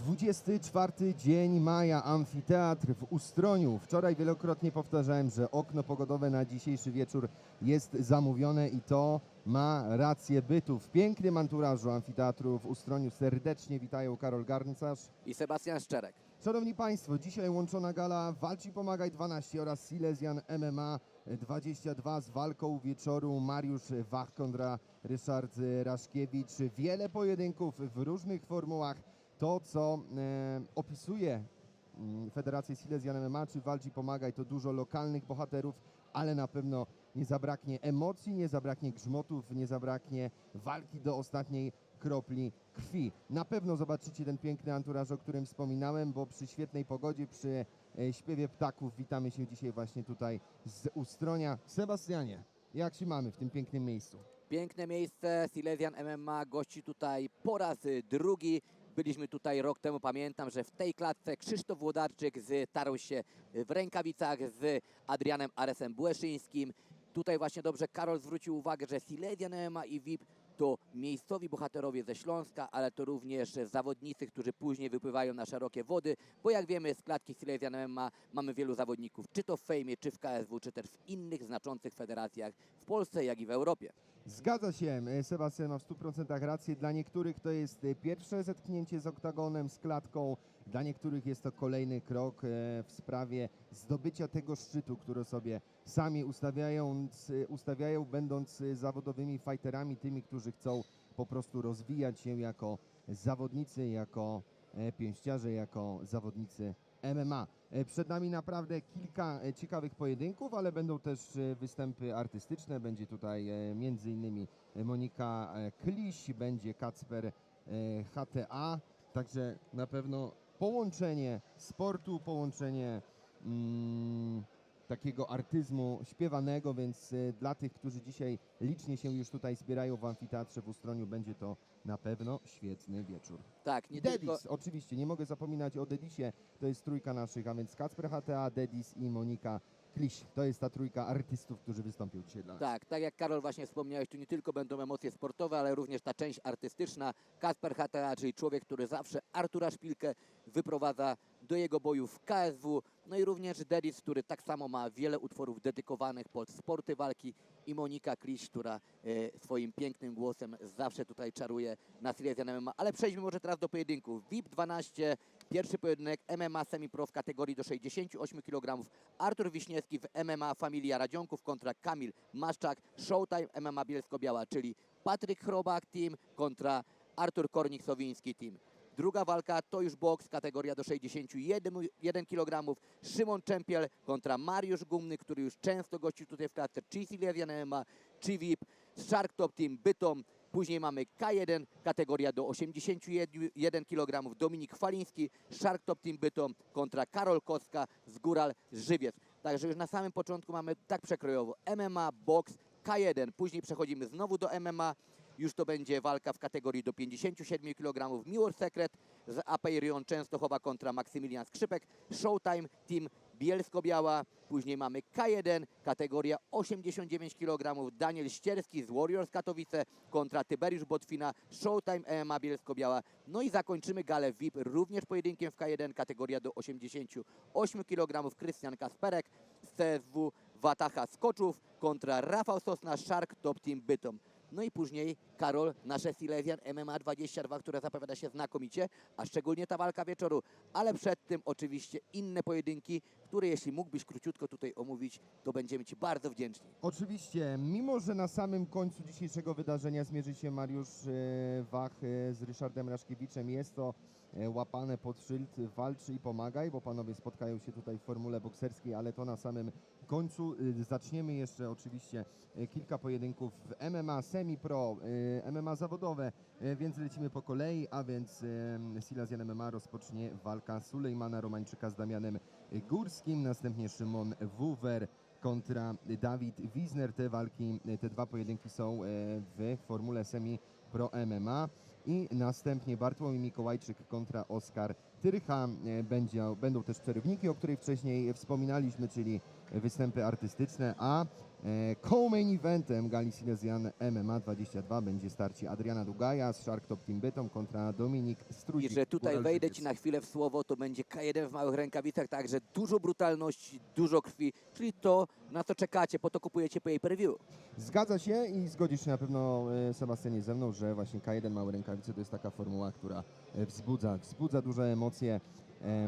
24 dzień maja, amfiteatr w Ustroniu. Wczoraj wielokrotnie powtarzałem, że okno pogodowe na dzisiejszy wieczór jest zamówione i to ma rację bytu. W pięknym anturażu amfiteatru w Ustroniu serdecznie witają Karol Garncarz i Sebastian Szczerek. Szanowni Państwo, dzisiaj łączona gala Walcz i Pomagaj 12 oraz Silesian MMA 22 z walką wieczoru Mariusz Wach kontra Ryszard Raszkiewicz. Wiele pojedynków w różnych formułach. To, co opisuje Federację Silesian MMA czy Walcz i Pomagaj, to dużo lokalnych bohaterów, ale na pewno nie zabraknie emocji, nie zabraknie grzmotów, nie zabraknie walki do ostatniej kropli krwi. Na pewno zobaczycie ten piękny anturaż, o którym wspominałem, bo przy świetnej pogodzie, przy śpiewie ptaków witamy się dzisiaj właśnie tutaj z Ustronia. Sebastianie, jak się mamy w tym pięknym miejscu? Piękne miejsce, Silesian MMA gości tutaj po raz drugi. Byliśmy tutaj rok temu, pamiętam, że w tej klatce Krzysztof Włodarczyk tarł się w rękawicach z Adrianem Aresem Błeszyńskim. Tutaj właśnie dobrze Karol zwrócił uwagę, że Silesian MMA i VIP to miejscowi bohaterowie ze Śląska, ale to również zawodnicy, którzy później wypływają na szerokie wody, bo jak wiemy z klatki Silesian MMA mamy wielu zawodników, czy to w Fejmie, czy w KSW, czy też w innych znaczących federacjach w Polsce, jak i w Europie. Zgadza się, Sebastian ma w 100% rację. Dla niektórych to jest pierwsze zetknięcie z oktagonem, z klatką. Dla niektórych jest to kolejny krok w sprawie zdobycia tego szczytu, który sobie sami ustawiają, będąc zawodowymi fighterami, tymi, którzy chcą po prostu rozwijać się jako zawodnicy, jako pięściarze, jako zawodnicy MMA. Przed nami naprawdę kilka ciekawych pojedynków, ale będą też występy artystyczne. Będzie tutaj między innymi Monika Kliś, będzie Kacper HTA. Także na pewno połączenie sportu, połączenie takiego artyzmu śpiewanego, więc dla tych, którzy dzisiaj licznie się już tutaj zbierają w amfiteatrze w Ustroniu, będzie to na pewno świetny wieczór. Tak, nie Dedis, tylko... oczywiście, nie mogę zapominać o Dedisie, to jest trójka naszych, a więc Kacper HTA, Dedis i Monika Kliś. To jest ta trójka artystów, którzy wystąpią dzisiaj dla nas. Tak jak Karol właśnie wspomniałeś, tu nie tylko będą emocje sportowe, ale również ta część artystyczna. Kacper HTA, czyli człowiek, który zawsze Artura Szpilkę wyprowadza do jego boju w KSW. No i również Dedis, który tak samo ma wiele utworów dedykowanych pod sporty walki, i Monika Kliś, która swoim pięknym głosem zawsze tutaj czaruje na Silesian MMA. Ale przejdźmy może teraz do pojedynku. VIP 12, pierwszy pojedynek MMA Semi-Pro w kategorii do 68 kg. Artur Wiśniewski w MMA Familia Radzionków kontra Kamil Maszczak. Showtime MMA Bielsko-Biała, czyli Patryk Chrobak team kontra Artur Kornik-Sowiński team. Druga walka to już boks, kategoria do 61 kg. Szymon Czempiel kontra Mariusz Gumny, który już często gościł tutaj w klatce, czy Silesian MMA, czy VIP. Shark Top Team Bytom. Później mamy K1, kategoria do 81 kg. Dominik Chwaliński, Shark Top Team Bytom kontra Karol Kostka z Góral Żywiec. Także już na samym początku mamy tak przekrojowo MMA, boks, K1. Później przechodzimy znowu do MMA. Już to będzie walka w kategorii do 57 kg. Miłosz Sekret z Apeiron Częstochowa kontra Maksymilian Skrzypek. Showtime Team Bielsko-Biała. Później mamy K1, kategoria 89 kg. Daniel Ścierski z Warriors Katowice kontra Tyberiusz Botwina. Showtime MMA Bielsko-Biała. No i zakończymy galę VIP również pojedynkiem w K1, kategoria do 88 kg. Krystian Kasperek z CSW Wataha Skoczów kontra Rafał Sosna, Shark Top Team Bytom. No i później, Karol, nasze Silesian MMA 22, które zapowiada się znakomicie, a szczególnie ta walka wieczoru. Ale przed tym oczywiście inne pojedynki, które jeśli mógłbyś króciutko tutaj omówić, to będziemy Ci bardzo wdzięczni. Oczywiście, mimo że na samym końcu dzisiejszego wydarzenia zmierzy się Mariusz Wach z Ryszardem Raszkiewiczem, jest to łapane pod szyld Walcz i Pomagaj, bo panowie spotkają się tutaj w formule bokserskiej, ale to na samym końcu. Zaczniemy jeszcze oczywiście kilka pojedynków w MMA Semi-Pro, MMA zawodowe, więc lecimy po kolei, a więc Silesian MMA rozpocznie walka Sulejmana Romańczyka z Damianem Górskim, następnie Szymon Wuwer kontra Dawid Wizner. Te dwa pojedynki są w formule Semi-Pro MMA. I następnie Bartłomiej Mikołajczyk kontra Oskar Tyrcha. Będą też przerywniki, o których wcześniej wspominaliśmy, czyli występy artystyczne, a co-main eventem gali Silesian MMA 22 będzie starcie Adriana Dugaja z Shark Top Team Bytom kontra Dominik Struzik. I że tutaj Ural wejdę Żywiec. Ci na chwilę w słowo, to będzie K1 w małych rękawicach, także dużo brutalności, dużo krwi, czyli to, na co czekacie, po to kupujecie pay-per-view. Zgadza się i zgodzisz się na pewno, Sebastianie, ze mną, że właśnie K1 małe rękawice to jest taka formuła, która wzbudza duże emocje.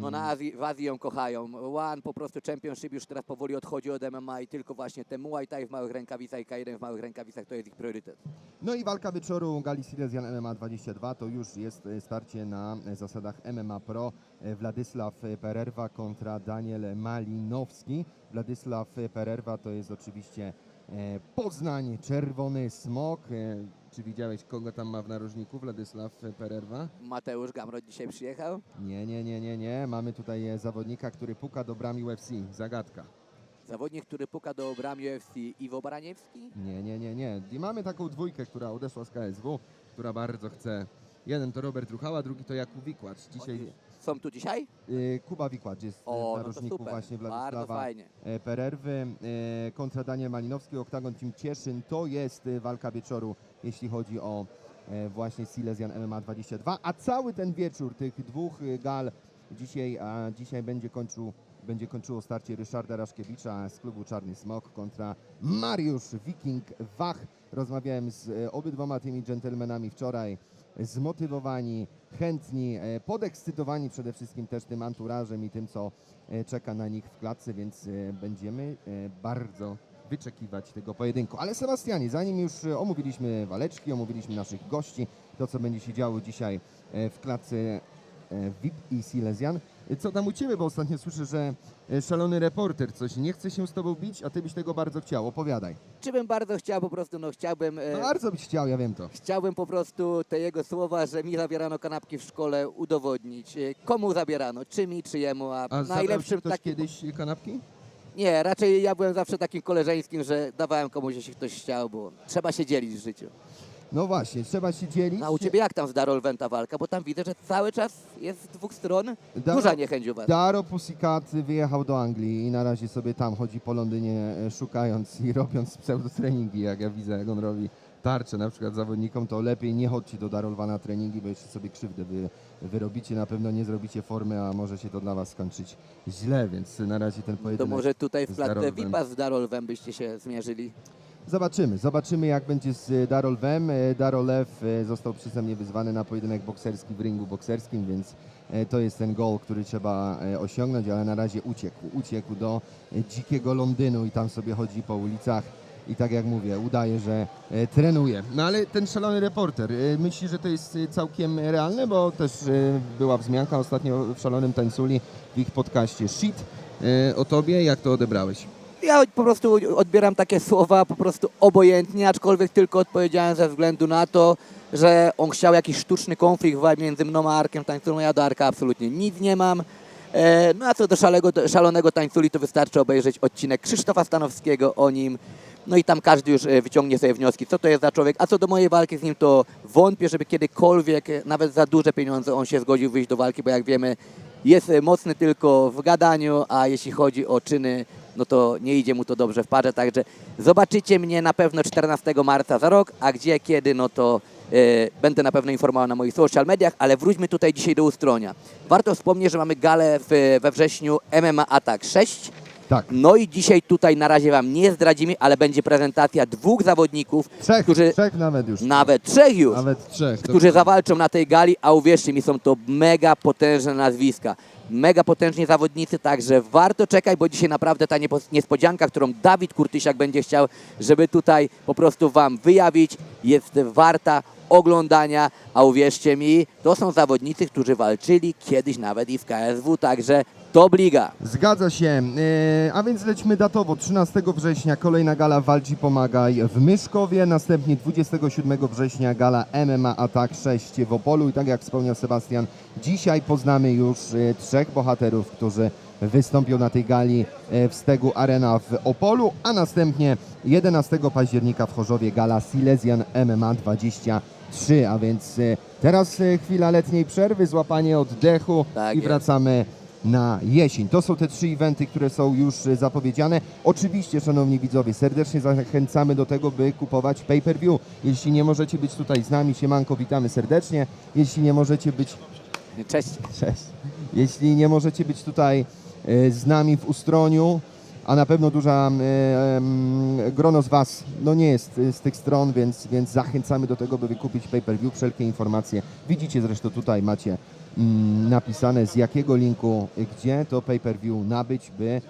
No w Azji ją kochają. One po prostu Championship już teraz powoli odchodzi od MMA i tylko właśnie te Muay Thai w małych rękawicach i K1 w małych rękawicach to jest ich priorytet. No i walka wieczoru gali Silesian MMA 22 to już jest starcie na zasadach MMA Pro. Władysław Pererwa kontra Daniel Malinowski. Władysław Pererwa to jest oczywiście Poznań, Czerwony Smok. Czy widziałeś, kogo tam ma w narożniku Władysław Pererwa? Mateusz Gamrot dzisiaj przyjechał. Nie. Mamy tutaj zawodnika, który puka do brami UFC. Zagadka. Zawodnik, który puka do bram UFC, Iwo Baraniewski. Nie. I mamy taką dwójkę, która odeszła z KSW, która bardzo chce. Jeden to Robert Ruchała, drugi to Jakub Wikłacz. Dzisiaj Są tu dzisiaj? Kuba Wikłacz jest w O, no to narożniku super. właśnie Bardzo Władysława fajnie. Pererwy kontra Daniel Malinowski, Oktagon Team Cieszyn. To jest walka wieczoru, jeśli chodzi o właśnie Silesian MMA 22, a cały ten wieczór tych dwóch gal dzisiaj będzie kończyło starcie Ryszarda Raszkiewicza z klubu Czarny Smok kontra Mariusz Wiking Wach. Rozmawiałem z obydwoma tymi dżentelmenami wczoraj, zmotywowani, chętni, podekscytowani przede wszystkim też tym anturażem i tym, co czeka na nich w klatce, więc będziemy bardzo wyczekiwać tego pojedynku. Ale Sebastianie, zanim już omówiliśmy waleczki, omówiliśmy naszych gości, to co będzie się działo dzisiaj w klatce VIP i Silesian. Co tam u Ciebie, bo ostatnio słyszę, że szalony reporter coś nie chce się z Tobą bić, a Ty byś tego bardzo chciał. Opowiadaj. Czy bym bardzo chciał po prostu, chciałbym... Bardzo byś chciał, ja wiem to. Chciałbym po prostu te jego słowa, że mi zabierano kanapki w szkole, udowodnić. Komu zabierano? Czy mi, czy jemu? A zabrał Ci najlepszym ktoś takim... kiedyś kanapki? Nie, raczej ja byłem zawsze takim koleżeńskim, że dawałem komuś, jeśli ktoś chciał, bo trzeba się dzielić w życiu. No właśnie, trzeba się dzielić. No, a u Ciebie jak tam z Darol Wenta walka? Bo tam widzę, że cały czas jest z dwóch stron duża niechęć u Was. Daro Pussycat wyjechał do Anglii i na razie sobie tam chodzi po Londynie, szukając i robiąc pseudotreningi. Jak ja widzę, jak on robi tarcze na przykład zawodnikom, to lepiej nie chodźcie do Darolwa na treningi, bo jeszcze sobie krzywdę wyrobicie, na pewno nie zrobicie formy, a może się to dla Was skończyć źle, więc na razie ten To pojedynek. może tutaj w z klatce Darolwem. VIP-a z Darolwem byście się zmierzyli. Zobaczymy jak będzie z Darolwem. Darolew został przeze mnie wyzwany na pojedynek bokserski w ringu bokserskim, więc to jest ten gol, który trzeba osiągnąć, ale na razie uciekł do dzikiego Londynu i tam sobie chodzi po ulicach i tak jak mówię, udaje, że trenuje. No ale ten szalony reporter, myśli, że to jest całkiem realne, bo też była wzmianka ostatnio w Szalonym Tańculi w ich podcaście Shit o Tobie. Jak to odebrałeś? Ja po prostu odbieram takie słowa po prostu obojętnie, aczkolwiek tylko odpowiedziałem ze względu na to, że on chciał jakiś sztuczny konflikt między mną a Arkiem Tańculą. Ja do Arka absolutnie nic nie mam. No a co do Szalonego Tańculi, to wystarczy obejrzeć odcinek Krzysztofa Stanowskiego o nim. No i tam każdy już wyciągnie sobie wnioski, co to jest za człowiek. A co do mojej walki z nim, to wątpię, żeby kiedykolwiek, nawet za duże pieniądze, on się zgodził wyjść do walki, bo jak wiemy, jest mocny tylko w gadaniu, a jeśli chodzi o czyny, no to nie idzie mu to dobrze w parze. Także zobaczycie mnie na pewno 14 marca za rok, a gdzie, kiedy, no to będę na pewno informował na moich social mediach, ale wróćmy tutaj dzisiaj do Ustronia. Warto wspomnieć, że mamy galę we wrześniu MMA Attack 6. Tak. No i dzisiaj tutaj na razie Wam nie zdradzimy, ale będzie prezentacja dwóch zawodników, Trzech nawet już. nawet trzech już, Nawet trzech. którzy zawalczą na tej gali, a uwierzcie mi, są to mega potężne nazwiska. Mega potężni zawodnicy, także warto czekać, bo dzisiaj naprawdę ta niespodzianka, którą Dawid Kurtysiak będzie chciał, żeby tutaj po prostu Wam wyjawić, jest warta oglądania, a uwierzcie mi, to są zawodnicy, którzy walczyli kiedyś nawet i w KSW, także top liga. Zgadza się, a więc lećmy datowo. 13 września kolejna gala Walcz i Pomagaj w Myszkowie, następnie 27 września gala MMA Attack 6 w Opolu i tak jak wspomniał Sebastian, dzisiaj poznamy już trzech bohaterów, którzy wystąpią na tej gali w Stegu Arena w Opolu, a następnie 11 października w Chorzowie gala Silesian MMA 23, a więc teraz chwila letniej przerwy, złapanie oddechu Tak i jest. wracamy na jesień. To są te 3 eventy, które są już zapowiedziane. Oczywiście, szanowni widzowie, serdecznie zachęcamy do tego, by kupować pay-per-view. Jeśli nie możecie być tutaj z nami, siemanko, witamy serdecznie. Jeśli nie możecie być... Cześć. Cześć. Jeśli nie możecie być tutaj z nami w Ustroniu, a na pewno duża grono z Was no nie jest z tych stron, więc zachęcamy do tego, by wykupić pay-per-view. Wszelkie informacje widzicie, zresztą tutaj macie napisane, z jakiego linku, gdzie to pay-per-view nabyć, by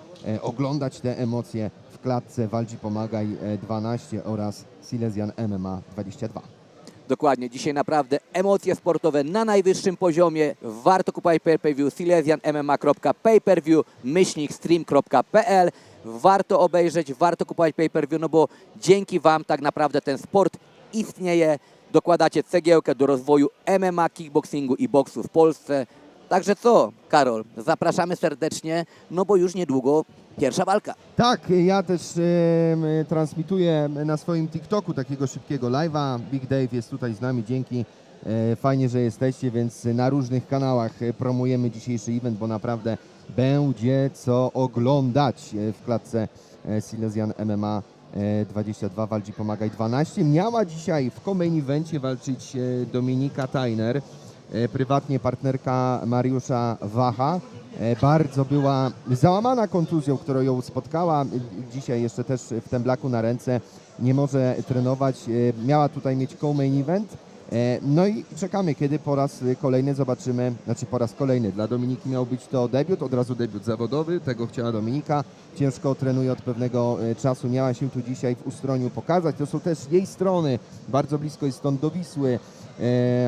oglądać te emocje w klatce Walczy Pomagaj 12 oraz Silesian MMA 22. Dokładnie, dzisiaj naprawdę emocje sportowe na najwyższym poziomie. Warto kupować pay-per-view silesianmma.pay-per-view/stream.pl. Warto obejrzeć, warto kupować pay-per-view, no bo dzięki Wam tak naprawdę ten sport istnieje. Dokładacie cegiełkę do rozwoju MMA, kickboxingu i boksu w Polsce. Także co, Karol, zapraszamy serdecznie, no bo już niedługo pierwsza walka. Tak, ja też transmituję na swoim TikToku takiego szybkiego live'a. Big Dave jest tutaj z nami, dzięki. Fajnie, że jesteście, więc na różnych kanałach promujemy dzisiejszy event, bo naprawdę będzie co oglądać w klatce Silesian MMA 22 Walczy Pomagaj 12. Miała dzisiaj w co-main evencie walczyć Dominika Tajner, prywatnie partnerka Mariusza Wacha. Bardzo była załamana kontuzją, którą ją spotkała. Dzisiaj jeszcze też w temblaku na ręce nie może trenować. Miała tutaj mieć co-main event. No i czekamy, kiedy po raz kolejny zobaczymy, znaczy po raz kolejny, dla Dominiki miał być to debiut, od razu debiut zawodowy, tego chciała Dominika. Ciężko trenuje od pewnego czasu, miała się tu dzisiaj w Ustroniu pokazać. To są też jej strony, bardzo blisko jest stąd do Wisły,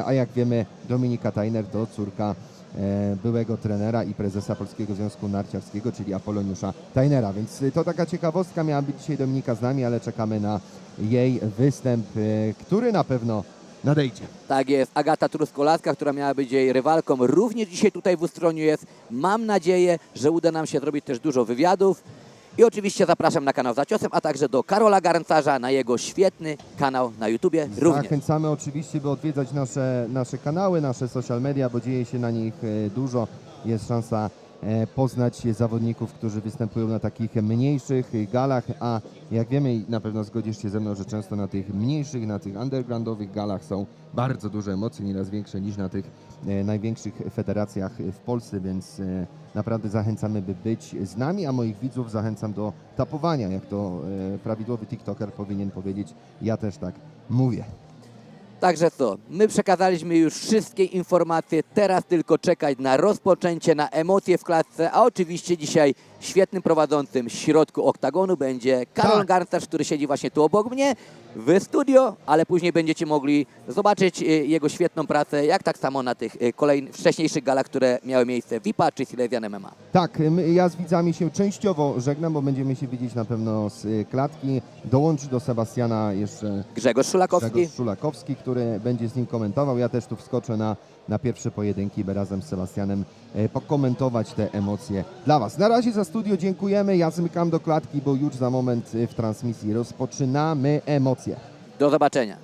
a jak wiemy, Dominika Tajner to córka byłego trenera i prezesa Polskiego Związku Narciarskiego, czyli Apoloniusza Tajnera. Więc to taka ciekawostka, miała być dzisiaj Dominika z nami, ale czekamy na jej występ, który na pewno nadejdzie. Tak jest, Agata Truskolaska, która miała być jej rywalką, również dzisiaj tutaj w Ustroniu jest. Mam nadzieję, że uda nam się zrobić też dużo wywiadów. I oczywiście zapraszam na kanał Za Ciosem, a także do Karola Garncarza na jego świetny kanał na YouTubie również. Zachęcamy oczywiście, by odwiedzać nasze kanały, nasze social media, bo dzieje się na nich dużo. Jest szansa poznać zawodników, którzy występują na takich mniejszych galach, a jak wiemy i na pewno zgodzisz się ze mną, że często na tych mniejszych, na tych undergroundowych galach są bardzo duże emocje, nieraz większe niż na tych największych federacjach w Polsce, więc naprawdę zachęcamy, by być z nami, a moich widzów zachęcam do tapowania, jak to prawidłowy TikToker powinien powiedzieć. Ja też tak mówię. Także co, my przekazaliśmy już wszystkie informacje, teraz tylko czekać na rozpoczęcie, na emocje w klatce, a oczywiście dzisiaj świetnym prowadzącym w środku oktagonu będzie Karol Tak. Garncarz, który siedzi właśnie tu obok mnie w studio, ale później będziecie mogli zobaczyć jego świetną pracę, jak tak samo na tych wcześniejszych galach, które miały miejsce w VIPA czy Silesian MMA. Tak, ja z widzami się częściowo żegnam, bo będziemy się widzieć na pewno z klatki. Dołączy do Sebastiana jeszcze Grzegorz Szulakowski. Grzegorz Szulakowski, który będzie z nim komentował. Ja też tu wskoczę na pierwsze pojedynki, by razem z Sebastianem pokomentować te emocje dla Was. Na razie za studio dziękujemy. Ja zmykam do klatki, bo już za moment w transmisji rozpoczynamy emocje. Do zobaczenia.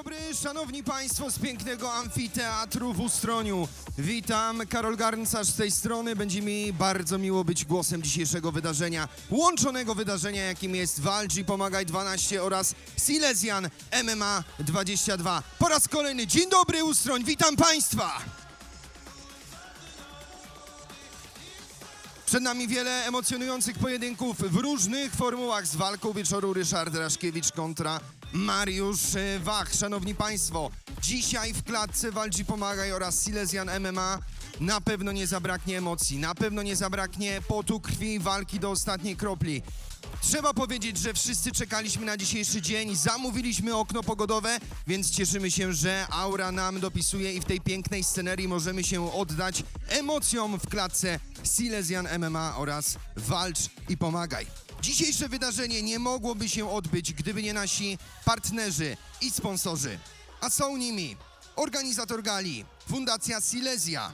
dobry, szanowni państwo z pięknego amfiteatru w Ustroniu. Witam, Karol Garncarz z tej strony. Będzie mi bardzo miło być głosem dzisiejszego wydarzenia, łączonego wydarzenia, jakim jest Walcz i Pomagaj 12 oraz Silesian MMA 22. Po raz kolejny, dzień dobry Ustroń, witam państwa! Przed nami wiele emocjonujących pojedynków w różnych formułach z walką wieczoru Ryszard Raszkiewicz kontra Mariusz Wach. Szanowni Państwo, dzisiaj w klatce Walcz i Pomagaj oraz Silesian MMA na pewno nie zabraknie emocji, na pewno nie zabraknie potu, krwi, walki do ostatniej kropli. Trzeba powiedzieć, że wszyscy czekaliśmy na dzisiejszy dzień, zamówiliśmy okno pogodowe, więc cieszymy się, że aura nam dopisuje i w tej pięknej scenerii możemy się oddać emocjom w klatce Silesian MMA oraz Walcz i Pomagaj. Dzisiejsze wydarzenie nie mogłoby się odbyć, gdyby nie nasi partnerzy i sponsorzy. A są nimi organizator gali, Fundacja Silesia,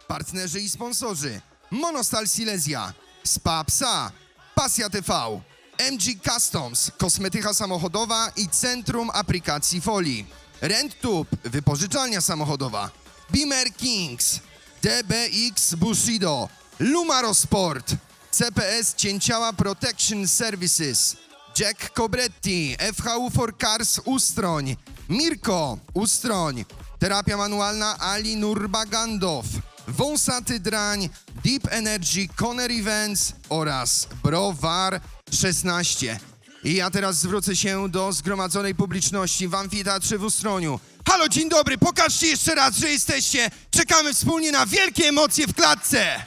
partnerzy i sponsorzy Monostal Silesia, Spa Psa, Pasja TV, MG Customs, kosmetyka samochodowa i Centrum Aplikacji Folii, RentTube, wypożyczalnia samochodowa, Beamer Kings, DBX Bushido, Lumaro Sport, CPS Cięciała Protection Services, Jack Cobretti, FHU for Cars Ustroń, Mirko Ustroń, terapia manualna Ali Nurbagandow, Wąsaty Drań, Deep Energy Conner Events oraz Browar 16. I ja teraz zwrócę się do zgromadzonej publiczności w amfiteatrze w Ustroniu. Halo, dzień dobry, pokażcie jeszcze raz, że jesteście. Czekamy wspólnie na wielkie emocje w klatce.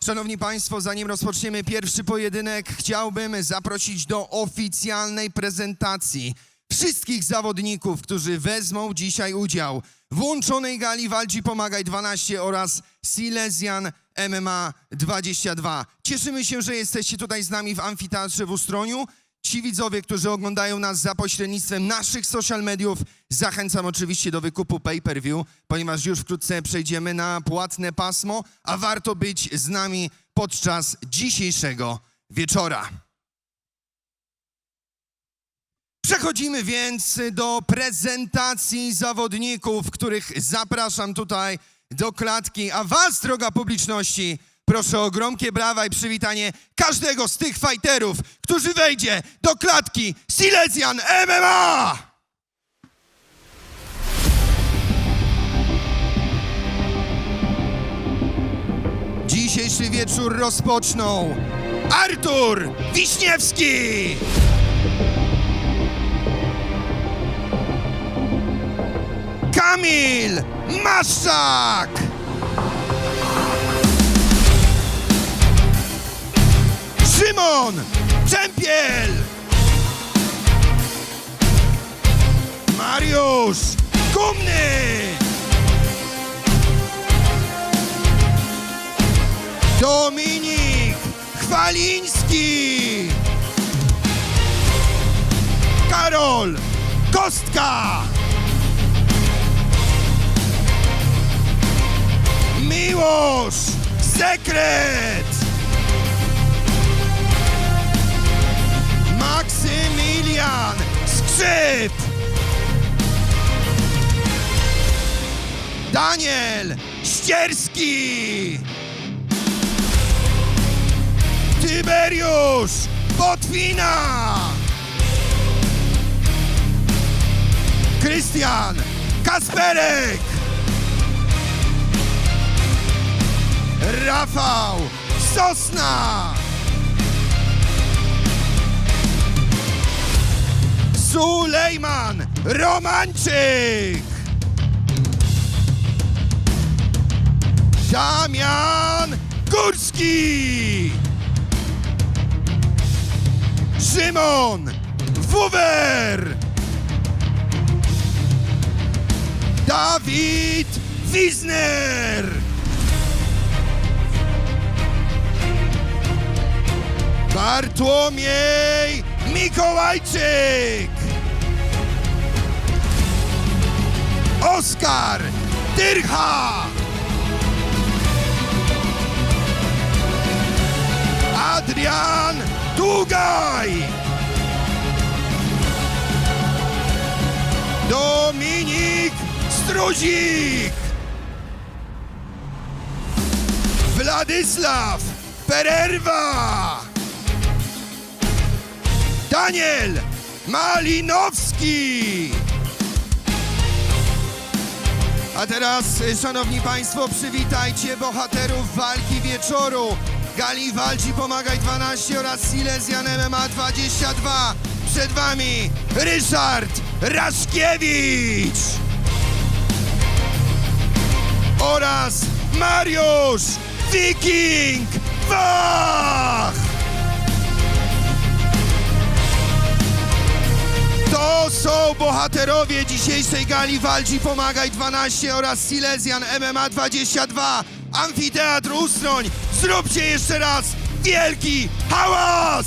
Szanowni Państwo, zanim rozpoczniemy pierwszy pojedynek, chciałbym zaprosić do oficjalnej prezentacji wszystkich zawodników, którzy wezmą dzisiaj udział w łączonej gali Walcz i Pomagaj 12 oraz Silesian MMA 22. Cieszymy się, że jesteście tutaj z nami w amfiteatrze w Ustroniu. Ci widzowie, którzy oglądają nas za pośrednictwem naszych social mediów, zachęcam oczywiście do wykupu pay-per-view, ponieważ już wkrótce przejdziemy na płatne pasmo, a warto być z nami podczas dzisiejszego wieczora. Przechodzimy więc do prezentacji zawodników, których zapraszam tutaj do klatki, a was, droga publiczności, proszę o gromkie brawa i przywitanie każdego z tych fighterów, którzy wejdzie do klatki Silesian MMA! Dzisiejszy wieczór rozpoczną Artur Wiśniewski! Kamil Maszczak! Szymon Czempiel! Mariusz Gumny! Dominik Chwaliński! Karol Kostka! Miłosz Sekret! Maksymilian Skrzyp! Daniel Ścierski! Tyberiusz Botwina! Krystian Kasperek! Rafał Sosna! Sulejman Romanczyk! Damian Górski! Szymon Wuwer! Dawid Wisner! Bartłomiej Mikołajczyk! Oskar Dyrcha! Adrian Tugaj! Dominik Struzik! Władysław Pererwa! Daniel Malinowski! A teraz, szanowni państwo, przywitajcie bohaterów walki wieczoru. Gali Walczy Pomagaj 12 oraz Silesian MMA 22. Przed wami Ryszard Raszkiewicz oraz Mariusz Wiking Wach! To są bohaterowie dzisiejszej gali Walczy Pomagaj 12 oraz Silesian MMA 22. Amfiteatr Ustroń. Zróbcie jeszcze raz wielki hałas!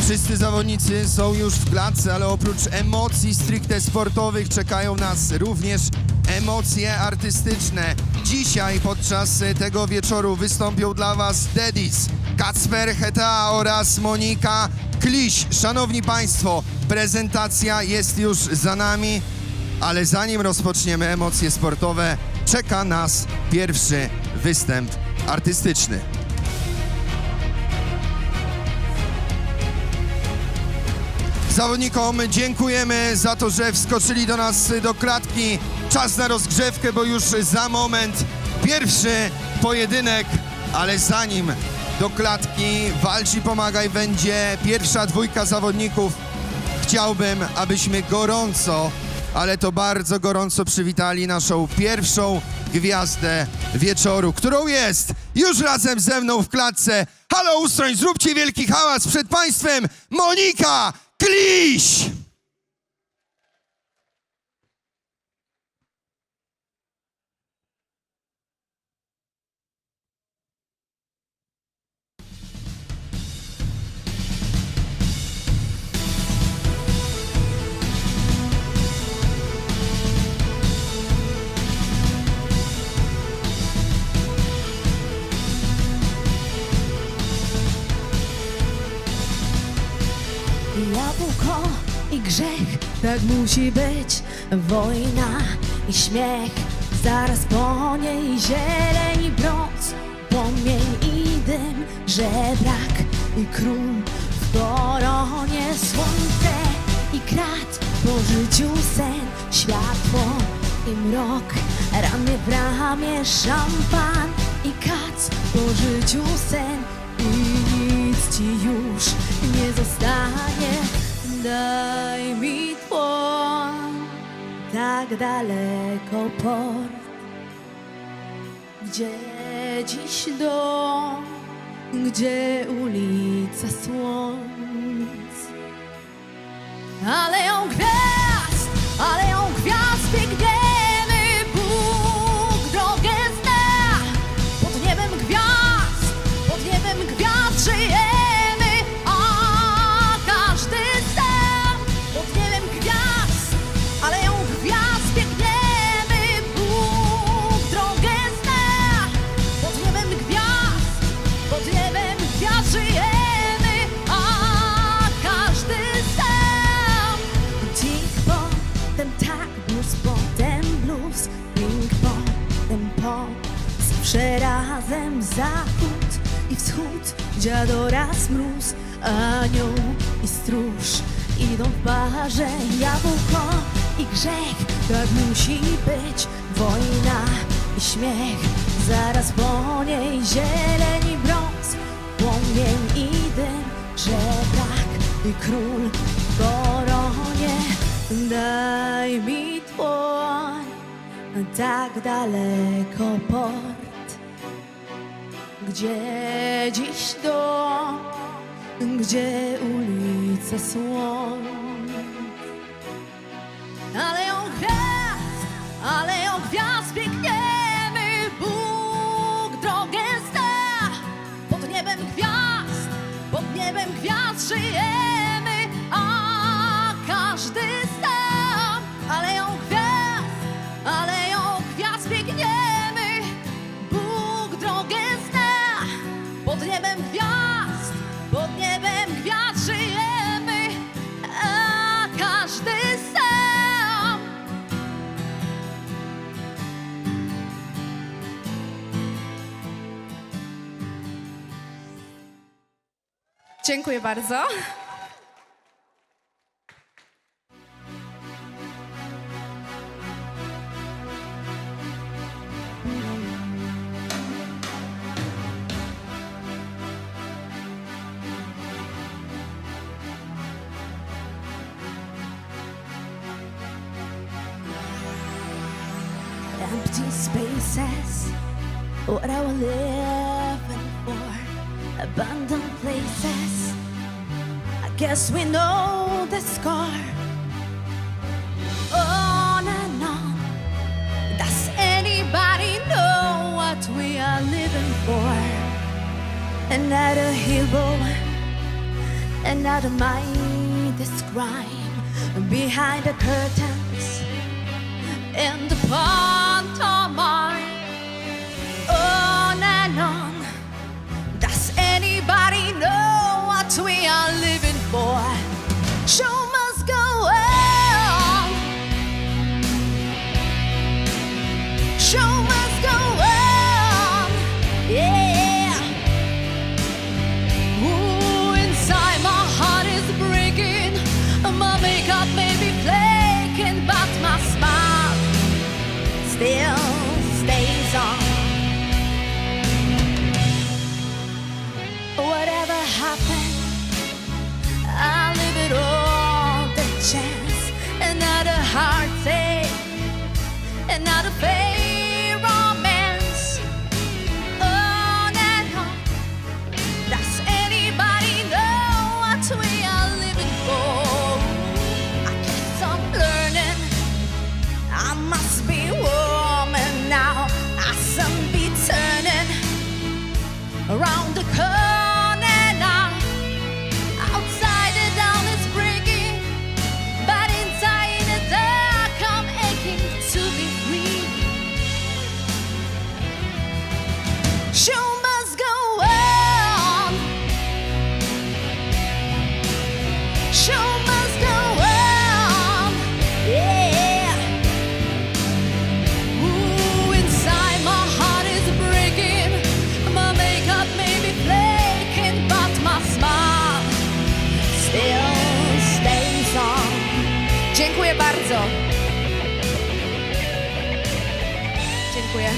Wszyscy zawodnicy są już w klatce, ale oprócz emocji stricte sportowych czekają nas również emocje artystyczne. Dzisiaj podczas tego wieczoru wystąpią dla was Dedis, Kacper Heta oraz Monika Kliś. Szanowni państwo, prezentacja jest już za nami, ale zanim rozpoczniemy emocje sportowe, czeka nas pierwszy występ artystyczny. Zawodnikom dziękujemy za to, że wskoczyli do nas do klatki. Czas na rozgrzewkę, bo już za moment pierwszy pojedynek, ale zanim do klatki Walczy Pomagaj będzie pierwsza dwójka zawodników, chciałbym, abyśmy gorąco, ale to bardzo gorąco przywitali naszą pierwszą gwiazdę wieczoru, którą jest już razem ze mną w klatce. Halo Ustroń, zróbcie wielki hałas przed państwem, Monika Kliś! Jabłko i grzech, tak musi być. Wojna i śmiech, zaraz po niej zieleń i brąz, płomień i dym, żebrak i król w koronie, słońce i krat, po życiu sen, światło i mrok, ramię w ramię, szampan i kac, po życiu sen i nic ci już nie zostanie. Daj mi tłon, tak daleko port, gdzie dziś dom, gdzie ulica słońc. Aleją gwiazd, aleją gwiazd, biegniemy, Bóg drogę zna. Pod niebem gwiazd, pod niebem gwiazd żyjemy. Przerazem zachód i wschód, dziadora mróz, anioł i stróż idą w parze. Jabłko i grzech, tak musi być. Wojna i śmiech, zaraz po niej zieleń i brąz, płomień i dym, żebrak i król w koronie. Daj mi tłoń, tak daleko port, gdzie dziś dom, gdzie ulica słońc. Aleją gwiazd, biegniemy, Bóg drogę zna. Pod niebem żyjemy, a każdy sam. Aleją gwiazd biegniemy. Bóg drogę zna. Pod niebem gwiazd żyjemy, a każdy sam. Dziękuję bardzo. Empty spaces, what I was living for, abandoned places. I guess we know the score. On and on. Does anybody know what we are living for? Another hero, another mindless crime behind the curtains. In the pantomime, on and on. Does anybody know what we are living for? Show must go on. Show must go on. Yeah. Ooh, inside my heart is breaking. My makeup may be flaking, but my smile still stays on. Whatever happened, I live it all the chance. Another heartache, another fake romance. On and on. Does anybody know what we are living for? I guess I'm learning. I must be woman now. I sun be turning around the corner now. Outside the dawn is breaking, but inside the dark I'm aching to be free. Show must go on. Show must go on. Yeah. Ooh, inside my heart is breaking. My makeup may be flaking, but my smile still stays on. Dziękuję bardzo. Dziękuję.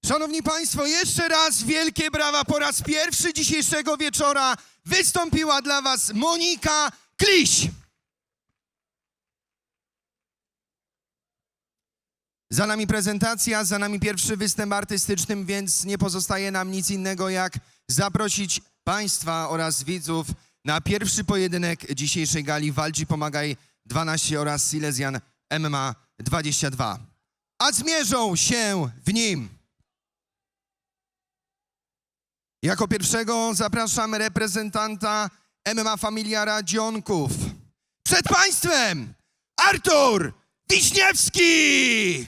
Szanowni Państwo, jeszcze raz wielkie brawa. Po raz pierwszy dzisiejszego wieczora wystąpiła dla Was Monika Kliś. Za nami prezentacja, za nami pierwszy występ artystyczny, więc nie pozostaje nam nic innego jak zaprosić Państwa oraz widzów na pierwszy pojedynek dzisiejszej gali Walcz Pomagaj 12 oraz Silesian MMA 22. A zmierzą się w nim. Jako pierwszego zapraszam reprezentanta MMA Familiara Dzionków. Przed Państwem Artur Wiśniewski!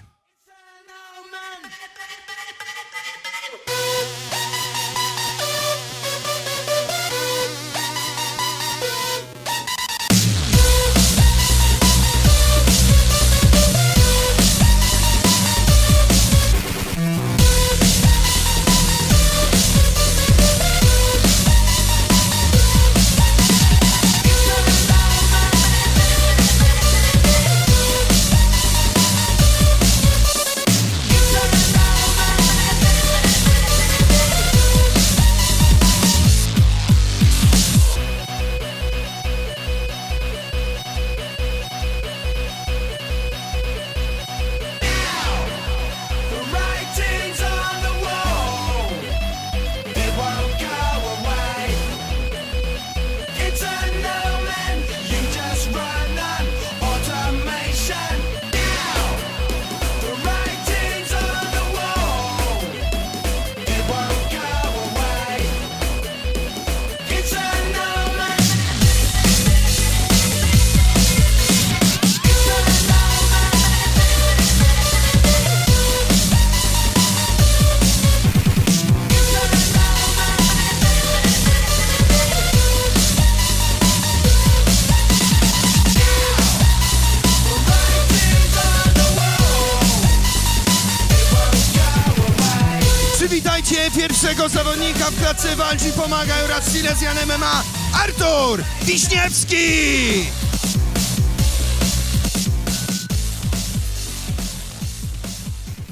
pierwszego zawodnika w klatce walczy pomaga oraz Silesian MMA Artur Wiśniewski!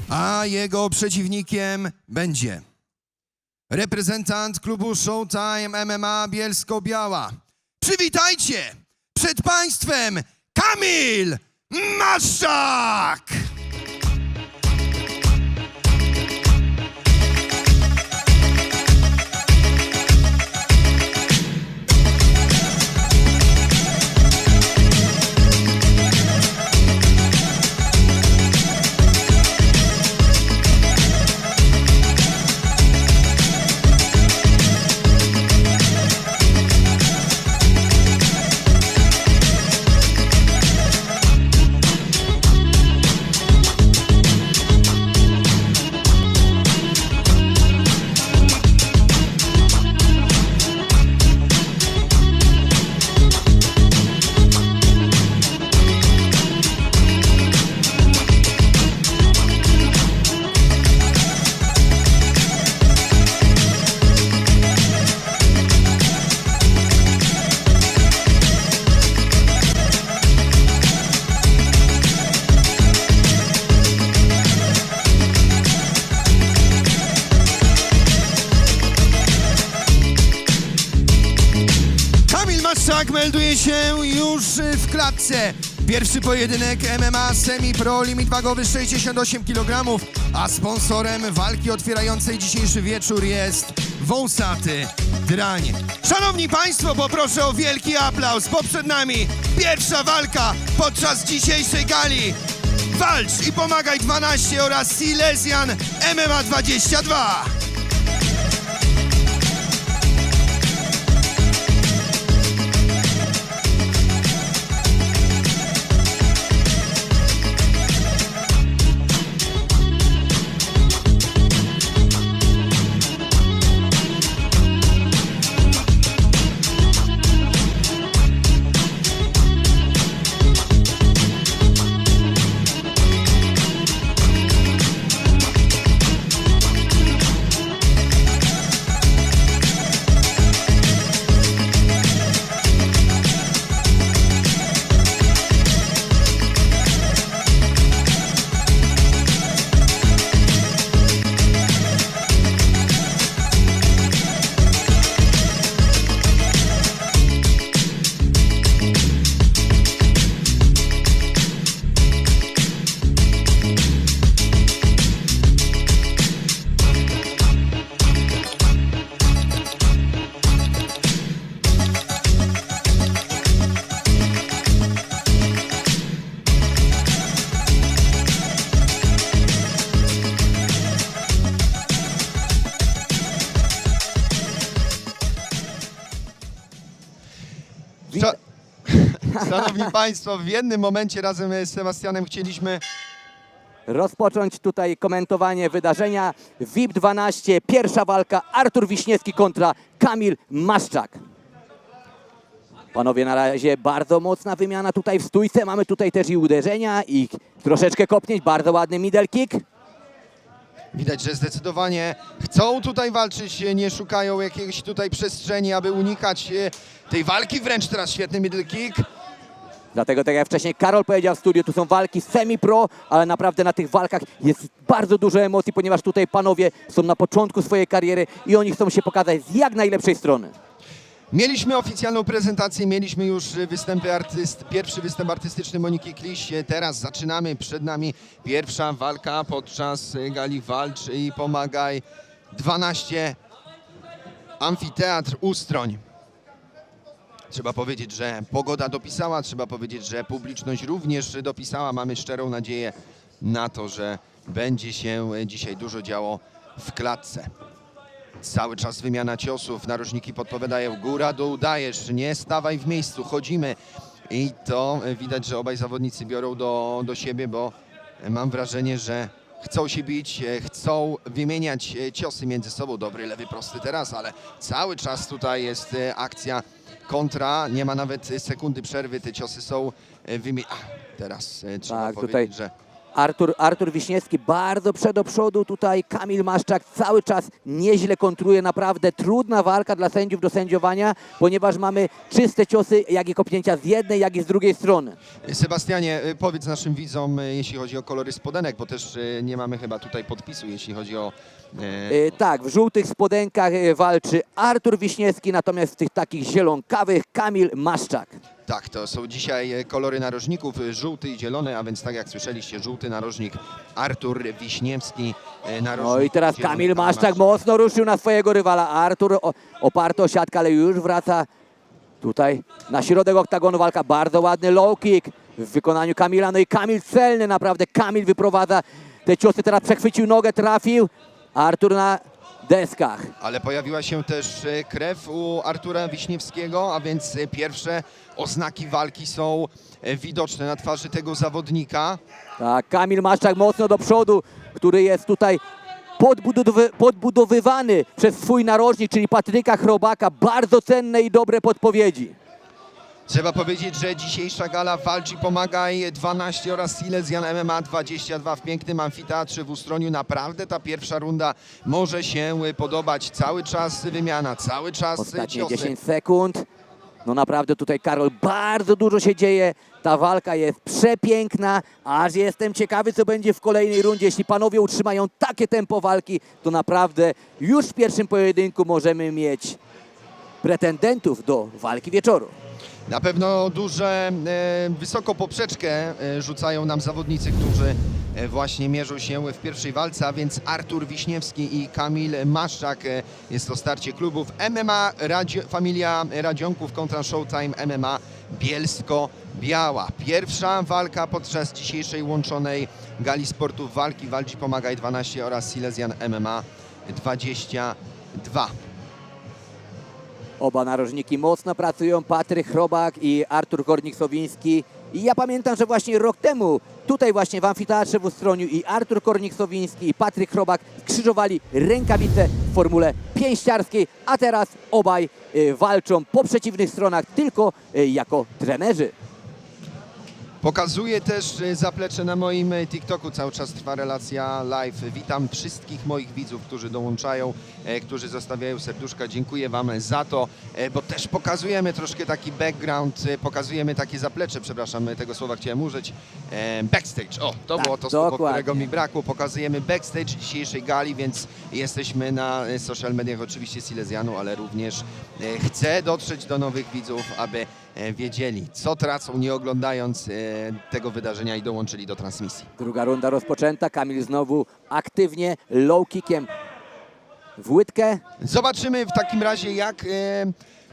A jego przeciwnikiem będzie reprezentant klubu Showtime MMA Bielsko-Biała. Przywitajcie przed państwem Kamil Maszczak! Maszczak melduje się już w klatce. Pierwszy pojedynek MMA Semi-Pro, limit wagowy 68 kg, a sponsorem walki otwierającej dzisiejszy wieczór jest wąsaty Drań. Szanowni Państwo, poproszę o wielki aplauz, bo przed nami pierwsza walka podczas dzisiejszej gali. Walcz i pomagaj 12 oraz Silesian MMA 22. Szanowni Państwo, w jednym momencie razem z Sebastianem chcieliśmy Rozpocząć tutaj komentowanie wydarzenia. VIP 12, pierwsza walka, Artur Wiśniewski kontra Kamil Maszczak. Panowie, na razie bardzo mocna wymiana tutaj w stójce. Mamy tutaj też i uderzenia i troszeczkę kopnięć. Bardzo ładny middle kick. widać, że zdecydowanie chcą tutaj walczyć, nie szukają jakiejś tutaj przestrzeni, aby unikać tej walki. Wręcz teraz świetny middle kick. Dlatego, tak jak wcześniej Karol powiedział w studiu, tu są walki semi-pro, ale naprawdę na tych walkach jest bardzo dużo emocji, ponieważ tutaj panowie są na początku swojej kariery i oni chcą się pokazać z jak najlepszej strony. Mieliśmy oficjalną prezentację, mieliśmy już pierwszy występ artystyczny Moniki Kliś. Teraz zaczynamy, przed nami pierwsza walka podczas gali Walcz i Pomagaj 12, Amfiteatr Ustroń. Trzeba powiedzieć, że pogoda dopisała, trzeba powiedzieć, że publiczność również dopisała. Mamy szczerą nadzieję na to, że będzie się dzisiaj dużo działo w klatce. Cały czas wymiana ciosów, narożniki podpowiadają góra, dół, dajesz, nie stawaj w miejscu, chodzimy. I to widać, że obaj zawodnicy biorą do siebie, bo mam wrażenie, że chcą się bić, chcą wymieniać ciosy między sobą. Dobry, lewy, prosty teraz, ale cały czas tutaj jest akcja kontra, nie ma nawet sekundy przerwy, te ciosy są wymieniane. Teraz trzeba powiedzieć, że Artur Wiśniewski bardzo do przodu tutaj. Kamil Maszczak cały czas nieźle kontruje. Naprawdę trudna walka dla sędziów do sędziowania, ponieważ mamy czyste ciosy, jak i kopnięcia z jednej, jak i z drugiej strony. Sebastianie, powiedz naszym widzom, jeśli chodzi o kolory spodenek, bo też nie mamy chyba tutaj podpisu, jeśli chodzi o... Tak, w żółtych spodenkach walczy Artur Wiśniewski, natomiast w tych takich zielonkawych Kamil Maszczak. Tak, to są dzisiaj kolory narożników, żółty i zielony, a więc tak jak słyszeliście, żółty narożnik Artur Wiśniewski. No i teraz zielony Kamil Maszczak mocno ruszył na swojego rywala. Artur oparty o siatkę, ale już wraca tutaj na środek oktagonu. Walka, bardzo ładny low kick w wykonaniu Kamila. No i Kamil celny, naprawdę Kamil wyprowadza te ciosy. Teraz przechwycił nogę, trafił. Artur na deskach. Ale pojawiła się też krew u Artura Wiśniewskiego, a więc pierwsze oznaki walki są widoczne na twarzy tego zawodnika. Tak, Kamil Maszczak mocno do przodu, który jest tutaj podbudowywany przez swój narożnik, czyli Patryka Chrobaka. Bardzo cenne i dobre podpowiedzi. Trzeba powiedzieć, że dzisiejsza gala Walcz i Pomagaj 12 oraz Silesian MMA 22 w pięknym amfiteatrze w Ustroniu. Naprawdę ta pierwsza runda może się podobać. Cały czas wymiana, cały czas Ostatnie ciosy. 10 sekund. No naprawdę tutaj, Karol, bardzo dużo się dzieje. Ta walka jest przepiękna, aż jestem ciekawy, co będzie w kolejnej rundzie. Jeśli panowie utrzymają takie tempo walki, to naprawdę już w pierwszym pojedynku możemy mieć pretendentów do walki wieczoru. Na pewno wysoko poprzeczkę rzucają nam zawodnicy, którzy właśnie mierzą się w pierwszej walce, a więc Artur Wiśniewski i Kamil Maszczak. Jest to starcie klubów MMA Familia Radzionków kontra Showtime MMA Bielsko-Biała. Pierwsza walka podczas dzisiejszej łączonej gali sportów walki Walcz i Pomagaj 12 oraz Silesian MMA 22. Oba narożniki mocno pracują, Patryk Chrobak i Artur Kornik-Sowiński. I ja pamiętam, że właśnie rok temu tutaj właśnie w amfiteatrze w Ustroniu i Artur Kornik-Sowiński i Patryk Chrobak skrzyżowali rękawice w formule pięściarskiej, a teraz obaj walczą po przeciwnych stronach tylko jako trenerzy. Pokazuję też zaplecze na moim TikToku, cały czas trwa relacja live. Witam wszystkich moich widzów, którzy dołączają, którzy zostawiają serduszka. Dziękuję Wam za to, bo też pokazujemy troszkę taki background, pokazujemy takie zaplecze, przepraszam, tego słowa chciałem użyć. Backstage, o, to Tak, było to słowo, dokładnie. którego mi brakło. Pokazujemy backstage dzisiejszej gali, więc jesteśmy na social mediach oczywiście Silesianu, ale również chcę dotrzeć do nowych widzów, aby wiedzieli, co tracą, nie oglądając tego wydarzenia i dołączyli do transmisji. Druga runda rozpoczęta, Kamil znowu aktywnie, low kickiem w łydkę. Zobaczymy w takim razie, jak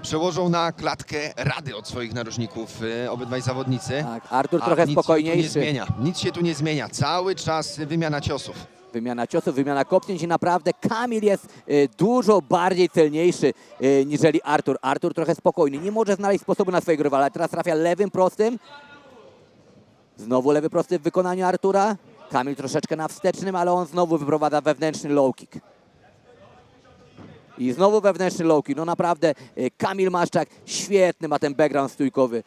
przełożą na klatkę rady od swoich narożników obydwaj zawodnicy. Tak, Artur A trochę nic się tu nie spokojniejszy. zmienia, nic się tu nie zmienia, cały czas wymiana ciosów. Wymiana ciosów, wymiana kopnięć i naprawdę Kamil jest dużo bardziej celniejszy niżeli Artur. Artur trochę spokojny, nie może znaleźć sposobu na swojego rywala. Teraz trafia lewym prostym. Znowu lewy prosty w wykonaniu Artura. Kamil troszeczkę na wstecznym, ale on znowu wyprowadza wewnętrzny low kick. I znowu wewnętrzny low kick. No naprawdę Kamil Maszczak świetny ma ten background stójkowy.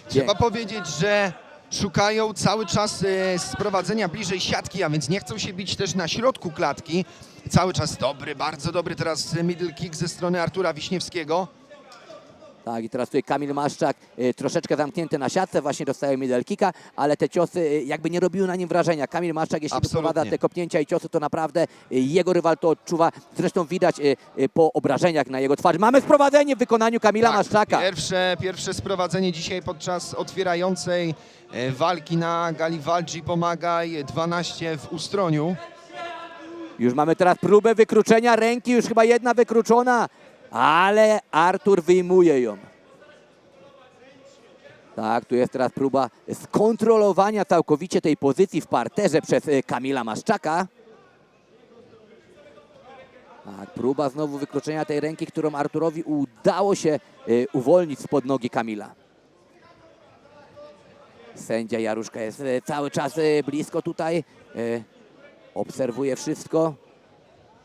Trzeba powiedzieć, że szukają cały czas sprowadzenia bliżej siatki, a więc nie chcą się bić też na środku klatki. Cały czas dobry, bardzo dobry teraz middle kick ze strony Artura Wiśniewskiego. Tak, i teraz tutaj Kamil Maszczak troszeczkę zamknięty na siatce, właśnie dostaje middle kicka, ale te ciosy jakby nie robiły na nim wrażenia. Kamil Maszczak, jeśli Absolutnie. wyprowadza te kopnięcia i ciosy, to naprawdę jego rywal to odczuwa. Zresztą widać po obrażeniach na jego twarzy. Mamy sprowadzenie w wykonaniu Kamila Maszczaka. Pierwsze sprowadzenie dzisiaj podczas otwierającej walki na gali Walcz i Pomagaj 12 w Ustroniu. Już mamy teraz próbę wykluczenia ręki, już chyba jedna wykluczona, ale Artur wyjmuje ją. Tak, tu jest teraz próba skontrolowania całkowicie tej pozycji w parterze przez Kamila Maszczaka. Tak, próba znowu wykluczenia tej ręki, którą Arturowi udało się uwolnić spod nogi Kamila. Sędzia Jaruszka jest cały czas blisko tutaj. Obserwuje wszystko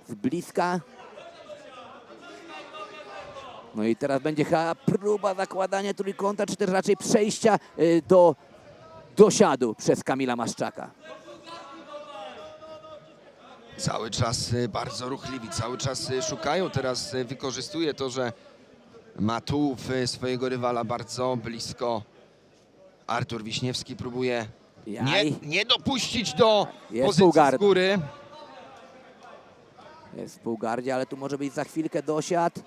z bliska. No i teraz będzie chyba próba zakładania trójkąta, czy też raczej przejścia do dosiadu przez Kamila Maszczaka. Cały czas bardzo ruchliwi, cały czas szukają. Teraz wykorzystuje to, że ma tułów swojego rywala bardzo blisko. Artur Wiśniewski próbuje nie dopuścić do Jest pozycji półgard. z góry. Jest w półgardzie, ale tu może być za chwilkę dosiad.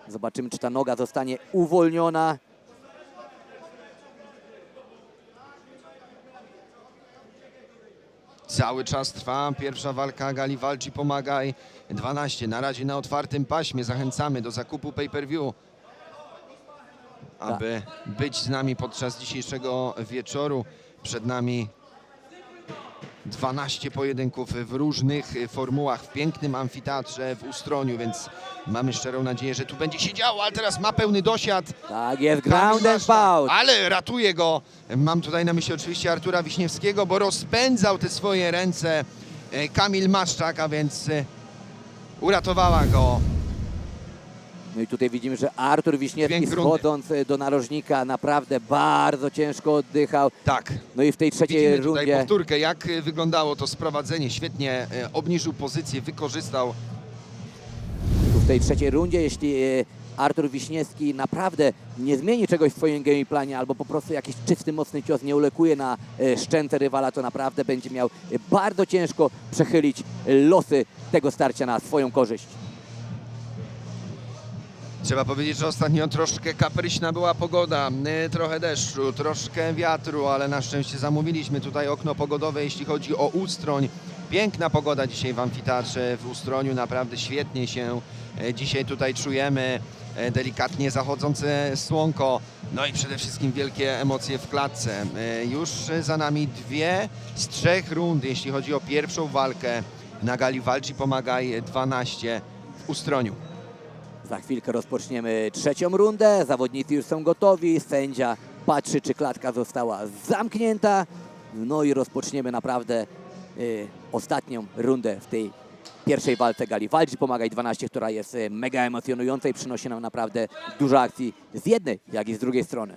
Zobaczymy, czy ta noga zostanie uwolniona. Cały czas trwa pierwsza walka Gali Walczy Pomagaj 12. Na razie na otwartym paśmie. Zachęcamy do zakupu pay-per-view, aby być z nami podczas dzisiejszego wieczoru. Przed nami 12 pojedynków w różnych formułach, w pięknym amfiteatrze w Ustroniu, więc mamy szczerą nadzieję, że tu będzie się działo, ale teraz ma pełny dosiad. Tak jest, ground and pound. Ale ratuje go. Mam tutaj na myśli oczywiście Artura Wiśniewskiego, bo rozpędzał te swoje ręce Kamil Maszczak, a więc uratowała go. No i tutaj widzimy, że Artur Wiśniewski Dźwięk rundy. schodząc do narożnika naprawdę bardzo ciężko oddychał. Tak. No i w tej trzeciej Widzimy tutaj rundzie powtórkę, jak wyglądało to sprowadzenie. Świetnie obniżył pozycję, wykorzystał. w tej trzeciej rundzie, jeśli Artur Wiśniewski naprawdę nie zmieni czegoś w swoim gameplanie albo po prostu jakiś czysty, mocny cios nie ulekuje na szczęce rywala, to naprawdę będzie miał bardzo ciężko przechylić losy tego starcia na swoją korzyść. Trzeba powiedzieć, że ostatnio troszkę kapryśna była pogoda, trochę deszczu, troszkę wiatru, ale na szczęście zamówiliśmy tutaj okno pogodowe, jeśli chodzi o Ustroń. Piękna pogoda dzisiaj w amfiteatrze w Ustroniu, naprawdę świetnie się dzisiaj tutaj czujemy, delikatnie zachodzące słonko, no i przede wszystkim wielkie emocje w klatce. Już za nami 2 z 3 rund, jeśli chodzi o pierwszą walkę na gali Walczy Pomagaj 12 w Ustroniu. Za chwilkę rozpoczniemy trzecią rundę, zawodnicy już są gotowi, sędzia patrzy, czy klatka została zamknięta, no i rozpoczniemy naprawdę ostatnią rundę w tej pierwszej walce gali Walczy Pomagaj 12, która jest mega emocjonująca i przynosi nam naprawdę dużo akcji z jednej, jak i z drugiej strony.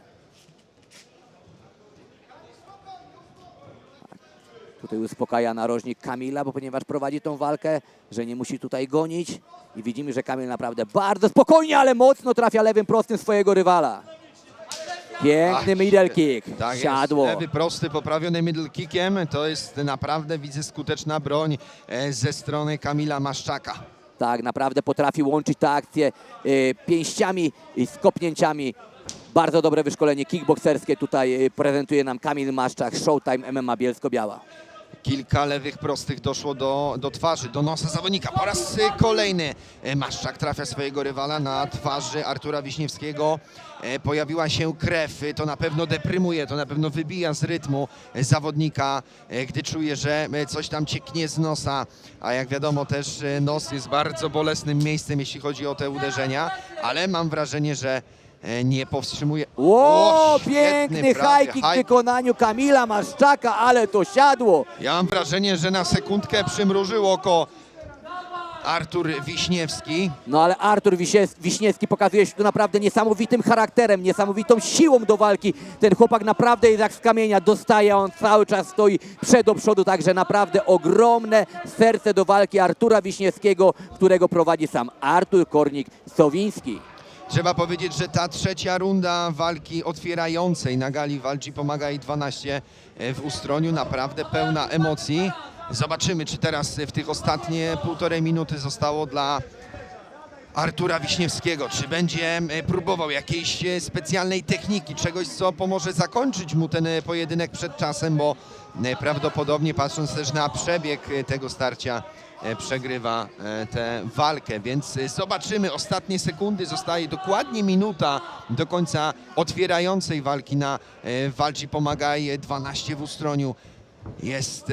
Tutaj uspokaja narożnik Kamila, bo ponieważ prowadzi tą walkę, że nie musi tutaj gonić. I widzimy, że Kamil naprawdę bardzo spokojnie, ale mocno trafia lewym prostym swojego rywala. Piękny middle kick. Tak Siadło. jest, lewy prosty poprawiony middle kickiem. To jest naprawdę, widzę, skuteczna broń ze strony Kamila Maszczaka. Tak, naprawdę potrafi łączyć te akcje pięściami i z kopnięciami. Bardzo dobre wyszkolenie kickbokserskie tutaj prezentuje nam Kamil Maszczak, Showtime MMA Bielsko-Biała. Kilka lewych prostych doszło do twarzy, do nosa zawodnika. Po raz kolejny Maszczak trafia swojego rywala na twarzy Artura Wiśniewskiego. Pojawiła się krew, to na pewno deprymuje, to na pewno wybija z rytmu zawodnika, gdy czuje, że coś tam cieknie z nosa. A jak wiadomo też nos jest bardzo bolesnym miejscem, jeśli chodzi o te uderzenia, ale mam wrażenie, że nie powstrzymuje. O, świetny piękny prawie high kick w wykonaniu Kamila Maszczaka, ale to siadło. Ja mam wrażenie, że na sekundkę przymrużył oko Artur Wiśniewski. No ale Artur Wiśniewski pokazuje się tu naprawdę niesamowitym charakterem, niesamowitą siłą do walki. Ten chłopak naprawdę jest jak z kamienia, dostaje, on cały czas stoi do przodu, także naprawdę ogromne serce do walki Artura Wiśniewskiego, którego prowadzi sam Artur Kornik-Sowiński. Trzeba powiedzieć, że ta trzecia runda walki otwierającej na gali Walczy Pomagaj 12 w Ustroniu naprawdę pełna emocji. Zobaczymy, czy teraz w tych ostatnie 1,5 minuty zostało dla Artura Wiśniewskiego. Czy będzie próbował jakiejś specjalnej techniki, czegoś, co pomoże zakończyć mu ten pojedynek przed czasem, bo prawdopodobnie, patrząc też na przebieg tego starcia, przegrywa tę walkę, więc zobaczymy. Ostatnie sekundy, zostaje dokładnie minuta do końca otwierającej walki na Walczy Pomagaj 12 w Ustroniu. Jest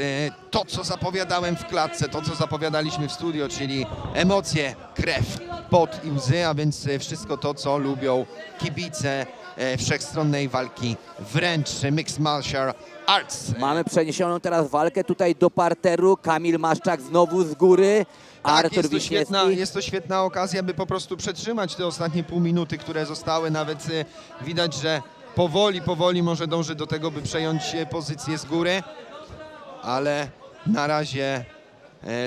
to, co zapowiadałem w klatce, to, co zapowiadaliśmy w studio, czyli emocje, krew, pot i łzy, a więc wszystko to, co lubią kibice wszechstronnej walki, wręcz Mixed Martial Arts. Mamy przeniesioną teraz walkę tutaj do parteru. Kamil Maszczak znowu z góry. Tak, Artur Wiśniewski. jest to świetna okazja, by po prostu przetrzymać te ostatnie pół minuty, które zostały. Nawet widać, że powoli może dąży do tego, by przejąć pozycję z góry, ale na razie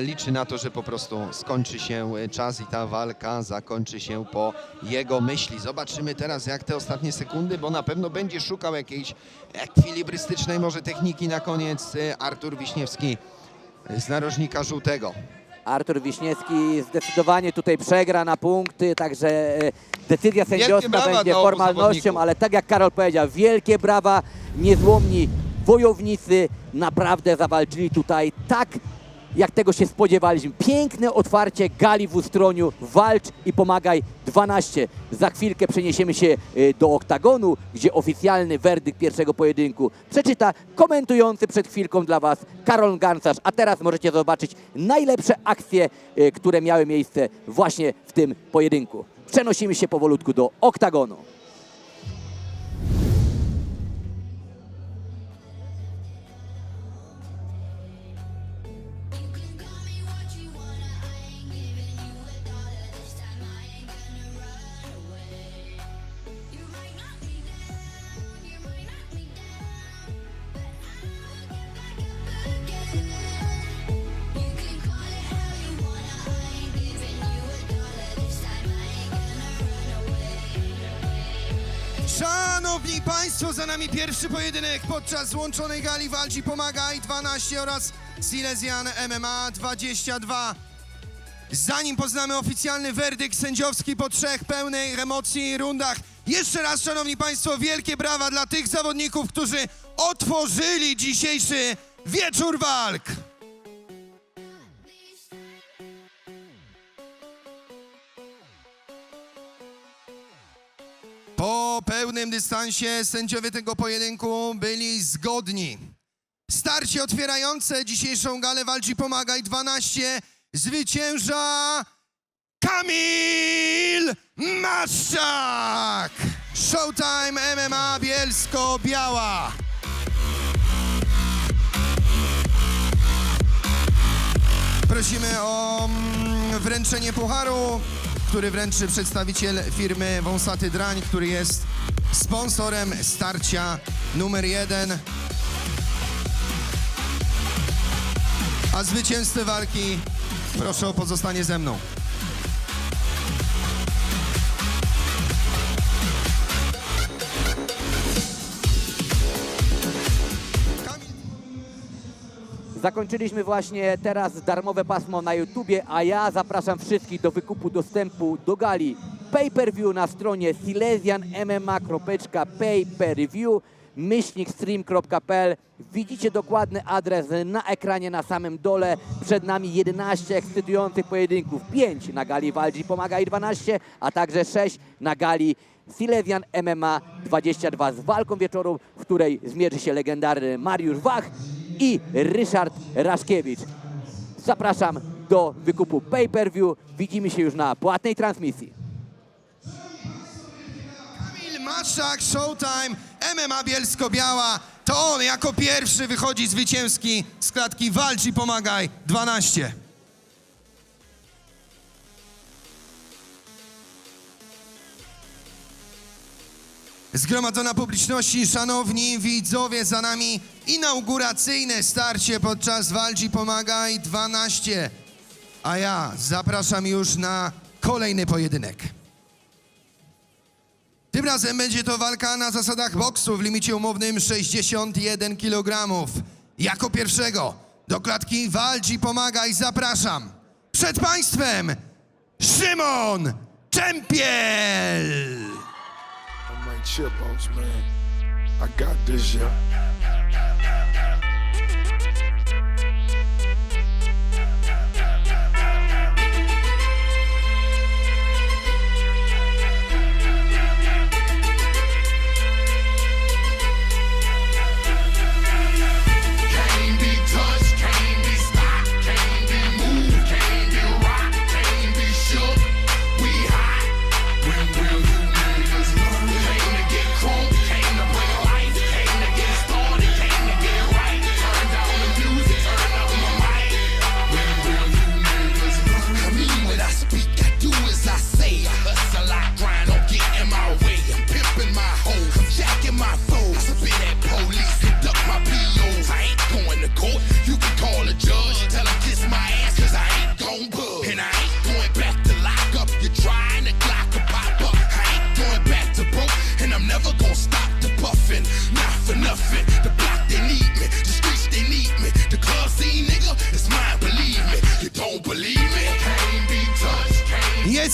liczy na to, że po prostu skończy się czas i ta walka zakończy się po jego myśli. Zobaczymy teraz, jak te ostatnie sekundy, bo na pewno będzie szukał jakiejś ekwilibrystycznej może techniki na koniec Artur Wiśniewski z narożnika żółtego. Artur Wiśniewski zdecydowanie tutaj przegra na punkty, także decyzja sędziowska brawa będzie dla obu formalnością, zawodników. ale tak jak Karol powiedział, wielkie brawa, niezłomni wojownicy naprawdę zawalczyli tutaj tak, jak tego się spodziewaliśmy. Piękne otwarcie gali w Ustroniu. Walcz i pomagaj 12. Za chwilkę przeniesiemy się do oktagonu, gdzie oficjalny werdykt pierwszego pojedynku przeczyta komentujący przed chwilką dla Was Karol Garncarz. A teraz możecie zobaczyć najlepsze akcje, które miały miejsce właśnie w tym pojedynku. Przenosimy się powolutku do oktagonu. Szanowni Państwo, za nami pierwszy pojedynek podczas złączonej gali Walcz i Pomagaj 12 oraz Silesian MMA 22. Zanim poznamy oficjalny werdykt sędziowski po 3 pełnej emocji rundach, jeszcze raz, szanowni Państwo, wielkie brawa dla tych zawodników, którzy otworzyli dzisiejszy wieczór walk. Po pełnym dystansie sędziowie tego pojedynku byli zgodni. Starcie otwierające dzisiejszą galę Walcz i Pomagaj 12 zwycięża Kamil Maszczak! Showtime MMA Bielsko-Biała. Prosimy o wręczenie pucharu, który wręczy przedstawiciel firmy Wąsaty Drań, który jest sponsorem starcia numer 1. A zwycięzcę walki proszę o pozostanie ze mną. Zakończyliśmy właśnie teraz darmowe pasmo na YouTubie, a ja zapraszam wszystkich do wykupu dostępu do gali pay-per-view na stronie silesianmma.pay-per-view/stream.pl. Widzicie dokładny adres na ekranie na samym dole. Przed nami 11 ekscytujących pojedynków. 5 na gali Walcz i Pomagaj 12, a także 6 na gali Silesian MMA 22 z walką wieczoru, w której zmierzy się legendarny Mariusz Wach i Ryszard Raszkiewicz. Zapraszam do wykupu pay-per-view. Widzimy się już na płatnej transmisji. Kamil Maszczak, Showtime MMA Bielsko-Biała. To on jako pierwszy wychodzi zwycięski z klatki Walcz i Pomagaj 12. Zgromadzona publiczności, szanowni widzowie, za nami inauguracyjne starcie podczas Walcz i Pomagaj 12. A ja zapraszam już na kolejny pojedynek. Tym razem będzie to walka na zasadach boksu w limicie umownym 61 kg. Jako pierwszego do klatki Walcz i Pomagaj zapraszam przed Państwem Szymon Czempiel! I'm like Chipos, man. I got this, yeah. Can't be touched, can't be stopped, can't be moved, can't be rocked, can't be shook. We hot. When will you niggas learn? Came to get crunk, came to bring life, came to get started.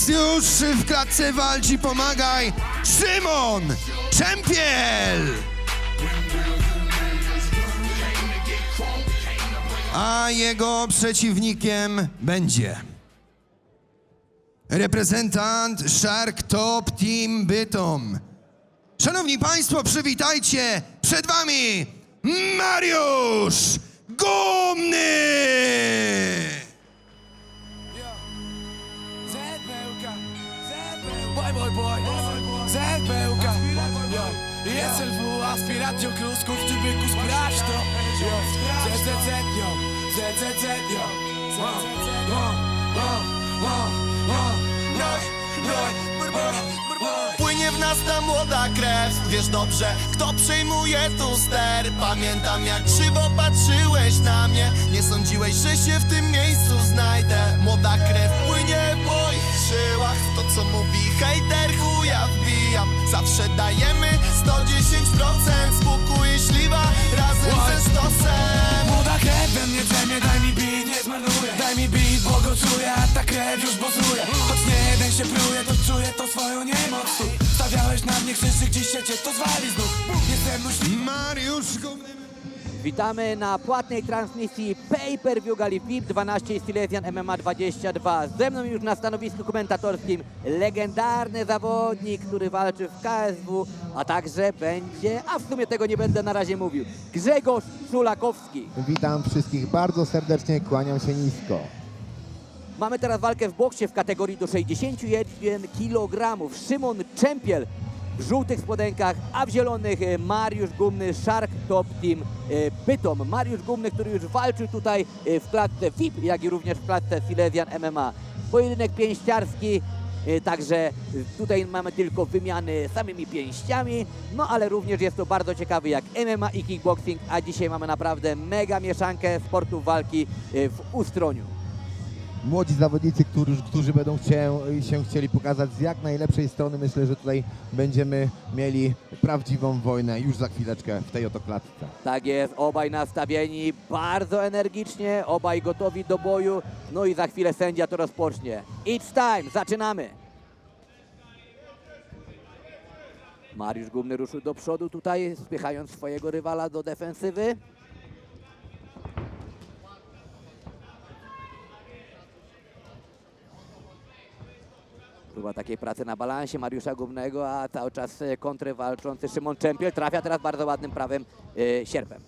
Jest już w klatce walczy, pomagaj, Szymon Czempiel! A jego przeciwnikiem będzie reprezentant Shark Top Team Bytom. Szanowni Państwo, przywitajcie, przed Wami Mariusz Gumny! ZPUK, jest LW, aspiracją krusków, czy byku sprawdź to, ZZZ, ZZZ, Płynie w nas ta młoda krew, wiesz dobrze, kto przejmuje tu ster. Pamiętam jak krzywo patrzyłeś na mnie, nie sądziłeś, że się w tym miejscu znajdę. Młoda krew płynie w moich żyłach, w to co mówi hejter chuja wbijam. Zawsze dajemy 110%, spokój śliwa razem ze stosem. Młoda krew we mnie drzemie, daj mi beat, nie zmarnuję. Daj mi beat, bo go czuję, a ta krew już bozuje. Choć nie jeden się pruje, to czuję to swoją niemoc. Stawiałeś na mnie krzyżyk, dziś się cię to zwali znów. Jestem myśliwy. Mariusz Gumny. Witamy na płatnej transmisji Pay-Per-View Gali VIP 12 Silesian MMA 22. Ze mną już na stanowisku komentatorskim legendarny zawodnik, który walczy w KSW, a także będzie, a w sumie tego nie będę na razie mówił, Grzegorz Szulakowski. Witam wszystkich bardzo serdecznie, kłaniam się nisko. Mamy teraz walkę w boksie w kategorii do 61 kg. Szymon Czempiel w żółtych spodenkach, a w zielonych Mariusz Gumny, Shark Top Team Bytom. Mariusz Gumny, który już walczył tutaj w klatce VIP, jak i również w klatce Silesian MMA. Pojedynek pięściarski, także tutaj mamy tylko wymiany samymi pięściami, no ale również jest to bardzo ciekawy jak MMA i kickboxing, a dzisiaj mamy naprawdę mega mieszankę sportów walki w Ustroniu. Młodzi zawodnicy, którzy będą się chcieli pokazać z jak najlepszej strony. Myślę, że tutaj będziemy mieli prawdziwą wojnę już za chwileczkę w tej oto klatce. Tak jest, obaj nastawieni bardzo energicznie, obaj gotowi do boju, no i za chwilę sędzia to rozpocznie. It's time, zaczynamy! Mariusz Gumny ruszył do przodu tutaj, spychając swojego rywala do defensywy. Próba takiej pracy na balansie Mariusza Gumnego, a cały czas kontrę walczący Szymon Czempiel trafia teraz bardzo ładnym prawym sierpem.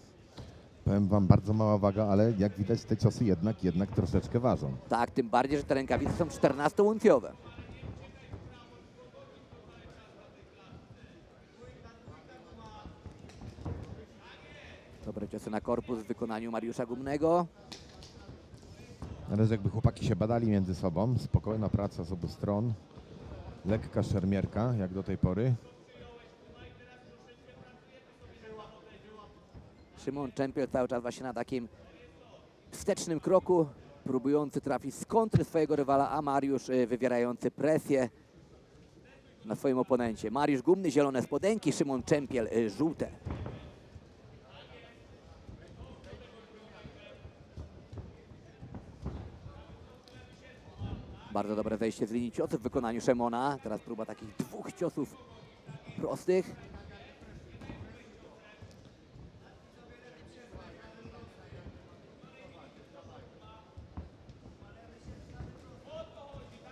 Powiem wam, bardzo mała waga, ale jak widać te ciosy jednak troszeczkę ważą. Tak, tym bardziej, że te rękawice są 14-uncjowe. Dobre ciosy na korpus w wykonaniu Mariusza Gumnego. Ale jakby chłopaki się badali między sobą, spokojna praca z obu stron, lekka szermierka jak do tej pory. Szymon Czempiel cały czas właśnie na takim wstecznym kroku, próbujący trafić z kontry swojego rywala, a Mariusz wywierający presję na swoim oponencie. Mariusz Gumny zielone spodenki, Szymon Czempiel żółte. Bardzo dobre zejście z linii ciosów w wykonaniu Szymona. Teraz próba takich dwóch ciosów prostych.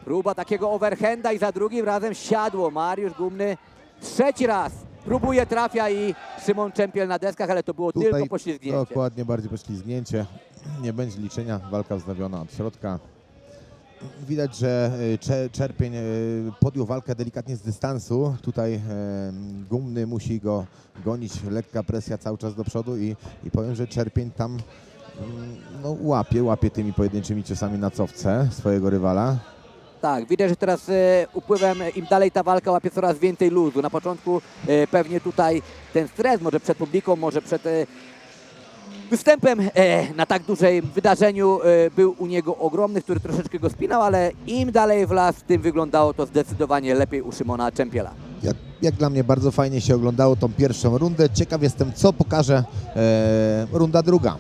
Próba takiego overhanda i za drugim razem siadło. Mariusz Gumny trzeci raz próbuje, trafia i Szymon Czempiel na deskach, ale to było tylko poślizgnięcie. Dokładnie, bardziej poślizgnięcie. Nie będzie liczenia, walka wznowiona od środka. Widać, że Czerpień podjął walkę delikatnie z dystansu. Tutaj Gumny musi go gonić, lekka presja cały czas do przodu i powiem, że Czerpień tam no, łapie tymi pojedynczymi ciosami na cofce swojego rywala. Tak, widać, że teraz upływem im dalej ta walka łapie coraz więcej luzu. Na początku pewnie tutaj ten stres, może przed publiką, może przed występem na tak dużej wydarzeniu był u niego ogromny, który troszeczkę go spinał, ale im dalej w las, tym wyglądało to zdecydowanie lepiej u Szymona Czempiela. Jak dla mnie bardzo fajnie się oglądało tą pierwszą rundę. Ciekaw jestem, co pokaże runda druga.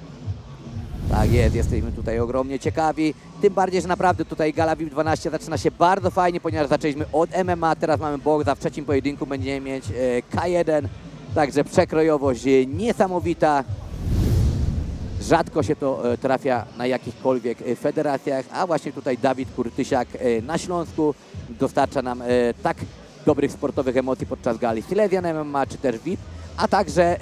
Tak jest, jesteśmy tutaj ogromnie ciekawi. Tym bardziej, że naprawdę tutaj gala VIP 12 zaczyna się bardzo fajnie, ponieważ zaczęliśmy od MMA, teraz mamy boksa, w trzecim pojedynku będziemy mieć K1, także przekrojowość niesamowita. Rzadko się to trafia na jakichkolwiek federacjach, a właśnie tutaj Dawid Kurtysiak na Śląsku dostarcza nam tak dobrych sportowych emocji podczas gali Silesian MMA czy też VIP, a także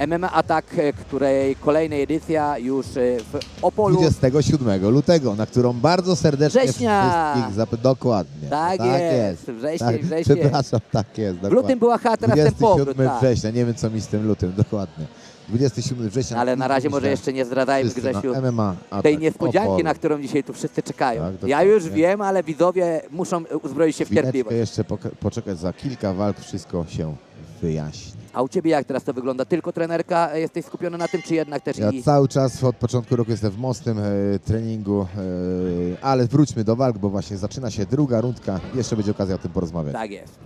MMA Attack, której kolejna edycja już w Opolu. 27 lutego, na którą bardzo serdecznie Września. wszystkich dokładnie. Tak jest. Wrzesień. Przepraszam, tak jest. W Dokładnie. lutym była H, teraz ten powrót. 27 Tak. września, nie wiem co mi z tym lutym, dokładnie. 27 września. Ale na razie może jeszcze nie zdradzajmy, wszyscy na Grzesiu, MMA Attack tej niespodzianki, Opolu. na którą dzisiaj tu wszyscy czekają. Tak, Ja dokładnie. już wiem, ale widzowie muszą uzbroić się w Chwileczkę cierpliwość. jeszcze poczekać, za kilka walk wszystko się wyjaśni. A u Ciebie jak teraz to wygląda? Tylko trenerka jesteś skupiony na tym, czy jednak też Ja i... cały czas od początku roku jestem w mocnym treningu, ale wróćmy do walk, bo właśnie zaczyna się druga rundka. Jeszcze będzie okazja o tym porozmawiać. Tak jest.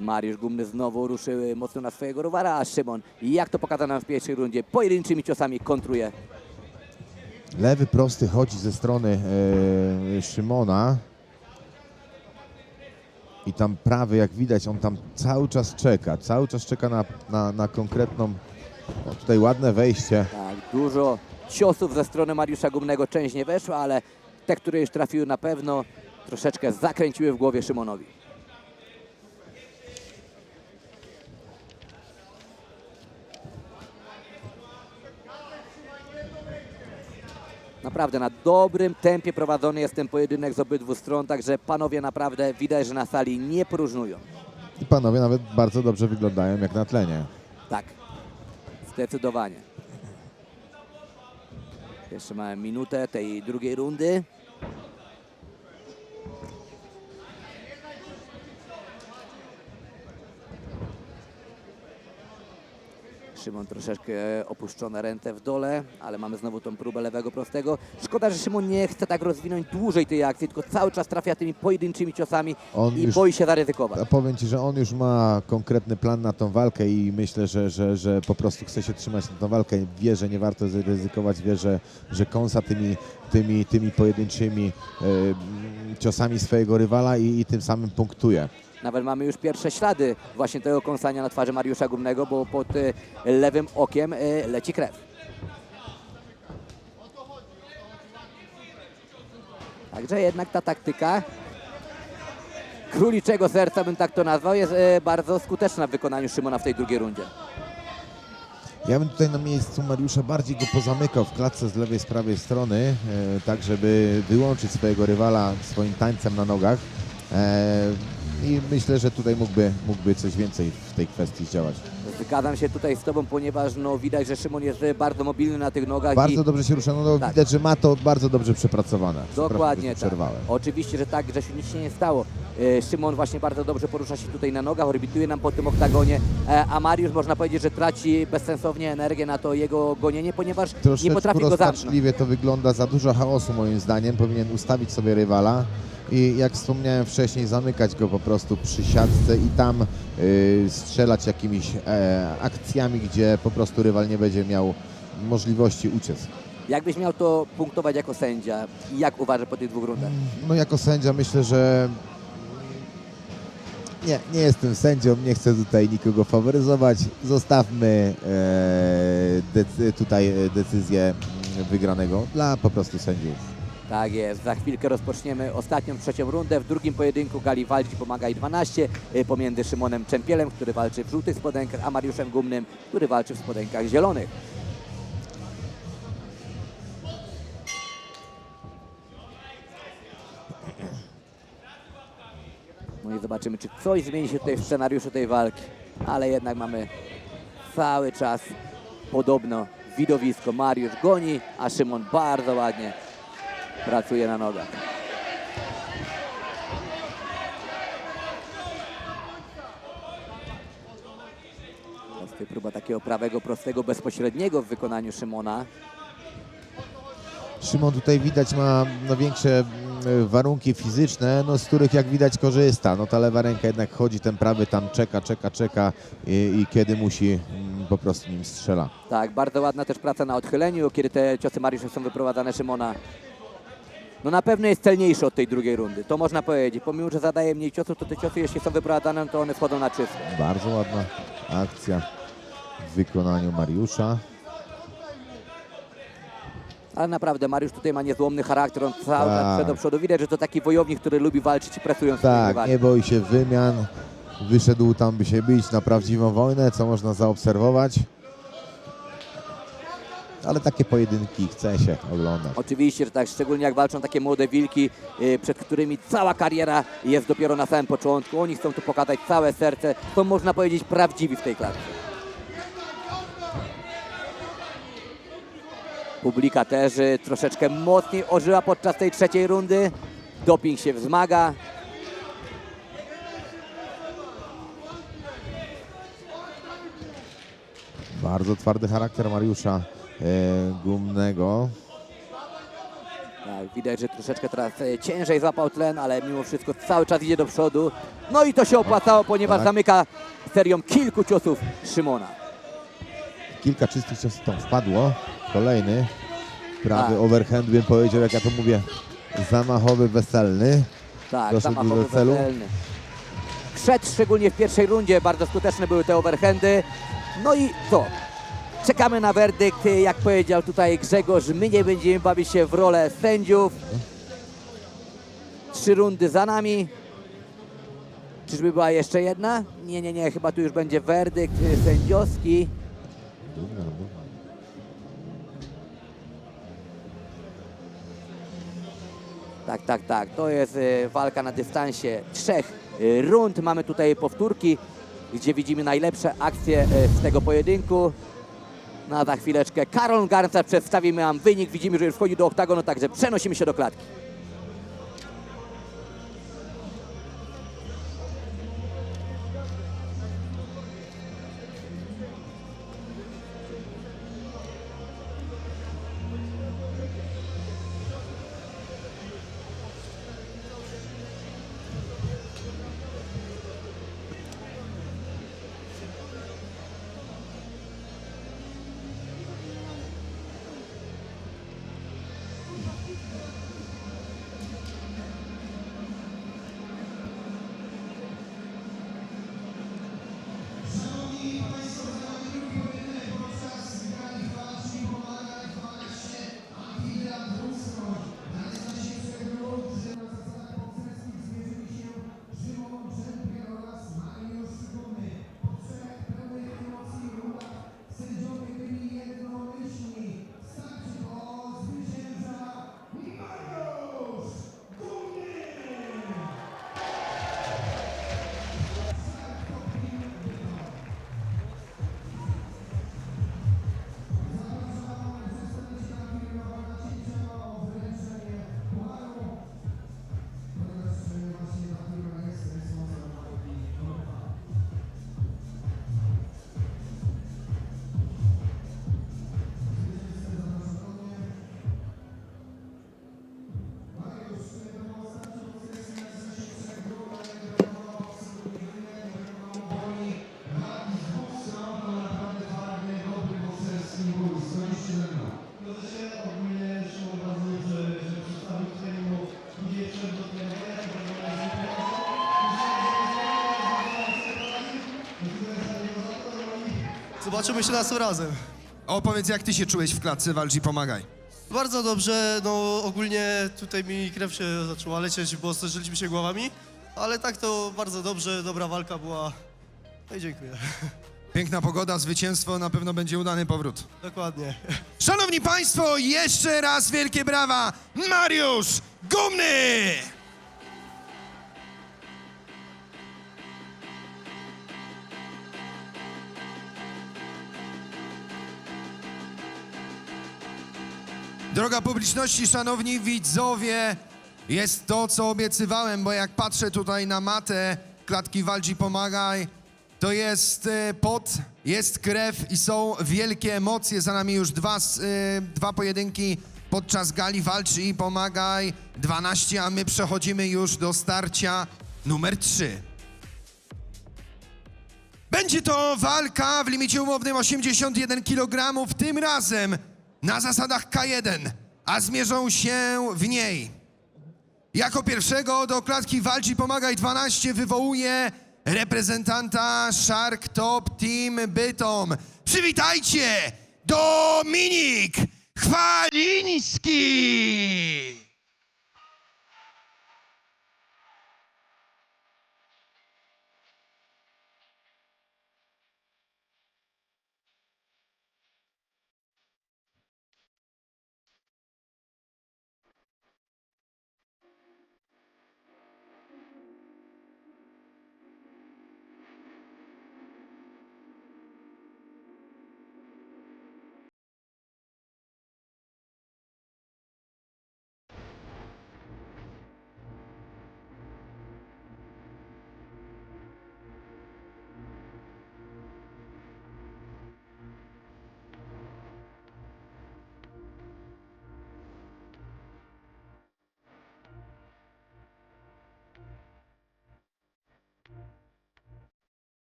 Mariusz Gumny znowu ruszył mocno na swojego rywala, a Szymon, jak to pokazano nam w pierwszej rundzie, pojedynczymi ciosami kontruje. Lewy prosty chodzi ze strony Szymona. I tam prawy, jak widać, on tam cały czas czeka na konkretną, o, tutaj ładne wejście. Tak, dużo ciosów ze strony Mariusza Gumnego, część nie weszła, ale te, które już trafiły na pewno, troszeczkę zakręciły w głowie Szymonowi. Naprawdę na dobrym tempie prowadzony jest ten pojedynek z obydwu stron, także panowie naprawdę widać, że na sali nie próżnują. I panowie nawet bardzo dobrze wyglądają jak na tlenie. Tak, zdecydowanie. Jeszcze mamy minutę tej drugiej rundy. Szymon troszeczkę opuszczone ręce w dole, ale mamy znowu tą próbę lewego prostego. Szkoda, że Szymon nie chce tak rozwinąć dłużej tej akcji, tylko cały czas trafia tymi pojedynczymi ciosami On i już- boi się zaryzykować. A powiem Ci, że on już ma konkretny plan na tą walkę i myślę, że po prostu chce się trzymać na tą walkę. Wie, że nie warto ryzykować, wie, że kąsa tymi pojedynczymi ciosami swojego rywala i tym samym punktuje. Nawet mamy już pierwsze ślady właśnie tego kąsania na twarzy Mariusza Gumnego, bo pod lewym okiem leci krew. Także jednak ta taktyka króliczego serca, bym tak to nazwał, jest bardzo skuteczna w wykonaniu Szymona w tej drugiej rundzie. Ja bym tutaj na miejscu Mariusza bardziej go pozamykał w klatce z lewej, z prawej strony, tak żeby wyłączyć swojego rywala swoim tańcem na nogach. I myślę, że tutaj mógłby coś więcej w tej kwestii zdziałać. Zgadzam się tutaj z Tobą, ponieważ no, widać, że Szymon jest bardzo mobilny na tych nogach. Bardzo i dobrze się rusza, no Tak. widać, że ma to bardzo dobrze przepracowane. Przepraszam, Dokładnie że tak. przerwałem. Oczywiście, że tak, Grzesiu, nic się nie stało. Szymon właśnie bardzo dobrze porusza się tutaj na nogach, orbituje nam po tym oktagonie, a Mariusz można powiedzieć, że traci bezsensownie energię na to jego gonienie, ponieważ nie Troszeczkę potrafi go zamknąć. rozpaczliwie to wygląda, za dużo chaosu moim zdaniem, powinien ustawić sobie rywala i jak wspomniałem wcześniej, zamykać go po prostu przy siatce i tam strzelać jakimiś akcjami, gdzie po prostu rywal nie będzie miał możliwości uciec. Jakbyś miał to punktować jako sędzia i jak uważasz po tych dwóch rundach? No jako sędzia myślę, że nie jestem sędzią, nie chcę tutaj nikogo faworyzować. Zostawmy tutaj decyzję wygranego dla po prostu sędziów. Tak jest, za chwilkę rozpoczniemy ostatnią, trzecią rundę. W drugim pojedynku gali walczy Pomaga i 12 pomiędzy Szymonem Czempielem, który walczy w żółtych spodenkach, a Mariuszem Gumnym, który walczy w spodenkach zielonych. No i zobaczymy, czy coś zmieni się tutaj w scenariuszu tej walki. Ale jednak mamy cały czas podobno widowisko. Mariusz goni, a Szymon bardzo ładnie pracuje na nogach. Teraz tutaj próba takiego prawego, prostego, bezpośredniego w wykonaniu Szymona. Szymon tutaj widać ma większe warunki fizyczne, no, z których jak widać korzysta. No, ta lewa ręka jednak chodzi, ten prawy tam czeka i kiedy musi po prostu nim strzela. Tak, bardzo ładna też praca na odchyleniu, kiedy te ciosy Mariusza są wyprowadzane Szymona. No na pewno jest celniejszy od tej drugiej rundy, to można powiedzieć. Pomimo, że zadaje mniej ciosów, to te ciosy, jeśli są wyprowadzane, to one wchodzą na czysto. Bardzo ładna akcja w wykonaniu Mariusza. Ale naprawdę Mariusz tutaj ma niezłomny charakter, on cały czas Tak. przed do przodu. Widać, że to taki wojownik, który lubi walczyć i presując swoich Tak, rywali. nie boi się wymian. Wyszedł tam, by się bić na prawdziwą wojnę, co można zaobserwować. Ale takie pojedynki chce się oglądać. Oczywiście, że tak, szczególnie jak walczą takie młode wilki, przed którymi cała kariera jest dopiero na samym początku. Oni chcą tu pokazać całe serce, są, można powiedzieć, prawdziwi w tej klatce. Publika też troszeczkę mocniej ożyła podczas tej trzeciej rundy. Doping się wzmaga. Bardzo twardy charakter Mariusza Gumnego. Tak, widać, że troszeczkę teraz ciężej złapał tlen, ale mimo wszystko cały czas idzie do przodu. No i to się opłacało, ponieważ Tak. zamyka serią kilku ciosów Szymona. Kilka czystych ciosów tam wpadło. Kolejny. Prawy Tak. overhand, bym powiedział, jak ja to mówię, zamachowy, weselny. Tak, Doszedł zamachowy do celu. weselny. Wszedł szczególnie w pierwszej rundzie, bardzo skuteczne były te overhandy. No i co? Czekamy na werdykt, jak powiedział tutaj Grzegorz, my nie będziemy bawić się w rolę sędziów. 3 rundy za nami. Czyżby była jeszcze jedna? Nie, chyba tu już będzie werdykt sędziowski. Tak, to jest walka na dystansie 3 rund. Mamy tutaj powtórki, gdzie widzimy najlepsze akcje z tego pojedynku. No a za chwileczkę Karol Garncarz przedstawimy nam wynik. Widzimy, że już wchodzi do oktagonu, także przenosimy się do klatki. Zobaczymy się następnym razem. Opowiedz, jak ty się czułeś w klatce, walcz i pomagaj. Bardzo dobrze, no ogólnie tutaj mi krew się zaczęła lecieć, bo zderzyliśmy się głowami, ale tak to bardzo dobrze, dobra walka była. No i dziękuję. Piękna pogoda, zwycięstwo, na pewno będzie udany powrót. Dokładnie. Szanowni Państwo, jeszcze raz wielkie brawa, Mariusz Gumny! Droga publiczności, szanowni widzowie, jest to, co obiecywałem, bo jak patrzę tutaj na matę klatki Walcz i Pomagaj, to jest pot, jest krew i są wielkie emocje. Za nami już dwa pojedynki podczas gali Walcz i Pomagaj 12, a my przechodzimy już do starcia numer 3. Będzie to walka w limicie umownym 81 kg, tym razem na zasadach K1, a zmierzą się w niej. Jako pierwszego do klatki walczy Pomagaj 12 wywołuje reprezentanta Shark Top Team Bytom. Przywitajcie, Dominik Chwaliński!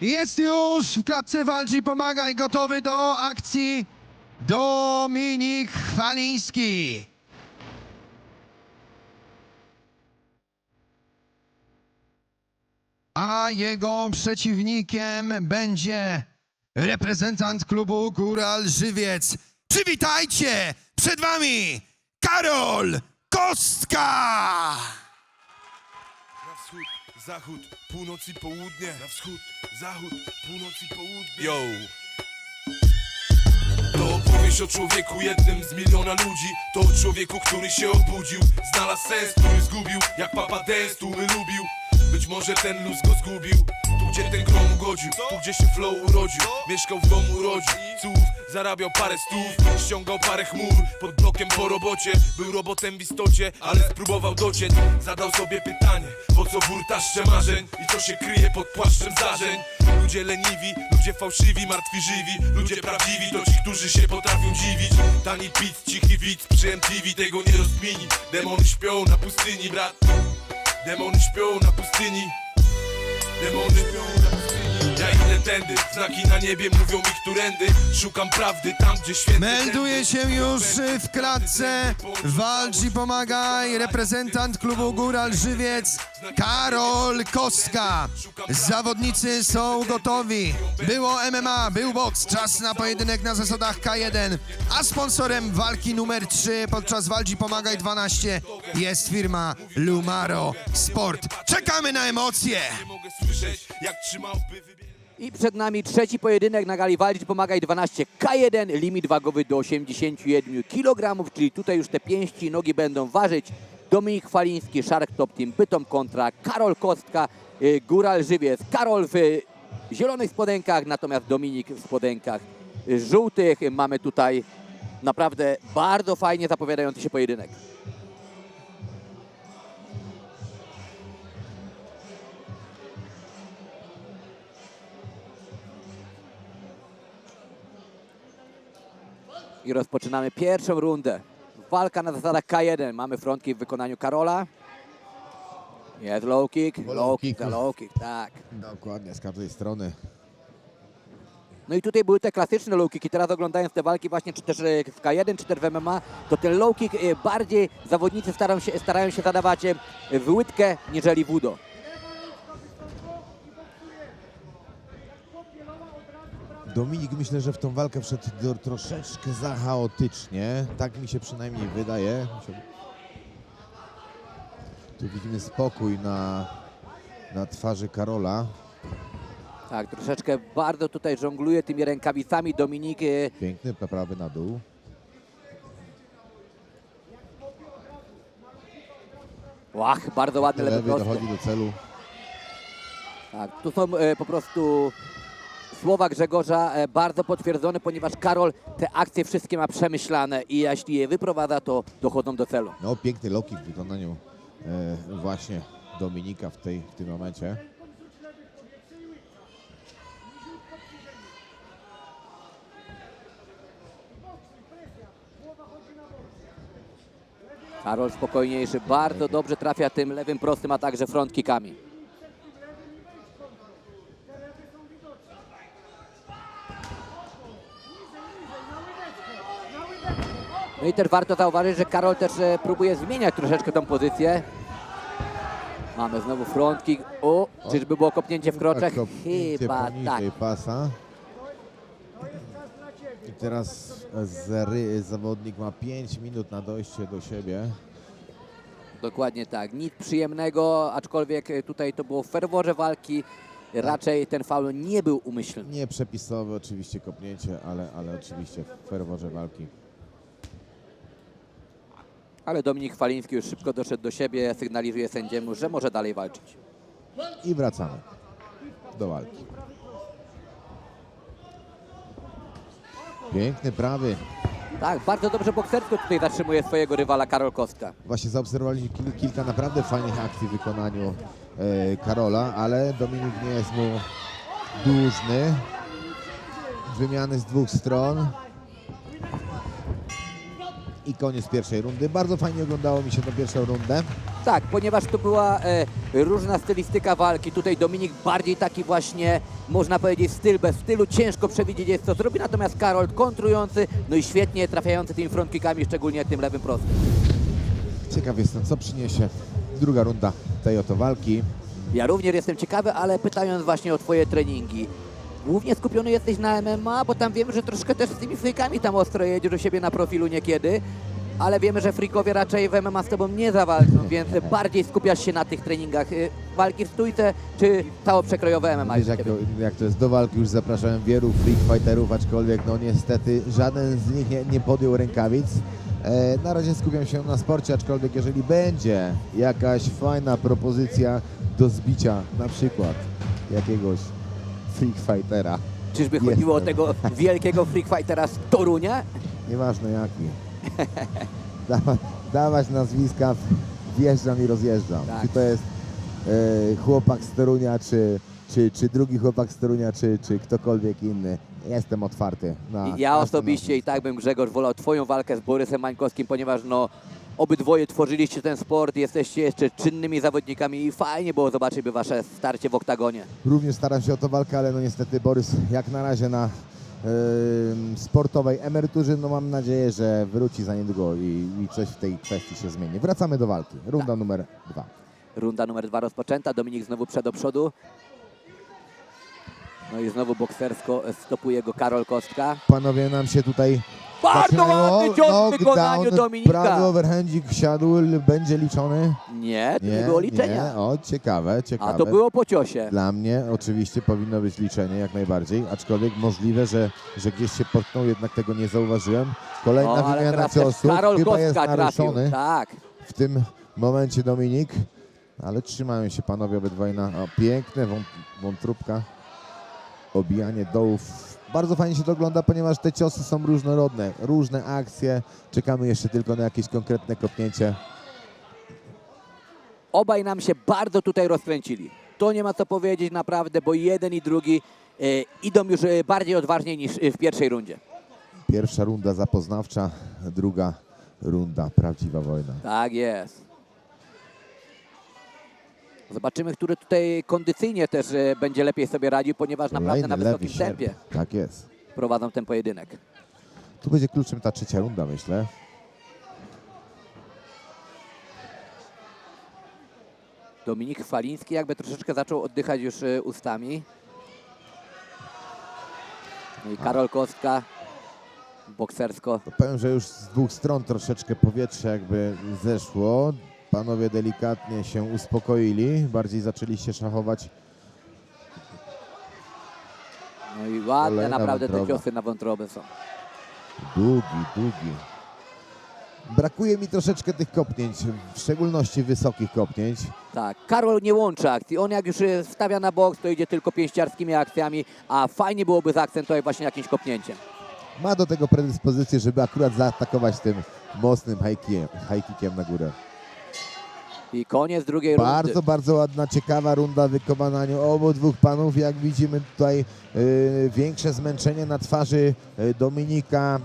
Jest już w klatce walczy Pomagaj, gotowy do akcji Dominik Chwaliński. A jego przeciwnikiem będzie reprezentant klubu Góral Żywiec. Przywitajcie, przed wami Karol Kostka! Na wschód, zachód, północ i południe. Na wschód, zachód, północ i południe. Yo! To opowieść o człowieku, jednym z miliona ludzi. To o człowieku, który się obudził, znalazł sens, który zgubił. Jak Papa Dance, tłumy lubił. Być może ten luz go zgubił. Tu gdzie ten grom ugodził, tu gdzie się flow urodził. Mieszkał w domu rodziców, zarabiał parę stów, ściągał parę chmur pod blokiem po robocie. Był robotem w istocie, ale spróbował dociec. Zadał sobie pytanie, po co burtaszcze marzeń i co się kryje pod płaszczem zdarzeń. Ludzie leniwi, ludzie fałszywi, martwi żywi. Ludzie prawdziwi to ci, którzy się potrafią dziwić. Tani pizz, cichy widz przy MTV, tego nie rozkmini. Demony śpią na pustyni, brat. Demony śpią na pustyni. Demony śpią na pustyni. Ja idę tędy, znaki na niebie mówią mi którędy. Szukam prawdy tam, gdzie święty. Melduje się już w klatce Walcz i Pomagaj reprezentant klubu Góral Żywiec Karol Kostka. Zawodnicy są gotowi. Było MMA, był boks, czas na pojedynek na zasadach K1. A sponsorem walki numer 3 podczas Walcz i Pomagaj 12 jest firma Lumaro Sport. Czekamy na emocje! Nie mogę słyszeć, jak trzymałby wybiera. I przed nami trzeci pojedynek na gali Walcz Pomagaj 12 K1, limit wagowy do 81 kg, czyli tutaj już te pięści i nogi będą ważyć. Dominik Chwaliński, Shark Top Team Bytom kontra Karol Kostka, Góral Żywiec. Karol w zielonych spodenkach, natomiast Dominik w spodenkach żółtych. Mamy tutaj naprawdę bardzo fajnie zapowiadający się pojedynek. I rozpoczynamy pierwszą rundę. Walka na zasadach K1. Mamy front kick w wykonaniu Karola. Jest low kick, low kick, za low kick, tak. Dokładnie, z każdej strony. No i tutaj były te klasyczne low kicki. Teraz oglądając te walki właśnie, czy też w K1, czy też w MMA, to ten low kick bardziej zawodnicy starają się zadawać w łydkę, niżeli w udo. Dominik, myślę, że w tą walkę wszedł troszeczkę za chaotycznie. Tak mi się przynajmniej wydaje. Tu widzimy spokój na twarzy Karola. Tak, troszeczkę bardzo tutaj żongluje tymi rękawicami Dominik. Piękny prawy na dół. Łach, bardzo ładny lewy Lewy prosty. dochodzi do celu. Tak, tu są po prostu słowa Grzegorza bardzo potwierdzone, ponieważ Karol te akcje wszystkie ma przemyślane i jeśli je wyprowadza, to dochodzą do celu. No, piękny low kick w wykonaniu właśnie Dominika w tym momencie. Karol spokojniejszy, bardzo dobrze trafia tym lewym prostym, a także front kickami. No i też warto zauważyć, że Karol też próbuje zmieniać troszeczkę tą pozycję. Mamy znowu front kick. O, czyżby było kopnięcie w kroczek? Chyba tak. Poniżej pasa. I teraz zawodnik ma 5 minut na dojście do siebie. Dokładnie tak. Nic przyjemnego, aczkolwiek tutaj to było w ferworze walki. Raczej ten faul nie był umyślny. Nie przepisowe oczywiście kopnięcie, ale oczywiście w ferworze walki. Ale Dominik Chwaliński już szybko doszedł do siebie, sygnalizuje sędziemu, że może dalej walczyć. I wracamy do walki. Piękny prawy. Tak, bardzo dobrze boksersko tutaj zatrzymuje swojego rywala Karol Kostka. Właśnie zaobserwowaliśmy kilka naprawdę fajnych akcji w wykonaniu Karola, ale Dominik nie jest mu dłużny. Wymiany z dwóch stron. I koniec pierwszej rundy. Bardzo fajnie oglądało mi się tę pierwszą rundę. Tak, ponieważ to była różna stylistyka walki. Tutaj Dominik bardziej taki właśnie, można powiedzieć, styl bez stylu. Ciężko przewidzieć jest, co zrobi. Natomiast Karol kontrujący, no i świetnie trafiający tymi front kickami, szczególnie tym lewym prostym. Ciekaw jestem, co przyniesie druga runda tej oto walki. Ja również jestem ciekawy, ale pytając właśnie o twoje treningi. Głównie skupiony jesteś na MMA, bo tam wiemy, że troszkę też z tymi frikami tam ostro jedziesz do siebie na profilu niekiedy. Ale wiemy, że frikowie raczej w MMA z tobą nie zawalczą, więc bardziej skupiasz się na tych treningach. Walki w stójce czy całoprzekrojowe MMA? Wiesz, jak to jest, do walki już zapraszałem wielu freak fighterów, aczkolwiek no niestety żaden z nich nie podjął rękawic. Na razie skupiam się na sporcie, aczkolwiek jeżeli będzie jakaś fajna propozycja do zbicia, na przykład jakiegoś freak fightera. Czyżby chodziło o tego wielkiego freak fightera z Torunia? Nieważne jaki. Dawać nazwiska, wjeżdżam i rozjeżdżam. Tak. Czy to jest chłopak z Torunia, czy drugi chłopak z Torunia, czy ktokolwiek inny. Jestem otwarty na... Ja osobiście i tak bym, Grzegorz, wolał twoją walkę z Borysem Mańkowskim, ponieważ no obydwoje tworzyliście ten sport, jesteście jeszcze czynnymi zawodnikami i fajnie było zobaczyć by wasze starcie w oktagonie. Również staram się o to walkę, ale no niestety Borys jak na razie na sportowej emeryturze, no mam nadzieję, że wróci za niedługo i coś w tej kwestii się zmieni. Wracamy do walki. Runda numer 2. Runda numer 2 rozpoczęta, Dominik znowu do przodu. No i znowu boksersko stopuje go Karol Kostka. Panowie, nam się tutaj Bardzo ładny cios w wykonaniu knockdown, Dominika. prawy overhandzik wsiadł, będzie liczony? Nie, to nie było liczenia. Nie. O, ciekawe. A to było po ciosie. Dla mnie oczywiście powinno być liczenie jak najbardziej, aczkolwiek możliwe, że gdzieś się potknął, jednak tego nie zauważyłem. Kolejna ale wymiana teraz też ciosów, Karol chyba Kostka jest trafił. naruszony Tak. w tym momencie Dominik, ale trzymają się panowie obydwaj na piękne wątróbka, obijanie dołów. Bardzo fajnie się to ogląda, ponieważ te ciosy są różnorodne, różne akcje. Czekamy jeszcze tylko na jakieś konkretne kopnięcie. Obaj nam się bardzo tutaj rozkręcili. To nie ma co powiedzieć naprawdę, bo jeden i drugi idą już bardziej odważnie niż w pierwszej rundzie. Pierwsza runda zapoznawcza, druga runda prawdziwa wojna. Tak jest. Zobaczymy, który tutaj kondycyjnie też będzie lepiej sobie radził, ponieważ naprawdę na wysokim lewy sierp. tempie Tak jest. prowadzą ten pojedynek. Tu będzie kluczem ta trzecia runda, myślę. Dominik Chwaliński jakby troszeczkę zaczął oddychać już ustami. No i Karol Kostka boksersko. To powiem, że już z dwóch stron troszeczkę powietrze jakby zeszło. Panowie delikatnie się uspokoili, bardziej zaczęli się szachować. No i ładne Kolejna naprawdę te wątroba. ciosy na wątrobę są. Długi. Brakuje mi troszeczkę tych kopnięć, w szczególności wysokich kopnięć. Tak, Karol nie łączy akcji. On jak już stawia na boks, to idzie tylko pięściarskimi akcjami, a fajnie byłoby zaakcentować właśnie jakimś kopnięciem. Ma do tego predyspozycję, żeby akurat zaatakować tym mocnym high kickiem na górę. I koniec drugiej rundy. Bardzo ładna, ciekawa runda w wykonaniu obu dwóch panów. Jak widzimy tutaj większe zmęczenie na twarzy Dominika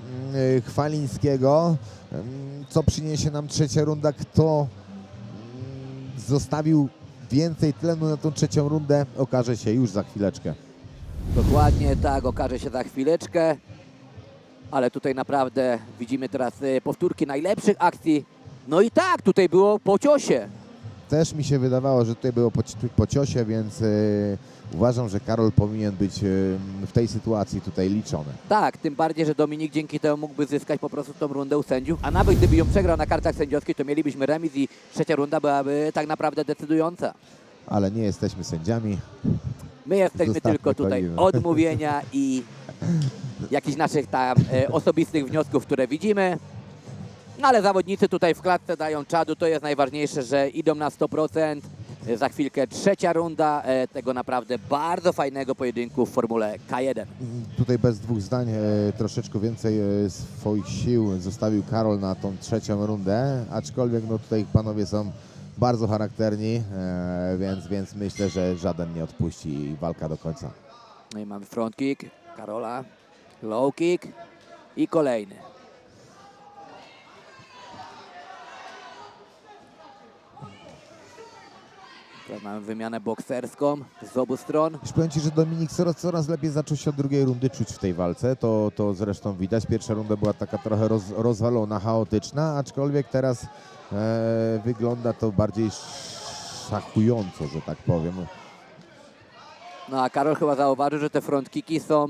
Chwalińskiego. co przyniesie nam trzecia runda, kto zostawił więcej tlenu na tą trzecią rundę, okaże się już za chwileczkę. Dokładnie tak, okaże się za chwileczkę. Ale tutaj naprawdę widzimy teraz powtórki najlepszych akcji. No i tak, tutaj było po ciosie. Też mi się wydawało, że tutaj było po ciosie, więc uważam, że Karol powinien być w tej sytuacji tutaj liczony. Tak, tym bardziej, że Dominik dzięki temu mógłby zyskać po prostu tą rundę u sędziów. A nawet gdyby ją przegrał na kartach sędziowskich, to mielibyśmy remis i trzecia runda byłaby tak naprawdę decydująca. Ale nie jesteśmy sędziami. My jesteśmy Zostawmy tylko tutaj Kolinę. odmówienia i jakichś naszych tam osobistych wniosków, które widzimy. No ale zawodnicy tutaj w klatce dają czadu, to jest najważniejsze, że idą na 100%. Za chwilkę trzecia runda tego naprawdę bardzo fajnego pojedynku w Formule K1. Tutaj bez dwóch zdań troszeczkę więcej swoich sił zostawił Karol na tą trzecią rundę, aczkolwiek no tutaj panowie są bardzo charakterni, więc myślę, że żaden nie odpuści walka do końca. No i mamy front kick Karola, low kick i kolejny. Teraz mamy wymianę bokserską z obu stron. Już powiem Ci, że Dominik coraz lepiej zaczął się od drugiej rundy czuć w tej walce, to zresztą widać. Pierwsza runda była taka trochę rozwalona, chaotyczna, aczkolwiek teraz wygląda to bardziej szachująco, że tak powiem. No a Karol chyba zauważył, że te front kicki są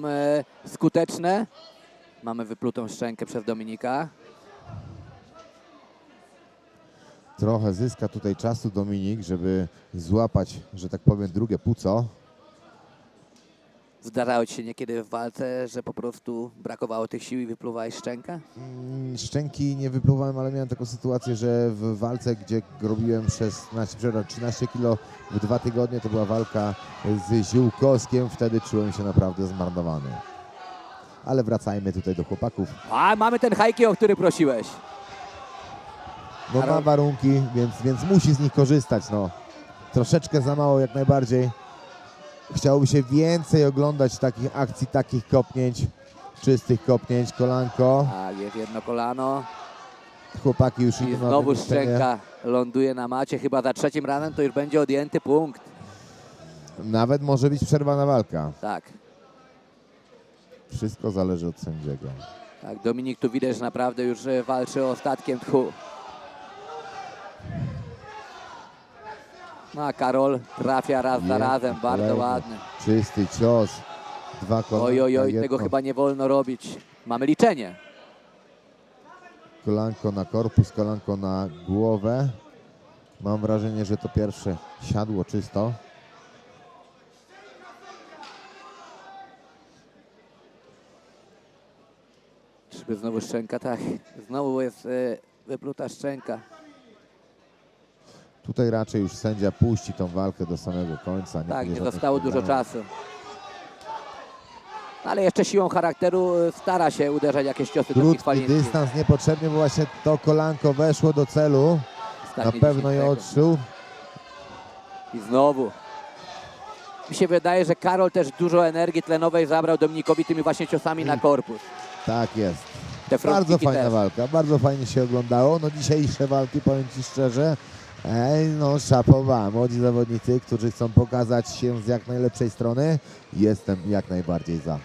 skuteczne. Mamy wyplutą szczękę przez Dominika. Trochę zyska tutaj czasu Dominik, żeby złapać, że tak powiem, drugie płuco. Zdarzało Ci się niekiedy w walce, że po prostu brakowało tych sił i wypluwałeś szczękę? Szczęki nie wypluwałem, ale miałem taką sytuację, że w walce, gdzie robiłem 13 kg w 2 tygodnie, to była walka z Ziółkowskiem, wtedy czułem się naprawdę zmarnowany. Ale wracajmy tutaj do chłopaków. A, mamy ten high kick, o który prosiłeś. No ma Karol. warunki, więc musi z nich korzystać. No. Troszeczkę za mało jak najbardziej. Chciałoby się więcej oglądać takich akcji, takich kopnięć, czystych kopnięć, kolanko. Tak, jest jedno kolano Chłopaki już i idą na znowu wyniszczenie. szczęka ląduje na macie. Chyba za trzecim razem to już będzie odjęty punkt. Nawet może być przerwana walka. Tak, Wszystko zależy od sędziego. tak. Dominik tu widać, że naprawdę już walczy ostatkiem tchu. No a Karol trafia raz za razem, bardzo Kolejny ładny. Czysty cios. Dwa kolanka, Oj, oj, oj, jedno tego chyba nie wolno robić. Mamy liczenie. kolanko na korpus, kolanko na głowę. Mam wrażenie, że to pierwsze siadło czysto. Czyżby znowu szczęka? Tak, znowu jest wypluta szczęka. Tutaj raczej już sędzia puści tą walkę do samego końca. Tak, będzie nie żadnych zostało dużo problemów. czasu. Ale jeszcze siłą charakteru stara się uderzać jakieś ciosy do Krótki Kwaliński. dystans niepotrzebnie, bo właśnie to kolanko weszło do celu. Na Ostatnie pewno 10 je sekund. odczuł. I znowu. Mi się wydaje, że Karol też dużo energii tlenowej zabrał Dominikowi tymi właśnie ciosami na korpus. Tak jest. Te front Bardzo kicki fajna też. walka, bardzo fajnie się oglądało. No dzisiejsze walki, powiem Ci szczerze, no szapowa. Młodzi zawodnicy, którzy chcą pokazać się z jak najlepszej strony. Jestem jak najbardziej za.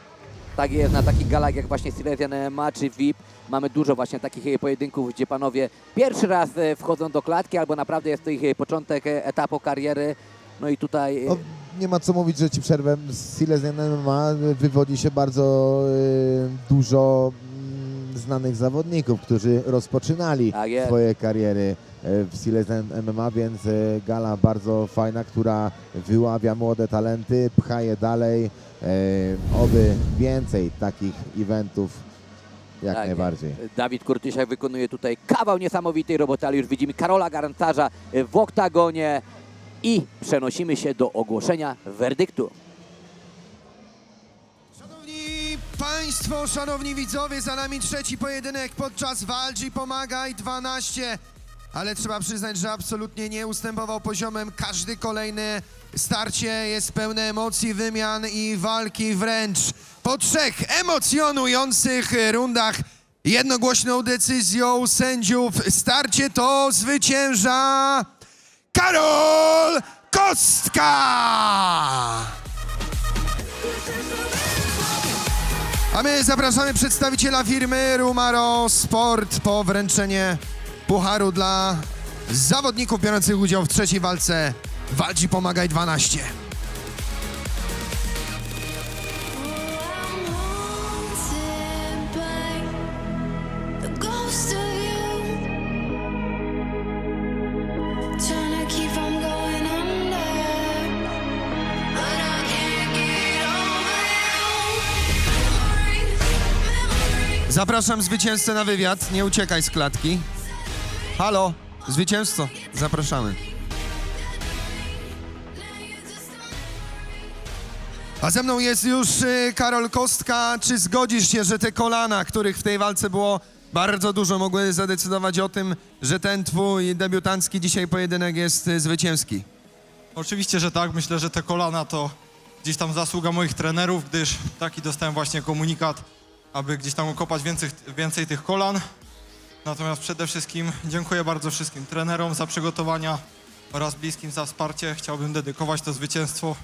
Tak jest, na takich galach jak właśnie Silesian MMA czy VIP mamy dużo właśnie takich pojedynków, gdzie panowie pierwszy raz wchodzą do klatki albo naprawdę jest to ich początek etapu kariery. No i tutaj No, nie ma co mówić, że Ci przerwę. Z Silesian MMA wywodzi się bardzo dużo znanych zawodników, którzy rozpoczynali Tak jest. swoje kariery w Silesian MMA, więc gala bardzo fajna, która wyławia młode talenty, pcha je dalej. Oby więcej takich eventów jak Tak, najbardziej. Dawid Kurtysiak wykonuje tutaj kawał niesamowitej roboty, ale już widzimy Karola Garncarza w oktagonie i przenosimy się do ogłoszenia werdyktu. Szanowni Państwo, szanowni widzowie, za nami trzeci pojedynek podczas walki Pomagaj 12. Ale trzeba przyznać, że absolutnie nie ustępował poziomem. Każdy kolejny starcie jest pełne emocji, wymian i walki wręcz po 3 emocjonujących rundach. Jednogłośną decyzją sędziów starcie to zwycięża Karol Kostka! A my zapraszamy przedstawiciela firmy Rumaro Sport po wręczenie pucharu dla zawodników biorących udział w trzeciej walce Walcz Pomagaj 12. Zapraszam zwycięzcę na wywiad, nie uciekaj z klatki. Halo, zwycięzco, zapraszamy. A ze mną jest już Karol Kostka. Czy zgodzisz się, że te kolana, których w tej walce było bardzo dużo, mogły zadecydować o tym, że ten twój debiutancki dzisiaj pojedynek jest zwycięski? Oczywiście, że tak. Myślę, że te kolana to gdzieś tam zasługa moich trenerów, gdyż taki dostałem właśnie komunikat, aby gdzieś tam kopać więcej tych kolan. Natomiast przede wszystkim dziękuję bardzo wszystkim trenerom za przygotowania oraz bliskim za wsparcie. Chciałbym dedykować to zwycięstwo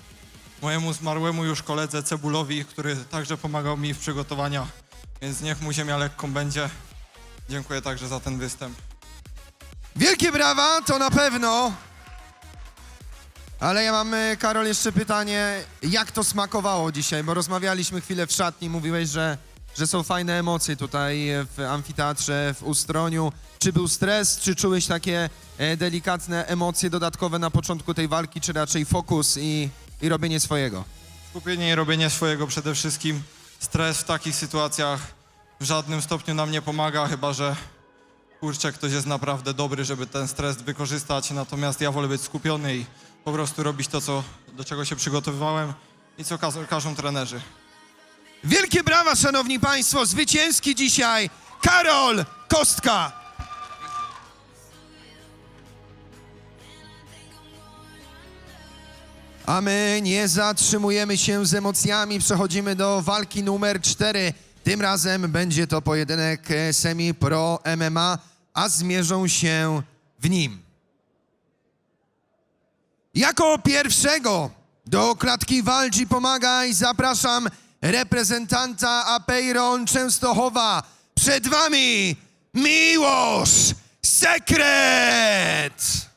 mojemu zmarłemu już koledze Cebulowi, który także pomagał mi w przygotowaniach, więc niech mu ziemia lekką będzie. Dziękuję także za ten występ. Wielkie brawa, to na pewno. Ale ja mam, Karol, jeszcze pytanie, jak to smakowało dzisiaj? Bo rozmawialiśmy chwilę w szatni, mówiłeś, że są fajne emocje tutaj w amfiteatrze w Ustroniu. Czy był stres, czy czułeś takie delikatne emocje dodatkowe na początku tej walki, czy raczej fokus i robienie swojego? Skupienie i robienie swojego przede wszystkim. Stres w takich sytuacjach w żadnym stopniu nam nie pomaga, chyba że kurczę, ktoś jest naprawdę dobry, żeby ten stres wykorzystać. Natomiast ja wolę być skupiony i po prostu robić to, do czego się przygotowywałem i co każą trenerzy. Wielkie brawa, szanowni państwo, zwycięski dzisiaj Karol Kostka. A my nie zatrzymujemy się z emocjami, przechodzimy do walki numer 4. Tym razem będzie to pojedynek semi-pro MMA, a zmierzą się w nim. Jako pierwszego do klatki Walcz i Pomagaj zapraszam reprezentanta Apeiron Częstochowa. Przed wami Miłosz Sekret!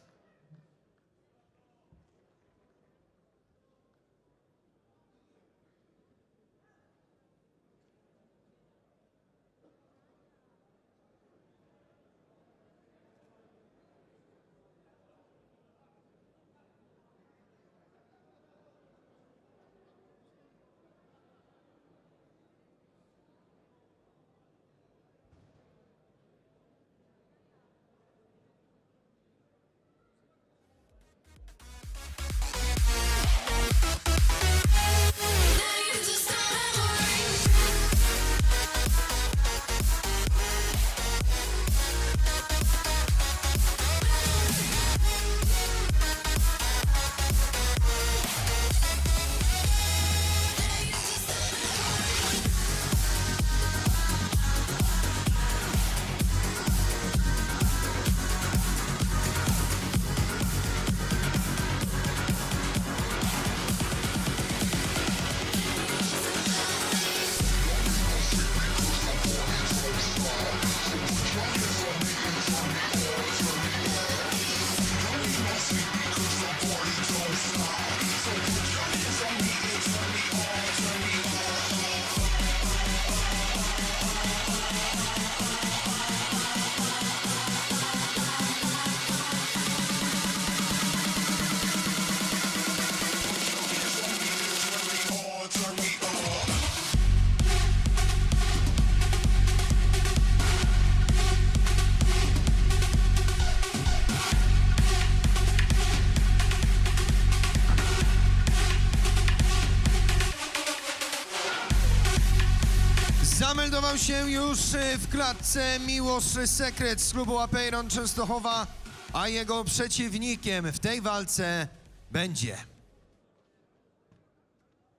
Zameldował się już w klatce Miłosz Sekret z klubu Apeiron Częstochowa, a jego przeciwnikiem w tej walce będzie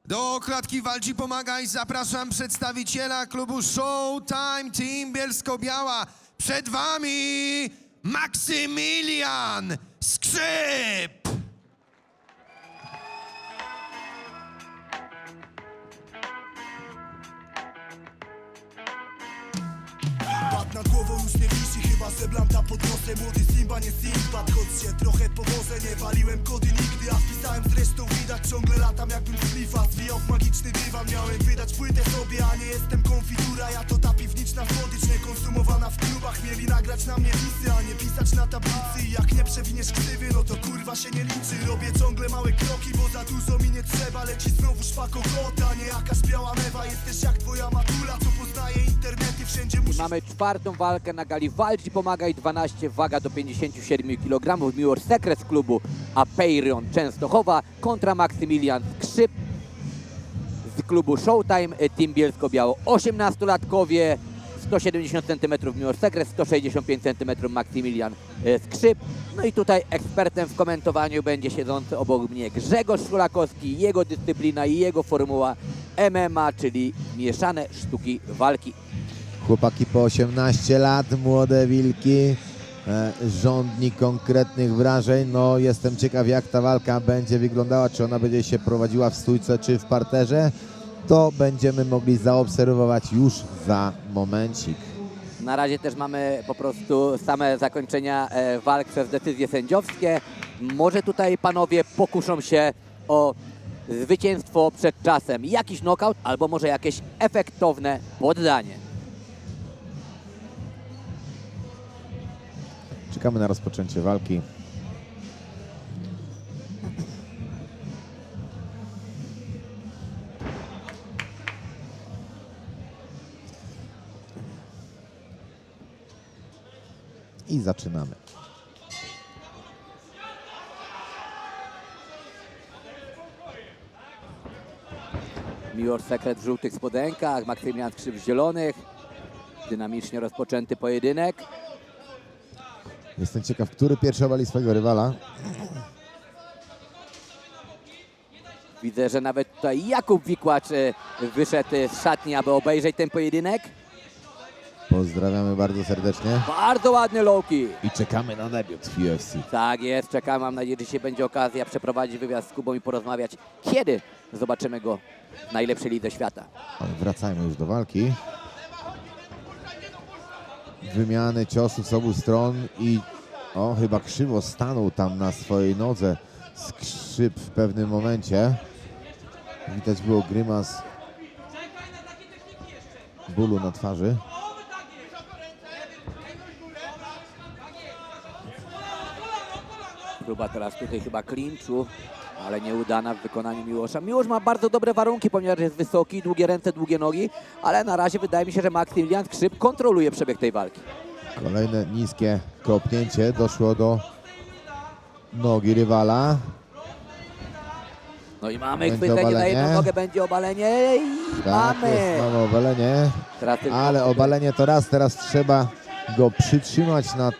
Do klatki walczy Pomagaj. Zapraszam przedstawiciela klubu Showtime Team Bielsko-Biała. Przed wami Maksymilian Skrzyp. Bat nad głową już nie wisi, chyba że blanta pod nosem. Młody Simba, nie Sinbad, choć się trochę powożę. Nie waliłem kody nigdy, a wpisałem zresztą widać. Ciągle latam jakbym splifa zwijał w magiczny dywan. Miałem wydać płytę sobie, a nie jestem konfitura. Ja to ta piwniczna słodycz, niekonsumowana w klubach. Mieli nagrać na mnie lisy, a nie pisać na tablicy. I jak nie przewiniesz krzywy, no to kurwa się nie liczy. Robię ciągle małe kroki, bo za dużo mi nie trzeba. Leci znowu szpako kota, nie jakaś biała mewa. Jesteś jak twoja matula, co poznaje internety. Wszędzie musi... Mamy czwartą walkę na gali Walcz i Pomagaj 12, waga do 57 kg. Miłosz Sekret z klubu Apeiron Częstochowa kontra Maksymilian Skrzyp z klubu Showtime Team Bielsko-Biało. 18-latkowie, 170 cm Miłosz Sekret, 165 cm Maksymilian Skrzyp. No i tutaj ekspertem w komentowaniu będzie siedzący obok mnie Grzegorz Szulakowski, jego dyscyplina i jego formuła MMA, czyli mieszane sztuki walki. Chłopaki po 18 lat, młode wilki, rządni konkretnych wrażeń. No jestem ciekaw, jak ta walka będzie wyglądała, czy ona będzie się prowadziła w stójce, czy w parterze. To będziemy mogli zaobserwować już za momencik. Na razie też mamy po prostu same zakończenia walk przez decyzje sędziowskie. Może tutaj panowie pokuszą się o zwycięstwo przed czasem. Jakiś knockout albo może jakieś efektowne poddanie. Czekamy na rozpoczęcie walki. I zaczynamy. Miłosz Sekret w żółtych spodenkach, Maksymilian Skrzyp w zielonych. Dynamicznie rozpoczęty pojedynek. Jestem ciekaw, który pierwszy obali swojego rywala. Widzę, że nawet tutaj Jakub Wikłacz wyszedł z szatni, aby obejrzeć ten pojedynek. Pozdrawiamy bardzo serdecznie. Bardzo ładny low kick. I czekamy na debiut w UFC. Tak jest, czekam. Mam nadzieję, że dzisiaj będzie okazja przeprowadzić wywiad z Kubą i porozmawiać, kiedy zobaczymy go w najlepszej lidze świata. Ale wracajmy już do walki. Wymiany ciosów z obu stron i chyba krzywo stanął tam na swojej nodze Skrzyp w pewnym momencie. Widać było grymas bólu na twarzy. Próba teraz tutaj chyba klinczu, ale nieudana w wykonaniu Miłosza. Miłosz ma bardzo dobre warunki, ponieważ jest wysoki, długie ręce, długie nogi, ale na razie wydaje mi się, że Maksymilian Skrzyp kontroluje przebieg tej walki. Kolejne niskie kopnięcie doszło do nogi rywala. No i mamy Będzie chwycenie na obalenie. jedną nogę, będzie obalenie i Tak jest, mamy obalenie. Teraz tylko Ale obalenie to raz, teraz trzeba go przytrzymać na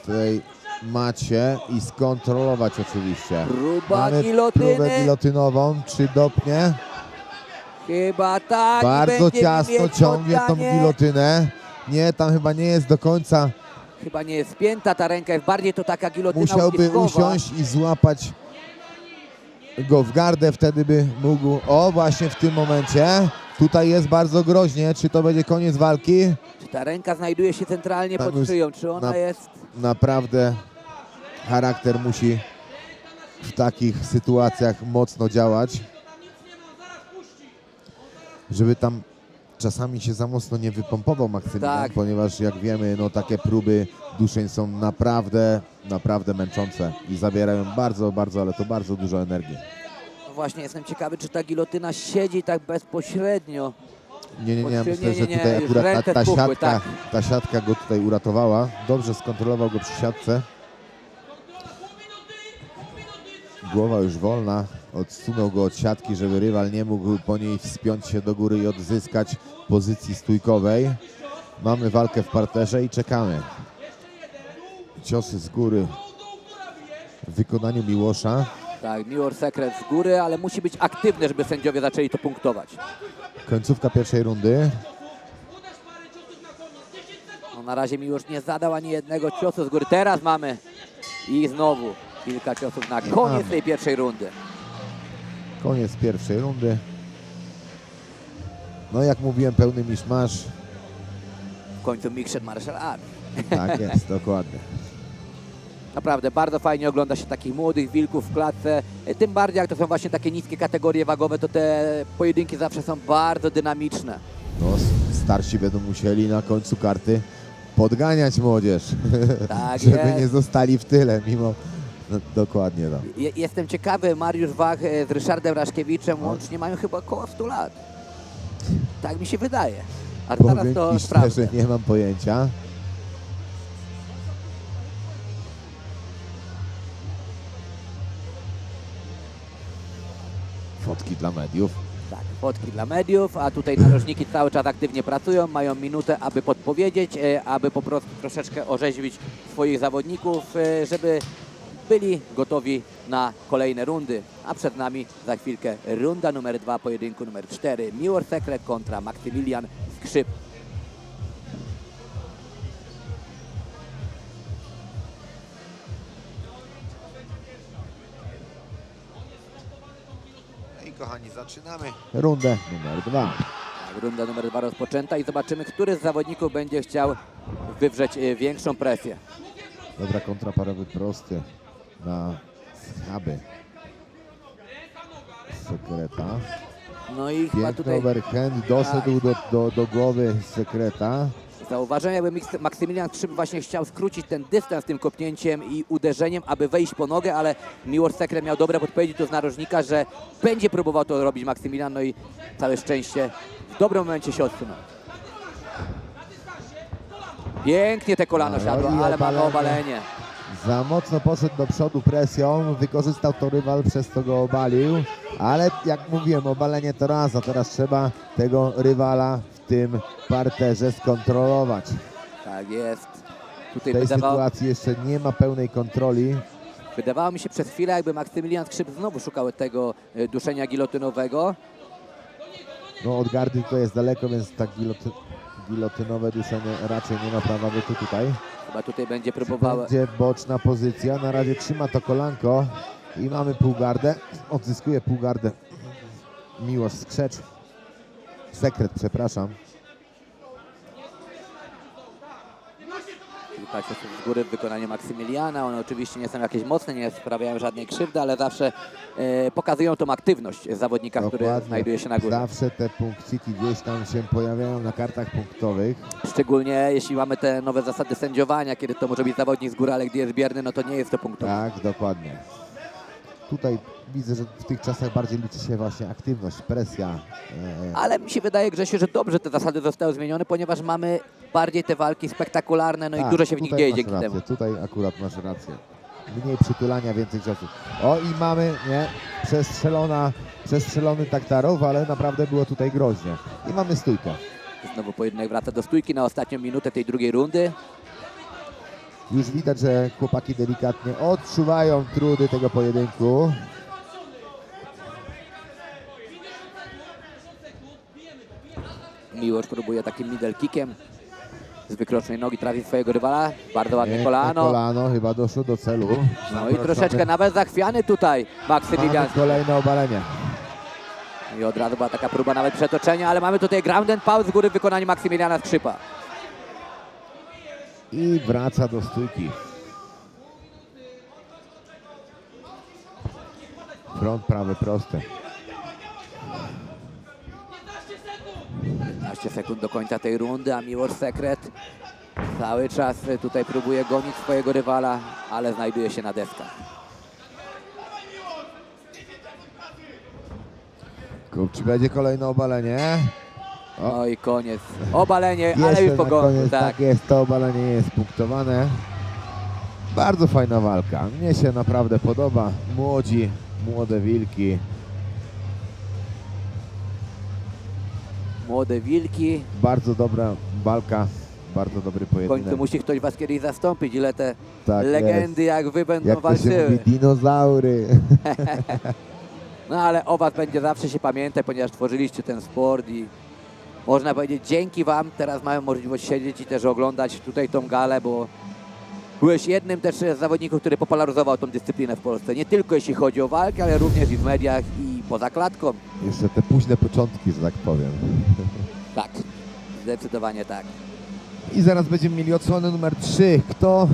tej macie i skontrolować oczywiście. Próba Mamy gilotyny. próbę gilotynową, czy dopnie? Chyba tak. Bardzo będzie ciasno mieć ciągnie tą poddanie. gilotynę. Nie, tam chyba nie jest do końca. Chyba nie jest spięta ta ręka, jest bardziej to taka gilotyna Musiałby uciskowa. usiąść i złapać go w gardę, wtedy by mógł... O, właśnie w tym momencie. Tutaj jest bardzo groźnie. Czy to będzie koniec walki? Czy ta ręka znajduje się centralnie Tam pod już szyją? Czy ona jest... Naprawdę charakter musi w takich sytuacjach mocno działać, żeby tam czasami się za mocno nie wypompował Maksymilian, Tak. ponieważ jak wiemy, no takie próby duszeń są naprawdę męczące i zabierają bardzo, ale to bardzo dużo energii. No właśnie, jestem ciekawy, czy ta gilotyna siedzi tak bezpośrednio. Nie, myślę, że nie, tutaj już akurat ręce ta spuchły, siatka, tak. ta siatka go tutaj uratowała. Dobrze skontrolował go przy siatce. Głowa już wolna, odsunął go od siatki, żeby rywal nie mógł po niej wspiąć się do góry i odzyskać pozycji stójkowej. Mamy walkę w parterze i czekamy. Ciosy z góry w wykonaniu Miłosza. Tak, Miłosz Sekret z góry, ale musi być aktywny, żeby sędziowie zaczęli to punktować. Końcówka pierwszej rundy. No, na razie Miłosz nie zadał ani jednego ciosu z góry. Teraz mamy i znowu kilka ciosów na koniec tej pierwszej rundy. Koniec pierwszej rundy. No jak mówiłem, pełny miszmasz. W końcu Mixed Martial Arts. Tak jest, dokładnie. Naprawdę bardzo fajnie ogląda się takich młodych wilków w klatce. Tym bardziej jak to są właśnie takie niskie kategorie wagowe, to te pojedynki zawsze są bardzo dynamiczne. No, starsi będą musieli na końcu karty podganiać młodzież, Tak żeby jest. nie zostali w tyle, mimo... No, dokładnie tak. Jestem ciekawy, Mariusz Wach z Ryszardem Raszkiewiczem łącznie mają chyba około 100 lat. Tak mi się wydaje. A zaraz Powiem to ci sprawdzę. szczerze, nie mam pojęcia. Fotki dla mediów. Tak, fotki dla mediów, a tutaj narożniki cały czas aktywnie pracują, mają minutę, aby podpowiedzieć, aby po prostu troszeczkę orzeźwić swoich zawodników, żeby byli gotowi na kolejne rundy. A przed nami za chwilkę runda numer 2, pojedynku numer 4. Miłosz Sekret kontra Maksymilian Skrzyp. I kochani, zaczynamy. Rundę numer 2. Tak, runda numer 2 rozpoczęta i zobaczymy, który z zawodników będzie chciał wywrzeć większą presję. Dobra, kontraparowy prosty na schaby Sekreta. No i chyba Piękny tutaj overhand doszedł do głowy Sekreta. zauważam, jakby Maksymilian Skrzyp właśnie chciał skrócić ten dystans tym kopnięciem i uderzeniem, aby wejść po nogę, ale Miłosz Sekret miał dobre podpowiedzi tu z narożnika, że będzie próbował to robić Maksymilian, no i całe szczęście w dobrym momencie się odsunął. Pięknie te kolano No siadło, i ale mamy obalenie. obalenie. Za mocno poszedł do przodu presją, wykorzystał to rywal, przez to go obalił, ale jak mówiłem, obalenie to raz, a teraz trzeba tego rywala w tym parterze skontrolować. Tak jest. Tutaj W tej wydawało, sytuacji jeszcze nie ma pełnej kontroli. wydawało mi się przez chwilę, jakby Maksymilian Skrzyp znowu szukał tego duszenia gilotynowego. No od gardy to jest daleko, więc tak gilotynowe duszenie raczej nie ma prawa bytu tutaj. Chyba tutaj będzie próbował. Będzie boczna pozycja, na razie trzyma to kolanko i mamy półgardę, odzyskuje półgardę Miłosz Sekret, przepraszam. Kilka ciosów z góry w wykonaniu Maksymiliana. One oczywiście nie są jakieś mocne, nie sprawiają żadnej krzywdy, ale zawsze pokazują tą aktywność zawodnika, który znajduje się na górze. Zawsze te punkciki gdzieś tam się pojawiają na kartach punktowych. Szczególnie jeśli mamy te nowe zasady sędziowania, kiedy to może być zawodnik z góry, ale gdy jest bierny, no to nie jest to punktowe. Tak, dokładnie. Tutaj widzę, że w tych czasach bardziej liczy się właśnie aktywność, presja. Ale mi się wydaje, Grzesiu, że dobrze te zasady zostały zmienione, ponieważ mamy bardziej te walki spektakularne, no i Tak, dużo się w nich tutaj dzieje masz dzięki rację, temu. Tutaj akurat masz rację. Mniej przytulania, więcej ciosów. O i mamy, nie, przestrzelony Taktarow, ale naprawdę było tutaj groźnie. I mamy stójkę. Znowu pojedynek wraca do stójki na ostatnią minutę tej drugiej rundy. Już widać, że chłopaki delikatnie odczuwają trudy tego pojedynku. Miłosz próbuje takim middle kickiem z wykrocznej nogi trafić swojego rywala. Bardzo ładne Piękne kolano. kolano chyba doszło do celu. No i troszeczkę nawet zachwiany tutaj Maksymilian. Mamy kolejne obalenie. I od razu była taka próba nawet przetoczenia, ale mamy tutaj ground and pound z góry w wykonaniu Maksymiliana Skrzypa. I wraca do stójki. Front prawy prosty. 15 sekund do końca tej rundy, a Miłosz Sekret cały czas tutaj próbuje gonić swojego rywala, ale znajduje się na deskach. Czy będzie kolejne obalenie? No i koniec. Obalenie, ale Jeszcze już po na goniu. koniec, Tak. tak jest, to obalenie jest punktowane. Bardzo fajna walka. Mnie się naprawdę podoba. Młode wilki. Młode wilki. Bardzo dobra walka Bardzo dobry W końcu pojedynek. musi ktoś was kiedyś zastąpić. Ile te Tak legendy jak wy będą Jak to się walczyły. mówi, dinozaury. No ale o was będzie zawsze się pamiętać, ponieważ tworzyliście ten sport i można powiedzieć dzięki wam teraz mamy możliwość siedzieć i też oglądać tutaj tą galę, bo byłeś jednym też z zawodników, który popularyzował tą dyscyplinę w Polsce. Nie tylko jeśli chodzi o walkę, ale również i w mediach i poza klatką. Jeszcze te późne początki, że tak powiem. Tak, zdecydowanie tak. I zaraz będziemy mieli odsłonę numer 3. Kto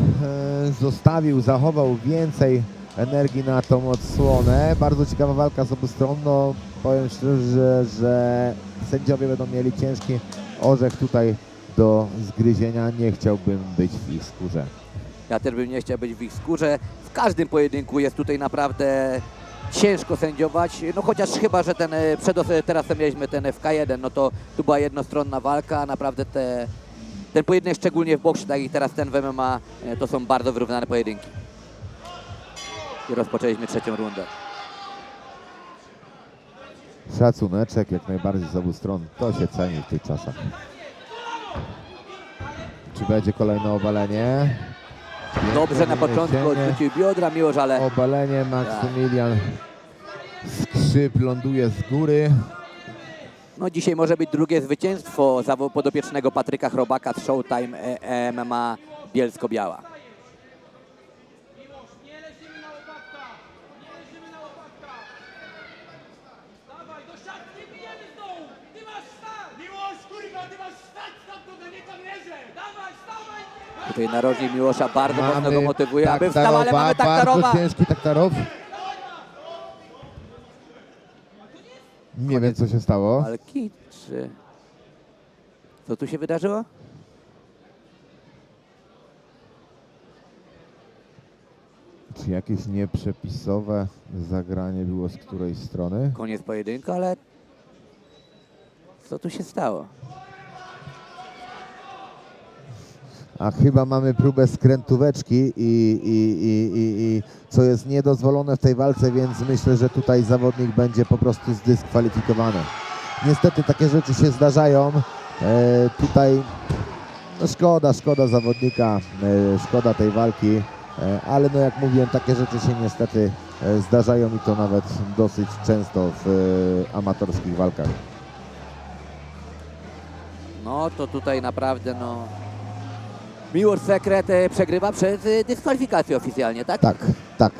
zostawił, zachował więcej energii na tą odsłonę? Bardzo ciekawa walka z obu stron. No, powiem szczerze, że sędziowie będą mieli ciężki orzech tutaj do zgryzienia. Nie chciałbym być w ich skórze. Ja też bym nie chciał być w ich skórze. W każdym pojedynku jest tutaj naprawdę ciężko sędziować, no chociaż chyba, że ten teraz mieliśmy ten FK1, no to tu była jednostronna walka, a naprawdę ten pojedynek szczególnie w boksie, tak i teraz ten w MMA, to są bardzo wyrównane pojedynki. I rozpoczęliśmy trzecią rundę. Szacuneczek jak najbardziej z obu stron. To się ceni w tych czasach. Czy będzie kolejne obalenie? Dobrze na początku Piękne odrzucił biodra Miłosz, ale obalenie. Maksymilian Skrzyp ląduje z góry. no dzisiaj może być drugie zwycięstwo podopiecznego Patryka Chrobaka z Showtime MMA Bielsko-Biała. Tutaj narożnik Miłosza bardzo mocno go motywuje, aby wstał, ale mamy Taktarowa. Bardzo ciężki Taktarow. Nie wiem, co się stało. Walki, czy... Co tu się wydarzyło? Czy jakieś nieprzepisowe zagranie było z której strony? Koniec pojedynku, ale... Co tu się stało? A chyba mamy próbę skrętóweczki i co jest niedozwolone w tej walce, więc myślę, że tutaj zawodnik będzie po prostu zdyskwalifikowany. Niestety takie rzeczy się zdarzają. Tutaj no szkoda zawodnika, szkoda tej walki, ale no jak mówiłem, takie rzeczy się niestety zdarzają i to nawet dosyć często w amatorskich walkach. No to tutaj naprawdę no... Miłosz Sekret przegrywa przez dyskwalifikację oficjalnie, tak?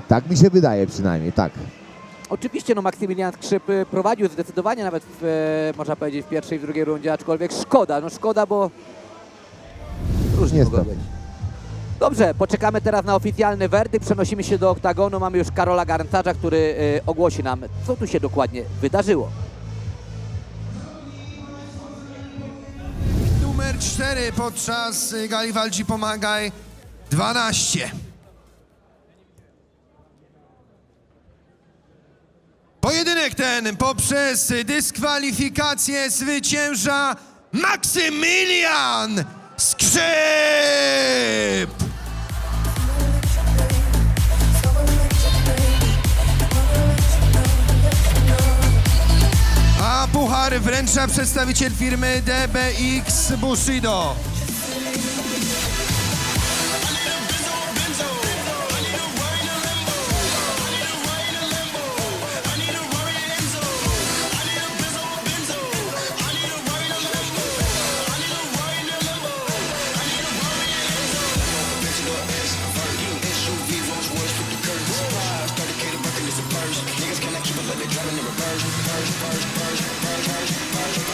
Tak mi się wydaje przynajmniej, tak. Oczywiście no Maksymilian Skrzyp prowadził zdecydowanie nawet można powiedzieć w pierwszej i w drugiej rundzie, aczkolwiek szkoda, bo różnie mogło Niestety. być. Dobrze, poczekamy teraz na oficjalny werdykt, przenosimy się do oktagonu, mamy już Karola Garncarza, który ogłosi nam, co tu się dokładnie wydarzyło. Numer 4 podczas gali Walczy Pomagaj 12. Pojedynek ten poprzez dyskwalifikację zwycięża Maksymilian Skrzyp! A puchar wręcza przedstawiciel firmy DBX Bushido.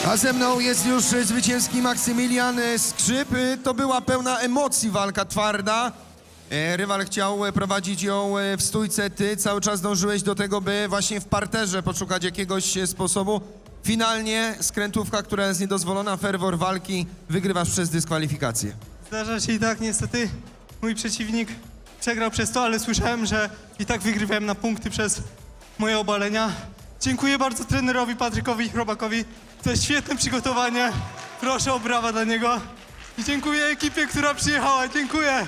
A ze mną jest już zwycięski Maksymilian Skrzyp. To była pełna emocji walka twarda. Rywal chciał prowadzić ją w stójce. Ty cały czas dążyłeś do tego, by właśnie w parterze poszukać jakiegoś sposobu. Finalnie skrętówka, która jest niedozwolona, ferwor walki, wygrywasz przez dyskwalifikację. Zdarza się i tak, niestety mój przeciwnik przegrał przez to, ale słyszałem, że i tak wygrywałem na punkty przez moje obalenia. Dziękuję bardzo trenerowi Patrykowi Chrobakowi za świetne przygotowanie. Proszę o brawa dla niego. I dziękuję ekipie, która przyjechała. Dziękuję.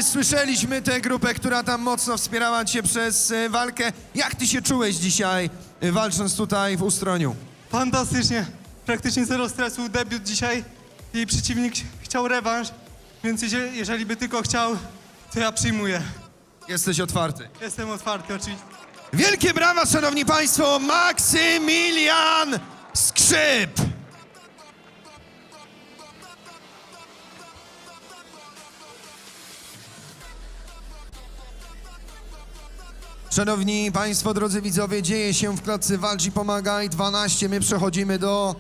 Słyszeliśmy tę grupę, która tam mocno wspierała cię przez walkę. Jak ty się czułeś dzisiaj, walcząc tutaj w Ustroniu? Fantastycznie. praktycznie zero stresu, debiut dzisiaj i przeciwnik chciał rewanż, więc jeżeli by tylko chciał, to ja przyjmuję. Jesteś otwarty. Jestem otwarty oczywiście. Wielkie brawa, szanowni państwo, Maksymilian Skrzyp! Szanowni państwo, drodzy widzowie, dzieje się w klatce Walcz i Pomagaj 12. My przechodzimy do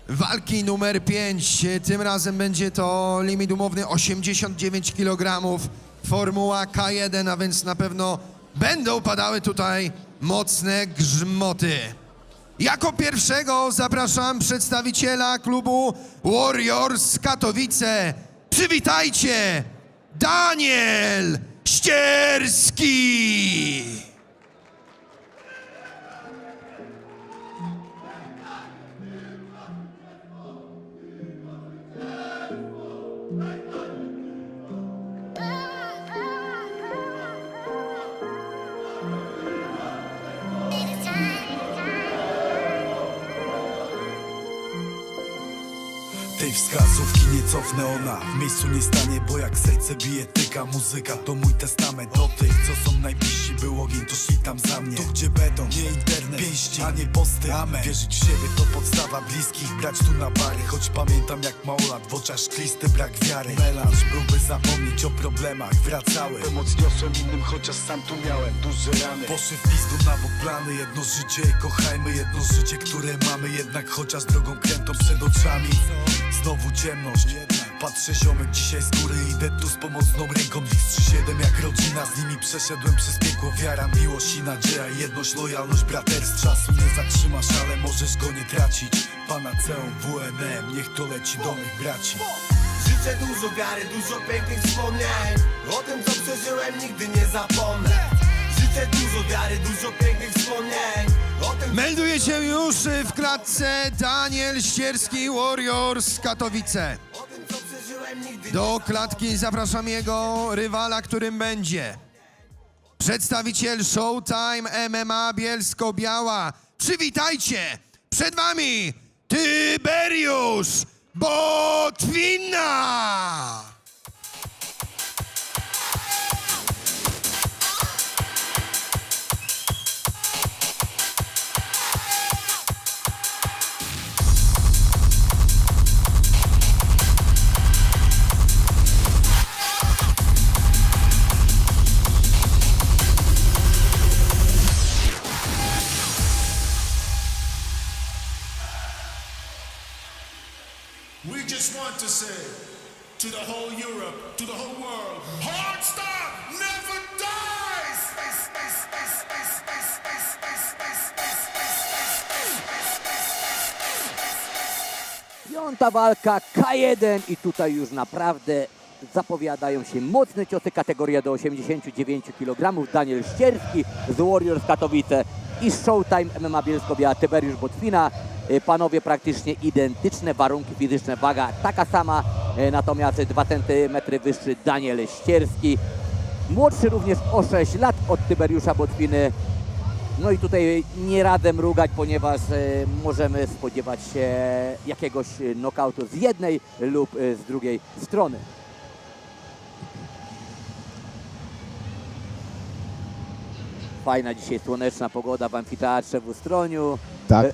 walki numer 5. Tym razem będzie to limit umowny 89 kg. Formuła K1, a więc na pewno będą padały tutaj mocne grzmoty. Jako pierwszego zapraszam przedstawiciela klubu Warriors Katowice. Przywitajcie, Daniel Ścierski! Tej wskazówki nie cofnę, ona w miejscu nie stanie, bo jak serce bije tyka, muzyka to mój testament. Do tych, co są najbliżsi, był ogień, to szli tam za mnie. Tu gdzie beton, nie internet, pięści, a nie posty. Amen. Wierzyć w siebie to podstawa, bliskich brać tu na bary. Choć pamiętam jak małolat, w oczach szklisty brak wiary. Melanż byłby zapomnieć o problemach, wracały. Pomoc niosłem innym, chociaż sam tu miałem duże rany. Poszły w pizdu na bok plany, jedno życie, kochajmy jedno życie, które mamy. Jednak chociaż drogą krętą przed oczami. Znowu ciemność, patrzę ziomek dzisiaj z góry. Idę tu z pomocną ręką, List 3-7 jak rodzina. Z nimi przeszedłem przez piekło, wiara, miłość i nadzieja. Jedność, lojalność, braterstwo. Czasu nie zatrzymasz, ale możesz go nie tracić. Panaceum, WNM, niech to leci do mych braci. Życzę dużo wiary, dużo pięknych wspomnień. O tym co przeżyłem nigdy nie zapomnę. Życzę dużo wiary, dużo pięknych wspomnień. O tym... Melduje się już w klatce Daniel Ścierski, Warriors Katowice. Do klatki zapraszam jego rywala, którym będzie przedstawiciel Showtime MMA Bielsko-Biała. Przywitajcie, przed wami Tyberiusz Botwina! We just want to say to the whole Europe, to the whole world, Hard Stop never dies! Piąta walka K1 i tutaj już naprawdę zapowiadają się mocne ciosy, kategoria do 89 kg. Daniel Ścierski z Warriors Katowice i z Showtime MMA Bielsko-Biała Tyberiusz Botwina. Panowie praktycznie identyczne, warunki fizyczne, waga taka sama, natomiast 2 cm wyższy Daniel Ścierski. Młodszy również o 6 lat od Tyberiusza Botwiny. No i tutaj nie radzę mrugać, ponieważ możemy spodziewać się jakiegoś nokautu z jednej lub z drugiej strony. Fajna dzisiaj słoneczna pogoda w amfiteatrze w Ustroniu.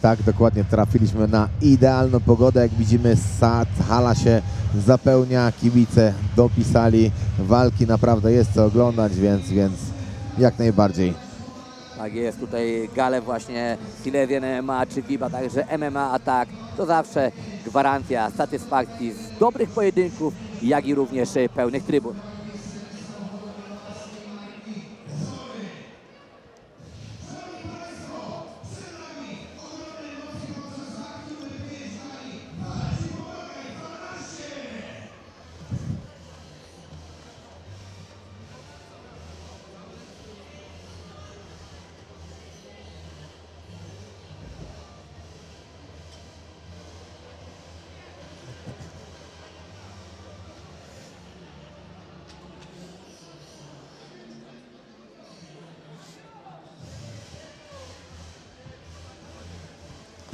Tak, dokładnie. Trafiliśmy na idealną pogodę. Jak widzimy, hala się zapełnia, kibice dopisali. Walki naprawdę jest co oglądać, więc jak najbardziej. Tak jest, tutaj gale właśnie Silesian MMA czy Viva, także MMA Attack to zawsze gwarancja satysfakcji z dobrych pojedynków, jak i również pełnych trybun.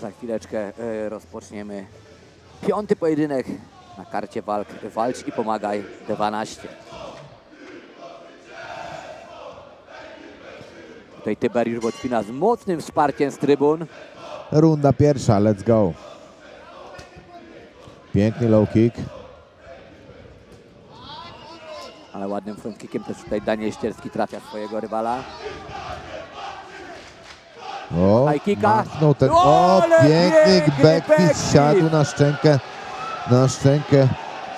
Za chwileczkę rozpoczniemy 5. pojedynek na karcie walk. Walcz i pomagaj 12. Tutaj Tyberiusz Botwina z mocnym wsparciem z trybun. Runda pierwsza, let's go. Piękny low kick. Ale ładnym frontkickiem też tutaj Daniel Ścierski trafia swojego rywala. O, High kicka. machnął ten, O, ale piękny piękny backfist, backfist. siadł na szczękę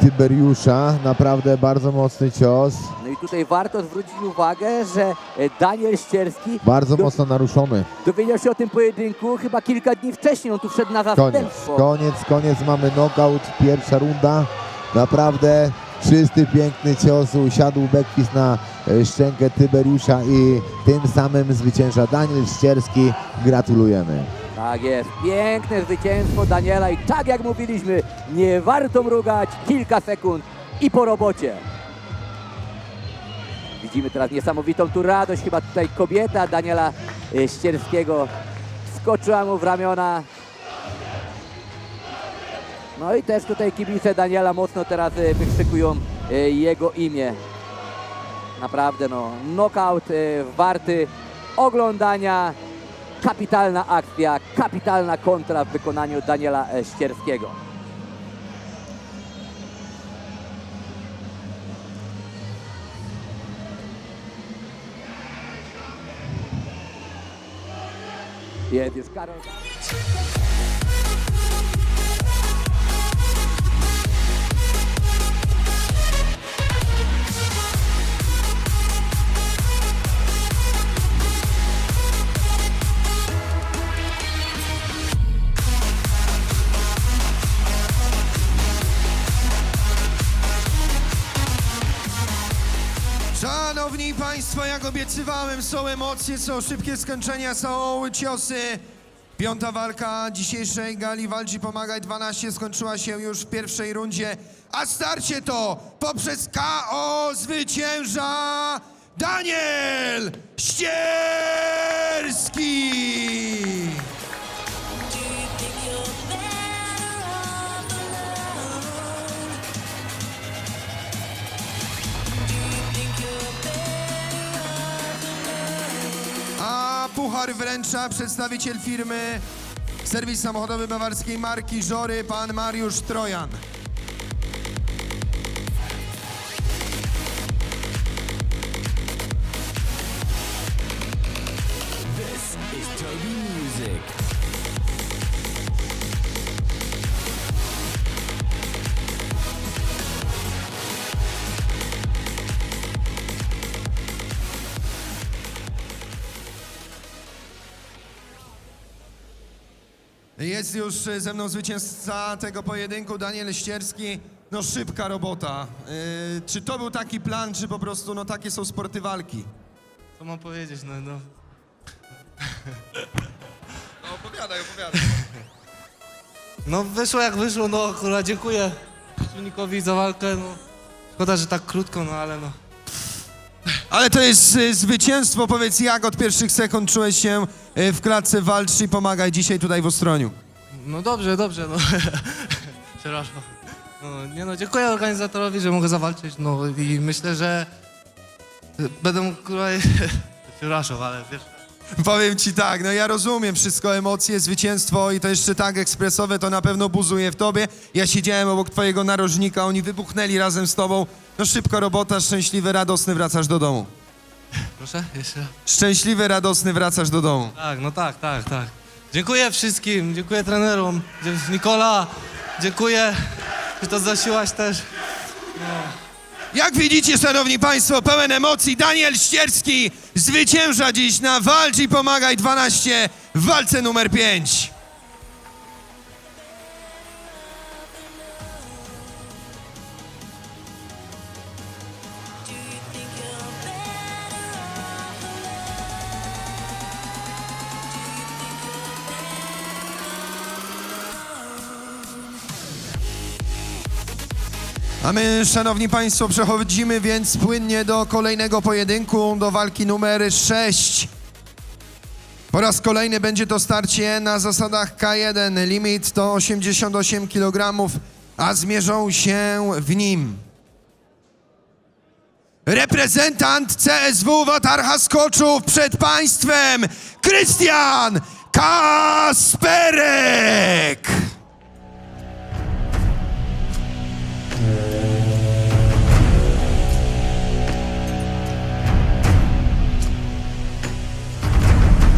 Tyberiusza. Naprawdę bardzo mocny cios. No i tutaj warto zwrócić uwagę, że Daniel Ścierski Bardzo mocno naruszony. dowiedział się o tym pojedynku chyba kilka dni wcześniej. On tu wszedł na zastępstwo. Koniec, mamy knockout, pierwsza runda. Naprawdę czysty, piękny cios, usiadł backfist na szczękę Tyberiusza i tym samym zwycięża Daniel Ścierski. Gratulujemy. Tak jest, piękne zwycięstwo Daniela i tak jak mówiliśmy, nie warto mrugać, kilka sekund i po robocie. Widzimy teraz niesamowitą tu radość, chyba tutaj kobieta Daniela Ścierskiego skoczyła mu w ramiona. No i też tutaj kibice Daniela mocno teraz wykrzykują jego imię. Naprawdę no, knockout warty oglądania. Kapitalna akcja, kapitalna kontra w wykonaniu Daniela Ścierskiego. Jest już Karol. Szanowni Państwo, jak obiecywałem, są emocje, są szybkie skończenia, są ciosy. 5. walka dzisiejszej gali Walcz i Pomagaj 12 skończyła się już w pierwszej rundzie, a starcie to poprzez KO zwycięża Daniel Ścierski! A puchar wręcza przedstawiciel firmy serwis samochodowy bawarskiej marki Żory, pan Mariusz Trojan. Jest już ze mną zwycięzca tego pojedynku, Daniel Ścierski. No szybka robota. Czy to był taki plan, czy po prostu no takie są sporty walki? Co mam powiedzieć, no. No opowiadaj. No wyszło jak wyszło, no akurat dziękuję przeciwnikowi za walkę, no. Szkoda, że tak krótko, no ale no. Ale to jest zwycięstwo. Powiedz, jak od pierwszych sekund czułeś się w klatce Walcz i Pomagaj dzisiaj tutaj w Ostroniu? No dobrze, no. Przepraszam. No, nie no, dziękuję organizatorowi, że mogę zawalczyć, no i myślę, że będę mógł, przepraszam, ale wiesz. Powiem ci tak, no ja rozumiem wszystko, emocje, zwycięstwo i to jeszcze tak ekspresowe, to na pewno buzuje w tobie. Ja siedziałem obok twojego narożnika, oni wybuchnęli razem z tobą. No szybka robota, szczęśliwy, radosny wracasz do domu. Proszę, jeszcze raz. Szczęśliwy, radosny wracasz do domu. Tak, no tak. Dziękuję wszystkim, dziękuję trenerom, Nikola, dziękuję, że to zasiłaś też. Jak widzicie, szanowni państwo, pełen emocji, Daniel Ścierski zwycięża dziś na Walcz i Pomagaj 12 w walce numer 5. A my, szanowni państwo, przechodzimy więc płynnie do kolejnego pojedynku, do walki numer 6. Po raz kolejny będzie to starcie na zasadach K1. Limit to 88 kg, a zmierzą się w nim reprezentant CSW Watarha Skoczów, przed państwem Krystian Kasperek.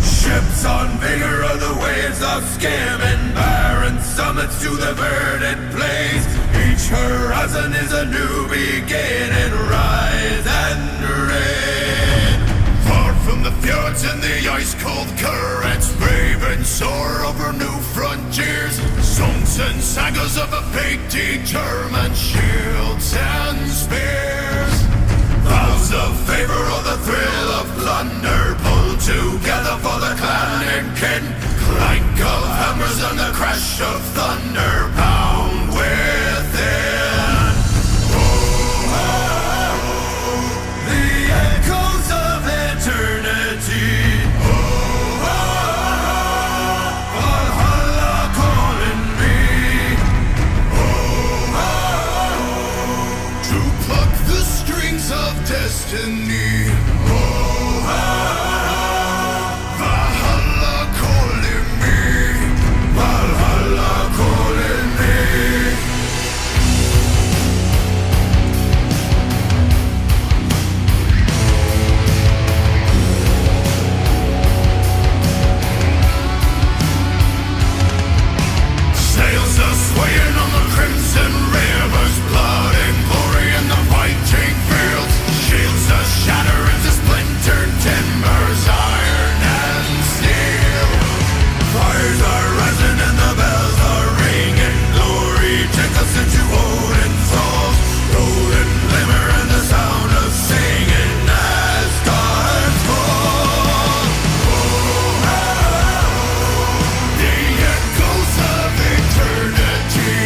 Ships on vigor of the waves of skimming, barren summits to the verdant plains. Each horizon is a new beginning, rise and reign. Far from the fjords and the ice-cold currents, brave and soar over new frontiers. Songs and sagas of a painted German, shields and spears. Vows of favor or the thrill of plunder, pulled together for the clan and kin. Clank of hammers and the crash of thunder pound within. Oh, the echoes of eternity. Oh, Valhalla calling me. To pluck the strings of destiny. Oh, Valhalla calling me. Valhalla calling me. Sails are swaying on the crimson rivers, blood and glory in the fighting fields. Shields are shatter into splintered timbers, iron and steel. Fires are rising and the bells are ringing. Glory take us into Odin's halls. Golden glimmer and the sound of singing as gods fall. The echoes of eternity.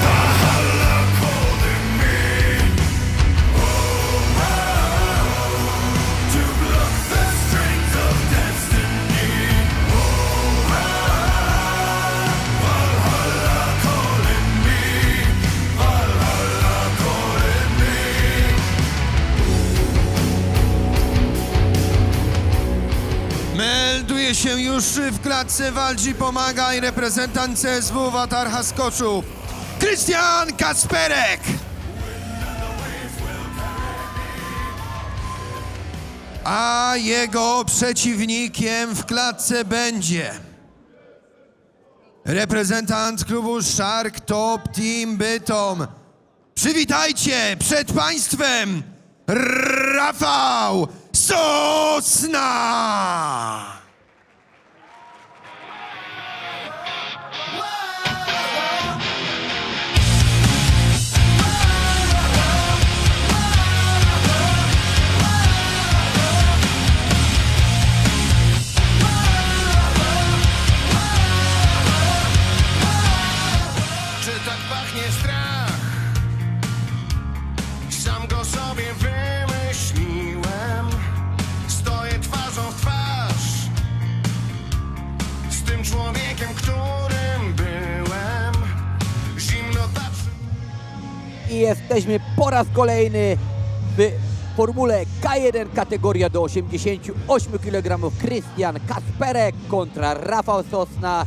Valhalla calling me. To pluck the strings of destiny. Valhalla calling me. Valhalla calling me. Melduje się już w klatce walczy Pomagaj reprezentant CSW Watarha Skoczów, Krystian Kasperek. A jego przeciwnikiem w klatce będzie reprezentant klubu Shark Top Team Bytom. Przywitajcie przed państwem Rafał Sosna! Czy tak pachnie strach? Sam go sobie wymyśliłem. Stoję twarzą w twarz z tym człowiekiem, którym byłem. Zimnota I jesteśmy po raz kolejny w formule K1 kategoria do 88 kg. Krystian Kasperek kontra Rafał Sosna.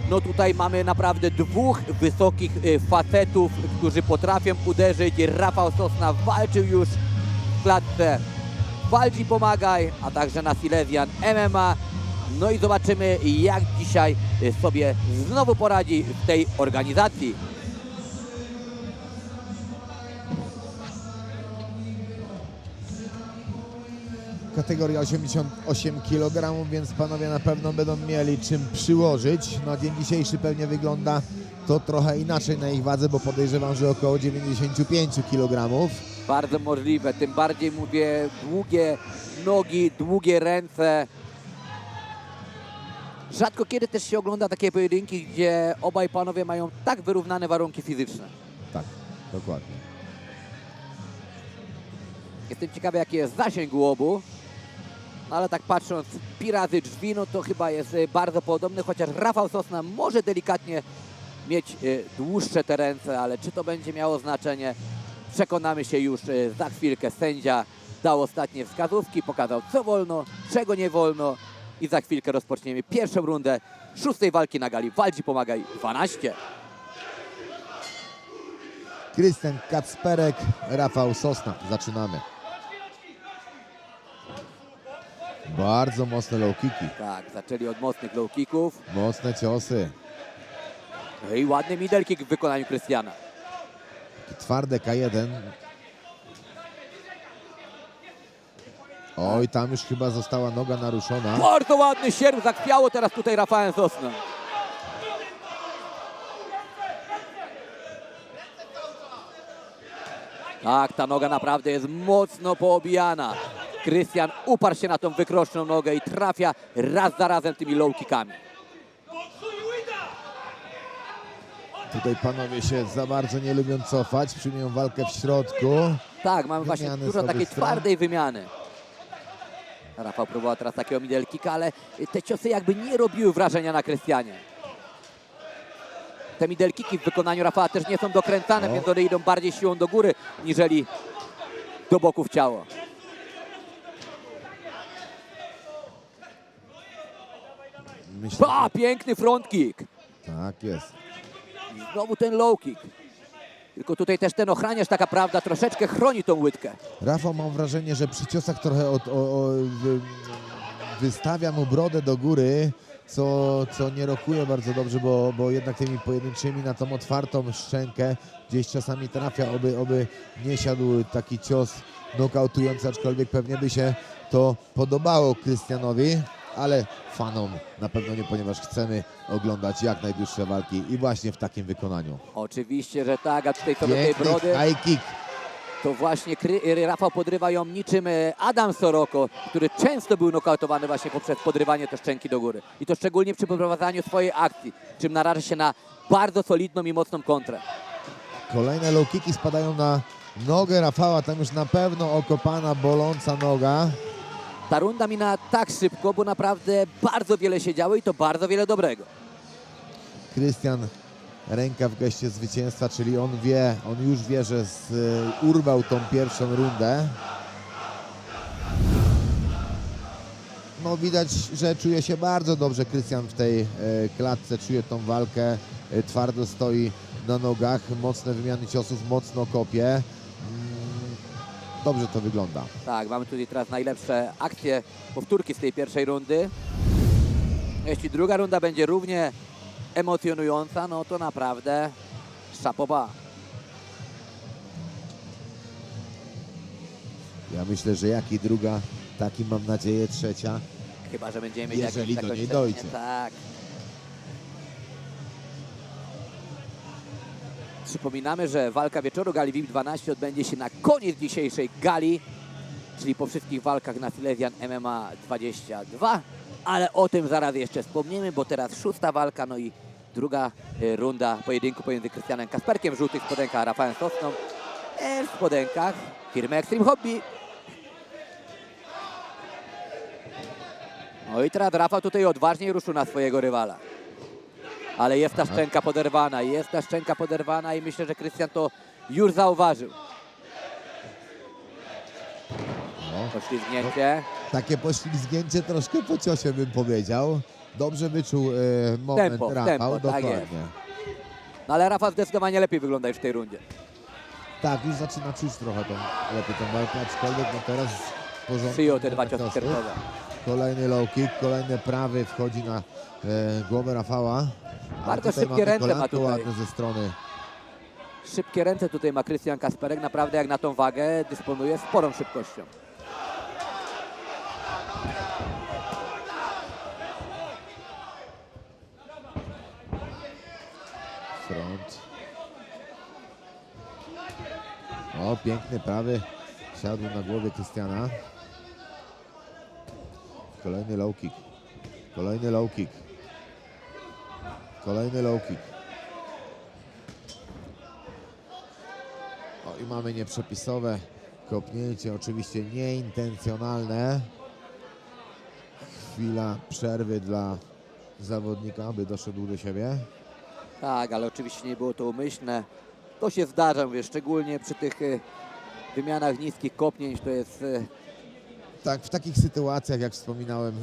No tutaj mamy naprawdę dwóch wysokich facetów, którzy potrafią uderzyć. Rafał Sosna walczył już w klatce Walczy Pomagaj, a także na Silesian MMA. No i zobaczymy, jak dzisiaj sobie znowu poradzi w tej organizacji. Kategoria 88 kg, więc panowie na pewno będą mieli czym przyłożyć. Na dzień dzisiejszy pewnie wygląda to trochę inaczej na ich wadze, bo podejrzewam, że około 95 kg. Bardzo możliwe, tym bardziej mówię, długie nogi, długie ręce. Rzadko kiedy też się ogląda takie pojedynki, gdzie obaj panowie mają tak wyrównane warunki fizyczne. Tak, dokładnie. Jestem ciekawy, jaki jest zasięg u obu. No ale tak patrząc, pi razy drzwi, no to chyba jest bardzo podobny, chociaż Rafał Sosna może delikatnie mieć dłuższe te ręce, ale czy to będzie miało znaczenie, przekonamy się już za chwilkę. Sędzia dał ostatnie wskazówki, pokazał co wolno, czego nie wolno i za chwilkę rozpoczniemy pierwszą rundę 6. walki na gali Walczy Pomagaj 12. Krystian Kacperek, Rafał Sosna. Zaczynamy. Bardzo mocne low kicki, Tak, zaczęli od mocnych low kicków. mocne ciosy, No i ładny middle kick w wykonaniu Krystiana. twarde K1. Oj, tam już chyba została noga naruszona. Bardzo ładny sierp, zakwiało teraz tutaj Rafałem Sosną. Tak, ta noga naprawdę jest mocno poobijana. Krystian uparł się na tą wykroczną nogę i trafia raz za razem tymi low kickami. Tutaj panowie się za bardzo nie lubią cofać, przyjmują walkę w środku. Tak, mamy właśnie Wymiany dużo z takiej obu stron. twardej wymiany. Rafał próbował teraz takiego middle kicka, ale te ciosy jakby nie robiły wrażenia na Krystianie. Te middle kicki w wykonaniu Rafała też nie są dokręcane, No. więc one idą bardziej siłą do góry, niżeli do boku w ciało. Myślę, Pa, piękny front kick. tak jest. I znowu ten low kick. Tylko tutaj też ten ochraniarz, taka prawda, troszeczkę chroni tą łydkę. Rafał, mam wrażenie, że przy ciosach trochę wystawia mu brodę do góry, co nie rokuje bardzo dobrze, bo jednak tymi pojedynczymi na tą otwartą szczękę gdzieś czasami trafia, oby nie siadł taki cios nokautujący, aczkolwiek pewnie by się to podobało Krystianowi, ale fanom na pewno nie, ponieważ chcemy oglądać jak najdłuższe walki i właśnie w takim wykonaniu. Oczywiście, że tak, a tutaj co do tej Piękny brody, high kick. to właśnie Rafał podrywa ją niczym Adam Soroko, który często był nokautowany właśnie poprzez podrywanie te szczęki do góry. I to szczególnie przy przeprowadzaniu swojej akcji, czym naraża się na bardzo solidną i mocną kontrę. Kolejne low kicki spadają na nogę Rafała, tam już na pewno okopana, boląca noga. Ta runda mina tak szybko, bo naprawdę bardzo wiele się działo i to bardzo wiele dobrego. Krystian ręka w geście zwycięstwa, czyli on już wie, że urwał tą pierwszą rundę. No widać, że czuje się bardzo dobrze Krystian w tej klatce, czuje tą walkę, twardo stoi na nogach, mocne wymiany ciosów, mocno kopie. Dobrze to wygląda. Tak, mamy tutaj teraz najlepsze akcje, powtórki z tej pierwszej rundy. Jeśli druga runda będzie równie emocjonująca, no to naprawdę chapeau bas. Ja myślę, że jak i druga, taki mam nadzieję trzecia. Chyba że będziemy mieć Jeżeli jakieś do takoś niej też- dojdzie. Tak. Przypominamy, że walka wieczoru gali VIP 12 odbędzie się na koniec dzisiejszej gali, czyli po wszystkich walkach na Silesian MMA 22, ale o tym zaraz jeszcze wspomniemy, bo teraz 6. walka, no i druga runda pojedynku pomiędzy Krystianem Kasperkiem w żółtych spodenkach, a Rafałem Sosną w spodenkach firmy Extreme Hobby. No i teraz Rafał tutaj odważniej ruszył na swojego rywala. Ale jest ta szczęka poderwana, i myślę, że Krystian to już zauważył. No. Poślizgnięcie. Takie poślizgnięcie troszkę po ciosie bym powiedział. Dobrze wyczuł moment Tempo, Rafał, tak dokładnie. jest. No ale Rafał zdecydowanie lepiej wygląda już w tej rundzie. Tak, już zaczyna czuć trochę lepiej tą walkę, aczkolwiek no teraz porządnie. Przyjął te dwa ciosy sercowe. Kolejny low kick, kolejny prawy wchodzi na głowę Rafała. A Bardzo tutaj szybkie mamy ręce ma kolanko tutaj. ładne ze strony. Szybkie ręce tutaj ma Krystian Kasperek. Naprawdę jak na tą wagę dysponuje sporą szybkością. Front. O, piękny prawy. Siadł na głowie Krystiana. Kolejny low kick. Kolejny low kick. Kolejny low kick. O, i mamy nieprzepisowe kopnięcie, oczywiście nieintencjonalne. chwila przerwy dla zawodnika, by doszedł do siebie. Tak, ale oczywiście nie było to umyślne. To się zdarza, mówię, szczególnie przy tych wymianach niskich kopnięć, to jest... Tak, w takich sytuacjach, jak wspominałem,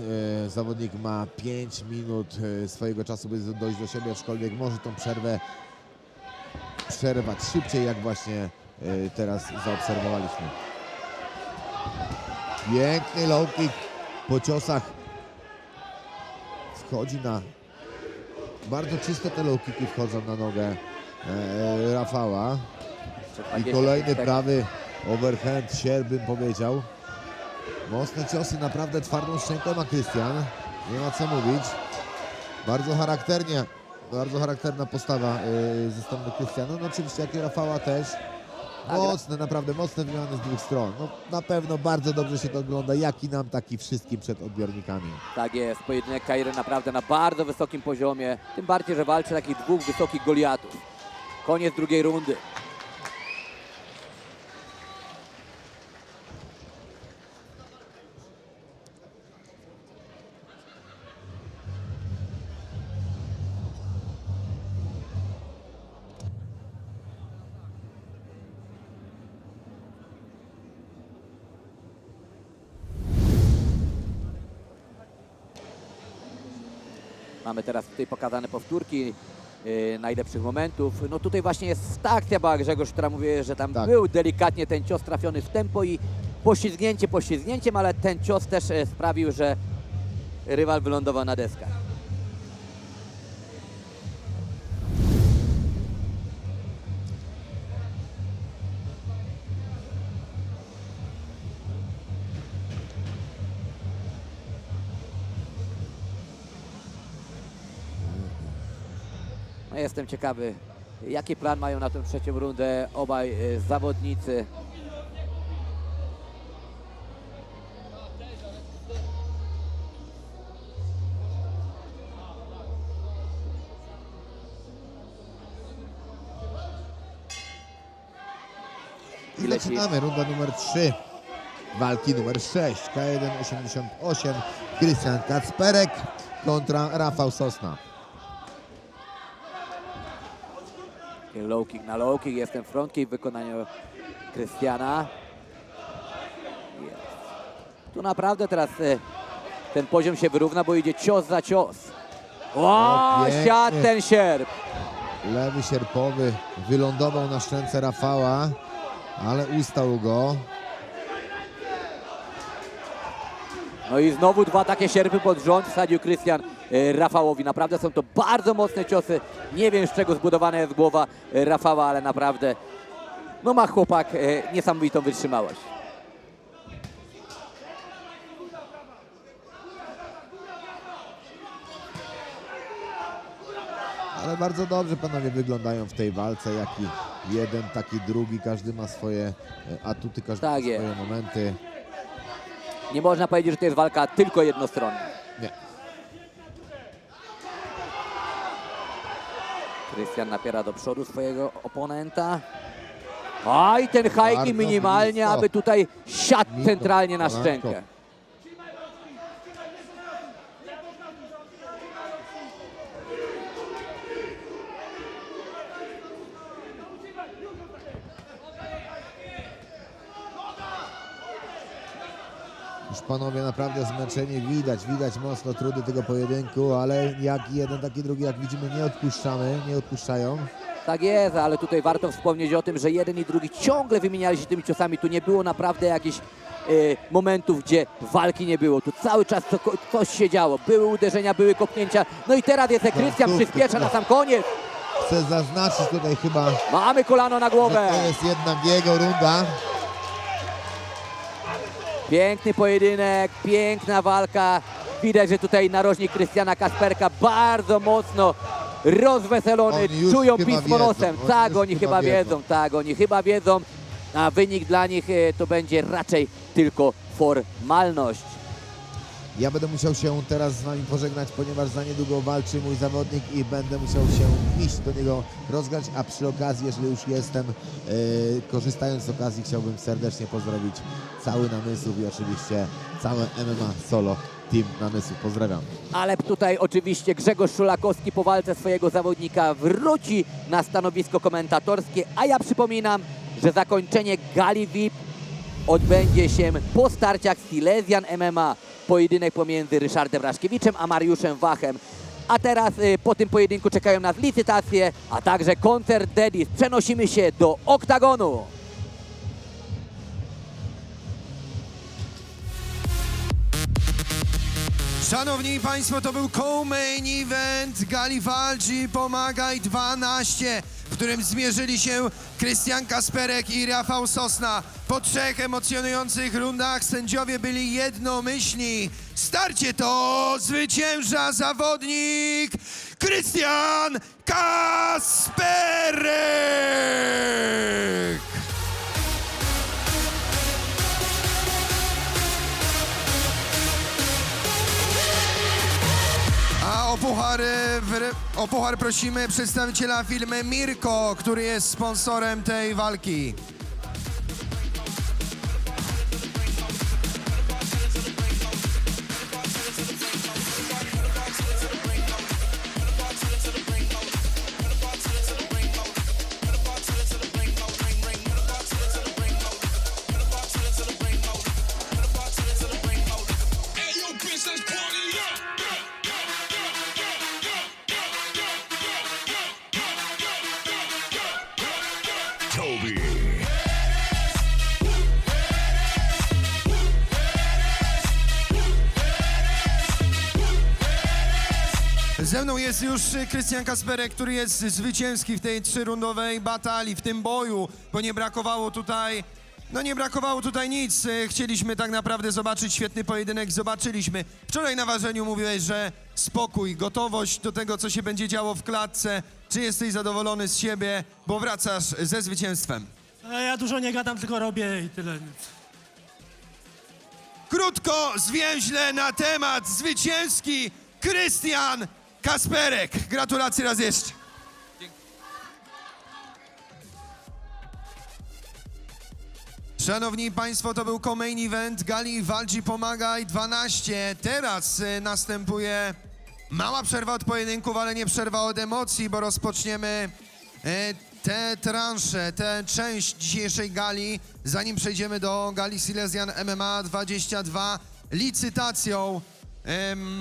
zawodnik ma 5 minut swojego czasu, by dojść do siebie, aczkolwiek może tą przerwę przerwać szybciej, jak właśnie teraz zaobserwowaliśmy. Piękny low kick po ciosach. Wchodzi na... Bardzo czyste te low kicki wchodzą na nogę Rafała. I kolejny prawy overhand, sierp bym powiedział. Mocne ciosy, naprawdę twardą szczękę ma Krystian. Nie ma co mówić. Bardzo charakterna postawa ze strony Krystiana. No oczywiście jak i Rafała też. Mocne, naprawdę mocne wymiany z dwóch stron. No, na pewno bardzo dobrze się to ogląda, jak i nam, tak i wszystkim przed odbiornikami. Tak jest, pojedynek kariery naprawdę na bardzo wysokim poziomie. Tym bardziej, że walczy takich dwóch wysokich Goliatów. Koniec drugiej rundy. Mamy teraz tutaj pokazane powtórki najlepszych momentów. No tutaj właśnie jest ta akcja była, Grzegorz, która mówi, że tam był delikatnie ten cios trafiony w tempo i poślizgnięcie poślizgnięciem, ale ten cios też sprawił, że rywal wylądował na deskach. No jestem ciekawy, jaki plan mają na tę trzecią rundę obaj zawodnicy. I zaczynamy, runda numer 3. Walki numer 6. K1 88. Krystian Kacperek kontra Rafał Sosna. Low kick na low kick, jest ten front kick w wykonaniu Krystiana. Tu naprawdę teraz ten poziom się wyrówna, bo idzie cios za cios. O, pięknie. siadł ten sierp. Lewy sierpowy wylądował na szczęce Rafała, ale ustał go. No i znowu dwa takie sierpy pod rząd wsadził Krystian Rafałowi. Naprawdę są to bardzo mocne ciosy. Nie wiem, z czego zbudowana jest głowa Rafała, ale naprawdę no ma chłopak niesamowitą wytrzymałość. Ale bardzo dobrze panowie wyglądają w tej walce, jak i jeden, tak i drugi. Każdy ma swoje atuty, każdy ma swoje momenty. Nie można powiedzieć, że to jest walka tylko jednostronna. Nie. Krystian napiera do przodu swojego oponenta. A i ten high kick minimalnie, blisko. aby tutaj siadł Mito, centralnie na kolanko. szczękę. Już panowie naprawdę zmęczeni, widać mocno trudy tego pojedynku, ale jak jeden, tak i drugi, jak widzimy, nie odpuszczają. Tak jest, ale tutaj warto wspomnieć o tym, że jeden i drugi ciągle wymieniali się tymi ciosami. Tu nie było naprawdę jakichś momentów, gdzie walki nie było. Tu cały czas coś się działo. Były uderzenia, były kopnięcia. No i teraz jest Krystian, przyspiesza na sam koniec. Chcę zaznaczyć tutaj chyba, Mamy kolano na że głowę. to jest jednak jego runda. Piękny pojedynek, piękna walka. Widać, że tutaj narożnik Krystiana Kacperka bardzo mocno rozweselony, Oni już czują chyba pismo nosem. wiedzą, Tak, już oni chyba chyba wiedzą. wiedzą, tak, oni chyba wiedzą. A wynik dla nich to będzie raczej tylko formalność. Ja będę musiał się teraz z wami pożegnać, ponieważ za niedługo walczy mój zawodnik i będę musiał się iść do niego rozgrać, a przy okazji, jeżeli już jestem, korzystając z okazji, chciałbym serdecznie pozdrowić cały Namysłów i oczywiście całe MMA Solo Team Namysłów. Pozdrawiam. Ale tutaj oczywiście Grzegorz Szulakowski po walce swojego zawodnika wróci na stanowisko komentatorskie, a ja przypominam, że zakończenie gali VIP odbędzie się po starciach Silesian MMA. Pojedynek pomiędzy Ryszardem Raszkiewiczem a Mariuszem Wachem. A teraz po tym pojedynku czekają nas licytacje, a także koncert Daddy's. Przenosimy się do oktagonu. Szanowni Państwo, to był co-main event Gali Walczy Pomagaj 12, w którym zmierzyli się Krystian Kasperek i Rafał Sosna. Po 3 emocjonujących rundach sędziowie byli jednomyślni. Starcie to zwycięża zawodnik Krystian Kasperek! A o puchar prosimy przedstawiciela firmy Mirko, który jest sponsorem tej walki. Ze mną jest już Krystian Kasperek, który jest zwycięski w tej 3-rundowej batalii, w tym boju, bo nie brakowało tutaj nic. Chcieliśmy tak naprawdę zobaczyć świetny pojedynek, zobaczyliśmy. Wczoraj na ważeniu mówiłeś, że spokój, gotowość do tego, co się będzie działo w klatce. Czy jesteś zadowolony z siebie, bo wracasz ze zwycięstwem? Ja dużo nie gadam, tylko robię i tyle. Krótko, zwięźle na temat zwycięski Krystian Kasperek. Gratulacje raz jeszcze. Szanowni Państwo, to był co-main event Gali Walczy Pomagaj 12. Teraz następuje mała przerwa od pojedynków, ale nie przerwa od emocji, bo rozpoczniemy tę transzę, tę część dzisiejszej gali, zanim przejdziemy do gali Silesian MMA 22 licytacją.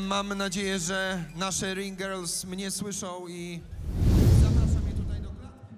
Mam nadzieję, że nasze Ring Girls mnie słyszą i zapraszam je tutaj do klatki.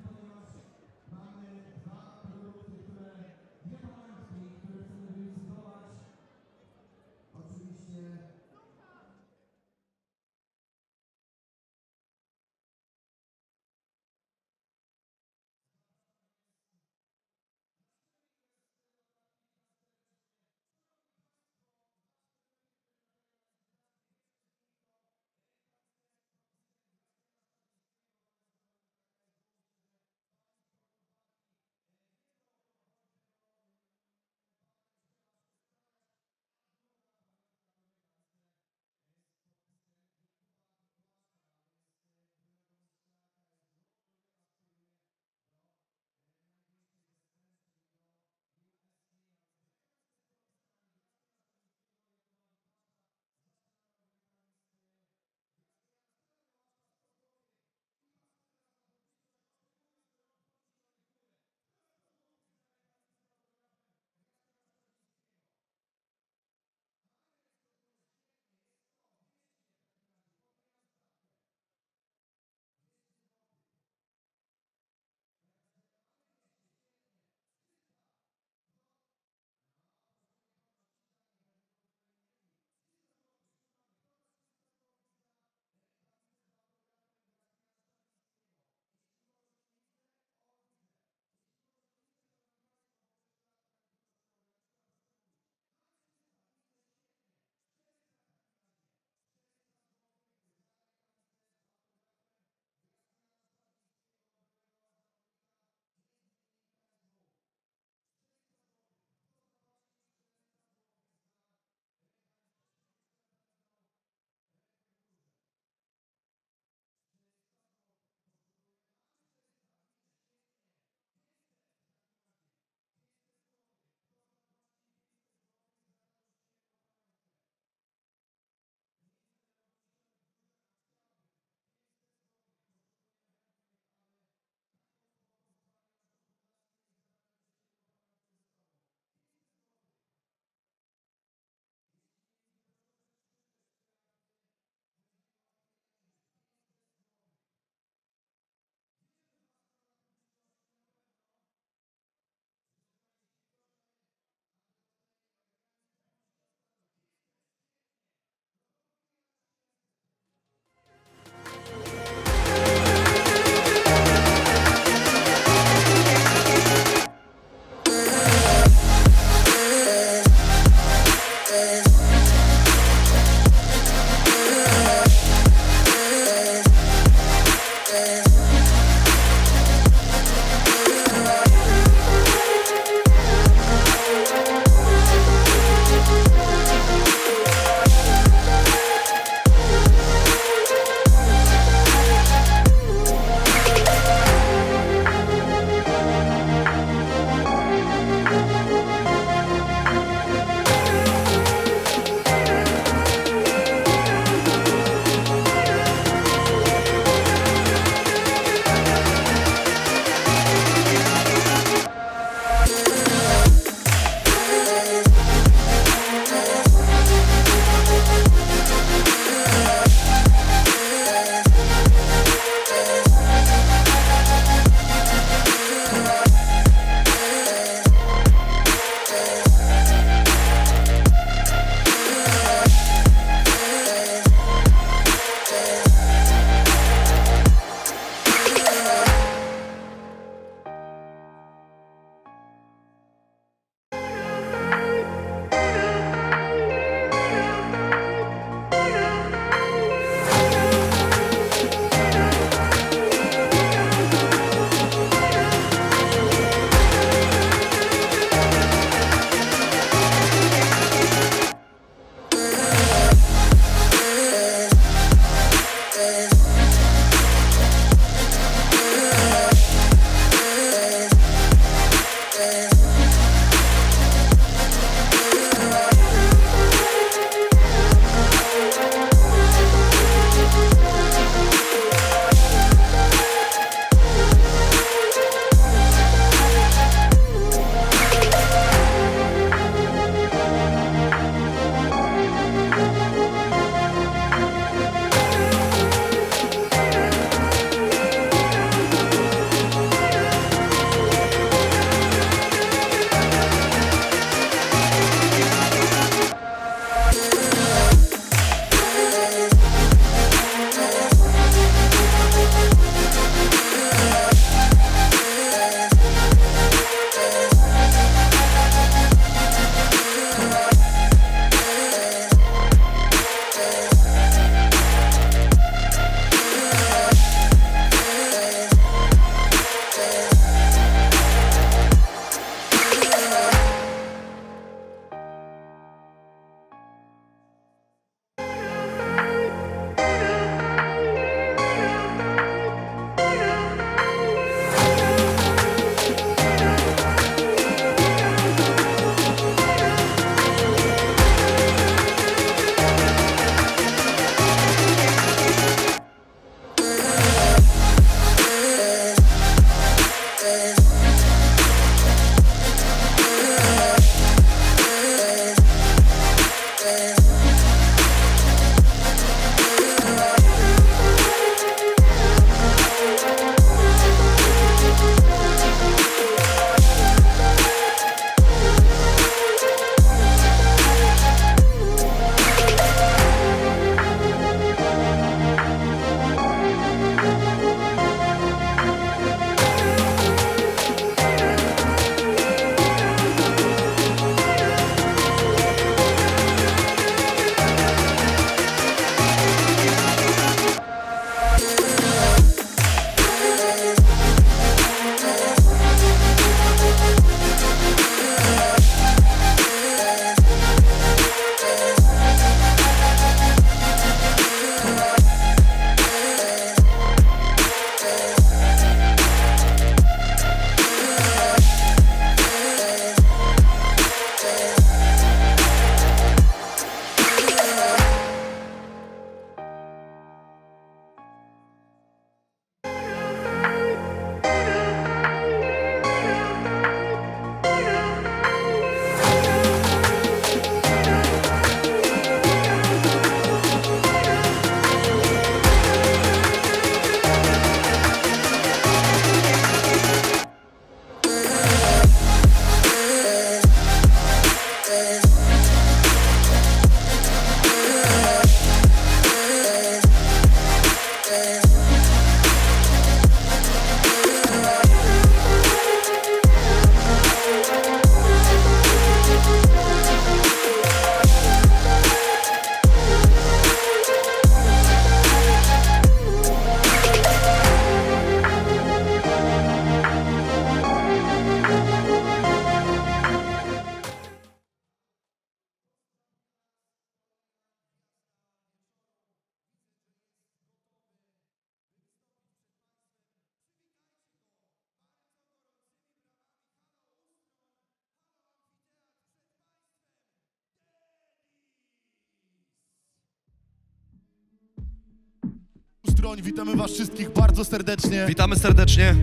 Ustroń, witamy was wszystkich bardzo serdecznie. Witamy serdecznie.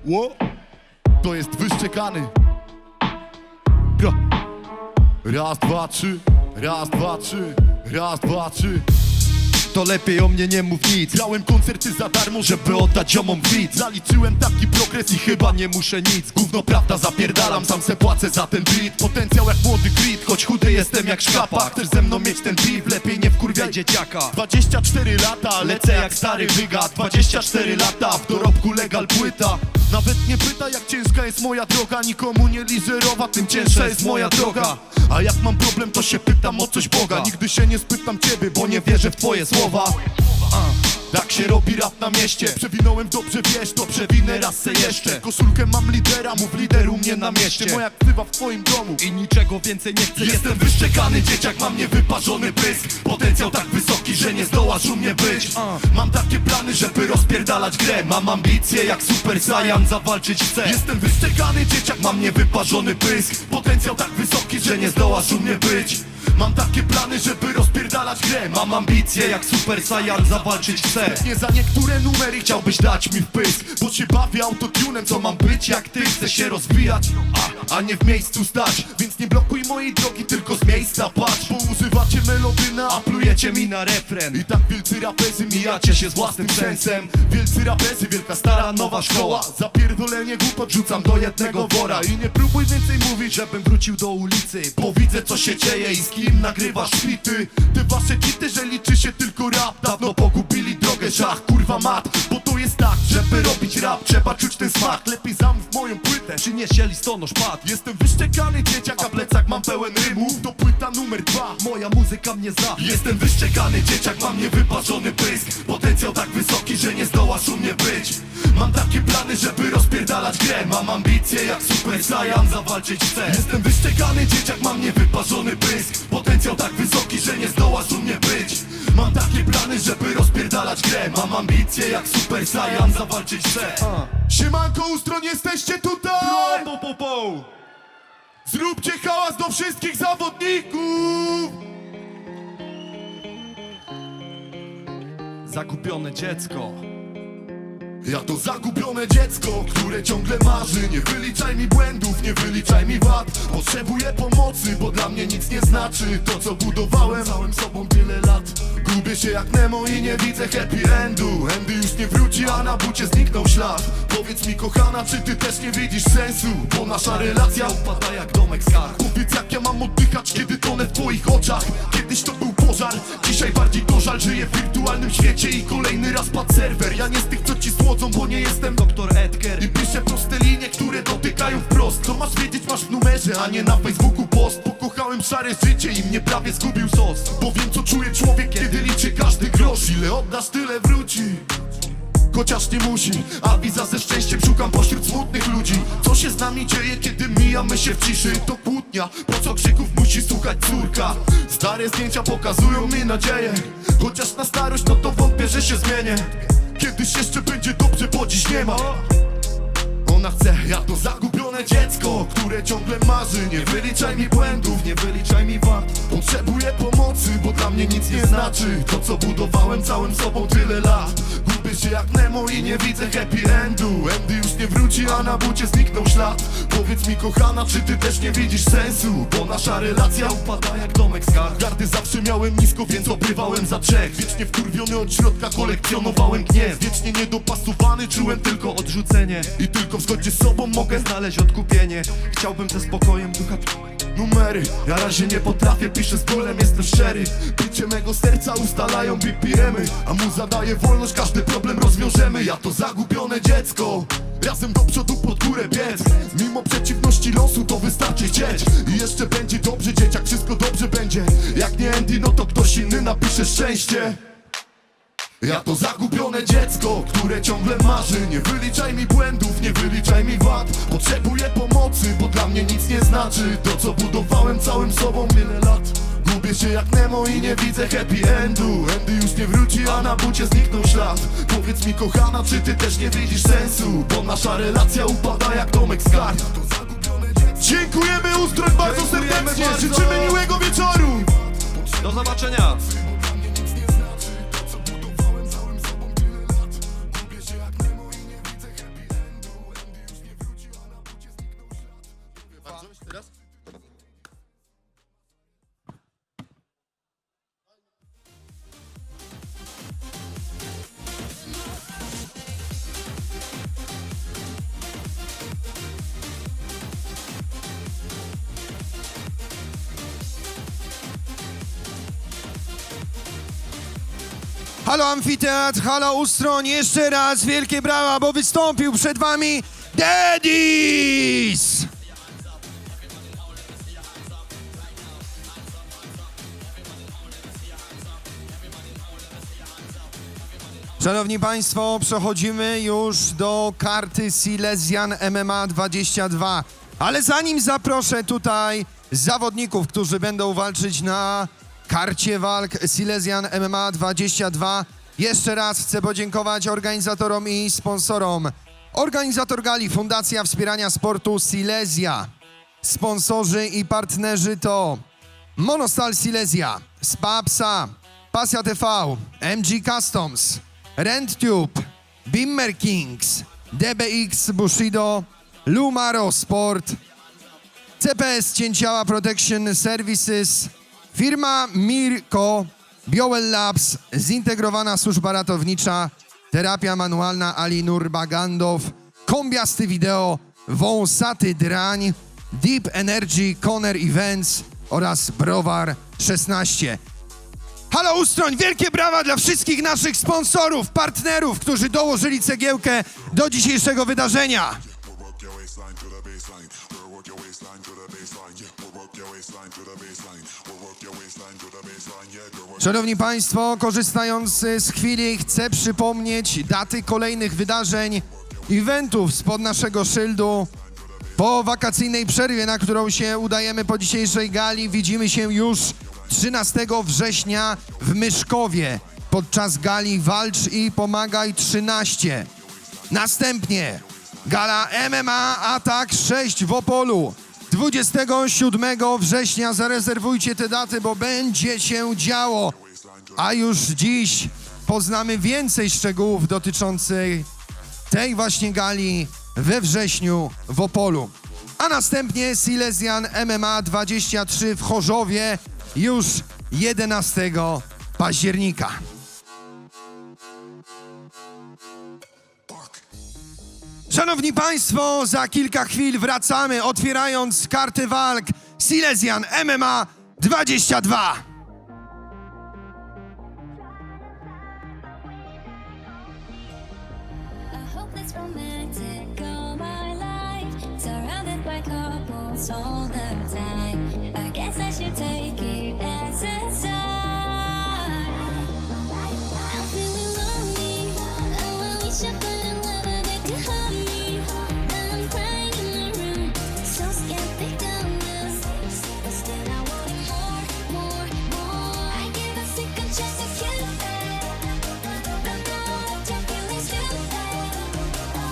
Ło? To jest wyszczekany. Gra. Raz, dwa, trzy. Raz, dwa, trzy. Raz, dwa, trzy. To lepiej o mnie nie mów nic. Grałem koncerty za darmo, Żeby oddać ziomom beat. Zaliczyłem taki progres i Chyba nie muszę nic. gówno prawda zapierdalam, sam se płacę za ten beat. Potencjał jak młody Creed, Choć chudy jestem jak szkapa. chcesz ze mną mieć ten beef, lepiej nie wkurwiaj dzieciaka. 24 lata, lecę jak stary wyga. 24 lata, w dorobku legal płyta. Nawet nie pyta jak ciężka jest moja droga. Nikomu nie liżerowa, tym cięższa jest moja droga. A jak mam problem, to się pytam o coś Boga. Nigdy się nie spytam ciebie, bo nie wierzę w twoje słowa. Tak się robi rap na mieście. Przewinąłem, dobrze wiesz, to przewinę raz se jeszcze. Koszulkę mam lidera, mów lideru mnie na mieście. Moja ksywa w twoim domu I niczego więcej nie chcę. Jestem wyszczekany dzieciak, mam niewyparzony pysk. Potencjał tak wysoki, że nie zdołasz u mnie być. Mam takie plany, żeby rozpierdalać grę. Mam ambicje jak Super Saiyan, zawalczyć chcę. Jestem wyszczekany dzieciak, mam niewyparzony pysk. Potencjał tak wysoki, że nie zdołasz u mnie być. Mam takie plany, żeby rozpierdalać grę. Mam ambicje jak Super Saiyan, zawalczyć chcę. Nie za niektóre numery chciałbyś dać mi wpysk, bo się bawię autotunem, co mam być jak ty. Chcę się rozwijać, a nie w miejscu stać. Więc nie blokuj mojej drogi, tylko z miejsca patrz. Bo używacie melodyna, a plujecie mi na refren. I tak wielcy raperzy mijacie się z własnym sensem. Wielcy raperzy, wielka stara nowa szkoła. Zapierdolenie głupot rzucam do jednego wora. I nie próbuj więcej mówić, żebym wrócił do ulicy, bo widzę co się dzieje i z kim nagrywasz kwity. Te wasze kity, że liczy się tylko rap. Dawno pogubili drogę, szach, kurwa mat. Bo to jest tak, żeby robić rap, trzeba czuć ten smak. Lepiej zamów moją płytę, Przyniesie listonosz pad. jestem wyszczekany dzieciak, a plecak mam pełen rymów. To płyta numer 2, Moja muzyka mnie zna. jestem wyszczekany dzieciak, mam niewyparzony pysk. Potencjał tak wysoki, że nie zdołasz u mnie być. Mam takie plany, żeby rozpierdalać grę. Mam ambicje jak Super Saiyan, zawalczyć chcę. Jestem wyszczekany dzieciak, mam niewyparzony pysk. Potencjał tak wysoki, że nie zdołasz u mnie być. Mam takie plany, żeby rozpierdalać grę. Mam ambicje jak Super Saiyan, zawalczyć chcę. Siemanko, Ustron, jesteście tutaj! Zróbcie hałas do wszystkich zawodników! Zagubione dziecko. Ja to zagubione dziecko, które ciągle marzy. Nie wyliczaj mi błędów, nie wyliczaj mi wad. Potrzebuję pomocy, bo dla mnie nic nie znaczy to co budowałem całym sobą tyle lat. Gubię się jak Nemo i nie widzę happy endu. Andy już nie wróci, a na bucie zniknął ślad. Powiedz mi kochana, czy ty też nie widzisz sensu? Bo nasza relacja upada jak domek z kart. Powiedz jak ja mam oddychać, kiedy tonę w twoich oczach. Kiedyś to był pożar, dzisiaj bardziej to żal. Żyję w wirtualnym świecie i kolejny raz padł serwer. Ja nie z tych co ci słodzą, bo nie jestem Doktor Edgar. i piszę proste linie, które dotykają wprost. Co masz wiedzieć, masz w numerze, a nie na Facebooku post. Pokochałem szare życie i mnie prawie zgubił sos. Bo wiem co czuje człowiek, kiedy liczy każdy grosz. Ile oddasz, tyle wróci, chociaż nie musi. A wiza ze szczęściem szukam pośród smutnych ludzi. Co się z nami dzieje, kiedy mijamy się w ciszy? To kłótnia, po co krzyków musi słuchać córka? Stare zdjęcia pokazują mi nadzieję, chociaż na starość no to wątpię, że się zmienię. Kiedyś jeszcze będzie dobrze, bo dziś nie ma. Ona chce, ja to zagubione dziecko, które ciągle marzy. Nie wyliczaj mi błędów, nie wyliczaj mi wad. Potrzebuję pomocy, bo dla mnie nic nie znaczy to co budowałem całym sobą tyle lat. Gubię się jak Nemo i nie widzę happy endu. Andy już nie wróci, a na bucie zniknął ślad. Powiedz mi kochana, czy ty też nie widzisz sensu? Bo nasza relacja upada jak domek z kart. Gardy zawsze miałem nisko, więc obrywałem za trzech. Wiecznie wkurwiony od środka kolekcjonowałem gniew. Wiecznie niedopasowany, czułem tylko Odrzucenie. i tylko w zgodzie z sobą mogę Znaleźć odkupienie. Chciałbym ze spokojem ducha. numery. Na razie nie potrafię, piszę z bólem, jestem szczery. Bicie mego serca ustalają BPM-y, a mu zadaje wolność, każdy problem rozwiążemy. Ja to zagubione dziecko, razem do przodu pod górę biec. Mimo przeciwności losu to wystarczy chcieć. I jeszcze będzie dobrze dzieciak, wszystko dobrze będzie. Jak nie Andy, no to ktoś inny napisze szczęście. Ja to zagubione dziecko, które ciągle marzy. Nie wyliczaj mi błędów, nie wyliczaj mi wad. Potrzebuję pomocy, bo dla mnie nic nie znaczy to co budowałem całym sobą wiele lat. Gubię się jak Nemo i nie widzę happy endu. Andy już nie wróci, a na bucie zniknął ślad. Powiedz mi kochana, czy ty też nie widzisz sensu? Bo nasza relacja upada jak domek z kart. Dziękujemy Ustron bardzo serdecznie, życzymy miłego wieczoru. Do zobaczenia. halo Amfiteatr, halo Ustroń, jeszcze raz wielkie brawa, bo wystąpił przed wami Daddies! Szanowni Państwo, przechodzimy już do karty Silesian MMA 22. Ale zanim zaproszę tutaj zawodników, którzy będą walczyć na karcie walk Silesian MMA 22, jeszcze raz chcę podziękować organizatorom i sponsorom. Organizator gali Fundacja Wspierania Sportu Silesia. Sponsorzy i partnerzy to Monostal Silesia, Spa Psa, Pasja TV, MG Customs, RentTube, Bimmer Kings, DBX Bushido, Lumaro Sport, CPS Cięciała Protection Services, firma Mirko, Bioel Labs, Zintegrowana Służba Ratownicza, Terapia Manualna Ali Nurbagandow, Kombiasty Wideo, Wąsaty Drań, Deep Energy, Conner Events oraz Browar 16. Halo Ustroń, wielkie brawa dla wszystkich naszych sponsorów, partnerów, którzy dołożyli cegiełkę do dzisiejszego wydarzenia. Szanowni Państwo, korzystając z chwili, chcę przypomnieć daty kolejnych wydarzeń, eventów spod naszego szyldu. Po wakacyjnej przerwie, na którą się udajemy po dzisiejszej gali, widzimy się już 13 września w Myszkowie podczas gali Walcz i Pomagaj 13. Następnie gala MMA Atak 6 w Opolu. 27 września zarezerwujcie te daty, bo będzie się działo. A już dziś poznamy więcej szczegółów dotyczących tej właśnie gali we wrześniu w Opolu. A następnie Silesian MMA 23 w Chorzowie już 11 października. Szanowni Państwo, za kilka chwil wracamy, otwierając kartę walk Silesian MMA 22. All the time, I guess I should take it as a sign. I'm feeling lonely. Oh, I wish I could have loved that could hold me. Now I'm crying in the room, so scared they don't lose. Instead I wanted more. I give a second chance to kill it. But now I don't feel it's stupid. Oh,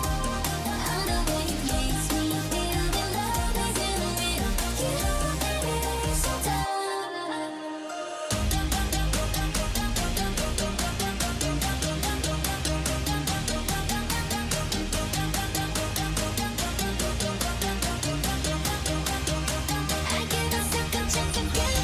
the way you makes me feel the love is in the middle. You baby, so tough. I give a second chance to kill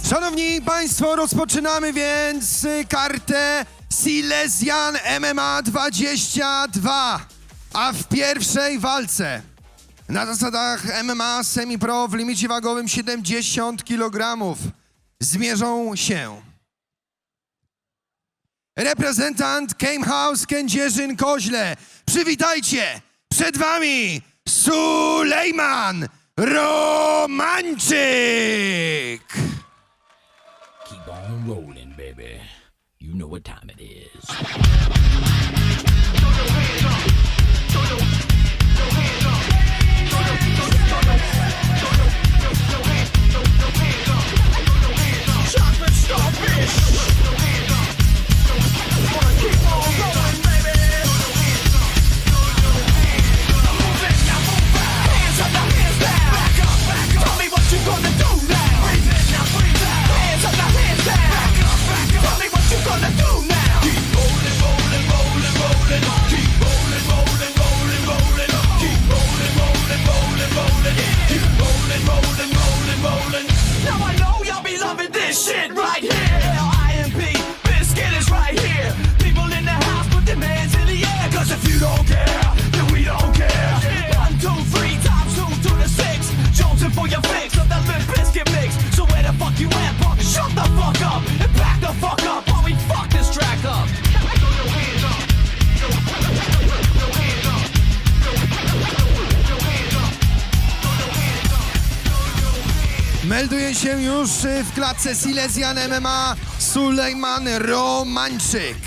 Szanowni Państwo, rozpoczynamy więc kartę Silesian MMA 22. A w pierwszej walce na zasadach MMA Semi-Pro w limicie wagowym 70 kg zmierzą się reprezentant Game House Kędzierzyn-Koźle. Przywitajcie, przed wami Sulejman Romanczyk. Keep on rolling, baby. You know what time it is. Chocolate starfish. Melduje się już w klatce Silesian MMA Sulejman Romańczyk.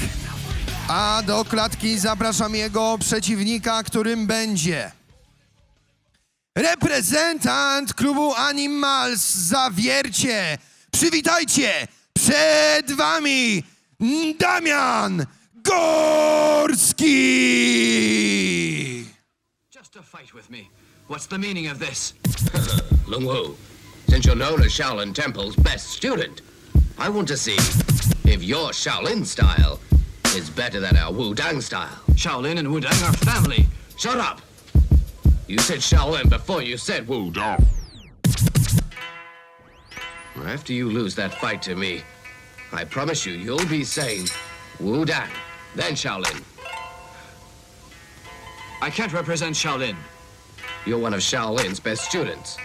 A do klatki zapraszam jego przeciwnika, którym będzie reprezentant klubu Animals Zawiercie. Przywitajcie, przed wami Damian Górski! Just to fight with me. What's the meaning of this? Lung Wu, since you're known as Shaolin Temple's best student, I want to see if your Shaolin style is better than our Wu-Dang style. Shaolin and Wudang are family. Shut up! You said Shaolin before you said Wu-Dang. After you lose that fight to me, I promise you, you'll be saying Wu-Dang, then Shaolin. I can't represent Shaolin. You're one of Shaolin's best students.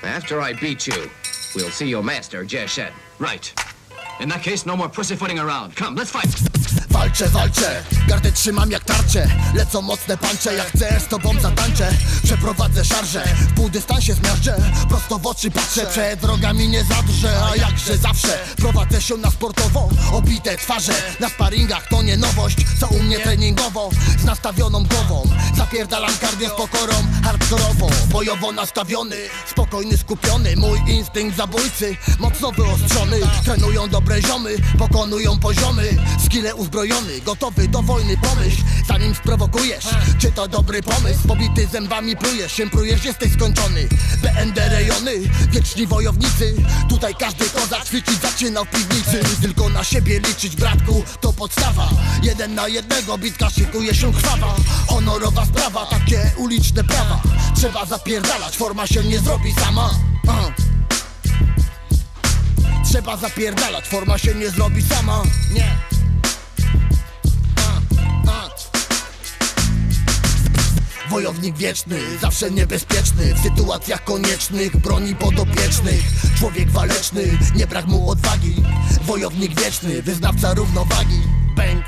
After I beat you, we'll see your master, Jie Shen. Right. In that case, no more pussyfooting around. Come, let's fight! Walczę, walczę, gardę trzymam jak tarczę. Lecą mocne pancze, jak chcesz z tobą zatańczę. Przeprowadzę szarżę, w półdystansie zmiażdżę. Prosto w oczy patrzę, przed wrogami nie zadrżę. A jakże zawsze prowadzę się na sportowo. Obite twarze, na sparingach to nie nowość. Co u mnie treningowo, z nastawioną głową. Zapierdalam kardio z pokorą, hardkorowo. Bojowo nastawiony, spokojny, skupiony. Mój instynkt zabójcy, mocno wyostrzony. Trenują dobre ziomy, pokonują poziomy. Skille uzbrojony, gotowy do wojny, pomyśl, zanim sprowokujesz. Czy to dobry pomysł? Pobity zębami plujesz, się prujesz, jesteś skończony. BND rejony, wieczni wojownicy. Tutaj każdy kozak ćwiczyć zaczynał w piwnicy. Tylko na siebie liczyć, bratku, to podstawa. 1 na 1, bitka szykuje się krwawa. Honorowa sprawa, takie uliczne prawa. Trzeba zapierdalać, forma się nie zrobi sama. Trzeba zapierdalać, forma się nie zrobi sama. Nie. Wojownik wieczny, zawsze niebezpieczny. W sytuacjach koniecznych broni podopiecznych. Człowiek waleczny, nie brak mu odwagi. Wojownik wieczny, wyznawca równowagi. Bang.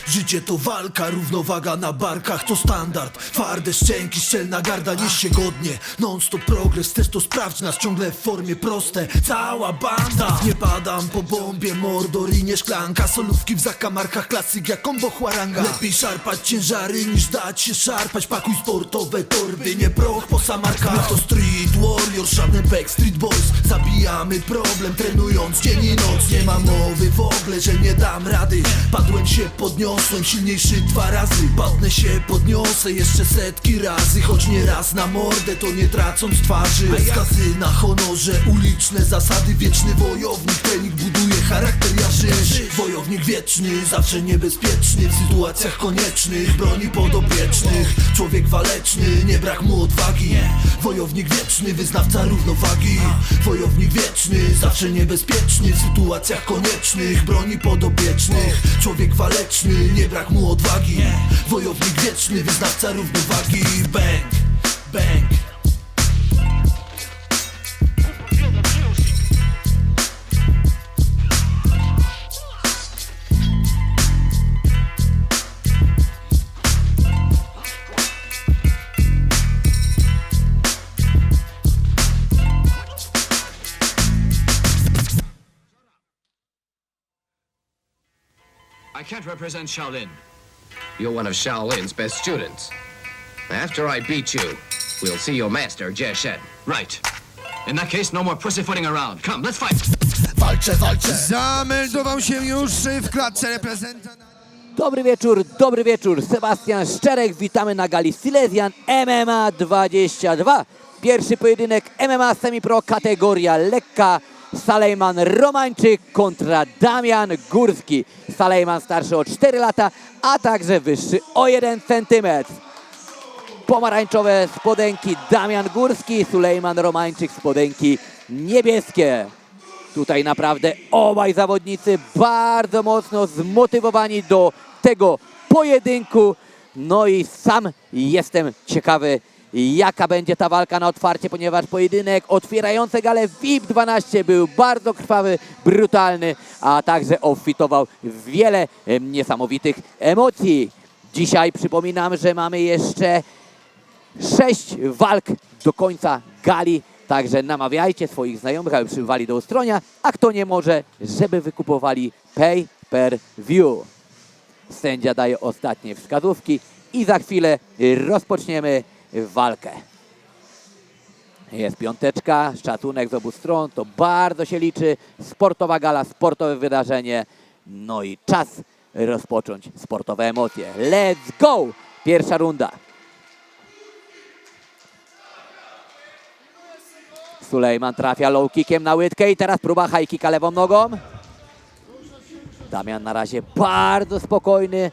Życie to walka, równowaga na barkach to standard. Twarde szczęki, szczelna garda, nieś się godnie. Non-stop progres, też to sprawdź nas ciągle w formie proste. Cała banda, nie padam po bombie, mordor i nie szklanka. Solówki w zakamarkach, klasyk jak combo Huaranga. Lepiej szarpać ciężary niż dać się szarpać. Pakuj sportowe torby, nie proch po samarkach. No to street warrior, żaden backstreet boys. Zabijamy problem, trenując dzień i noc. Nie ma mowy w ogóle, że nie dam rady. Padłem się, podniosłem, silniejszy 2 razy. Padnę się, podniosę jeszcze setki razy. Choć nie raz na mordę, to nie tracąc twarzy. Bez kazy na honorze, uliczne zasady. Wieczny wojownik, trening buduje charakter jarzy. Wojownik wieczny, zawsze niebezpieczny. W sytuacjach koniecznych, broni podopiecznych. Człowiek waleczny, nie brak mu odwagi. Wojownik wieczny, wyznawca równowagi. Wojownik wieczny, zawsze niebezpieczny. W sytuacjach koniecznych, broni podopiecznych. Człowiek waleczny, nie brak mu odwagi. Wojownik wieczny, wyznawca równowagi. Bang, bang. I can't represent Shaolin. You're one of Shaolin's best students. After I beat you, we'll see your master, Jie Shen. Right. In that case, no more pussyfooting around. Come, let's fight! Walczę, walczę. Zameldował się już w klatce reprezentant. Dobry wieczór. Sebastian Szczerek, witamy na gali Silesian MMA 22. Pierwszy pojedynek MMA Semi-Pro, kategoria lekka. Sulejman Romańczyk kontra Damian Górski. Sulejman starszy o 4 lata, a także wyższy o 1 centymetr. Pomarańczowe spodenki Damian Górski, Sulejman Romańczyk spodenki niebieskie. Tutaj naprawdę obaj zawodnicy bardzo mocno zmotywowani do tego pojedynku. No i sam jestem ciekawy, jaka będzie ta walka na otwarcie, ponieważ pojedynek otwierający galę VIP 12 był bardzo krwawy, brutalny, a także obfitował w wiele niesamowitych emocji. Dzisiaj przypominam, że mamy jeszcze 6 walk do końca gali, także namawiajcie swoich znajomych, aby przybywali do Ustronia, a kto nie może, żeby wykupowali pay per view. Sędzia daje ostatnie wskazówki i za chwilę rozpoczniemy walkę. Jest piąteczka, szacunek z obu stron, to bardzo się liczy. Sportowa gala, sportowe wydarzenie, no i czas rozpocząć sportowe emocje. Let's go! Pierwsza runda. Sulejman trafia low kickiem na łydkę i teraz próba high kicka lewą nogą. Damian na razie bardzo spokojny.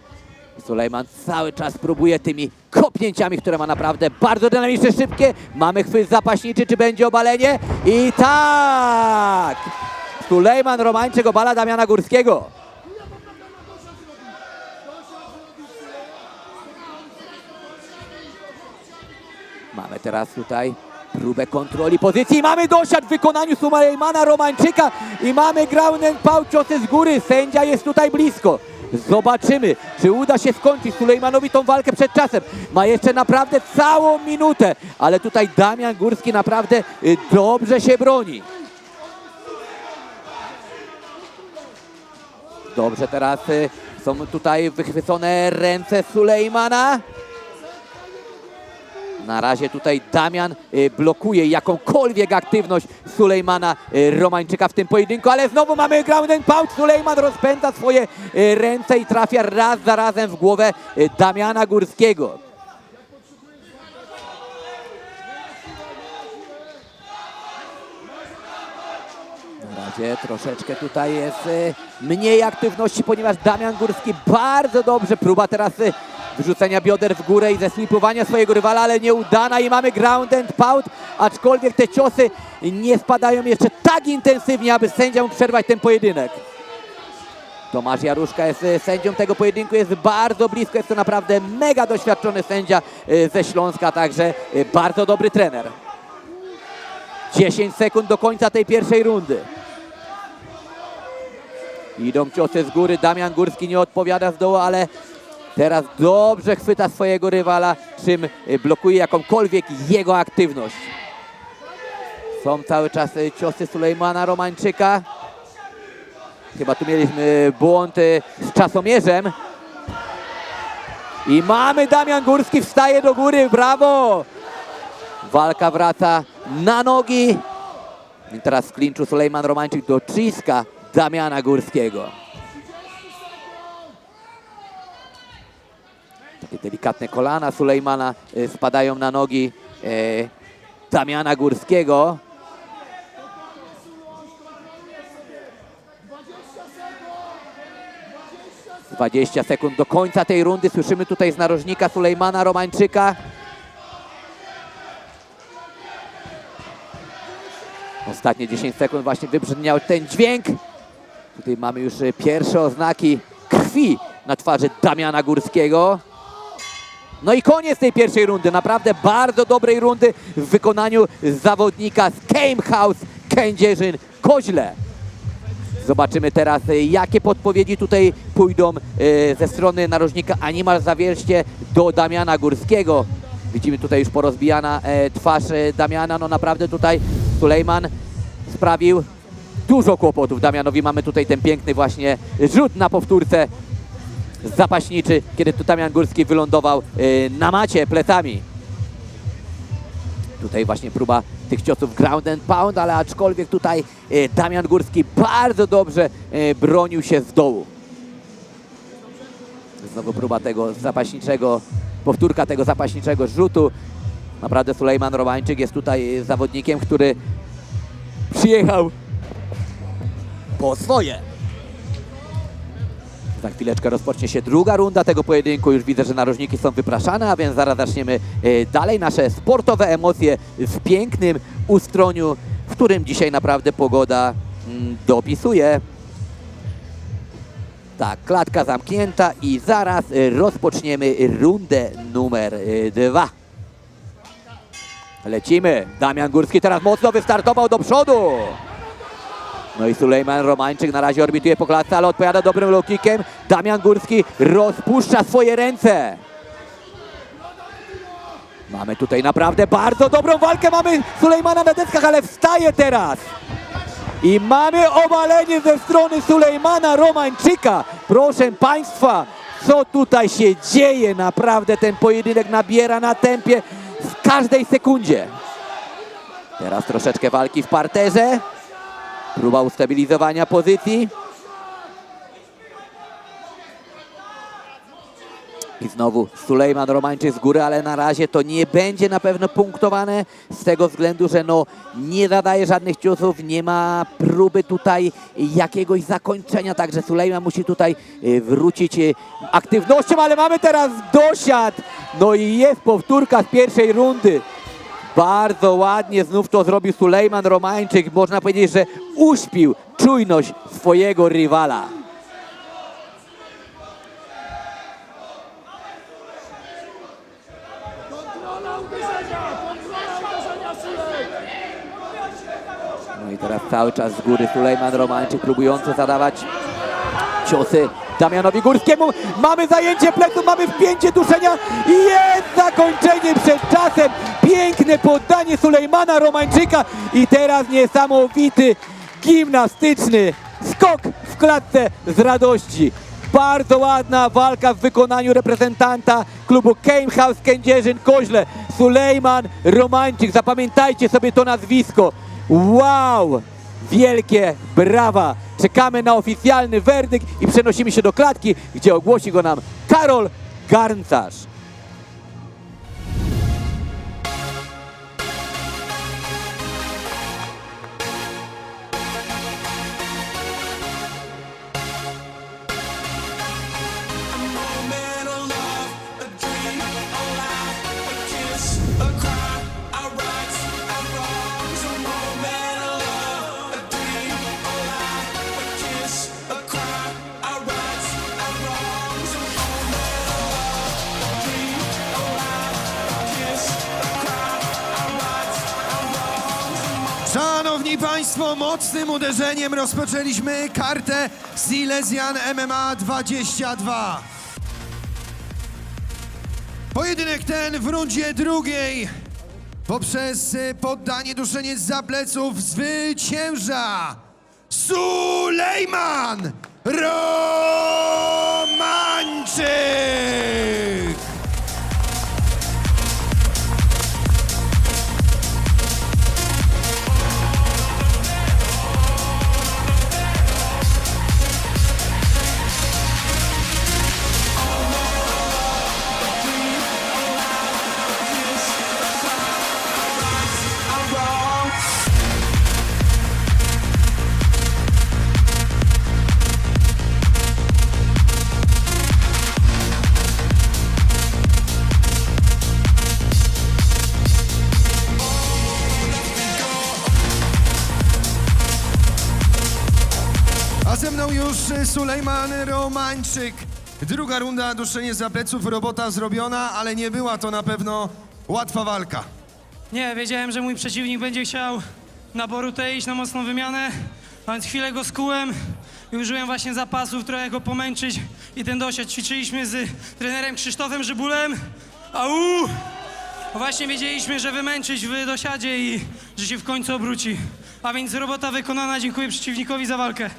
Sulejman cały czas próbuje tymi kopnięciami, które ma naprawdę bardzo dynamiczne, szybkie. Mamy chwyt zapaśniczy, czy będzie obalenie? I tak! Sulejman Romańczyk obala Damiana Górskiego. Mamy teraz tutaj próbę kontroli pozycji. Mamy dosiad w wykonaniu Sulejmana Romańczyka i mamy ground and pound, ciosy z góry. Sędzia jest tutaj blisko. Zobaczymy, czy uda się skończyć Sulejmanowi tą walkę przed czasem. Ma jeszcze naprawdę całą minutę, ale tutaj Damian Górski naprawdę dobrze się broni. Dobrze, teraz są tutaj wychwycone ręce Sulejmana. Na razie tutaj Damian blokuje jakąkolwiek aktywność Sulejmana Romańczyka w tym pojedynku, ale znowu mamy ground and pound. Sulejman rozpędza swoje ręce i trafia raz za razem w głowę Damiana Górskiego. Na razie troszeczkę tutaj jest mniej aktywności, ponieważ Damian Górski bardzo dobrze, próba teraz wyrzucenia bioder w górę i zeslipowania swojego rywala, ale nieudana i mamy ground and pound, aczkolwiek te ciosy nie spadają jeszcze tak intensywnie, aby sędzia mógł przerwać ten pojedynek. Tomasz Jaruszka jest sędzią tego pojedynku, jest bardzo blisko, jest to naprawdę mega doświadczony sędzia ze Śląska, także bardzo dobry trener. 10 sekund do końca tej pierwszej rundy. Idą ciosy z góry, Damian Górski nie odpowiada z dołu, ale teraz dobrze chwyta swojego rywala, czym blokuje jakąkolwiek jego aktywność. Są cały czas ciosy Sulejmana Romańczyka. Chyba tu mieliśmy błąd z czasomierzem. I mamy Damian Górski, wstaje do góry, brawo! Walka wraca na nogi. I teraz w klinczu Sulejman Romańczyk dociska Damiana Górskiego. Takie delikatne kolana Sulejmana spadają na nogi Damiana Górskiego. - 20 sekund do końca tej rundy. Słyszymy tutaj z narożnika Sulejmana Romańczyka. Ostatnie 10 sekund właśnie wybrzmiał ten dźwięk. Tutaj mamy już pierwsze oznaki krwi na twarzy Damiana Górskiego. No i koniec tej pierwszej rundy. Naprawdę bardzo dobrej rundy w wykonaniu zawodnika z Game House Kędzierzyn-Koźle. Zobaczymy teraz, jakie podpowiedzi tutaj pójdą ze strony narożnika Animal Zawierście do Damiana Górskiego. Widzimy tutaj już porozbijana twarz Damiana. No naprawdę tutaj Sulejman sprawił dużo kłopotów Damianowi. Mamy tutaj ten piękny właśnie rzut na powtórce zapaśniczy, kiedy tu Damian Górski wylądował na macie plecami. Tutaj właśnie próba tych ciosów ground and pound, ale aczkolwiek tutaj Damian Górski bardzo dobrze bronił się z dołu. Znowu próba tego zapaśniczego, powtórka tego zapaśniczego rzutu. Naprawdę Sulejman Romańczyk jest tutaj zawodnikiem, który przyjechał po swoje. Za chwileczkę rozpocznie się druga runda tego pojedynku. Już widzę, że narożniki są wypraszane, a więc zaraz zaczniemy dalej nasze sportowe emocje w pięknym Ustroniu, w którym dzisiaj naprawdę pogoda dopisuje. Tak, klatka zamknięta i zaraz rozpoczniemy rundę numer 2. Lecimy. Damian Górski teraz mocno wystartował do przodu. No i Sulejman Romańczyk na razie orbituje po klatce, ale odpowiada dobrym low kickiem. Damian Górski rozpuszcza swoje ręce. Mamy tutaj naprawdę bardzo dobrą walkę. Mamy Sulejmana na deskach, ale wstaje teraz. I mamy obalenie ze strony Sulejmana Romańczyka. Proszę Państwa, co tutaj się dzieje? Naprawdę ten pojedynek nabiera na tempie w każdej sekundzie. Teraz troszeczkę walki w parterze. Próba ustabilizowania pozycji. I znowu Sulejman Romańczyk z góry, ale na razie to nie będzie na pewno punktowane z tego względu, że no nie zadaje żadnych ciosów, nie ma próby tutaj jakiegoś zakończenia, także Sulejman musi tutaj wrócić aktywnością, ale mamy teraz dosiad. No i jest powtórka z pierwszej rundy. Bardzo ładnie znów to zrobił Sulejman Romańczyk. Można powiedzieć, że uśpił czujność swojego rywala. No i teraz cały czas z góry Sulejman Romańczyk próbujący zadawać ciosy Damianowi Górskiemu. Mamy zajęcie pleców, mamy wpięcie duszenia i jest zakończenie przed czasem. Piękne poddanie Sulejmana Romańczyka i teraz niesamowity gimnastyczny skok w klatce z radości. Bardzo ładna walka w wykonaniu reprezentanta klubu Game House Kędzierzyn-Koźle. Sulejman Romańczyk, zapamiętajcie sobie to nazwisko. Wow! Wielkie brawa! Czekamy na oficjalny werdykt i przenosimy się do klatki, gdzie ogłosi go nam Karol Garncarz. Szanowni Państwo, mocnym uderzeniem rozpoczęliśmy kartę Silesian MMA 22. Pojedynek ten w rundzie drugiej poprzez poddanie duszenie zza pleców zwycięża Sulejman Romańczyk! A ze mną już Sulejman Romańczyk. Druga runda, duszenie za pleców, robota zrobiona, ale nie była to na pewno łatwa walka. Nie, wiedziałem, że mój przeciwnik będzie chciał na Borutę iść na mocną wymianę, a więc chwilę go skułem i użyłem właśnie zapasów, trochę go pomęczyć i ten dosiad ćwiczyliśmy z trenerem Krzysztofem Żybulem. Właśnie wiedzieliśmy, że wymęczyć w dosiadzie i że się w końcu obróci. A więc robota wykonana, dziękuję przeciwnikowi za walkę.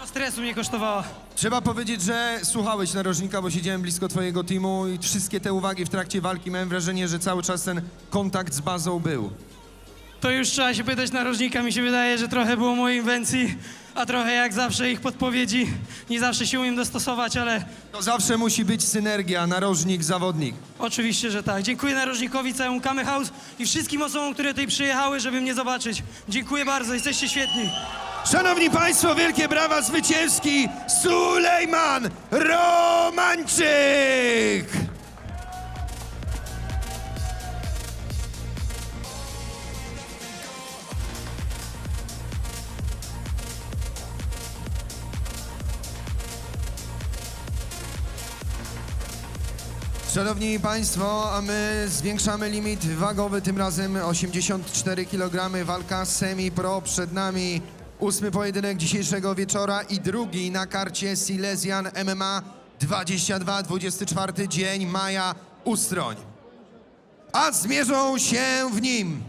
Stresu mnie kosztowała. Trzeba powiedzieć, że słuchałeś narożnika, bo siedziałem blisko twojego teamu i wszystkie te uwagi w trakcie walki, miałem wrażenie, że cały czas ten kontakt z bazą był. To już trzeba się pytać narożnika, mi się wydaje, że trochę było mojej inwencji, a trochę jak zawsze ich podpowiedzi. Nie zawsze się umiem dostosować, ale... To zawsze musi być synergia, narożnik, zawodnik. Oczywiście, że tak. Dziękuję narożnikowi, całemu Game House i wszystkim osobom, które tutaj przyjechały, żeby mnie zobaczyć. Dziękuję bardzo, jesteście świetni. Szanowni Państwo, wielkie brawa, zwycięski Sulejman Romańczyk! Szanowni Państwo, a my zwiększamy limit wagowy, tym razem 84 kg, walka semi-pro. Przed nami 8. pojedynek dzisiejszego wieczora i drugi na karcie Silesian MMA 22, 24 dzień maja, Ustroń. A zmierzą się w nim.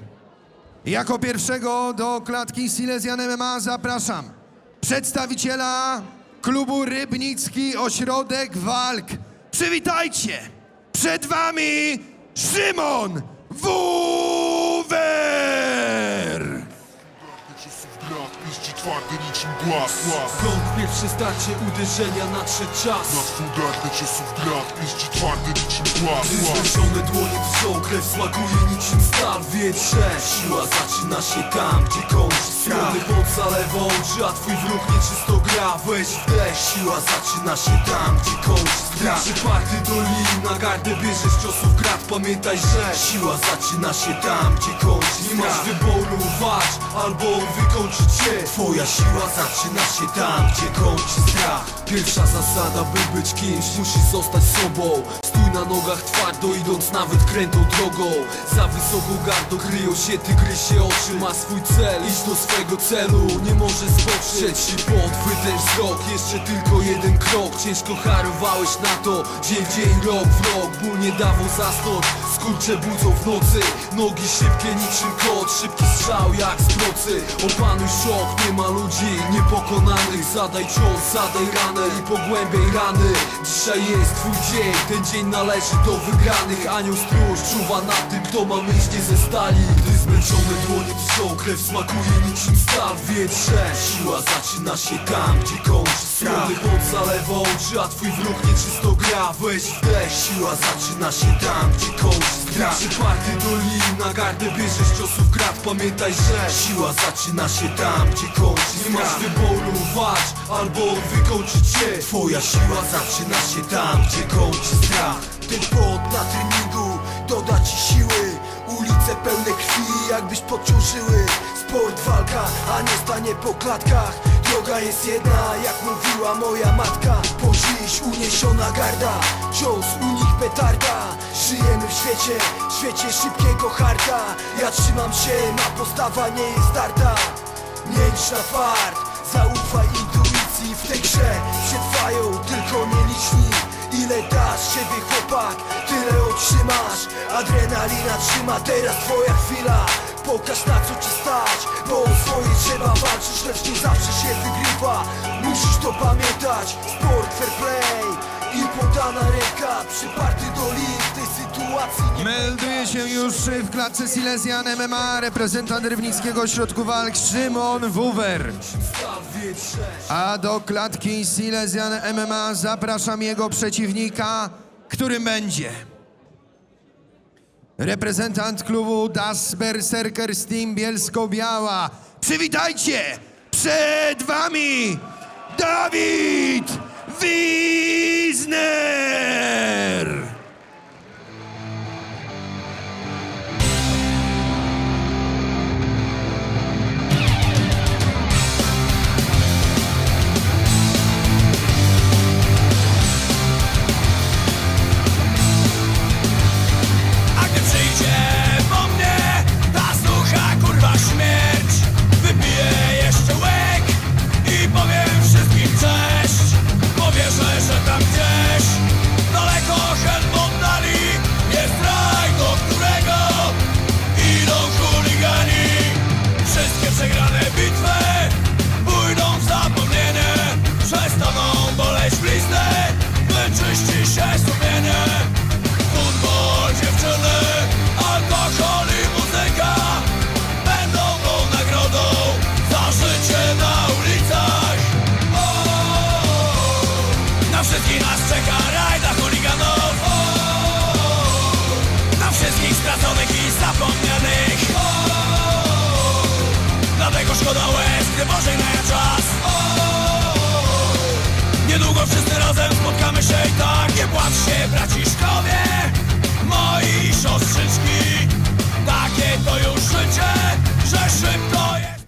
Jako pierwszego do klatki Silesian MMA zapraszam przedstawiciela klubu Rybnicki Ośrodek Walk. Przywitajcie! Przed wami Szymon Wuwer! Piści twardy niczym głaz. Krąg pierwsze starcie uderzenia nadszedł czas. Nadfundarny ciosów brak, piści twardy niczym głaz. Zmęczone dłonie drżą, krew smakuje niczym stal w wietrze. Siła zaczyna się tam, gdzie kończy strach. Pod zalewą oczy, a twój wróg nieczysto gra. Weź wdech, siła zaczyna się tam, gdzie kończy strach. Przyparty do lin, na gardę bierzesz ciosów krat. Pamiętaj, że siła zaczyna się tam, gdzie kończy strach. Nie masz wyboru, walcz, albo on wykończy cię. Twoja siła zaczyna się tam, gdzie kończy strach. Pierwsza zasada, by być kimś, musisz zostać sobą. Stój na nogach twardo, idąc nawet krętą drogą. Za wysoką gardą kryją się tygrysie oczy. Ma swój cel, idź do swego celu, nie możesz zboczyć. Trzeci pot, wytęż wzrok, jeszcze tylko jeden krok. Ciężko harowałeś na to, dzień w dzień, rok w rok. Ból nie dawał zasnąć, skurcze budzą w nocy. Nogi szybkie niczym kot, szybki strzał jak z procy. Opanuj szok, nie ma ludzi niepokonanych. Zadaj cios, zadaj ranę i pogłębiaj rany. Dzisiaj jest twój dzień, ten dzień należy do wygranych. Anioł stróż czuwa na tym, kto ma myśli ze stali. Gdy zmęczone dłonie drżą, krew smakuje niczym stal w wietrze. Siła zaczyna się tam, gdzie kończy strach. Pod zalewą oczy, a twój wróg nieczysto gra. Weź wdech, siła zaczyna się tam, gdzie kończy strach. Przyparty do lin, na gardę bierzesz ciosów krat. Pamiętaj, że siła zaczyna się tam, gdzie kończy strach. Nie masz wyboru, walcz, albo on wykończy cię. Twoja siła zaczyna się tam, gdzie kończy strach. Ten pot na treningu doda ci siły. Ulice pełne krwi, jakbyś podciążyły. Sport, walka, a nie stanie po klatkach. Droga jest jedna, jak mówiła moja matka. Po dziś uniesiona garda, cios u nich petarda. Żyjemy w świecie szybkiego harta. Ja trzymam się, ma postawa nie jest starta. Nie licz na fart, zaufaj intuicji. W tej grze przetrwają tylko nieliczni. Ile dasz siebie chłopak, tyle otrzymasz. Adrenalina trzyma, teraz twoja chwila. Pokaż na co ci stać, bo o swoje trzeba walczyć, lecz nie zawsze się wygrywa. Musisz to pamiętać, sport fair play i podana ręka. Przyparty do lin w tej sytuacji nie... Melduje się już w klatce Silesian MMA reprezentant Rybnickiego Ośrodku Walk Szymon Wuwer. A do klatki Silesian MMA zapraszam jego przeciwnika, którym będzie reprezentant klubu Das Berserkers Team Bielsko-Biała. Przywitajcie! Przed wami Dawid Wiesner! Szkoda łez, gdy pożegnają czas. Niedługo wszyscy razem spotkamy się i tak. Nie płaczcie, braciszkowie, moi siostrzyczki. Takie to już życie, że szybko jest.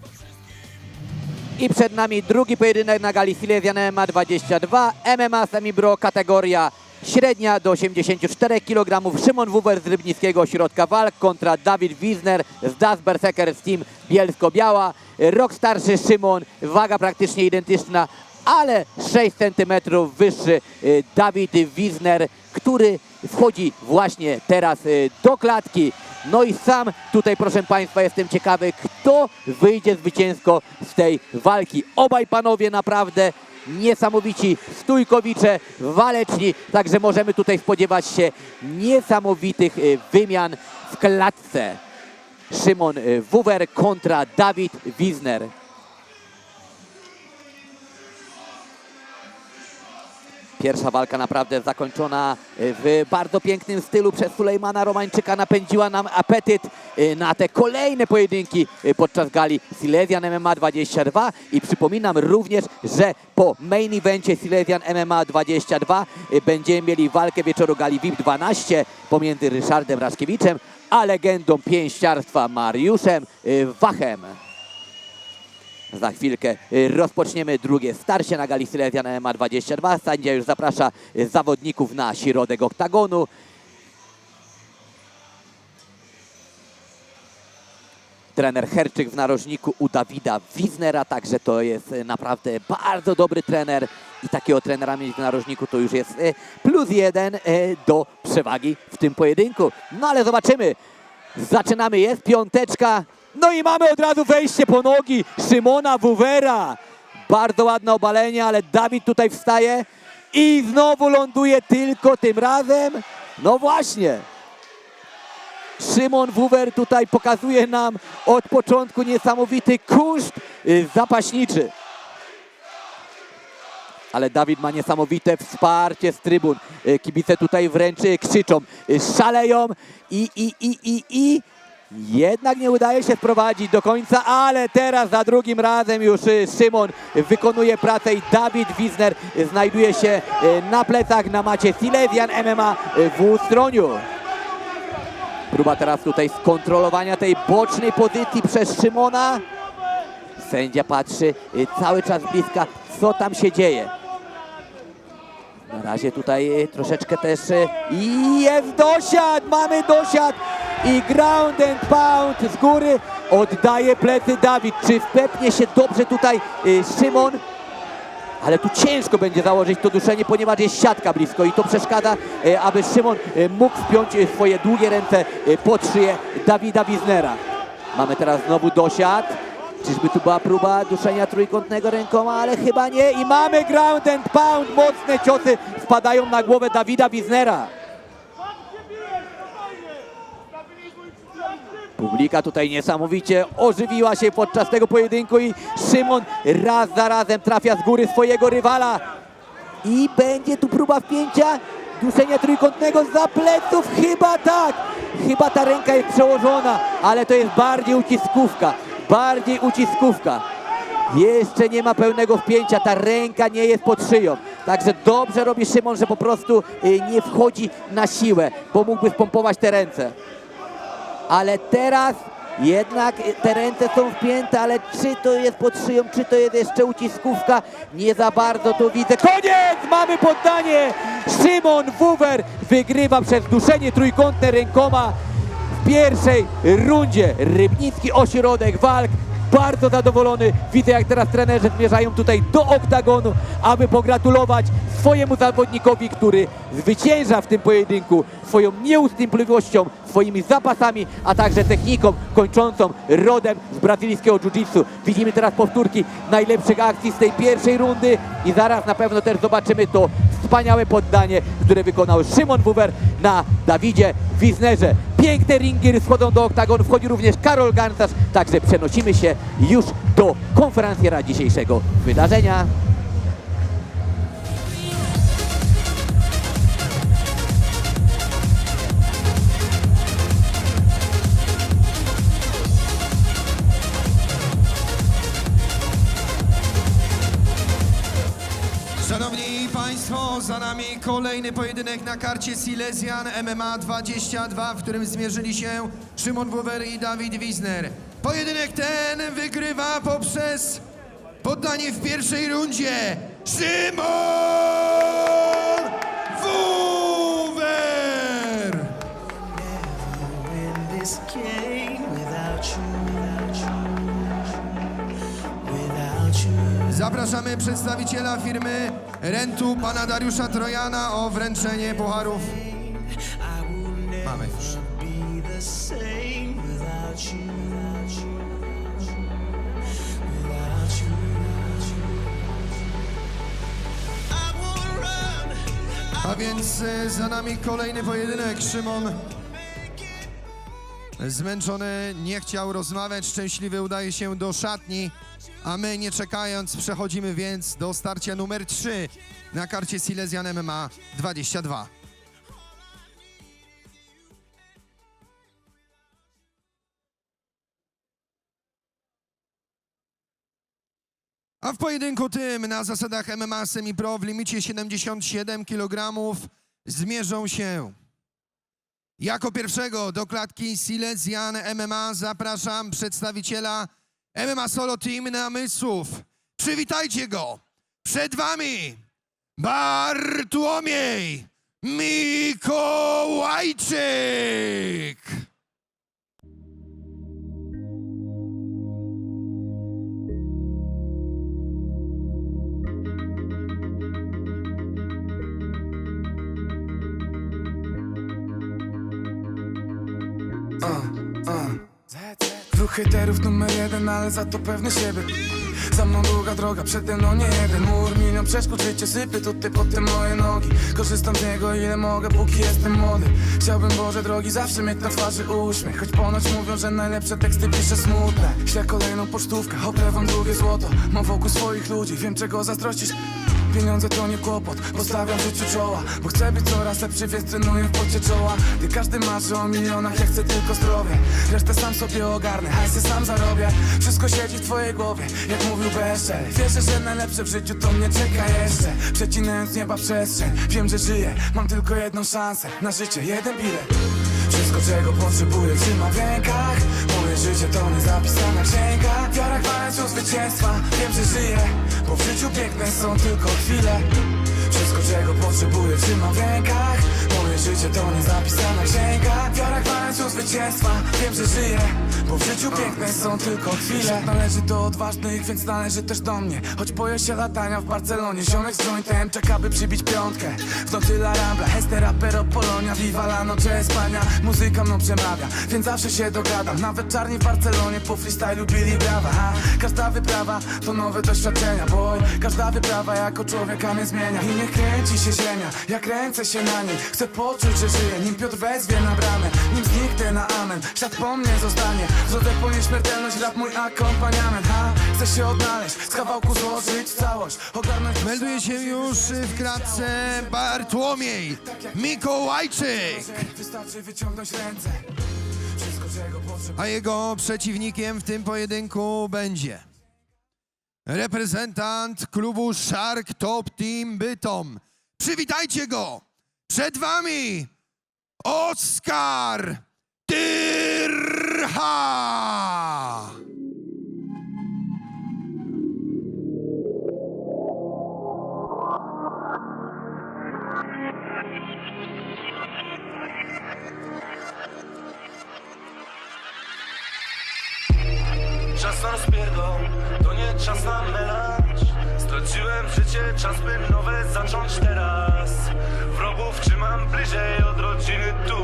I przed nami drugi pojedynek na gali Silesian MMA 22, MMA Semi-Pro kategoria średnia do 84 kg. Szymon Wuwer z Rybnickiego Ośrodka Walk kontra Dawid Wisner z Das Berserkers Team Bielsko-Biała. Rok starszy Szymon, waga praktycznie identyczna, ale 6 cm wyższy Dawid Wisner, który wchodzi właśnie teraz do klatki. No i sam tutaj, proszę Państwa, jestem ciekawy, kto wyjdzie zwycięsko z tej walki. Obaj panowie naprawdę niesamowici stójkowicze, waleczni, także możemy tutaj spodziewać się niesamowitych wymian w klatce. Szymon Wuwer kontra Dawid Wisner. Pierwsza walka naprawdę zakończona w bardzo pięknym stylu przez Sulejmana Romańczyka. Napędziła nam apetyt na te kolejne pojedynki podczas gali Silesian MMA 22. I przypominam również, że po main evencie Silesian MMA 22 będziemy mieli walkę wieczoru gali VIP 12 pomiędzy Ryszardem Raszkiewiczem a legendą pięściarstwa Mariuszem Wachem. Za chwilkę rozpoczniemy drugie starcie na gali Silesian MMA 22. Sędzia już zaprasza zawodników na środek oktagonu. Trener Herczyk w narożniku u Dawida Wisnera, także to jest naprawdę bardzo dobry trener i takiego trenera mieć w narożniku to już jest +1 do przewagi w tym pojedynku. No ale zobaczymy. Zaczynamy, jest piąteczka. No i mamy od razu wejście po nogi Szymona Wuwera. Bardzo ładne obalenie, ale Dawid tutaj wstaje i znowu ląduje, tylko tym razem. No właśnie. Szymon Wuwer tutaj pokazuje nam od początku niesamowity kunszt zapaśniczy. Ale Dawid ma niesamowite wsparcie z trybun. Kibice tutaj wręcz krzyczą, szaleją i jednak nie udaje się wprowadzić do końca, ale teraz za drugim razem już Szymon wykonuje pracę i Dawid Wisner znajduje się na plecach na macie Silesian MMA w Ustroniu. Próba teraz tutaj skontrolowania tej bocznej pozycji przez Szymona. Sędzia patrzy cały czas z bliska, co tam się dzieje. Na razie tutaj troszeczkę też i jest dosiad, mamy dosiad i ground and pound z góry oddaje plecy Dawid. Czy wpepnie się dobrze tutaj Szymon? Ale tu ciężko będzie założyć to duszenie, ponieważ jest siatka blisko i to przeszkadza, aby Szymon mógł wpiąć swoje długie ręce pod szyję Dawida Wisnera. Mamy teraz znowu dosiad. Czyżby tu była próba duszenia trójkątnego rękoma, ale chyba nie. I mamy ground and pound. Mocne ciosy spadają na głowę Dawida Wisnera. Publika tutaj niesamowicie ożywiła się podczas tego pojedynku i Szymon raz za razem trafia z góry swojego rywala. I będzie tu próba wpięcia duszenia trójkątnego za pleców. Chyba tak. Chyba ta ręka jest przełożona, ale to jest bardziej uciskówka. Bardziej uciskówka. Jeszcze nie ma pełnego wpięcia, ta ręka nie jest pod szyją. Także dobrze robi Szymon, że po prostu nie wchodzi na siłę, bo mógłby spompować te ręce. Ale teraz jednak te ręce są wpięte, ale czy to jest pod szyją, czy to jest jeszcze uciskówka? Nie za bardzo to widzę. Koniec! Mamy poddanie! Szymon Wuwer wygrywa przez duszenie trójkątne rękoma w pierwszej rundzie. Rybnicki Ośrodek Walk. Bardzo zadowolony. Widzę, jak teraz trenerzy zmierzają tutaj do oktagonu, aby pogratulować swojemu zawodnikowi, który zwycięża w tym pojedynku swoją nieustępliwością, swoimi zapasami, a także techniką kończącą rodem z brazylijskiego jiu-jitsu. Widzimy teraz powtórki najlepszych akcji z tej pierwszej rundy i zaraz na pewno też zobaczymy to wspaniałe poddanie, które wykonał Szymon Wuwer na Dawidzie Wisnerze. Piękne ringi wchodzą do oktagonu, wchodzi również Karol Garncarz, także przenosimy się już do konferencjera dzisiejszego wydarzenia. Szanowni Państwo, za nami kolejny pojedynek na karcie Silesian MMA 22, w którym zmierzyli się Szymon Wuwer i Dawid Wisner. Pojedynek ten wygrywa poprzez poddanie w pierwszej rundzie Szymon Wuwer! Zapraszamy przedstawiciela firmy Rentu, pana Dariusza Trojana, o wręczenie pucharów. Mamy już. A więc za nami kolejny pojedynek. Szymon zmęczony, nie chciał rozmawiać, szczęśliwy udaje się do szatni, a my nie czekając przechodzimy więc do starcia numer 3 na karcie Silesian MMA 22. A w pojedynku tym na zasadach MMA Semi-Pro w limicie 77 kg zmierzą się. Jako pierwszego do klatki Silesian MMA zapraszam przedstawiciela MMA Solo Team Namysłów. Przywitajcie go. Przed wami Bartłomiej Mikołajczyk. Dwóch hejterów numer 1, ale za to pewny siebie. Za mną długa droga, przede mną nie jeden mur. Milion przeszkód, życie sypie tutaj pod te moje nogi. Korzystam z niego ile mogę, póki jestem młody. Chciałbym, Boże drogi, zawsze mieć na twarzy uśmiech. Choć ponoć mówią, że najlepsze teksty piszę smutne. Ślę kolejną pocztówkę, obrewam drugie złoto. Mam wokół swoich ludzi, wiem czego zazdrościsz. Pieniądze to nie kłopot, postawiam życiu czoła. Bo chcę być coraz lepszy, więc trenuję w pocie czoła. Gdy każdy marzy o milionach, ja chcę tylko zdrowie. Resztę sam sobie ogarnę, hajsy sam zarobię. Wszystko siedzi w twojej głowie, jak mówił Beszczel. Wierzę, że najlepsze w życiu to mnie czeka jeszcze. Przecinając nieba przestrzeń, wiem, że żyję. Mam tylko jedną szansę na życie, jeden bilet. Wszystko czego potrzebuję trzyma w rękach. Moje życie to nie zapisana księga. Wiara gwarantują zwycięstwa, wiem, że żyję. Bo w życiu piękne są tylko chwile. Wszystko czego potrzebuję trzyma w rękach. Moje życie to nie zapisana księga. Wiara gwarantują zwycięstwa, wiem, że żyję. Bo w życiu piękne są tylko chwile. Świat należy do odważnych, więc należy też do mnie. Choć boję się latania w Barcelonie. Ziomek z jointem czeka, by przybić piątkę. W nocy La Rambla, este rapero Polonia. Viva la noche Espania. Muzyka mną przemawia, więc zawsze się dogadam. Nawet czarni w Barcelonie po freestylu bili brawa. Ha, każda wyprawa to nowe doświadczenia, boy. Każda wyprawa jako człowieka mnie zmienia. I nie kręci się ziemia, ja kręcę się na niej. Chcę poczuć, że żyję, nim Piotr wezwie na bramę. Nim zniknę na amen, świat po mnie zostanie. W drodze po nieśmiertelność, rap mój akompaniament. Ha, chcę się odnaleźć, z kawałku złożyć całość. Ogarnąć. Melduje się już w klatce Bartłomiej Mikołajczyk. Wystarczy wyciągnąć ręce. Wszystko czego potrzebuję. A jego przeciwnikiem w tym pojedynku będzie reprezentant klubu Shark Top Team Bytom. Przywitajcie go! Przed wami Oskar Tyrcha! Czas na rozpierdol, to nie czas na melanż. Straciłem życie, czas by nowe zacząć teraz. Wrogów trzymam bliżej od rodziny tu.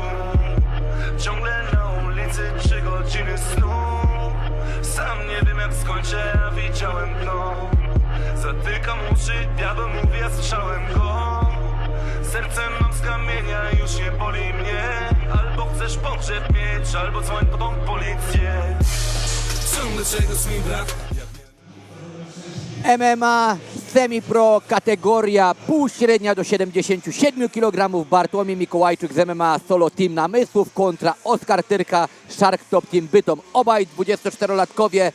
Ciągle na ulicy 3 godziny snu. Sam nie wiem jak skończę, a widziałem dno. Zatykam uszy, diabeł mówi, ja słyszałem go. Sercem mam z kamienia, już nie boli mnie. Albo chcesz pogrzeb mieć, albo dzwoń po tą policję. Ciągle czegoś mi brak. MMA Semi-Pro kategoria półśrednia do 77 kg. Bartłomiej Mikołajczyk z MMA Solo Team Namysłów kontra Oskar Tyrcha Shark Top Team Bytom. Obaj 24-latkowie.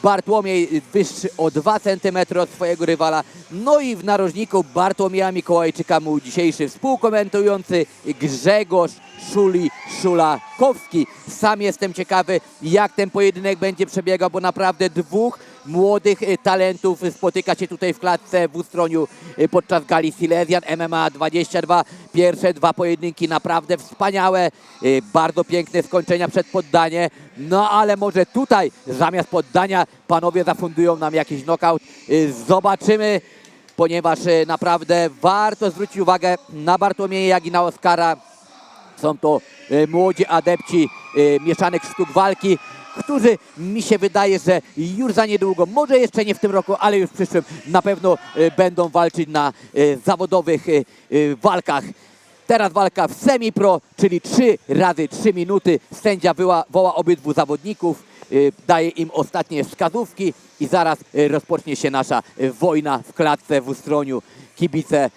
Bartłomiej wyższy o 2 cm od swojego rywala. No i w narożniku Bartłomieja Mikołajczyka mój dzisiejszy współkomentujący Grzegorz Szulakowski. Sam jestem ciekawy, jak ten pojedynek będzie przebiegał, bo naprawdę dwóch młodych talentów spotyka się tutaj w klatce w Ustroniu podczas gali Silesian MMA 22. Pierwsze dwa pojedynki naprawdę wspaniałe, bardzo piękne skończenia przed poddanie. No ale może tutaj zamiast poddania panowie zafundują nam jakiś knockout. Zobaczymy, ponieważ naprawdę warto zwrócić uwagę na Bartłomieja, jak i na Oskara. Są to młodzi adepci mieszanych sztuk walki, którzy mi się wydaje, że już za niedługo, może jeszcze nie w tym roku, ale już w przyszłym na pewno będą walczyć na zawodowych walkach. Teraz walka w semi-pro, czyli 3 razy 3 minuty. Sędzia woła obydwu zawodników, daje im ostatnie wskazówki i zaraz rozpocznie się nasza wojna w klatce w Ustroniu. Kibice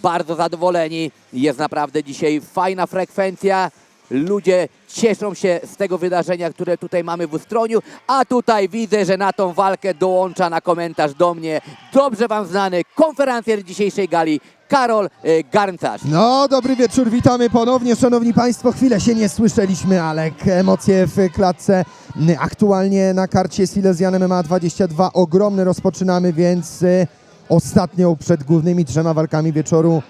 bardzo zadowoleni, jest naprawdę dzisiaj fajna frekwencja. Ludzie cieszą się z tego wydarzenia, które tutaj mamy w Ustroniu, a tutaj widzę, że na tą walkę dołącza na komentarz do mnie dobrze wam znany konferencjer dzisiejszej gali, Karol Garncarz. No, dobry wieczór, witamy ponownie, szanowni państwo. Chwilę się nie słyszeliśmy, ale emocje w klatce. Aktualnie na karcie Silesian MMA 22 ogromne rozpoczynamy, więc ostatnią przed głównymi 3 walkami wieczoru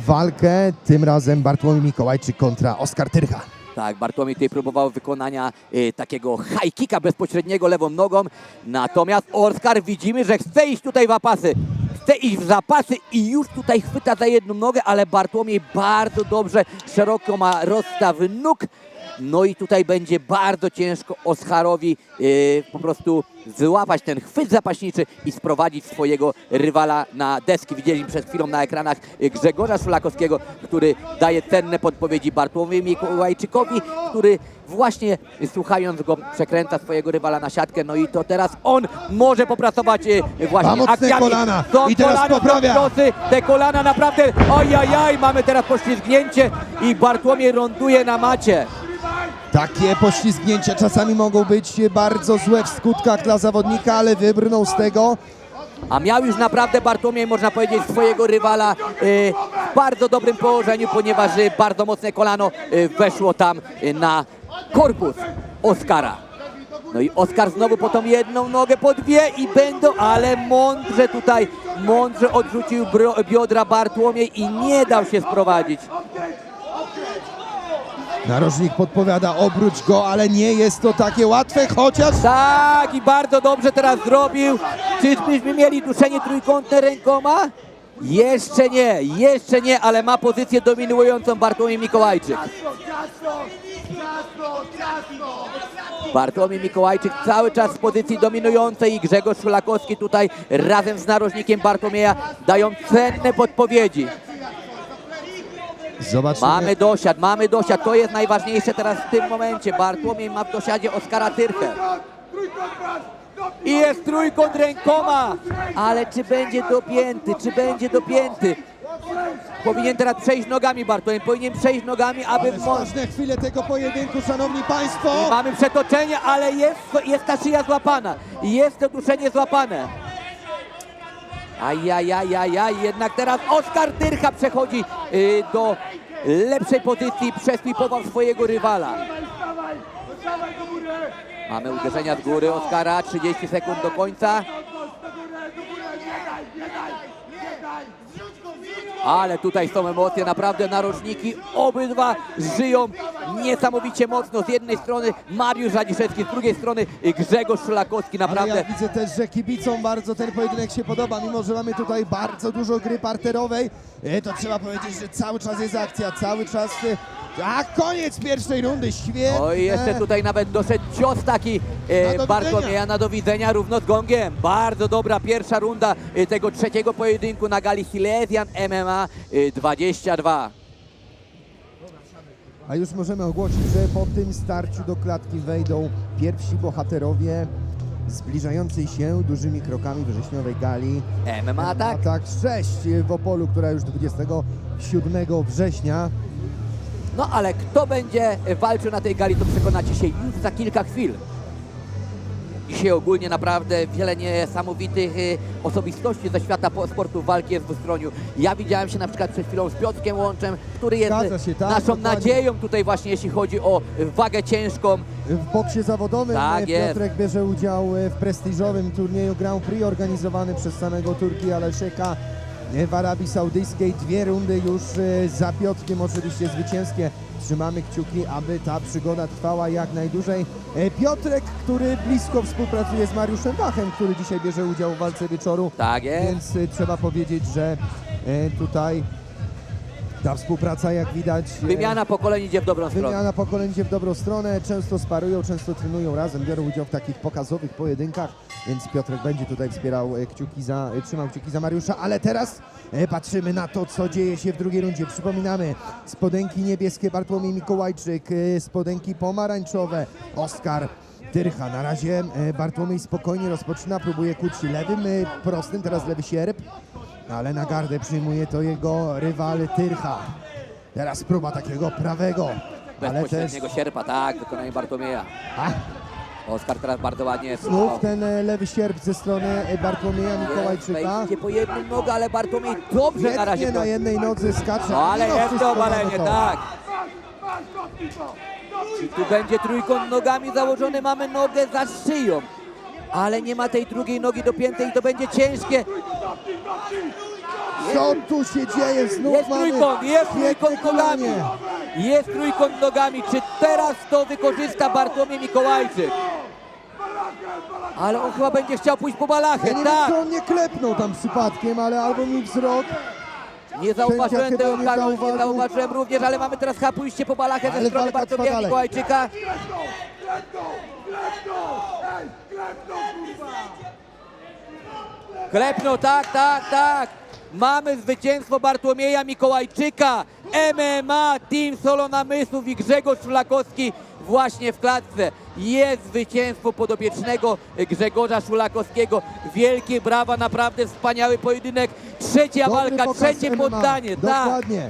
walkę. Tym razem Bartłomiej Mikołajczyk kontra Oskar Tyrcha. Tak, Bartłomiej tutaj próbował wykonania takiego high kicka bezpośredniego lewą nogą, natomiast Oskar widzimy, że chce iść tutaj w zapasy. Chce iść w zapasy i już tutaj chwyta za jedną nogę, ale Bartłomiej bardzo dobrze, szeroko ma rozstaw nóg. No i tutaj będzie bardzo ciężko Oskarowi po prostu złapać ten chwyt zapaśniczy i sprowadzić swojego rywala na deski. Widzieliśmy przed chwilą na ekranach Grzegorza Szulakowskiego, który daje cenne podpowiedzi Bartłomiejowi Mikołajczykowi, który właśnie słuchając go przekręca swojego rywala na siatkę. No i to teraz on może popracować właśnie akcjami. Kolana. Są I teraz kolana, poprawia. prosty, te kolana naprawdę, ojajaj, mamy teraz poślizgnięcie i Bartłomiej ląduje na macie. Takie poślizgnięcia czasami mogą być bardzo złe w skutkach dla zawodnika, ale wybrnął z tego. A miał już naprawdę Bartłomiej, można powiedzieć, swojego rywala w bardzo dobrym położeniu, ponieważ bardzo mocne kolano weszło tam na korpus Oskara. No i Oskar znowu po tą jedną nogę po dwie i będą, ale mądrze odrzucił biodra Bartłomiej i nie dał się sprowadzić. Narożnik podpowiada, obróć go, ale nie jest to takie łatwe, chociaż... Tak, i bardzo dobrze teraz zrobił. Czyżbyśmy mieli duszenie trójkątne rękoma? Jeszcze nie, ale ma pozycję dominującą Bartłomiej Mikołajczyk. Bartłomiej Mikołajczyk cały czas w pozycji dominującej i Grzegorz Szulakowski tutaj razem z narożnikiem Bartłomieja dają cenne podpowiedzi. Zobaczymy. Mamy dosiad, to jest najważniejsze teraz w tym momencie. Bartłomiej ma w dosiadzie Oskara Tyrchę. I jest trójkąt rękoma, ale czy będzie dopięty? Powinien teraz przejść nogami Bartłomiej, aby... Ważne chwile tego pojedynku, szanowni państwo. I mamy przetoczenie, ale jest ta szyja złapana, jest to duszenie złapane. Ajajajajaj, jednak teraz Oskar Tyrcha przechodzi do lepszej pozycji, przeswipował swojego rywala. Mamy uderzenia z góry Oskara, 30 sekund do końca. Ale tutaj są emocje, naprawdę narożniki, obydwa żyją niesamowicie mocno. Z jednej strony Mariusz Radziszewski, z drugiej strony Grzegorz Szulakowski, naprawdę. Ale ja widzę też, że kibicom bardzo ten pojedynek się podoba, mimo że mamy tutaj bardzo dużo gry parterowej, to trzeba powiedzieć, że cały czas jest akcja, cały czas... A koniec pierwszej rundy, świetnie. Oj, jeszcze tutaj nawet doszedł cios taki Bartłomieja na do widzenia równo z gongiem. Bardzo dobra pierwsza runda tego trzeciego pojedynku na gali Silesian MMA 22. A już możemy ogłosić, że po tym starciu do klatki wejdą pierwsi bohaterowie zbliżającej się dużymi krokami wrześniowej gali MMA tak 6 w Opolu, która już 27 września. No ale kto będzie walczył na tej gali, to przekonacie się już za kilka chwil. Dzisiaj ogólnie naprawdę wiele niesamowitych osobistości ze świata sportu walki jest w Ustroniu. Ja widziałem się na przykład przed chwilą z Piotrkiem Łączem, który jest Zgadza się, tak, naszą dokładnie. nadzieją tutaj właśnie, jeśli chodzi o wagę ciężką. W boksie zawodowym Tak jest. Piotrek bierze udział w prestiżowym turnieju Grand Prix organizowany przez samego Turki Aleszeka w Arabii Saudyjskiej. 2 rundy już za Piotrkiem, oczywiście zwycięskie. Trzymamy kciuki, aby ta przygoda trwała jak najdłużej. Piotrek, który blisko współpracuje z Mariuszem Wachem, który dzisiaj bierze udział w walce wieczoru. Tak jest. Więc trzeba powiedzieć, że tutaj ta współpraca, jak widać... Wymiana pokoleń idzie w dobrą stronę. Wymiana pokoleń idzie w dobrą stronę, często sparują, często trenują razem, biorą udział w takich pokazowych pojedynkach, więc Piotrek będzie tutaj wspierał trzymał kciuki za Mariusza, ale teraz patrzymy na to, co dzieje się w drugiej rundzie. Przypominamy, spodenki niebieskie Bartłomiej Mikołajczyk, spodenki pomarańczowe Oskar Tyrcha. Na razie Bartłomiej spokojnie rozpoczyna, próbuje kuć lewym prostym, teraz lewy sierp, ale na gardę przyjmuje to jego rywal Tyrcha. Teraz próba takiego prawego, ale też Bezpośredniego sierpa, tak, wykonanie Bartłomieja. Oskar teraz bardzo ładnie. znów ten lewy sierp ze strony Bartłomieja Mikołajczyka. Wejdzie po jedną nogę, ale Bartłomiej dobrze na razie. Świetnie na jednej nodze skacze. No ale Mimo jest wszystko to obalenie, mamy to. tak. I tu będzie trójkąt nogami założony, mamy nogę za szyją. Ale nie ma tej drugiej nogi dopiętej i to będzie ciężkie. Co tu się dzieje? Znów Jest mamy trójkąt, jest piękne trójkąt nogami. kolanie. Jest trójkąt nogami. Czy teraz to wykorzysta Bartłomiej Mikołajczyk? Ale on chyba będzie chciał pójść po balachę, Ja nie tak. wiem, czy on nie klepnął tam przypadkiem, ale albo mi wzrok. Nie zauważyłem Sędzia tego chyba nie karu, nie zauważył. zauważyłem również, ale mamy teraz chyba pójście po balachę ze Ale strony walka trwa Bartłomieja dalej. Mikołajczyka. Klepnął, tak, tak, tak. Mamy zwycięstwo Bartłomieja Mikołajczyka. MMA, Team Solo Namysłów i Grzegorz Szulakowski właśnie w klatce. Jest zwycięstwo podopiecznego Grzegorza Szulakowskiego. Wielkie brawa, naprawdę wspaniały pojedynek. Trzecia Dobry walka, pokaz trzecie MMA. poddanie. Tak. Dokładnie.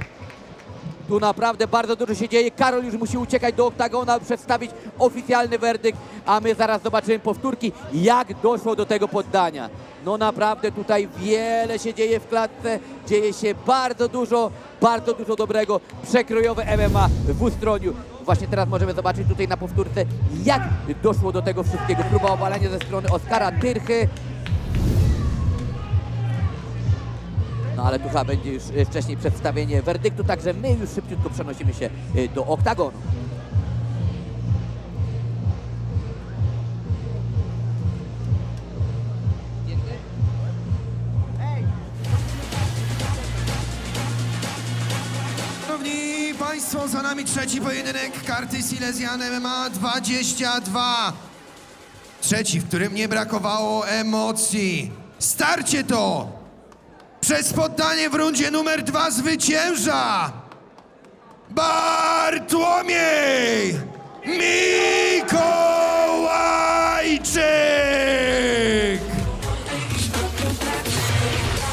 Tu naprawdę bardzo dużo się dzieje. Karol już musi uciekać do oktagonu, aby przedstawić oficjalny werdykt, a my zaraz zobaczymy powtórki, jak doszło do tego poddania. No naprawdę tutaj wiele się dzieje w klatce, dzieje się bardzo dużo dobrego, przekrojowe MMA w Ustroniu. Właśnie teraz możemy zobaczyć tutaj na powtórce, jak doszło do tego wszystkiego. Próba obalenia ze strony Oskara Tyrchy. No ale tu chyba będzie już wcześniej przedstawienie werdyktu, także my już szybciutko przenosimy się do oktagonu. Szanowni Państwo, za nami trzeci pojedynek karty Silesian MMA 22. Trzeci, w którym nie brakowało emocji. Starcie to! Przez poddanie w rundzie numer 2 zwycięża Bartłomiej Mikołajczyk!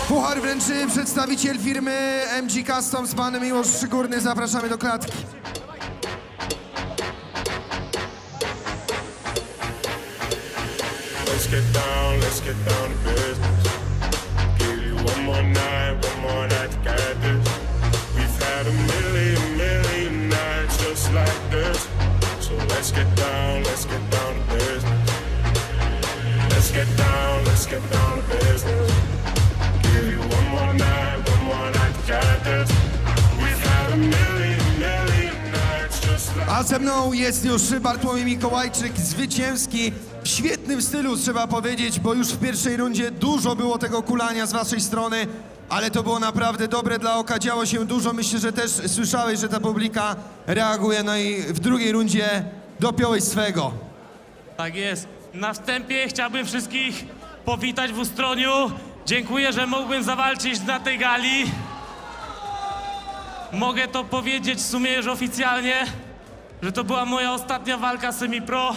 Puchar wręczy przedstawiciel firmy MG Customs, pan Miłosz Szygórny. Zapraszamy do klatki. Let's get down to business. Give you one more night to get this. We've had a million nights just like this. So let's get down to business. Let's get down to business. Give you one more night to get this. We've had a million nights just like A ze mną jest już Bartłomiej Mikołajczyk, zwycięski, w świetnym stylu trzeba powiedzieć, bo już w pierwszej rundzie dużo było tego kulania z waszej strony, ale to było naprawdę dobre dla oka, działo się dużo, myślę, że też słyszałeś, że ta publika reaguje, no i w drugiej rundzie dopiąłeś swego. Tak jest. Na wstępie chciałbym wszystkich powitać w Ustroniu. Dziękuję, że mógłbym zawalczyć na tej gali. Mogę to powiedzieć w sumie już oficjalnie, że to była moja ostatnia walka semi-pro.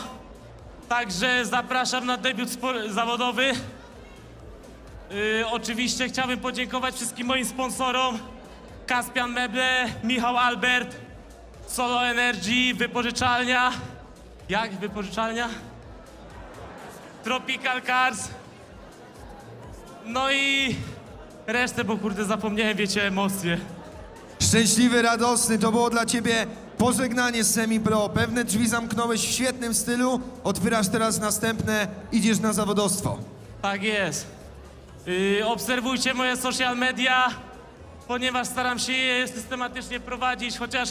Także zapraszam na debiut zawodowy. Oczywiście chciałbym podziękować wszystkim moim sponsorom. Caspian Meble, Michał Albert, Solo Energy, wypożyczalnia. Jak wypożyczalnia? Tropical Cars. No i resztę, bo kurde zapomniałem, wiecie, emocje. Szczęśliwy, radosny, to było dla ciebie pożegnanie z semi-pro. Pewne drzwi zamknąłeś w świetnym stylu, otwierasz teraz następne, idziesz na zawodowstwo. Tak jest. Obserwujcie moje social media, ponieważ staram się je systematycznie prowadzić, chociaż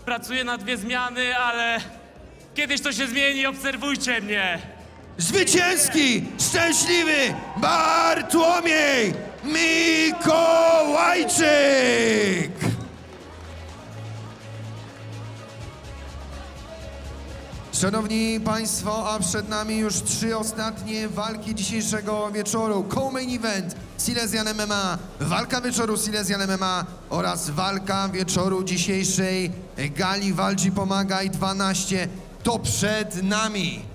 pracuję na 2 zmiany, ale kiedyś to się zmieni, obserwujcie mnie. Zwycięski, szczęśliwy Bartłomiej Mikołajczyk! Szanowni Państwo, a przed nami już 3 ostatnie walki dzisiejszego wieczoru. Co-main event Silesian MMA, walka wieczoru Silesian MMA oraz walka wieczoru dzisiejszej gali Walczy Pomagaj 12 to przed nami.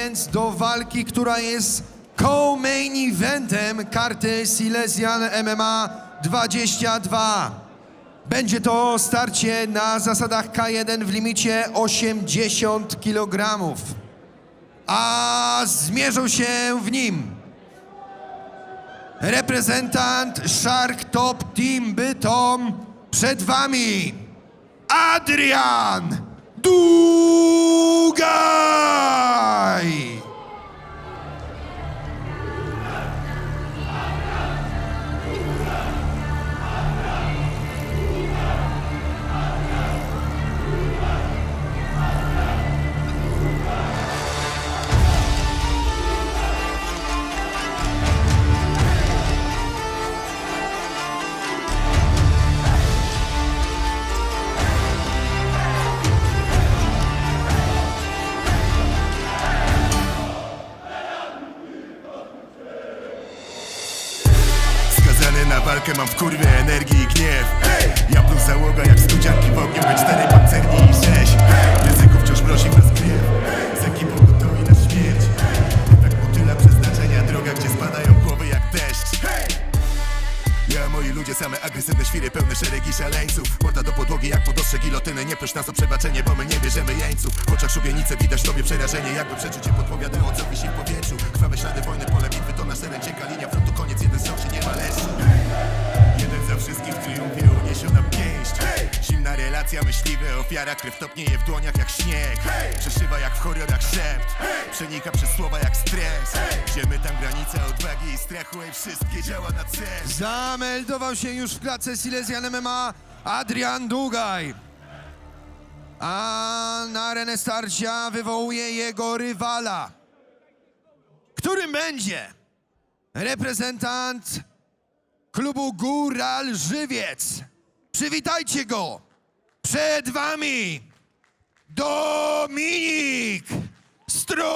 więc do walki, która jest co-main eventem karty Silesian MMA 22. Będzie to starcie na zasadach K1 w limicie 80 kg. A zmierzą się w nim reprezentant Shark Top Team Bytom, przed wami Adrian Dugaj! Skazany na walkę, mam w kurwie energii i gniew. Ja plus załoga jak studzianki w ogniu, 4 pancerni i 6. Języków wciąż mrozi was gniew. Z ekipą gotowi na śmierć. Tak motyla przeznaczenia, droga gdzie spadają głowy jak deszcz. Ja, moi ludzie, same agresywne świry, pełne szeregi szaleńców. Morda do podłogi jak podostrze gilotyny. Nie proś nas o przebaczenie, bo my nie bierzemy jeńców. W oczach szubienice widać tobie przerażenie, jakby przeczucie podpowiadało, co wisi w powietrzu. Krwawe ślady wojny, pole bitwy to nasze ręcieka. Linia frontu, koniec, jeden strzał się nie ma leszczu. Jeden za wszystkich w triumfie uniesiona pięść. Zimna relacja, myśliwy, ofiara, krew topnieje w dłoniach jak śnieg. Przeszywa jak w horrorach szept. Przenika przez słowa jak stres. Idziemy tam granicę odwagi i strachu i wszystkie działa na cel. Zameldował się już w klatce Silesian MMA Adrian Dugaj. A na arenę starcia wywołuje jego rywala, którym będzie reprezentant klubu Góral Żywiec. Przywitajcie go. Przed wami Dominik Struzik.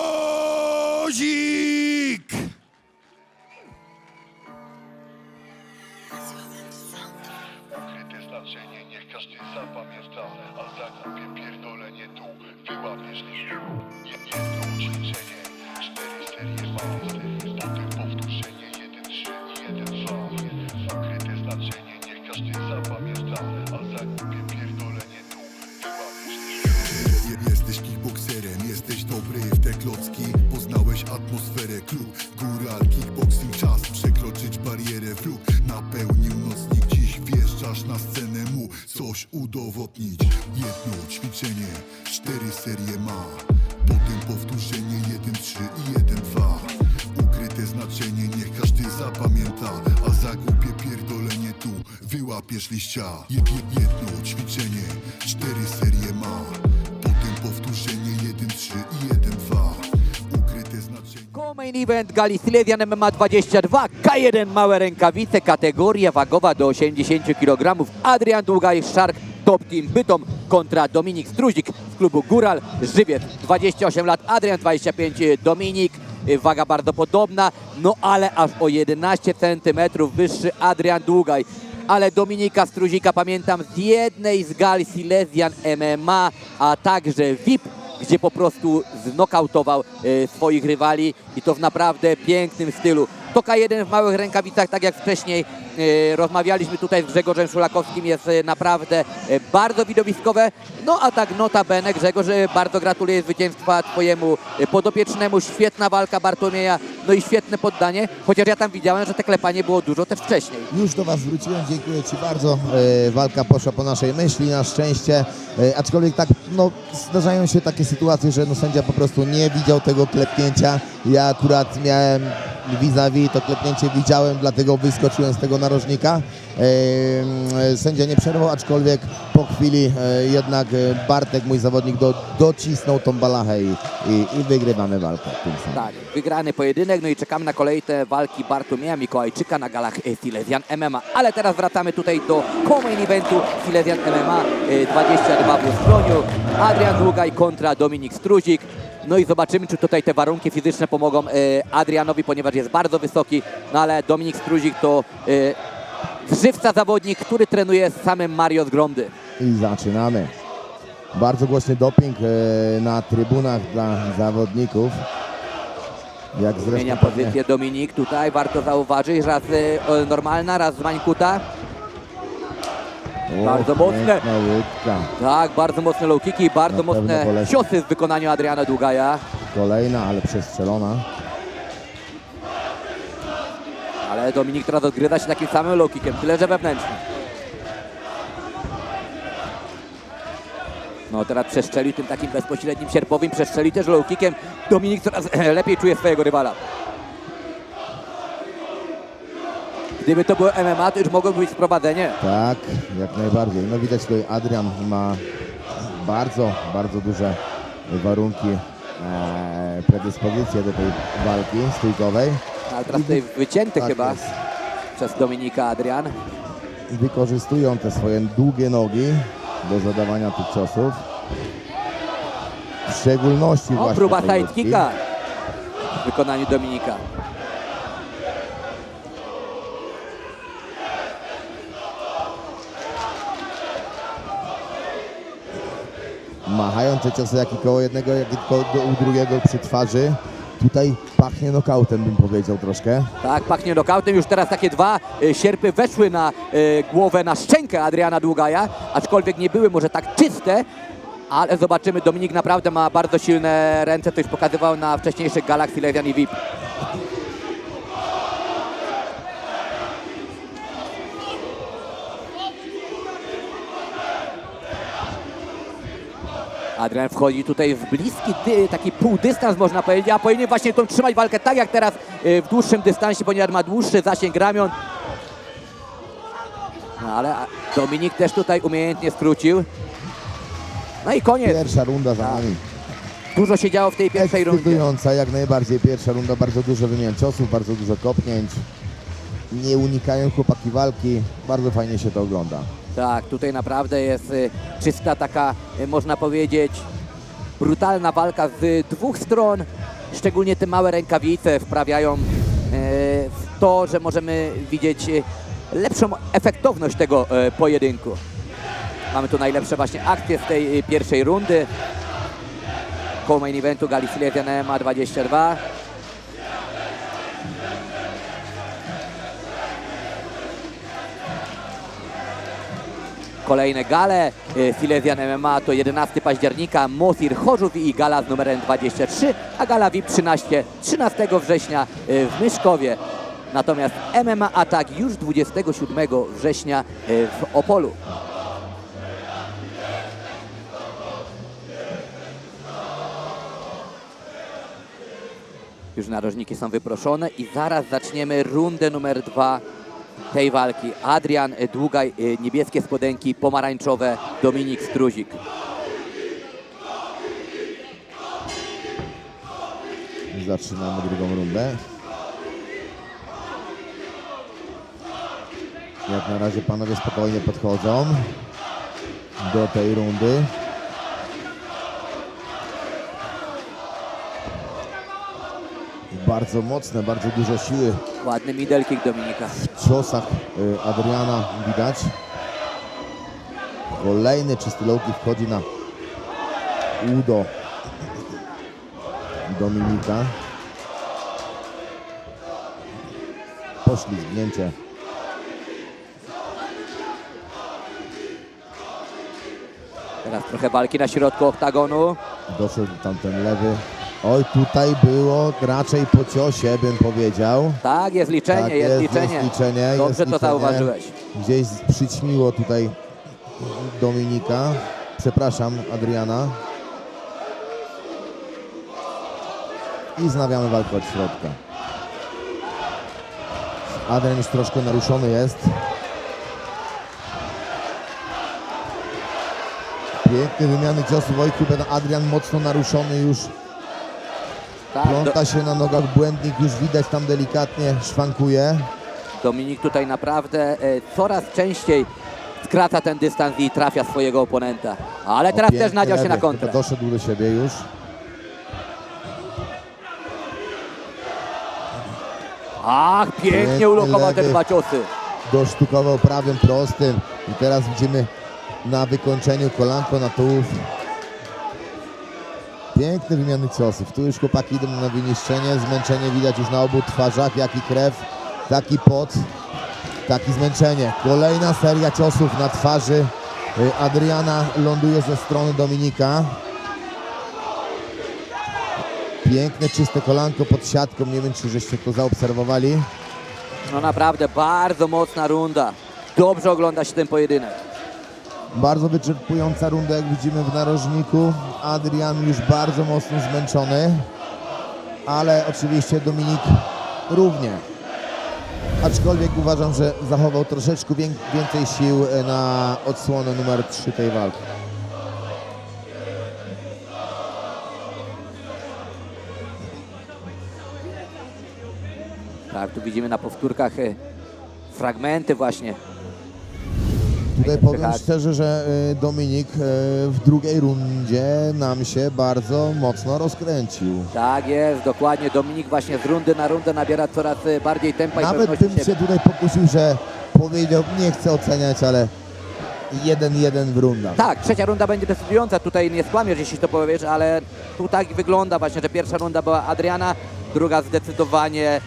Ukryte znaczenie niech każdy zapamięta, a za głupie pierdolenie tu wyłapiesz liściu. Jedno ćwiczenie, 4 serie ma, potem powtórzenie, 1, 3 i 1, 2. Ukryte znaczenie niech każdy zapamięta, a za głupie pierdolenie tu wyłapiesz liściu. Jesteś kickbokserem, jesteś dobry w te klocki. Poznałeś atmosferę, klub Góral, kickboxing, czas przekroczyć barierę. Wróg napełnił nocnik, dziś wjeżdżasz na scenę, mu coś udowodnić. Jedno ćwiczenie, 4 serie ma, potem powtórzenie, 1, 3 i 1, 2. Ukryte znaczenie niech każdy zapamięta, a za głupie pierdolenie tu wyłapiesz liścia. Jedno ćwiczenie, 4 serie ma, potem powtórzenie, 1, 3 i 1, 2. Ukryte znaczenie. Co-main event gali Silesian MMA 22, K1 małe rękawice, kategoria wagowa do 80 kg. Adrian Dugaj, Shark Top Team Bytom kontra Dominik Struzik z klubu Góral Żywiec. 28 lat, Adrian 25, Dominik. Waga bardzo podobna, no ale aż o 11 cm wyższy Adrian Dugaj. Ale Dominika Struzika pamiętam z jednej z gali Silesian MMA, a także VIP, gdzie po prostu znokautował swoich rywali i to w naprawdę pięknym stylu. To K1 w małych rękawicach, tak jak wcześniej rozmawialiśmy tutaj z Grzegorzem Szulakowskim, jest naprawdę bardzo widowiskowe. No a tak notabene, Grzegorz, bardzo gratuluję zwycięstwa twojemu podopiecznemu. Świetna walka Bartłomieja, no i świetne poddanie, chociaż ja tam widziałem, że te klepanie było dużo też wcześniej. Już do Was wróciłem, dziękuję Ci bardzo. Walka poszła po naszej myśli, na szczęście. Aczkolwiek tak, no, zdarzają się takie sytuacje, że no, sędzia po prostu nie widział tego klepnięcia. Ja akurat miałem vis-a-vis, to klepnięcie widziałem, dlatego wyskoczyłem z tego narożnika. Sędzia nie przerwał, aczkolwiek po chwili jednak Bartek, mój zawodnik, docisnął tą balachę i wygrywamy walkę. Tak, wygrany pojedynek, no i czekamy na kolejne walki Bartłomieja Mikołajczyka na galach Silesian MMA. Ale teraz wracamy tutaj do co-main eventu Silesian MMA 22 w Ustroniu. Adrian Dugaj kontra Dominik Struzik. No i zobaczymy, czy tutaj te warunki fizyczne pomogą Adrianowi, ponieważ jest bardzo wysoki, no ale Dominik Struzik to żywca zawodnik, który trenuje z samym Mario z Gromdy. I zaczynamy. Bardzo głośny doping na trybunach dla zawodników. Jak zresztą Zmienia pewnie- pozycję Dominik tutaj, warto zauważyć, raz normalna, raz zmańkuta. O, Bardzo mocne. piękna łydka. Tak, bardzo mocne low kicki, bardzo Na pewno mocne bolesne. ciosy w wykonaniu Adriana Długaja. Kolejna, ale przestrzelona. Ale Dominik teraz odgryza się takim samym low kickiem, tyle że wewnętrznym. No teraz przestrzelił tym takim bezpośrednim sierpowym, przestrzelił też low kickiem. Dominik coraz lepiej czuje swojego rywala. Gdyby to było MMA, to już mogłoby być sprowadzenie. Tak, jak najbardziej. No widać tutaj Adrian ma bardzo, bardzo duże warunki, predyspozycje do tej walki stójkowej. Ale teraz tutaj wycięty Tak chyba jest. przez Dominika Adrian. Wykorzystują te swoje długie nogi do zadawania tych ciosów. W szczególności O, właśnie próba tej sidekicka łydki. w wykonaniu Dominika. Machają te ciosy jak i koło jednego, jak i u drugiego przy twarzy. Tutaj pachnie nokautem, bym powiedział troszkę. Tak, pachnie nokautem. Już teraz takie dwa sierpy weszły na głowę, na szczękę Adriana Długaja, aczkolwiek nie były może tak czyste, ale zobaczymy, Dominik naprawdę ma bardzo silne ręce, to już pokazywał na wcześniejszych galach Silesian i VIP. Adrian wchodzi tutaj w bliski, taki półdystans można powiedzieć, a powinien właśnie tą trzymać walkę tak jak teraz w dłuższym dystansie, ponieważ ma dłuższy zasięg ramion. No, ale Dominik też tutaj umiejętnie skrócił. No i koniec. Pierwsza runda za nami. Dużo się działo w tej pierwszej rundzie. Ekscytująca, jak najbardziej. Pierwsza runda, bardzo dużo wymian ciosów, bardzo dużo kopnięć. Nie unikają chłopaki walki. Bardzo fajnie się to ogląda. Tak, tutaj naprawdę jest czysta taka, można powiedzieć, brutalna walka z dwóch stron. Szczególnie te małe rękawice wprawiają w to, że możemy widzieć lepszą efektowność tego pojedynku. Mamy tu najlepsze właśnie akcje z tej pierwszej rundy. Koło main eventu gali Silesian MMA 22. Kolejne gale Silesian MMA to 11 października, Mosir Chorzów i gala z numerem 23, a gala VIP 13 września w Myszkowie. Natomiast MMA Atak już 27 września w Opolu. Już narożniki są wyproszone i zaraz zaczniemy rundę numer 2 tej walki. Adrian Długaj, niebieskie spodenki, pomarańczowe, Dominik Struzik. Zaczynamy drugą rundę. Jak na razie panowie spokojnie podchodzą do tej rundy. Bardzo mocne, bardzo dużo siły Ładny middle kick Dominika. w ciosach Adriana widać. Kolejny czysty low kick wchodzi na udo Dominika. Poślizgnięcie. Teraz trochę walki na środku oktagonu. Doszedł tamten lewy. Oj, tutaj było raczej po ciosie, bym powiedział. Tak, jest liczenie, Tak, jest liczenie. Jest liczenie. Dobrze jest to liczenie. zauważyłeś. Gdzieś przyćmiło tutaj Dominika. Przepraszam, Adriana. I znawiamy walkę od środka. Adrian już troszkę naruszony jest. Piękne wymiany ciosów. Oj, Adrian mocno naruszony już. Tak, Pląta się na nogach błędnik, już widać tam delikatnie szwankuje. Dominik tutaj naprawdę coraz częściej skraca ten dystans i trafia swojego oponenta. Ale teraz też Piękny nadział się lewy. na kontrę. Doszedł do siebie już. Ach, pięknie Piękny ulokował te lewy. dwa ciosy. Dosztukował prawym prostym. I teraz widzimy na wykończeniu kolanko na tułów. Piękne wymiany ciosów. Tu już chłopaki idą na wyniszczenie. Zmęczenie widać już na obu twarzach. Jak i krew, tak i pot, tak i zmęczenie. Kolejna seria ciosów na twarzy Adriana ląduje ze strony Dominika. Piękne, czyste kolanko pod siatką. Nie wiem, czy żeście to zaobserwowali. No naprawdę bardzo mocna runda. Dobrze ogląda się ten pojedynek. Bardzo wyczerpująca runda, jak widzimy w narożniku. Adrian już bardzo mocno zmęczony, ale oczywiście Dominik równie. Aczkolwiek uważam, że zachował troszeczkę więcej sił na odsłonę numer 3 tej walki. Tak, tu widzimy na powtórkach fragmenty właśnie. Tutaj powiem szczerze, że Dominik w drugiej rundzie nam się bardzo mocno rozkręcił. Tak jest, dokładnie. Dominik właśnie z rundy na rundę nabiera coraz bardziej tempa i Nawet pewności bym siebie. się tutaj pokusił, że powiedział, nie chcę oceniać, ale 1-1 w rundach. Tak, trzecia runda będzie decydująca. Tutaj nie skłamiesz, jeśli to powiesz, ale tu tak wygląda właśnie, że pierwsza runda była Adriana, druga zdecydowanie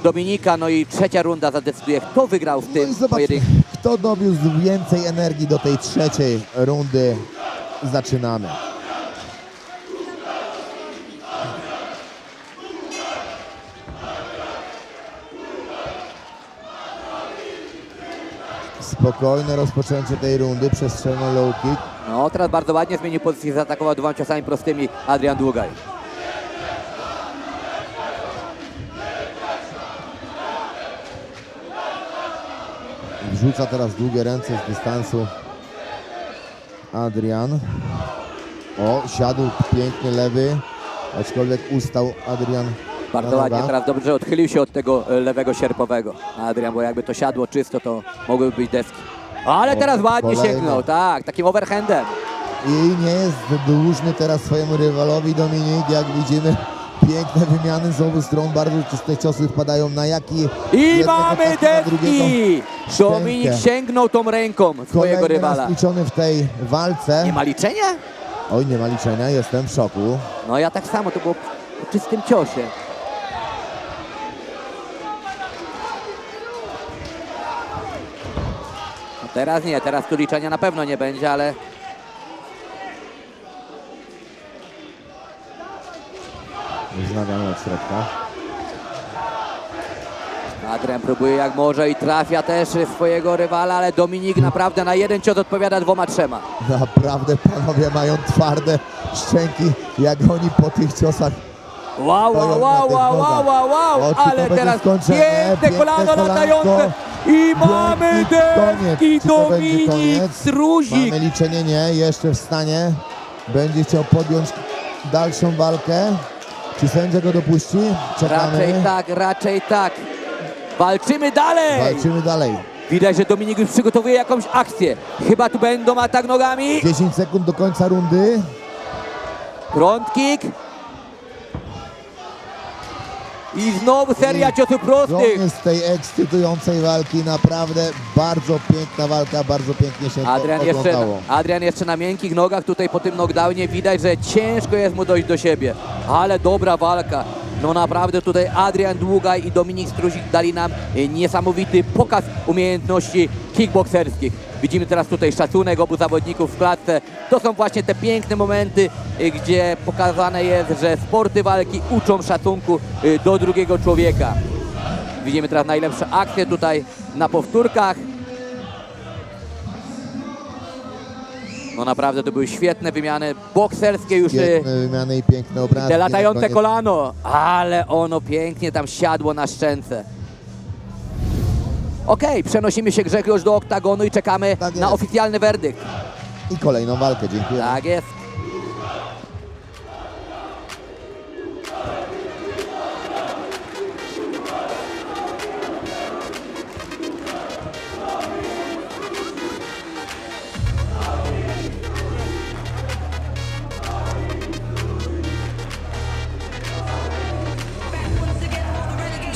Dominika, no i trzecia runda zadecyduje, kto wygrał w tym pojedynku. Kto dowiózł więcej energii do tej trzeciej rundy. Zaczynamy. Spokojne rozpoczęcie tej rundy, przestrzelny low kick. No teraz bardzo ładnie zmienił pozycję, zaatakował dwoma ciosami prostymi Adrian Długaj. Wrzuca teraz długie ręce z dystansu Adrian. O, siadł piękny lewy, aczkolwiek ustał Adrian. Bardzo ładnie, teraz dobrze, że odchylił się od tego lewego sierpowego Adrian, bo jakby to siadło czysto, to mogłyby być deski. Ale teraz ładnie kolejne. sięgnął, tak, takim overhandem. I nie jest dłużny teraz swojemu rywalowi Dominik, jak widzimy. Piękne wymiany z obu stron, bardzo czyste ciosy wpadają na jaki. I mamy deski! Dominik sięgnął tą ręką swojego rywala. Liczony w tej walce. Nie ma liczenia? Oj, nie ma liczenia, jestem w szoku. No ja tak samo, to było po czystym ciosie. No teraz nie, teraz tu liczenia na pewno nie będzie, ale... Wznawiamy od środka. Adrian próbuje jak może i trafia też swojego rywala, ale Dominik naprawdę na jeden cios odpowiada 2-3. Naprawdę panowie mają twarde szczęki, jak oni po tych ciosach. Wow, stoją wow, na wow, tych wow, nogach. wow, wow, O, czy to ale będzie teraz skończone? piękne kolano latające i mamy deski, Czy to będzie Dominik koniec? Struzik. Mamy liczenie, nie, jeszcze w stanie. Będzie chciał podjąć dalszą walkę. Czy sędzia go dopuści? Czekamy. Raczej tak. Walczymy dalej. Walczymy dalej. Widać, że Dominik już przygotowuje jakąś akcję. Chyba tu będą atak nogami. 10 sekund do końca rundy. Front kick. I znowu seria ciosów prostych. Koniec tej ekscytującej walki. Naprawdę bardzo piękna walka, bardzo pięknie się oglądało. Adrian jeszcze na miękkich nogach. Tutaj po tym knockdownie widać, że ciężko jest mu dojść do siebie. Ale dobra walka. No naprawdę tutaj Adrian Długaj i Dominik Struzik dali nam niesamowity pokaz umiejętności kickbokserskich. Widzimy teraz tutaj szacunek obu zawodników w klatce. To są właśnie te piękne momenty, gdzie pokazane jest, że sporty walki uczą szacunku do drugiego człowieka. Widzimy teraz najlepsze akcje tutaj na powtórkach. No naprawdę to były świetne wymiany bokserskie już. Świetne wymiany i piękne obrazki. Te latające kolano, ale ono pięknie tam siadło na szczęce. Okej, przenosimy się Grzegorz do oktagonu i czekamy na oficjalny werdykt. I kolejną walkę, dziękuję. Tak jest.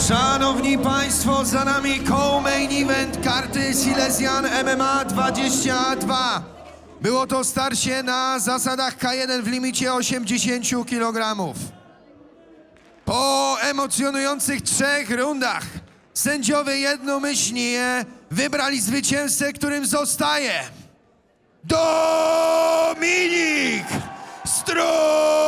Szanowni Państwo, za nami co-main event karty Silesian MMA 22. Było to starcie na zasadach K1 w limicie 80 kg. Po emocjonujących 3 rundach sędziowie jednomyślnie wybrali zwycięzcę, którym zostaje Dominik Struzik!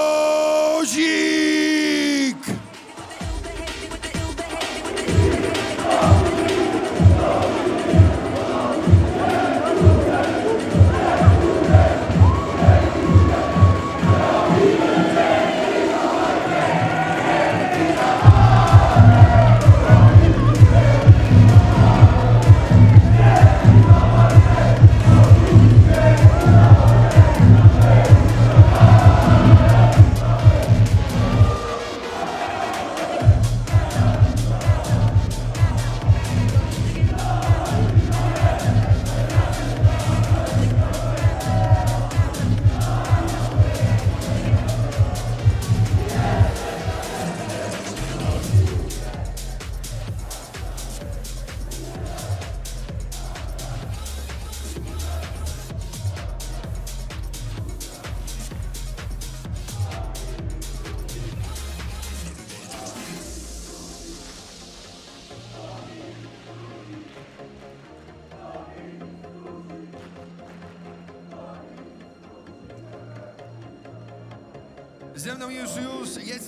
Ze mną jest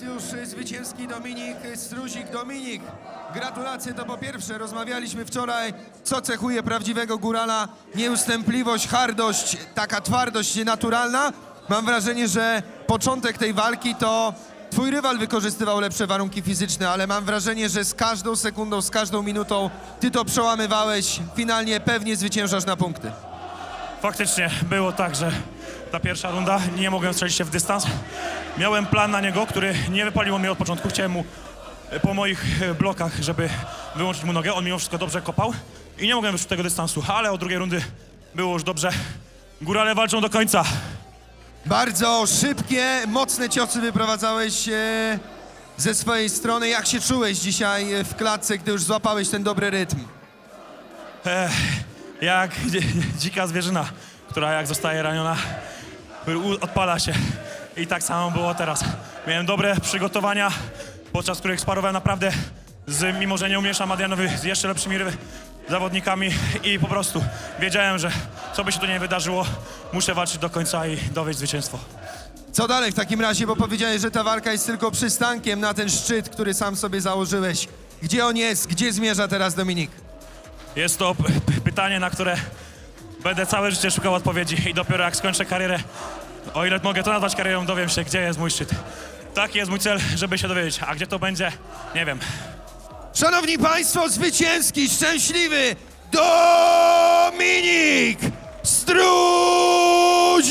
już zwycięski Dominik Struzik. Dominik, gratulacje, to po pierwsze. Rozmawialiśmy wczoraj, co cechuje prawdziwego górala. Nieustępliwość, hardość, taka twardość naturalna. Mam wrażenie, że początek tej walki to twój rywal wykorzystywał lepsze warunki fizyczne, ale mam wrażenie, że z każdą sekundą, z każdą minutą ty to przełamywałeś. Finalnie pewnie zwyciężasz na punkty. Faktycznie było tak, że ta pierwsza runda nie mogłem strzelić się w dystans. Miałem plan na niego, który nie wypaliło mnie od początku. Chciałem mu po moich blokach, żeby wyłączyć mu nogę. On mimo wszystko dobrze kopał i nie mogłem wyczuć tego dystansu, ale od drugiej rundy było już dobrze. Górale walczą do końca. Bardzo szybkie, mocne ciosy wyprowadzałeś ze swojej strony. Jak się czułeś dzisiaj w klatce, gdy już złapałeś ten dobry rytm? Jak dzika zwierzyna, która jak zostaje raniona, odpala się. I tak samo było teraz. Miałem dobre przygotowania, podczas których sparowałem naprawdę mimo że nie umieszczam Adrianowi, z jeszcze lepszymi zawodnikami i po prostu wiedziałem, że co by się tu nie wydarzyło, muszę walczyć do końca i dowieść zwycięstwo. Co dalej w takim razie, bo powiedziałeś, że ta walka jest tylko przystankiem na ten szczyt, który sam sobie założyłeś. Gdzie on jest? Gdzie zmierza teraz Dominik? Jest to pytanie, na które będę całe życie szukał odpowiedzi i dopiero jak skończę karierę, o ile mogę to nazwać karierą, dowiem się, gdzie jest mój szczyt. Taki jest mój cel, żeby się dowiedzieć, a gdzie to będzie, nie wiem. Szanowni Państwo, zwycięski, szczęśliwy Dominik Struzik!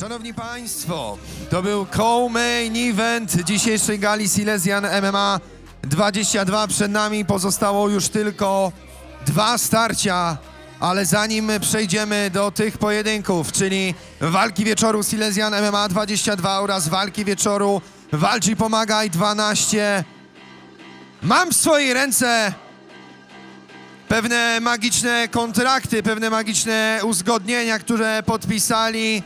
Szanowni Państwo, to był co-main event dzisiejszej gali Silesian MMA 22. Przed nami pozostało już tylko 2 starcia, ale zanim przejdziemy do tych pojedynków, czyli walki wieczoru Silesian MMA 22 oraz walki wieczoru Walcz i Pomagaj 12, mam w swojej ręce pewne magiczne kontrakty, pewne magiczne uzgodnienia, które podpisali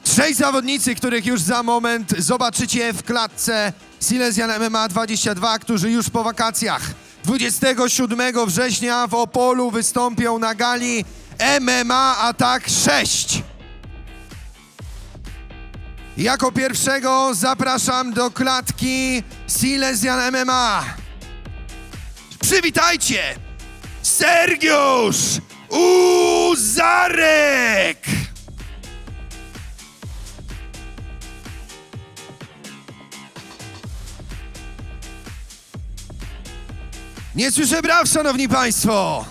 3 zawodnicy, których już za moment zobaczycie w klatce Silesian MMA 22, którzy już po wakacjach 27 września w Opolu wystąpią na gali MMA Attack 6. Jako pierwszego zapraszam do klatki Silesian MMA. Przywitajcie! Sergiusz Uzarek! Nie słyszę braw, szanowni państwo!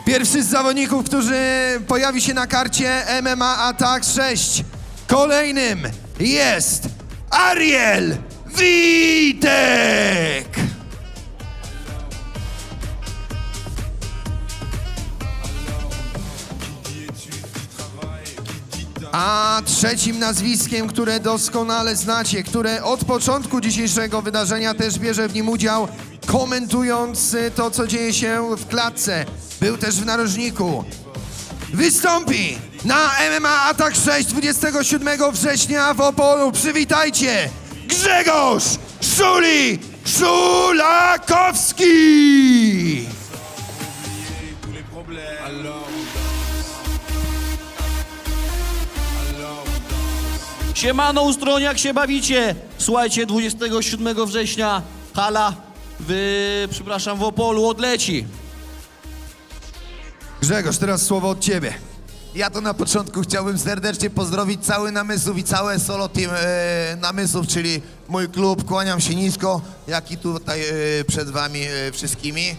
Pierwszy z zawodników, który pojawi się na karcie MMA Attack 6. Kolejnym jest Ariel Witek! A trzecim nazwiskiem, które doskonale znacie, które od początku dzisiejszego wydarzenia też bierze w nim udział, komentując to, co dzieje się w klatce, był też w narożniku. Wystąpi na MMA Attack 6 27 września w Opolu. Przywitajcie Grzegorz Szuli Szulakowski! Siemano Ustroń, jak się bawicie? Słuchajcie, 27 września hala w Opolu odleci. Grzegorz, teraz słowo od ciebie. Ja to na początku chciałbym serdecznie pozdrowić cały Namysłów i całe solo team Namysłów, czyli mój klub. Kłaniam się nisko, jak i tutaj przed wami wszystkimi.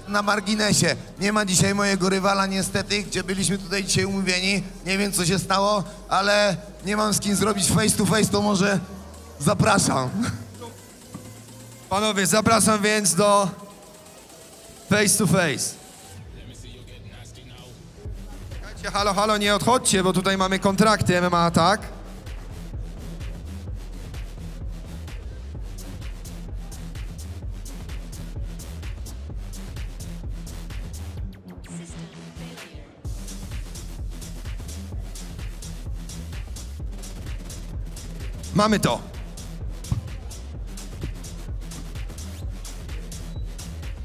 Na marginesie, nie ma dzisiaj mojego rywala niestety, gdzie byliśmy tutaj dzisiaj umówieni. Nie wiem, co się stało, ale nie mam z kim zrobić face to face, to może zapraszam. Panowie, zapraszam więc do face to face. Halo, halo, nie odchodźcie, bo tutaj mamy kontrakty MMA Attack. Mamy to.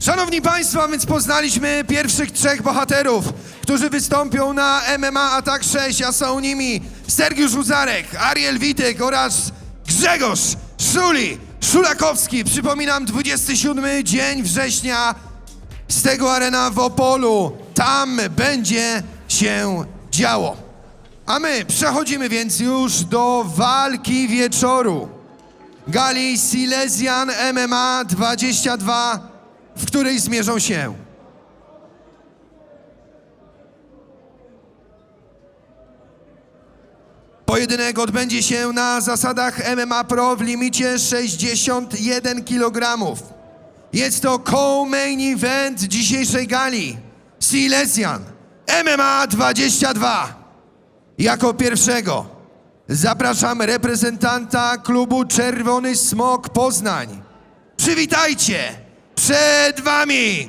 Szanowni Państwo, a więc poznaliśmy pierwszych trzech bohaterów, którzy wystąpią na MMA Attack 6, a są nimi Sergiusz Huzarek, Ariel Witek oraz Grzegorz Szuli Szulakowski. Przypominam, 27 dzień września z tego Arena w Opolu. Tam będzie się działo. A my przechodzimy więc już do walki wieczoru. Gali Silesian MMA 22, w której zmierzą się pojedynek odbędzie się na zasadach MMA Pro w limicie 61 kg. Jest to co-main event dzisiejszej gali. Silesian MMA 22. Jako pierwszego zapraszam reprezentanta klubu Czerwony Smok Poznań. Przywitajcie przed wami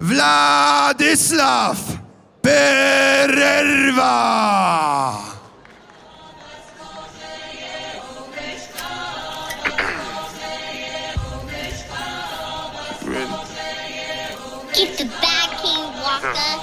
Władysław Pererwa! Keep the bag, King Walker.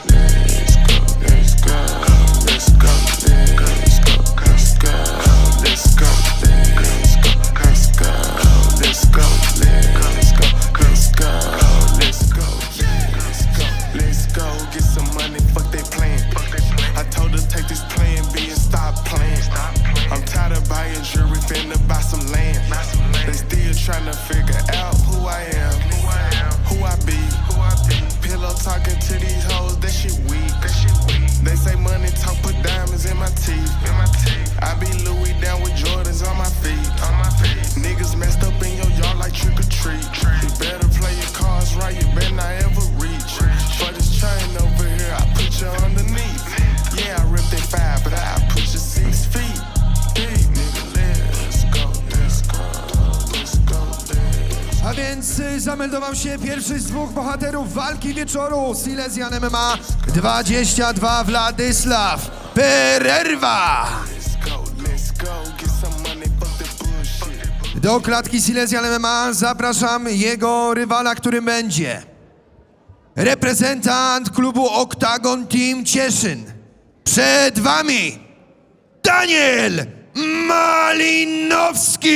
Trying to figure out who I am, who I be. Pillow talking to these hoes, that shit weak. They say money talk, put diamonds in my teeth. I be Louis down with Jordans on my feet. Niggas messed up in your yard like trick or treat. You better play your cards right, you better not ever reach. For this chain over here, I put you underneath. Yeah, I ripped it 5, but I put you 6 feet. Hey, nigga, let's go. A więc zameldował się pierwszy z dwóch bohaterów walki wieczoru. Silesian MMA 22, Władysław Pererwa. Do klatki Silesian MMA zapraszam jego rywala, którym będzie reprezentant klubu Octagon Team Cieszyn. Przed wami Daniel Malinowski!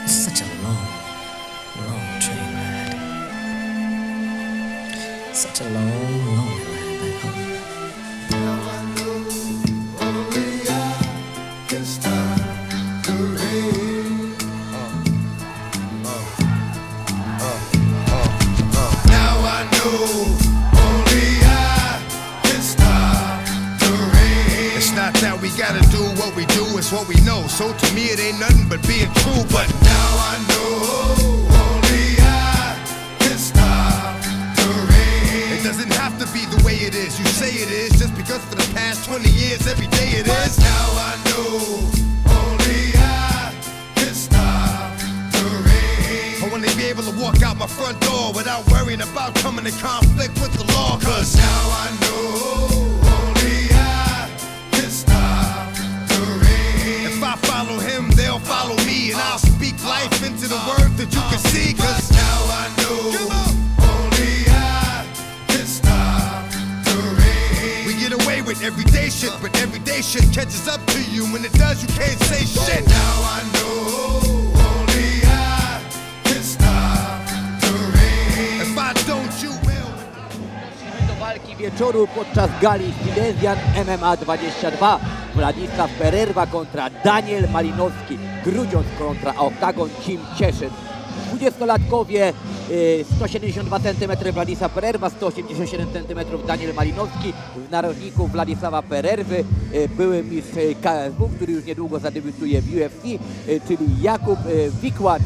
Such a long train ride. Such a long, long ride back home. Now I know only I can stop the rain. It's not that we gotta do what we do, it's what we know. So to me it ain't nothing but being true. But Now I know only I can stop the rain. it doesn't have to be the way it is. You say it is just because for the past 20 years every day it is. Now I know only I can stop the rain. I wanna be able to walk out my front door without worrying about coming in conflict with the law. Cause Now I know only I can stop the rain. if I follow him, they'll follow me. And I'll speak life into the word that you can see. Cause Now I know only I can stop the rain. we get away with everyday shit, but everyday shit catches up to you. When it does, you can't say shit. Now I know only I can stop the rain. If I don't, you will. Do walki wieczoru podczas gali Silesian MMA 22. Władysław Pererwa kontra Daniel Malinowski. Grudziądz kontra Oktagon Team Cieszyn. 20-latkowie, 172 cm Władysław Pererwa, 187 cm Daniel Malinowski. W narożniku Władysława Pererwy były mistrz KSW, który już niedługo zadebiutuje w UFC, czyli Jakub Wikłacz.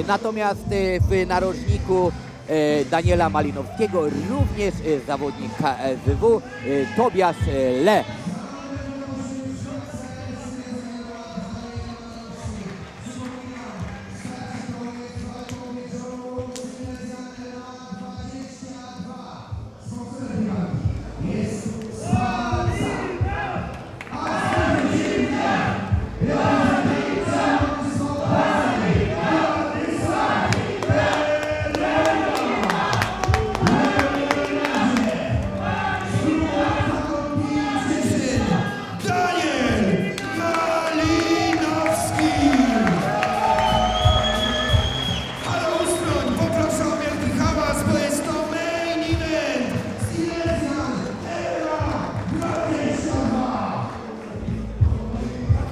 Natomiast w narożniku Daniela Malinowskiego również zawodnik KSW Tobiasz Le.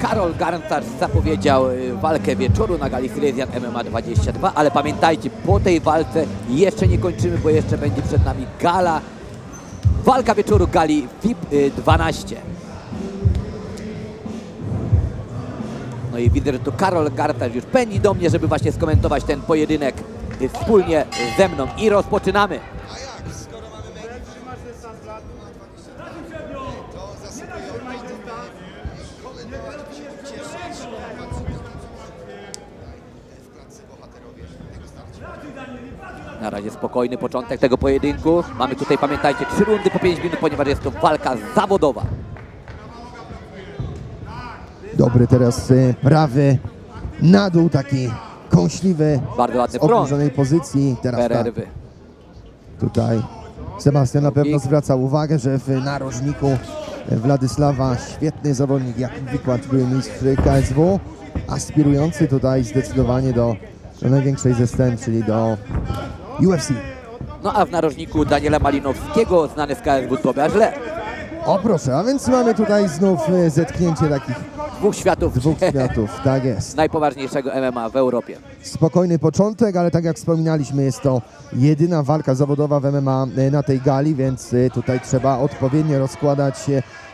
Karol Garncarz zapowiedział walkę wieczoru na gali Silesian MMA 22, ale pamiętajcie, po tej walce jeszcze nie kończymy, bo jeszcze będzie przed nami gala, walka wieczoru gali VIP 12. No i widzę, że to Karol Garncarz już pędzi do mnie, żeby właśnie skomentować ten pojedynek wspólnie ze mną i rozpoczynamy. Na razie spokojny początek tego pojedynku. Mamy tutaj, pamiętajcie, 3 rundy po 5 minut, ponieważ jest to walka zawodowa. Dobry teraz prawy na dół, taki kąśliwy, Bardzo ładny z front obniżonej pozycji. Teraz tak, Pererwy. tutaj Sebastian na pewno zwraca uwagę, że w narożniku Władysława świetny zawodnik Jakub Wikłacz, były mistrz KSW, aspirujący tutaj zdecydowanie do największej ze scen, czyli do UFC. No a w narożniku Daniela Malinowskiego, znany z KSW Tobiasz Le. O proszę, a więc mamy tutaj znów zetknięcie takich Dwóch światów, tak jest. najpoważniejszego MMA w Europie. Spokojny początek, ale tak jak wspominaliśmy, jest to jedyna walka zawodowa w MMA na tej gali, więc tutaj trzeba odpowiednio rozkładać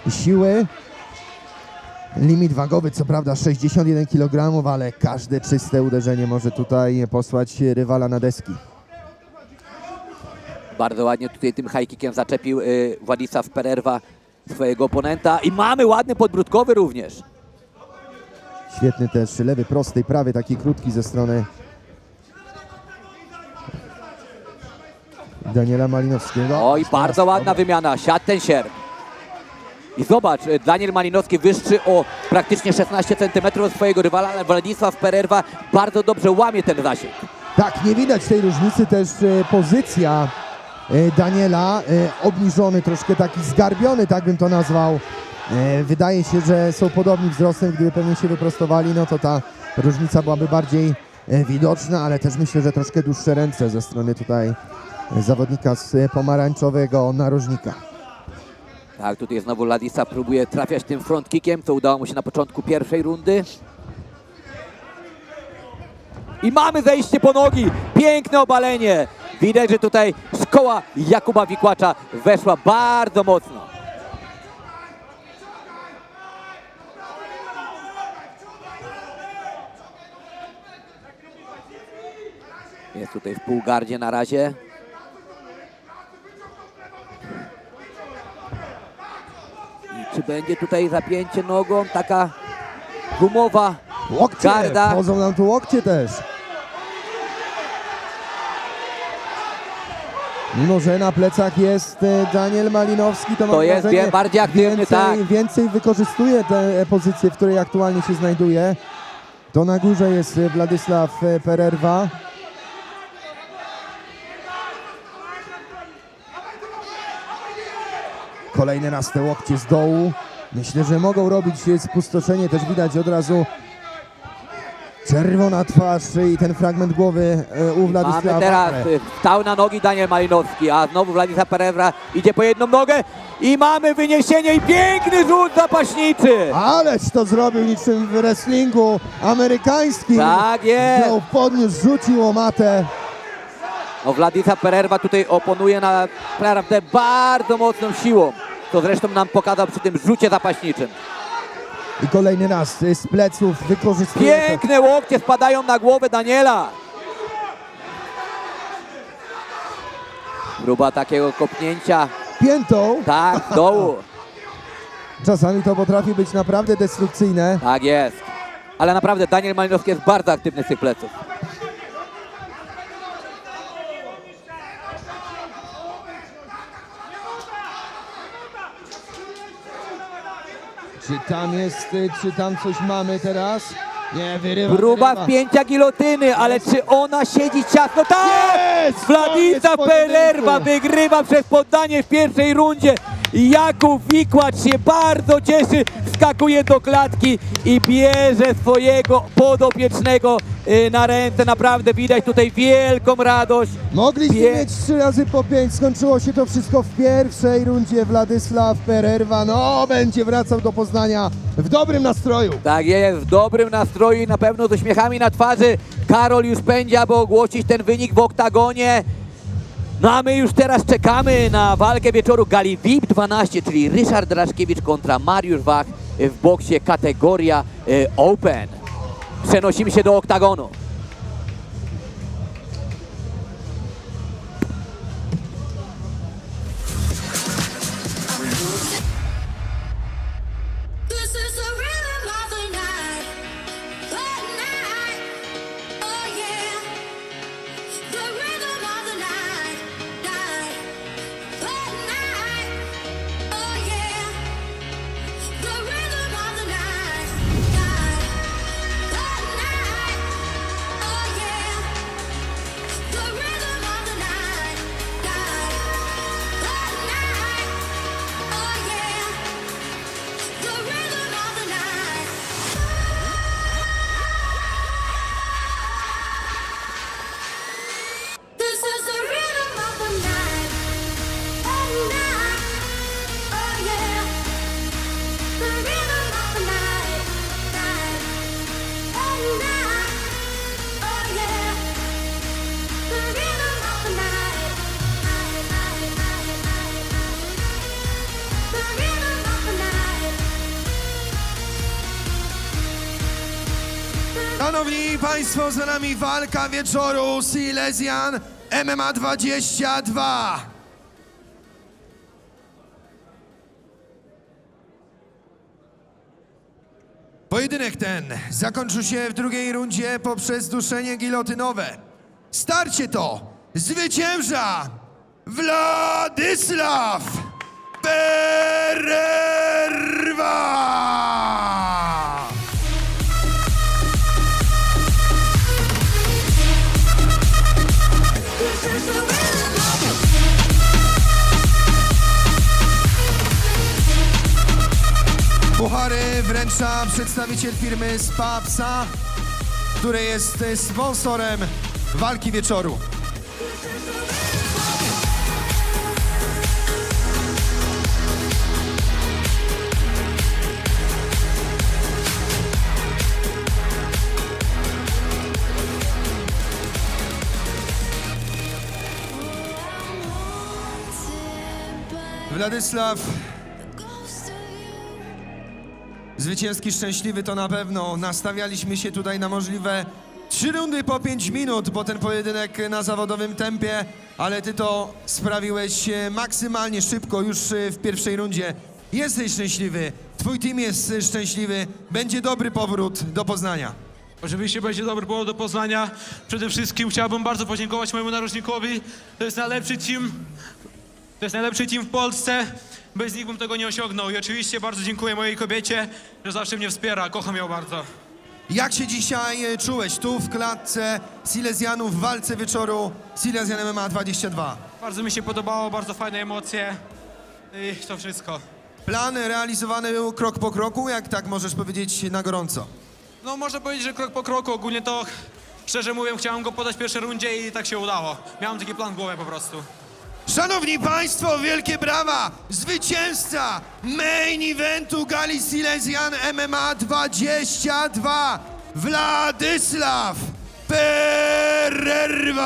siły. Limit wagowy co prawda 61 kg, ale każde czyste uderzenie może tutaj posłać rywala na deski. Bardzo ładnie tutaj tym high kickiem zaczepił Władysław Pererwa swojego oponenta i mamy ładny podbródkowy również. Świetny też lewy prosty, prawy taki krótki ze strony Daniela Malinowskiego. Oj, bardzo ładna wymiana, siadł ten sierp. I zobacz, Daniel Malinowski wyższy o praktycznie 16 cm od swojego rywala, ale Władysław Pererwa bardzo dobrze łamie ten zasięg. Tak, nie widać tej różnicy, też pozycja Daniela, obniżony, troszkę taki zgarbiony, tak bym to nazwał. Wydaje się, że są podobni wzrostem, gdyby pewnie się wyprostowali, no to ta różnica byłaby bardziej widoczna, ale też myślę, że troszkę dłuższe ręce ze strony tutaj zawodnika z pomarańczowego narożnika. Tak, tutaj znowu Władysław próbuje trafiać tym front kickiem, co udało mu się na początku pierwszej rundy. i mamy zejście po nogi. Piękne obalenie. Widać, że tutaj szkoła Jakuba Wikłacza weszła bardzo mocno. Jest tutaj w półgardzie na razie. I czy będzie tutaj zapięcie nogą? Taka gumowa Łokcie, garda. wchodzą nam tu łokcie też. Mimo, że na plecach jest Daniel Malinowski, to mam To jest wrażenie, bardziej aktywny, tak. więcej wykorzystuje tę pozycję, w której aktualnie się znajduje. To na górze jest Władysław Pererwa. Kolejny raz te łokcie z dołu. Myślę, że mogą robić spustoszenie. Też widać od razu czerwona twarz i ten fragment głowy u Władysława. Mamy teraz stał na nogi Daniel Malinowski, a znowu Władysław Pererwa idzie po jedną nogę i mamy wyniesienie i piękny rzut zapaśniczy. Ależ to zrobił niczym w wrestlingu amerykańskim. Tak jest. Wziął, podniósł, rzucił łopatę. No, Władysław Pererwa tutaj oponuje naprawdę bardzo mocną siłą, co zresztą nam pokazał przy tym rzucie zapaśniczym. I kolejny raz z pleców wykorzystuje. Piękne łokcie spadają na głowę Daniela. Próba takiego kopnięcia. Piętą. Tak, z dołu. Czasami to potrafi być naprawdę destrukcyjne. Tak jest. Ale naprawdę Daniel Malinowski jest bardzo aktywny z tych pleców. Czy tam coś mamy teraz? Nie, wyrywa. Próba wpięcia gilotyny, ale czy ona siedzi ciasno? Tak! Jest! Władysław Koniec Pererwa pojedynku. wygrywa przez poddanie w pierwszej rundzie. Jakub Wikłacz się bardzo cieszy, wskakuje do klatki i bierze swojego podopiecznego na ręce. Naprawdę widać tutaj wielką radość. Mogliście mieć 3 razy po 5. Skończyło się to wszystko w pierwszej rundzie. Władysław Pererwa będzie wracał do Poznania w dobrym nastroju. Tak jest, w dobrym nastroju i na pewno z uśmiechami na twarzy. Karol już pędzi, aby ogłosić ten wynik w oktagonie. No a my już teraz czekamy na walkę wieczoru gali VIP 12, czyli Ryszard Draszkiewicz kontra Mariusz Wach w boksie kategoria Open. Przenosimy się do oktagonu. Szanowni Państwo, za nami walka wieczoru Silesian MMA 22. Pojedynek ten zakończył się w drugiej rundzie poprzez duszenie gilotynowe. Starcie to zwycięża Władysław Pererwa! Puchary wręcza przedstawiciel firmy Spapsa, który jest sponsorem walki wieczoru. Władysław, zwycięski, szczęśliwy to na pewno. Nastawialiśmy się tutaj na możliwe 3 rundy po 5 minut, bo ten pojedynek na zawodowym tempie, ale ty to sprawiłeś maksymalnie szybko już w pierwszej rundzie. Jesteś szczęśliwy, twój team jest szczęśliwy, będzie dobry powrót do Poznania. Oczywiście będzie dobry powód do Poznania. Przede wszystkim chciałbym bardzo podziękować mojemu narożnikowi. To jest najlepszy team. To jest najlepszy team w Polsce. Bez nich bym tego nie osiągnął. I oczywiście bardzo dziękuję mojej kobiecie, że zawsze mnie wspiera. Kocham ją bardzo. Jak się dzisiaj czułeś tu w klatce Silesianów w walce wieczoru Silesian MMA 22? Bardzo mi się podobało, bardzo fajne emocje. I to wszystko. Plan realizowany był krok po kroku, jak tak możesz powiedzieć na gorąco? No można powiedzieć, że krok po kroku. Ogólnie to, szczerze mówiąc, chciałem go podać w pierwszej rundzie i tak się udało. Miałem taki plan w głowie po prostu. Szanowni Państwo, wielkie brawa! Zwycięzca main eventu gali Silesian MMA 22 Władysław Pererwa!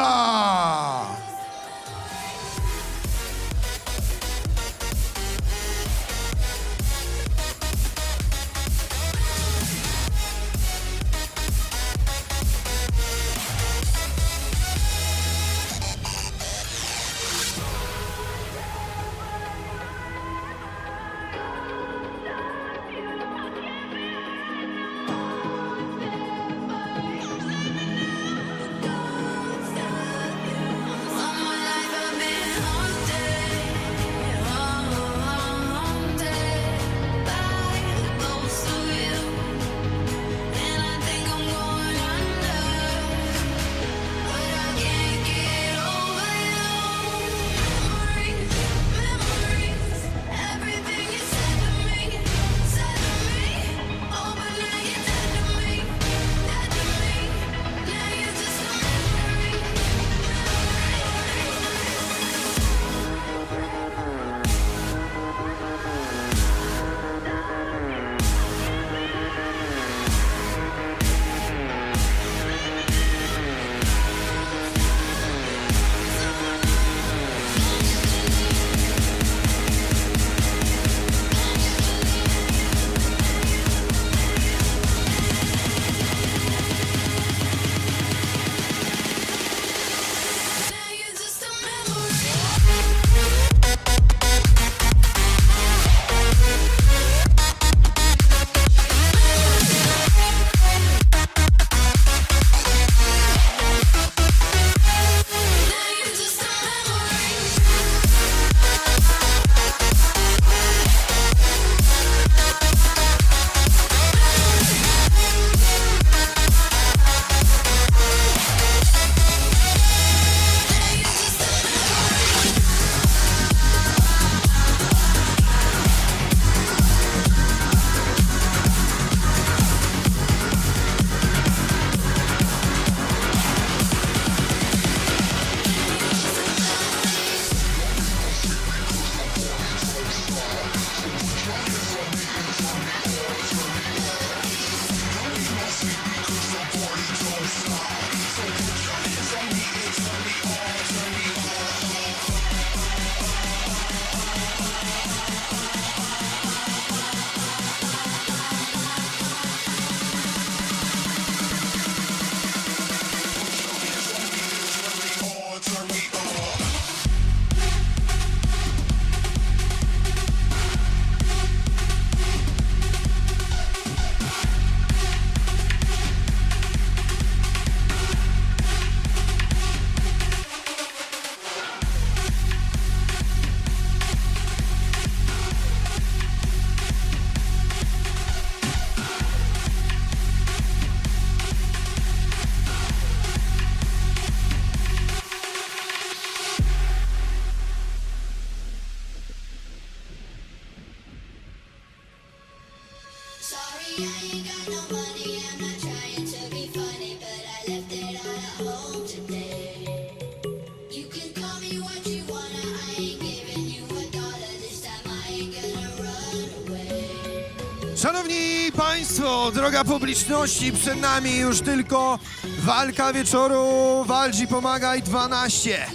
Szanowni Państwo, droga publiczności, przed nami już tylko walka wieczoru Walczy Pomagaj 12.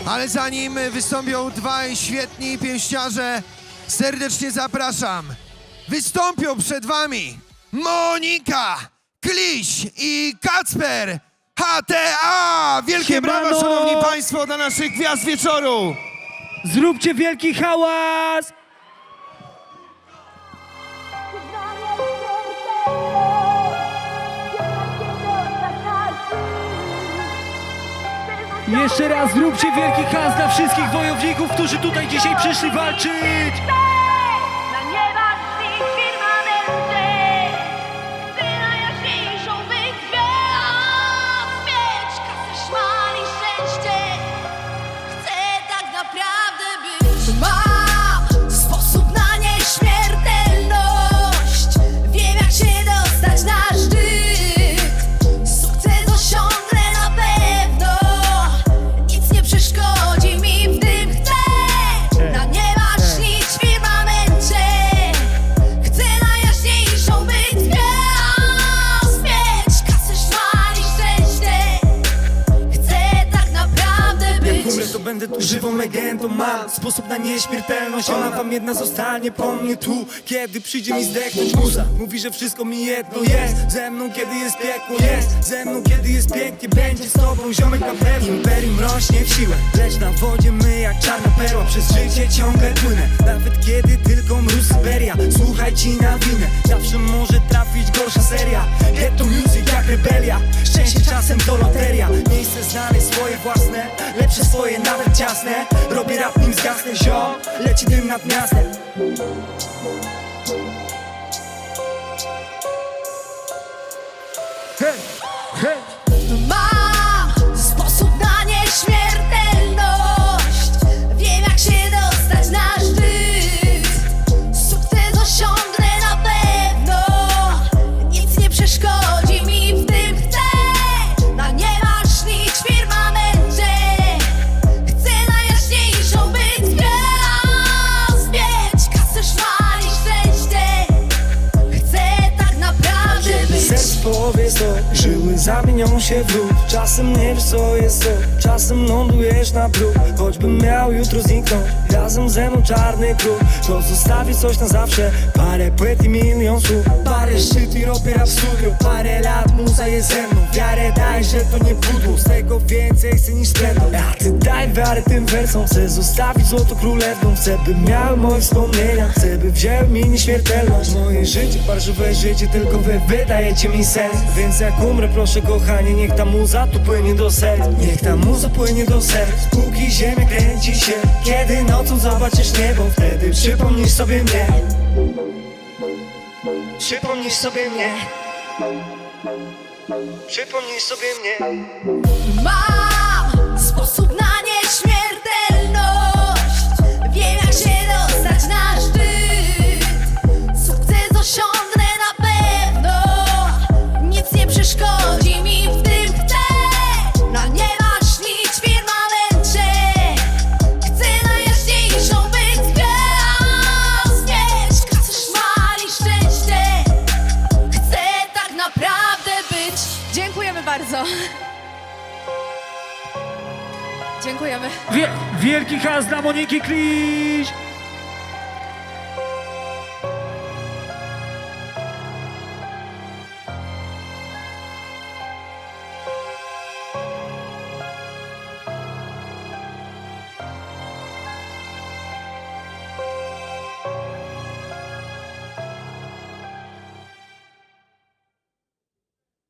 Ale zanim wystąpią dwaj świetni pięściarze, serdecznie zapraszam. Wystąpią przed wami Monika Kliś i Kacper HTA. Wielkie brawa, szanowni państwo, dla naszych gwiazd wieczoru. Zróbcie wielki hałas! Jeszcze raz zróbcie wielki hałas dla wszystkich wojowników, którzy tutaj dzisiaj przyszli walczyć! Na niebach śni firmamencie, chcę najjaśniejszą być gwiazd, mieć kasę, szmal i szczęście, chcę tak naprawdę być. Mam sposób na nieśmiertelność, wiem jak się dostać na szczyt, sukces osiągnę na pewno, nic nie przeszkodzi mi w tym, chcę na nieba śnić w firmamencie, chcę najjaśniejszą być gwiazd, mieć kasę, szmal i szczęście, chcę tak naprawdę być. Umrę, to będę tu żywą legendą. Mam sposób na nieśmiertelność. Ona wam jedna zostanie po mnie tu, kiedy przyjdzie mi zdechnąć. Muza mówi, że wszystko mi jedno jest. Ze mną kiedy jest piekło, jest ze mną kiedy jest pięknie. Będzie z tobą ziomek na pewno. Imperium rośnie w siłę, lecz na wodzie my jak czarna perła. Przez życie ciągle płynę, nawet kiedy tylko mróz Syberia. Słuchaj ci na winę, zawsze może trafić gorsza seria. Ghetto music jak rebelia, szczęście czasem to loteria. Miejsce znaleźć swoje własne, lepsze swoje nawet ciasne. Robię rap nim zgasnę, ziom, leci dym nad miastem. Hej, hej! Mam sposób na nieśmiertelność, wiem jak się dostać na szczyt, sukces osiągnę na pewno, nic nie przeszkodzi mi w tym, chcę na nieba śnić w firmamencie, chcę najjaśniejszą być gwiazd, mieć kasę, szmal i szczęście, chcę tak naprawdę być. Serc w połowie sto, żyły zamienią się w lód. Czasem nie wiesz co jest to, czasem lądujesz na bruk. Choćbym miał jutro zniknąć, razem ze mną czarny kruk, to zostawi coś na zawsze. Parę płyt i milion słów, parę szczyt i robię rap w studiu. Parę lat muza jest ze mną, wiarę daj, że to nie pudło. Z tego więcej chcę niż trendą, a ty daj wiarę tym wersom. Chcę zostawić złoto królewną, chcę by miały moje wspomnienia, chcę by wzięły mi nieśmiertelność. Moje życie, parszywe życie, tylko wy wydajecie mi sens. Więc jak umrę, proszę kochanie, niech ta muza tu płynie do serc. Niech ta muza płynie do serc, póki ziemia kręci się. Kiedy nocą zobaczysz niebo, wtedy przypomnisz sobie mnie. Przypomnisz sobie mnie. Przypomnisz sobie mnie. Mam sposób na nieśmiertelność, wiem jak się dostać na szczyt, sukces osiągnę na pewno, nic nie przeszkodzi mi w tym, chcę na nieba śnić w firmamencie, chcę najjaśniejszą być gwiazd, mieć kasę, szmal i szczęście, chcę tak naprawdę być. Dziękujemy bardzo. Dziękujemy. Wielki hałas dla Moniki Kliś!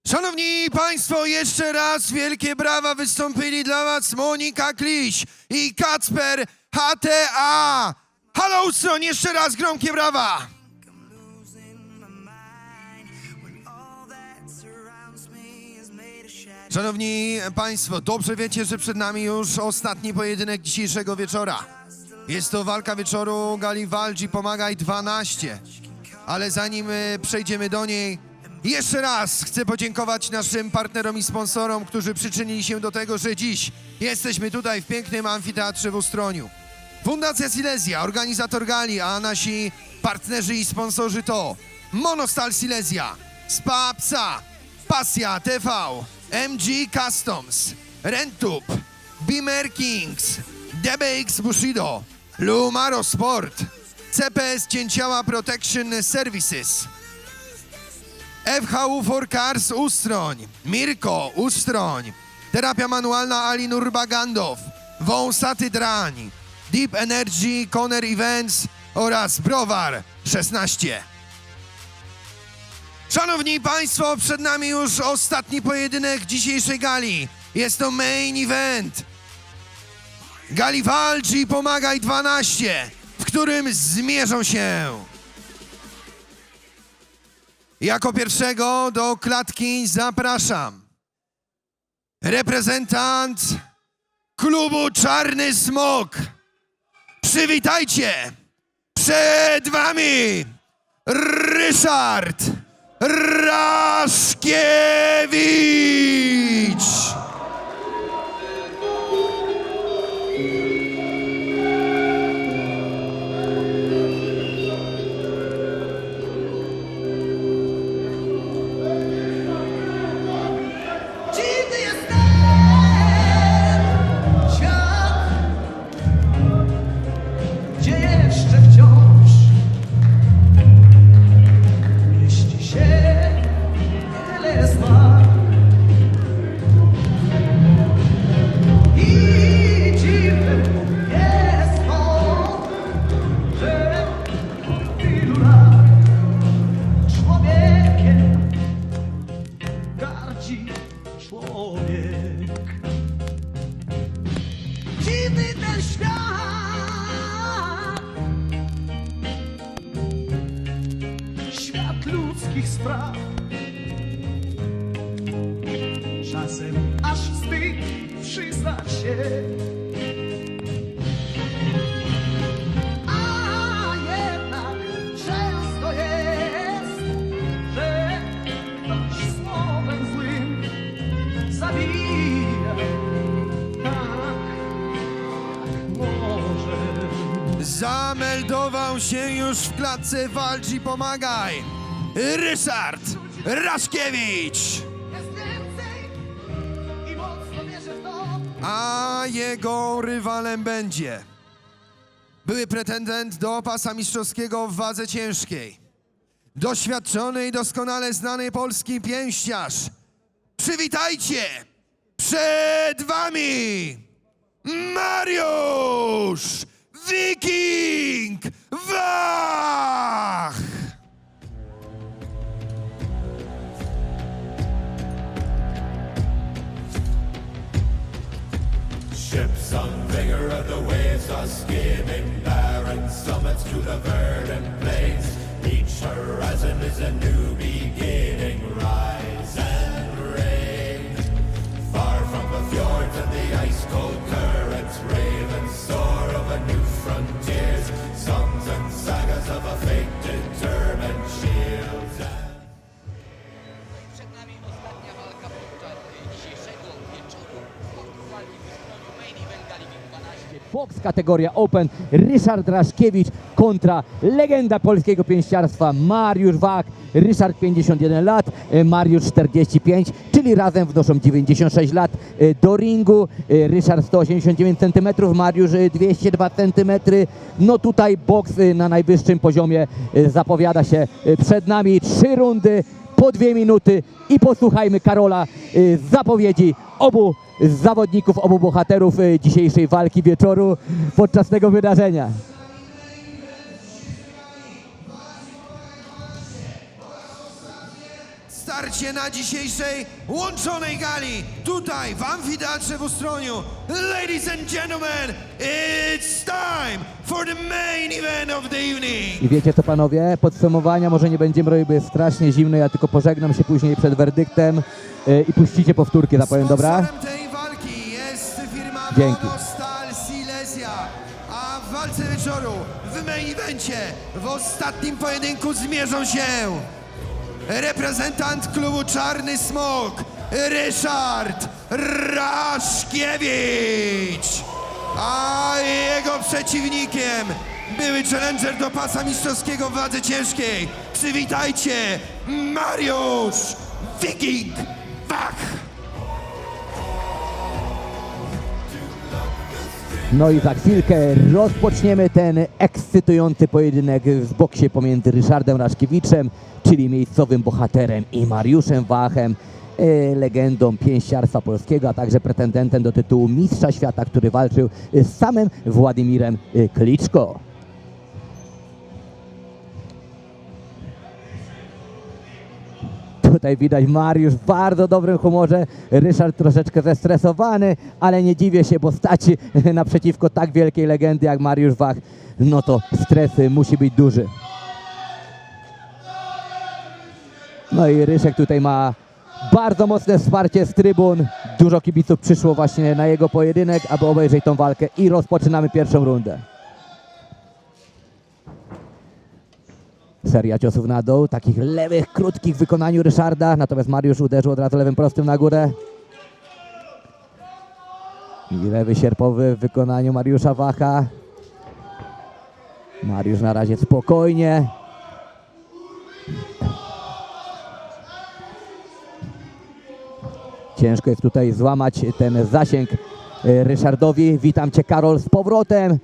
Szanowni państwo, jeszcze raz wielkie brawa, wystąpili dla was Monika Kliś i Kacper HTA. Halo Ustron, jeszcze raz gromkie brawa. Szanowni państwo, dobrze wiecie, że przed nami już ostatni pojedynek dzisiejszego wieczora. Jest to walka wieczoru gali Walgi Pomagaj 12. Ale zanim przejdziemy do niej, jeszcze raz chcę podziękować naszym partnerom i sponsorom, którzy przyczynili się do tego, że dziś jesteśmy tutaj w pięknym amfiteatrze w Ustroniu. Fundacja Silesia, organizator gali, a nasi partnerzy i sponsorzy to Monostal Silesia, Spa Psa, Pasja TV, MG Customs, Rentub, Beamer Kings, DBX Bushido, Lumaro Sport, CPS Cięciała Protection Services, FHU for Cars Ustroń, Mirko Ustroń, Terapia Manualna Ali Nurbagandow, Wąsaty Drań, Deep Energy Conner Events oraz Browar 16. Szanowni Państwo, przed nami już ostatni pojedynek dzisiejszej gali. Jest to main event gali Walcz i Pomagaj 12, w którym zmierzą się. Jako pierwszego do klatki zapraszam reprezentant klubu Czarny Smok. Przywitajcie, przed wami Ryszard Raszkiewicz. Dziwny jest ten świat, gdzie jeszcze wciąż mieści się wiele zmarł. I dziwne jest to, że od tylu lat człowiekiem gardzi człowiek. Dziwny ten świat, świat ludzkich spraw. Czasem aż wstyd przyznać się, a jednak często jest, że ktoś słowem złym zabija, tak może. Zameldował się już w klatce Walcz i Pomagaj Ryszard Raszkiewicz. Jest więcej i mocno wierzę w to. A jego rywalem będzie były pretendent do pasa mistrzowskiego w wadze ciężkiej. Doświadczony i doskonale znany polski pięściarz. Przywitajcie, przed wami Mariusz Wiking Wach! Ships on vigor of the waves are skimming barren summits to the verdant plains. Each horizon is a new beginning. Rise and reign. Far from the fjords and the ice-cold currents, ravens soar over new frontiers. Songs and sagas of a fate determined, shields and Przed nami ostatnia walka podczas dzisiejszego wieczoru. Walki w wykonaniu main event gali 12. Boks kategoria Open. Ryszard Raszkiewicz kontra legenda polskiego pięściarstwa Mariusz Wach. Ryszard 51 lat, Mariusz 45, czyli razem wnoszą 96 lat do ringu. Ryszard 189 cm, Mariusz 202 cm. No tutaj boks na najwyższym poziomie zapowiada się przed nami. 3 rundy po 2 minuty i posłuchajmy Karola z zapowiedzi obu zawodników, obu bohaterów dzisiejszej walki wieczoru podczas tego wydarzenia. Starcie na dzisiejszej łączonej gali, tutaj w amfiteatrze w Ustroniu. Ladies and gentlemen, it's time for the main event of the evening. I wiecie co panowie, podsumowania może nie będziemy robić, bo jest strasznie zimno, ja tylko pożegnam się później przed werdyktem i puścicie powtórkę, zapowiem, dobra? Sponsorem tej walki jest firma Dzięki. Monostal Silesia, a w walce wieczoru, w main evencie, w ostatnim pojedynku zmierzą się reprezentant klubu Czarny Smok, Ryszard Raszkiewicz, a jego przeciwnikiem były challenger do pasa mistrzowskiego w wadze ciężkiej. Przywitajcie, Mariusz Wiking Wach! No i za chwilkę rozpoczniemy ten ekscytujący pojedynek w boksie pomiędzy Ryszardem Raszkiewiczem, czyli miejscowym bohaterem, i Mariuszem Wachem, legendą pięściarstwa polskiego, a także pretendentem do tytułu mistrza świata, który walczył z samym Władimirem Kliczko. Tutaj widać Mariusz w bardzo dobrym humorze, Ryszard troszeczkę zestresowany, ale nie dziwię się, bo stać naprzeciwko tak wielkiej legendy jak Mariusz Wach, no to stres musi być duży. No i Ryszek tutaj ma bardzo mocne wsparcie z trybun. Dużo kibiców przyszło właśnie na jego pojedynek, aby obejrzeć tą walkę, i rozpoczynamy pierwszą rundę. Seria ciosów na dół, takich lewych, krótkich w wykonaniu Ryszarda, natomiast Mariusz uderzył od razu lewym prostym na górę. I lewy sierpowy w wykonaniu Mariusza Wacha. Mariusz na razie spokojnie. Ciężko jest tutaj złamać ten zasięg Ryszardowi. Witam Cię, Karol, z powrotem.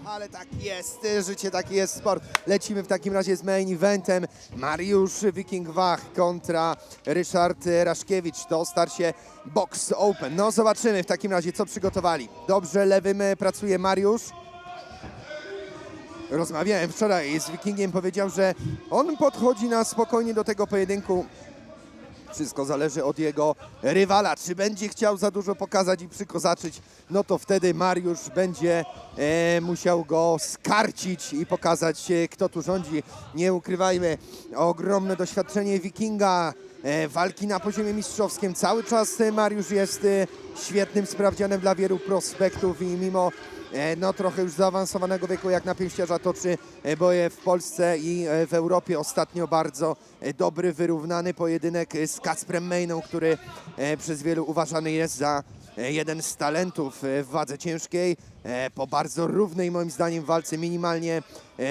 Ale tak jest, życie, taki jest sport. Lecimy w takim razie z main eventem. Mariusz Wiking Wach kontra Ryszard Raszkiewicz. To starcie Box Open. No zobaczymy w takim razie, co przygotowali. Dobrze, lewym pracuje Mariusz. Rozmawiałem wczoraj z Wikingiem, powiedział, że on podchodzi na spokojnie do tego pojedynku. Wszystko zależy od jego rywala. Czy będzie chciał za dużo pokazać i przykozaczyć, no to wtedy Mariusz będzie musiał go skarcić i pokazać, kto tu rządzi. Nie ukrywajmy, ogromne doświadczenie Wikinga, walki na poziomie mistrzowskim. Cały czas Mariusz jest świetnym sprawdzianem dla wielu prospektów i mimo no trochę już zaawansowanego wieku jak na pięściarza toczy boje w Polsce i w Europie. Ostatnio bardzo dobry, wyrównany pojedynek z Kacprem Mejną, który przez wielu uważany jest za jeden z talentów w wadze ciężkiej. Po bardzo równej moim zdaniem walce minimalnie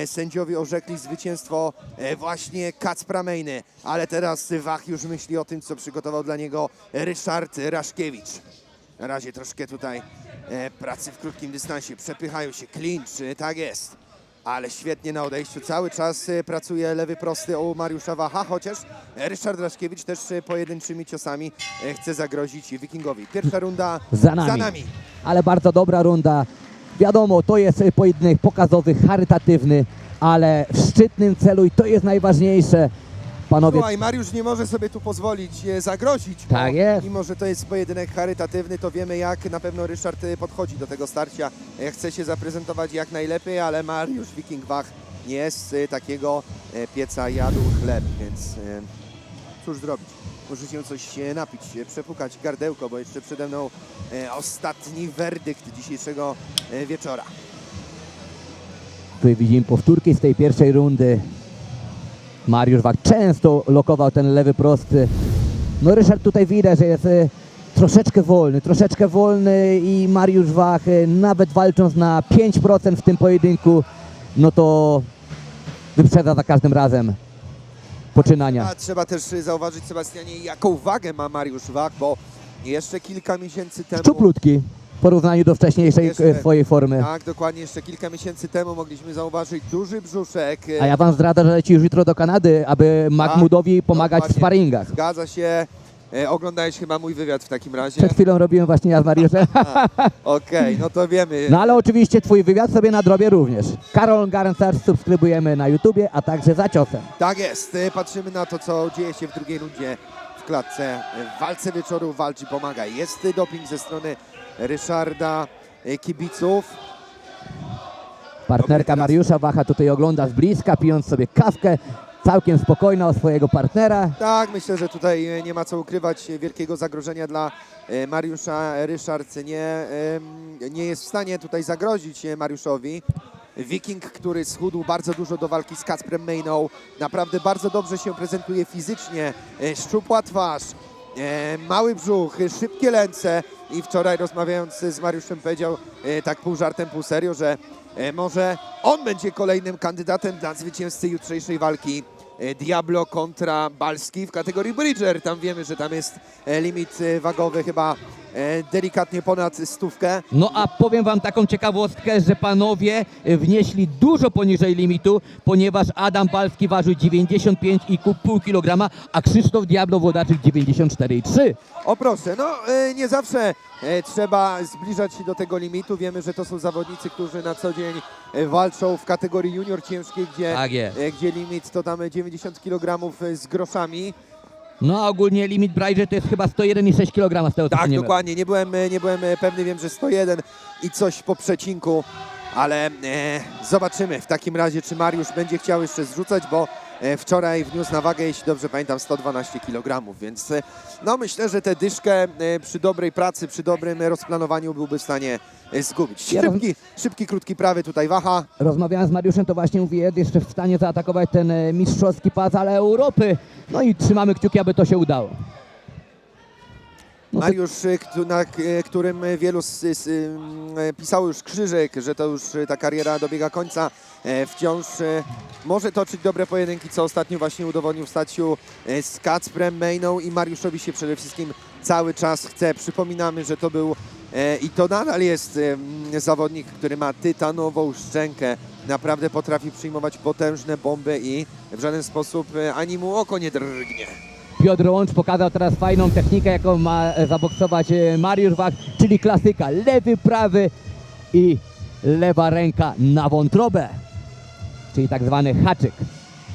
sędziowie orzekli zwycięstwo właśnie Kacpra Mejny. Ale teraz Wach już myśli o tym, co przygotował dla niego Ryszard Raszkiewicz. Na razie troszkę tutaj pracy w krótkim dystansie, przepychają się, clinch, tak jest. Ale świetnie na odejściu, cały czas pracuje lewy prosty u Mariusza Wacha, chociaż Ryszard Raszkiewicz też pojedynczymi ciosami chce zagrozić Wikingowi. Pierwsza runda za nami. Ale bardzo dobra runda. Wiadomo, to jest pojedynek pokazowy, charytatywny, ale w szczytnym celu, i to jest najważniejsze. Panowie... Słuchaj, Mariusz nie może sobie tu pozwolić zagrozić. Tak jest. Mimo że to jest pojedynek charytatywny, to wiemy, jak na pewno Ryszard podchodzi do tego starcia. Chce się zaprezentować jak najlepiej, ale Mariusz Wiking Wach nie jest takiego pieca jadł chleb, więc cóż zrobić? Może się coś napić, przepukać gardełko, bo jeszcze przede mną ostatni werdykt dzisiejszego wieczora. Tutaj widzimy powtórki z tej pierwszej rundy. Mariusz Wach często lokował ten lewy prosty. No Ryszard tutaj widać, że jest troszeczkę wolny i Mariusz Wach, nawet walcząc na 5% w tym pojedynku, no to wyprzedza za każdym razem poczynania. A trzeba też zauważyć, Sebastianie, jaką wagę ma Mariusz Wach, bo jeszcze kilka miesięcy temu... Szczuplutki w porównaniu do wcześniejszej swojej formy. Tak, dokładnie. Jeszcze kilka miesięcy temu mogliśmy zauważyć duży brzuszek. A ja wam zdradzę, że leci już jutro do Kanady, aby Mahmudowi pomagać w sparingach. Zgadza się. Oglądałeś chyba mój wywiad w takim razie. Przed chwilą robiłem właśnie ja z Mariuszem. Okej, no to wiemy. No ale oczywiście twój wywiad sobie nadrobię również. Karol Garncarz subskrybujemy na YouTubie, a także Za Ciosem. Tak jest. Patrzymy na to, co dzieje się w drugiej rundzie w klatce. W walce wieczoru walczy, pomaga. Jest doping ze strony Ryszarda, kibiców. Partnerka Mariusza Wacha tutaj ogląda z bliska, pijąc sobie kawkę. Całkiem spokojna o swojego partnera. Tak, myślę, że tutaj nie ma co ukrywać wielkiego zagrożenia dla Mariusza. Ryszard nie jest w stanie tutaj zagrozić Mariuszowi. Wiking, który schudł bardzo dużo do walki z Kacprem Mejną. Naprawdę bardzo dobrze się prezentuje fizycznie. Szczupła twarz, mały brzuch, szybkie ręce. I wczoraj rozmawiając z Mariuszem powiedział tak pół żartem, pół serio, że może on będzie kolejnym kandydatem dla zwycięzcy jutrzejszej walki Diablo kontra Balski w kategorii Bridger. Tam wiemy, że tam jest limit wagowy chyba delikatnie ponad 100. No a powiem wam taką ciekawostkę, że panowie wnieśli dużo poniżej limitu, ponieważ Adam Balski ważył 95,5 kg, a Krzysztof Diablo Włodaczyk 94,3. O proszę, no nie zawsze trzeba zbliżać się do tego limitu. Wiemy, że to są zawodnicy, którzy na co dzień walczą w kategorii junior ciężkiej, Tak jest. gdzie limit to tam 90 kg z groszami. No a ogólnie limit Bridger to jest chyba 101,6 kg z tego co Tak, się nie mylę. dokładnie. Nie byłem pewny, wiem, że 101 i coś po przecinku, ale zobaczymy w takim razie, czy Mariusz będzie chciał jeszcze zrzucać, bo wczoraj wniósł na wagę, jeśli dobrze pamiętam, 112 kg, więc no myślę, że tę dyszkę przy dobrej pracy, przy dobrym rozplanowaniu byłby w stanie zgubić. Szybki, krótki prawy tutaj waha. Rozmawiałem z Mariuszem, to właśnie mówię, jest jeszcze w stanie zaatakować ten mistrzowski pas, ale Europy. No i trzymamy kciuki, aby to się udało. No Mariusz, na którym wielu pisało już krzyżyk, że to już ta kariera dobiega końca, wciąż może toczyć dobre pojedynki, co ostatnio właśnie udowodnił w starciu z Kacprem Mejną i Mariuszowi się przede wszystkim cały czas chce. Przypominamy, że to był i to nadal jest zawodnik, który ma tytanową szczękę. Naprawdę potrafi przyjmować potężne bomby i w żaden sposób ani mu oko nie drgnie. Piotr Łącz pokazał teraz fajną technikę, jaką ma zaboksować Mariusz Wach, czyli klasyka lewy, prawy i lewa ręka na wątrobę, czyli tak zwany haczyk.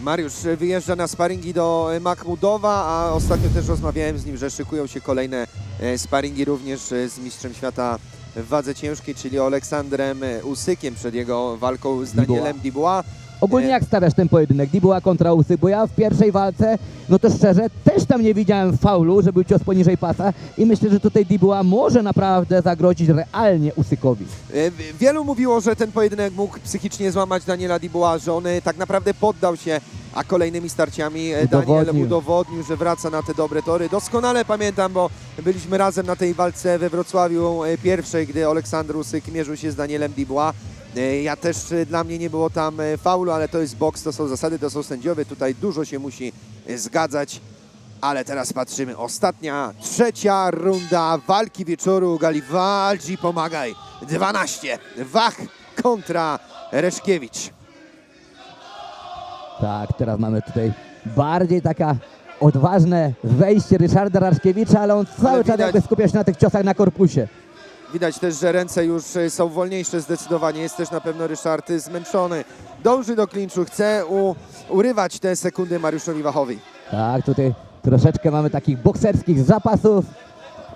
Mariusz wyjeżdża na sparingi do Mahmudowa, a ostatnio też rozmawiałem z nim, że szykują się kolejne sparingi również z mistrzem świata w wadze ciężkiej, czyli Aleksandrem Usykiem przed jego walką z Danielem Dubois. Ogólnie jak stawiasz ten pojedynek Dubois kontra Usyk? Bo ja w pierwszej walce, no to szczerze, też tam nie widziałem faulu, że był cios poniżej pasa i myślę, że tutaj Dubois może naprawdę zagrozić realnie Usykowi. Wielu mówiło, że ten pojedynek mógł psychicznie złamać Daniela Dubois, że on tak naprawdę poddał się, a kolejnymi starciami Daniel udowodnił, że wraca na te dobre tory. Doskonale pamiętam, bo byliśmy razem na tej walce we Wrocławiu pierwszej, gdy Aleksander Usyk mierzył się z Danielem Dubois. Ja też, dla mnie nie było tam faulu, ale to jest boks, to są zasady, to są sędziowie, tutaj dużo się musi zgadzać. Ale teraz patrzymy, ostatnia, trzecia runda walki wieczoru. Galiwaldzi, pomagaj, 12, Wach kontra Reszkiewicz. Tak, teraz mamy tutaj bardziej taka odważne wejście Ryszarda Raszkiewicza, ale on cały czas jakby skupia się na tych ciosach na korpusie. Widać też, że ręce już są wolniejsze zdecydowanie. Jest też na pewno Ryszard zmęczony. Dąży do klinczu, chce urywać te sekundy Mariuszowi Wachowi. Tak, tutaj troszeczkę mamy takich bokserskich zapasów,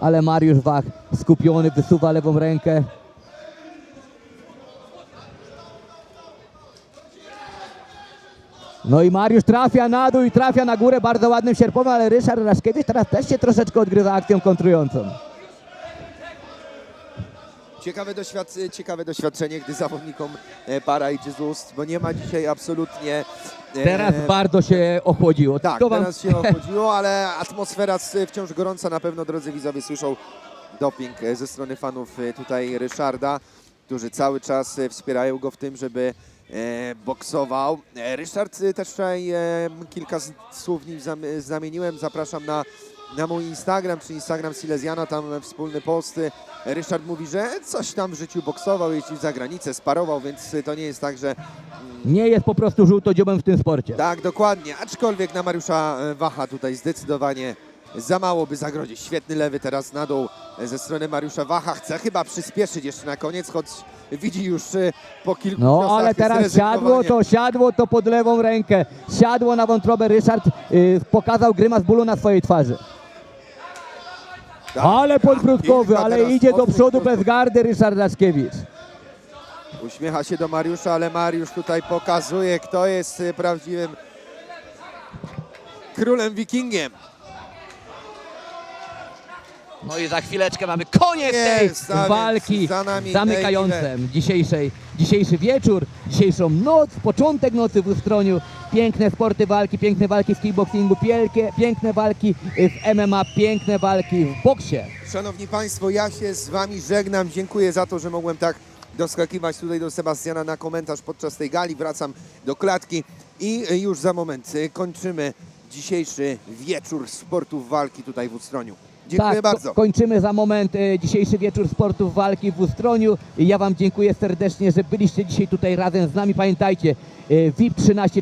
ale Mariusz Wach skupiony, wysuwa lewą rękę. No i Mariusz trafia na dół i trafia na górę bardzo ładnym sierpowym, ale Ryszard Raszkiewicz teraz też się troszeczkę odgrywa akcją kontrującą. Ciekawe doświadczenie, gdy zawodnikom para idzie z ust, bo nie ma dzisiaj absolutnie... Teraz bardzo się ochłodziło. Tak, teraz się ochłodziło, ale atmosfera wciąż gorąca. Na pewno, drodzy widzowie, słyszą doping ze strony fanów tutaj Ryszarda, którzy cały czas wspierają go w tym, żeby boksował. Ryszard, też wczoraj kilka słów nim zamieniłem. Zapraszam na mój Instagram, czy Instagram Silesiana, tam wspólny post. Ryszard mówi, że coś tam w życiu boksował, jeździł za granicę, sparował, więc to nie jest tak, że... Nie jest po prostu żółtodziobem w tym sporcie. Tak, dokładnie, aczkolwiek na Mariusza Wacha tutaj zdecydowanie za mało by zagrozić. Świetny lewy teraz na dół ze strony Mariusza Wacha. Chce chyba przyspieszyć jeszcze na koniec, choć widzi już po kilku No ale teraz siadło to pod lewą rękę. Siadło na wątrobę. Ryszard pokazał grymas bólu na swojej twarzy. Tak, ale podbródkowy, ale idzie do przodu bez gardy Ryszard Raszkiewicz. Uśmiecha się do Mariusza, ale Mariusz tutaj pokazuje, kto jest prawdziwym królem wikingiem. No i za chwileczkę mamy koniec tej walki zamykającej dzisiejszy wieczór, dzisiejszą noc, początek nocy w Ustroniu. Piękne sporty walki, piękne walki w kickboxingu, piękne walki w MMA, piękne walki w boksie. Szanowni Państwo, ja się z Wami żegnam. Dziękuję za to, że mogłem tak doskakiwać tutaj do Sebastiana na komentarz podczas tej gali. Wracam do klatki i już za moment kończymy dzisiejszy wieczór sportów walki tutaj w Ustroniu. Dziękuję tak, bardzo. Kończymy za moment dzisiejszy wieczór sportów walki w Ustroniu. Ja Wam dziękuję serdecznie, że byliście dzisiaj tutaj razem z nami. Pamiętajcie, VIP 13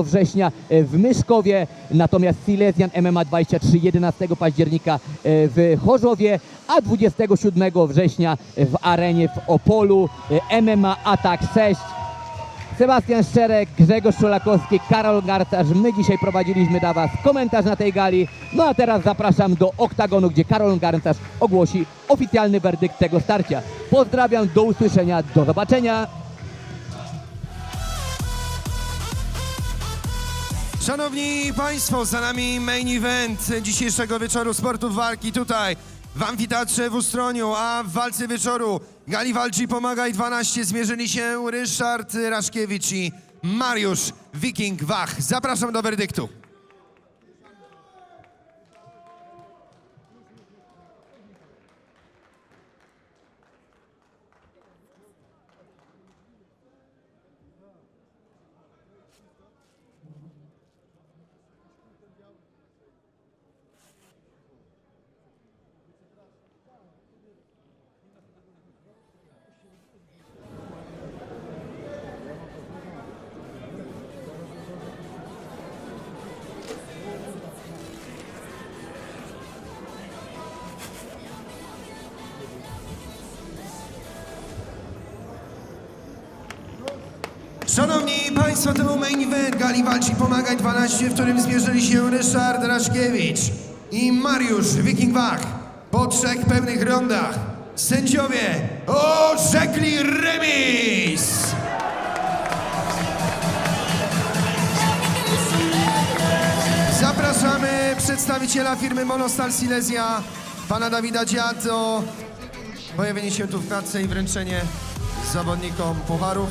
września w Myszkowie, natomiast Silesian MMA 23 11 października w Chorzowie, a 27 września w arenie w Opolu MMA Atak 6. Sebastian Szczerek, Grzegorz Szolakowski, Karol Garcarz. My dzisiaj prowadziliśmy dla Was komentarz na tej gali. No a teraz zapraszam do oktagonu, gdzie Karol Garcarz ogłosi oficjalny werdykt tego starcia. Pozdrawiam, do usłyszenia, do zobaczenia. Szanowni Państwo, za nami main event dzisiejszego wieczoru sportów walki tutaj w Amfiteatrze w Ustroniu, a w walce wieczoru gali walczy Pomagaj 12 zmierzyli się Ryszard Raszkiewicz i Mariusz Wiking Wach. Zapraszam do werdyktu. Szanowni Państwo, to był main event gali walczy Pomagaj 12, w którym zmierzyli się Ryszard Raszkiewicz i Mariusz Wiking Wach. Po 3 pełnych rundach sędziowie orzekli remis. Zapraszamy przedstawiciela firmy Monostal Silesia, pana Dawida Dziad, o pojawienie się tu w klatce i wręczenie zawodnikom pucharów.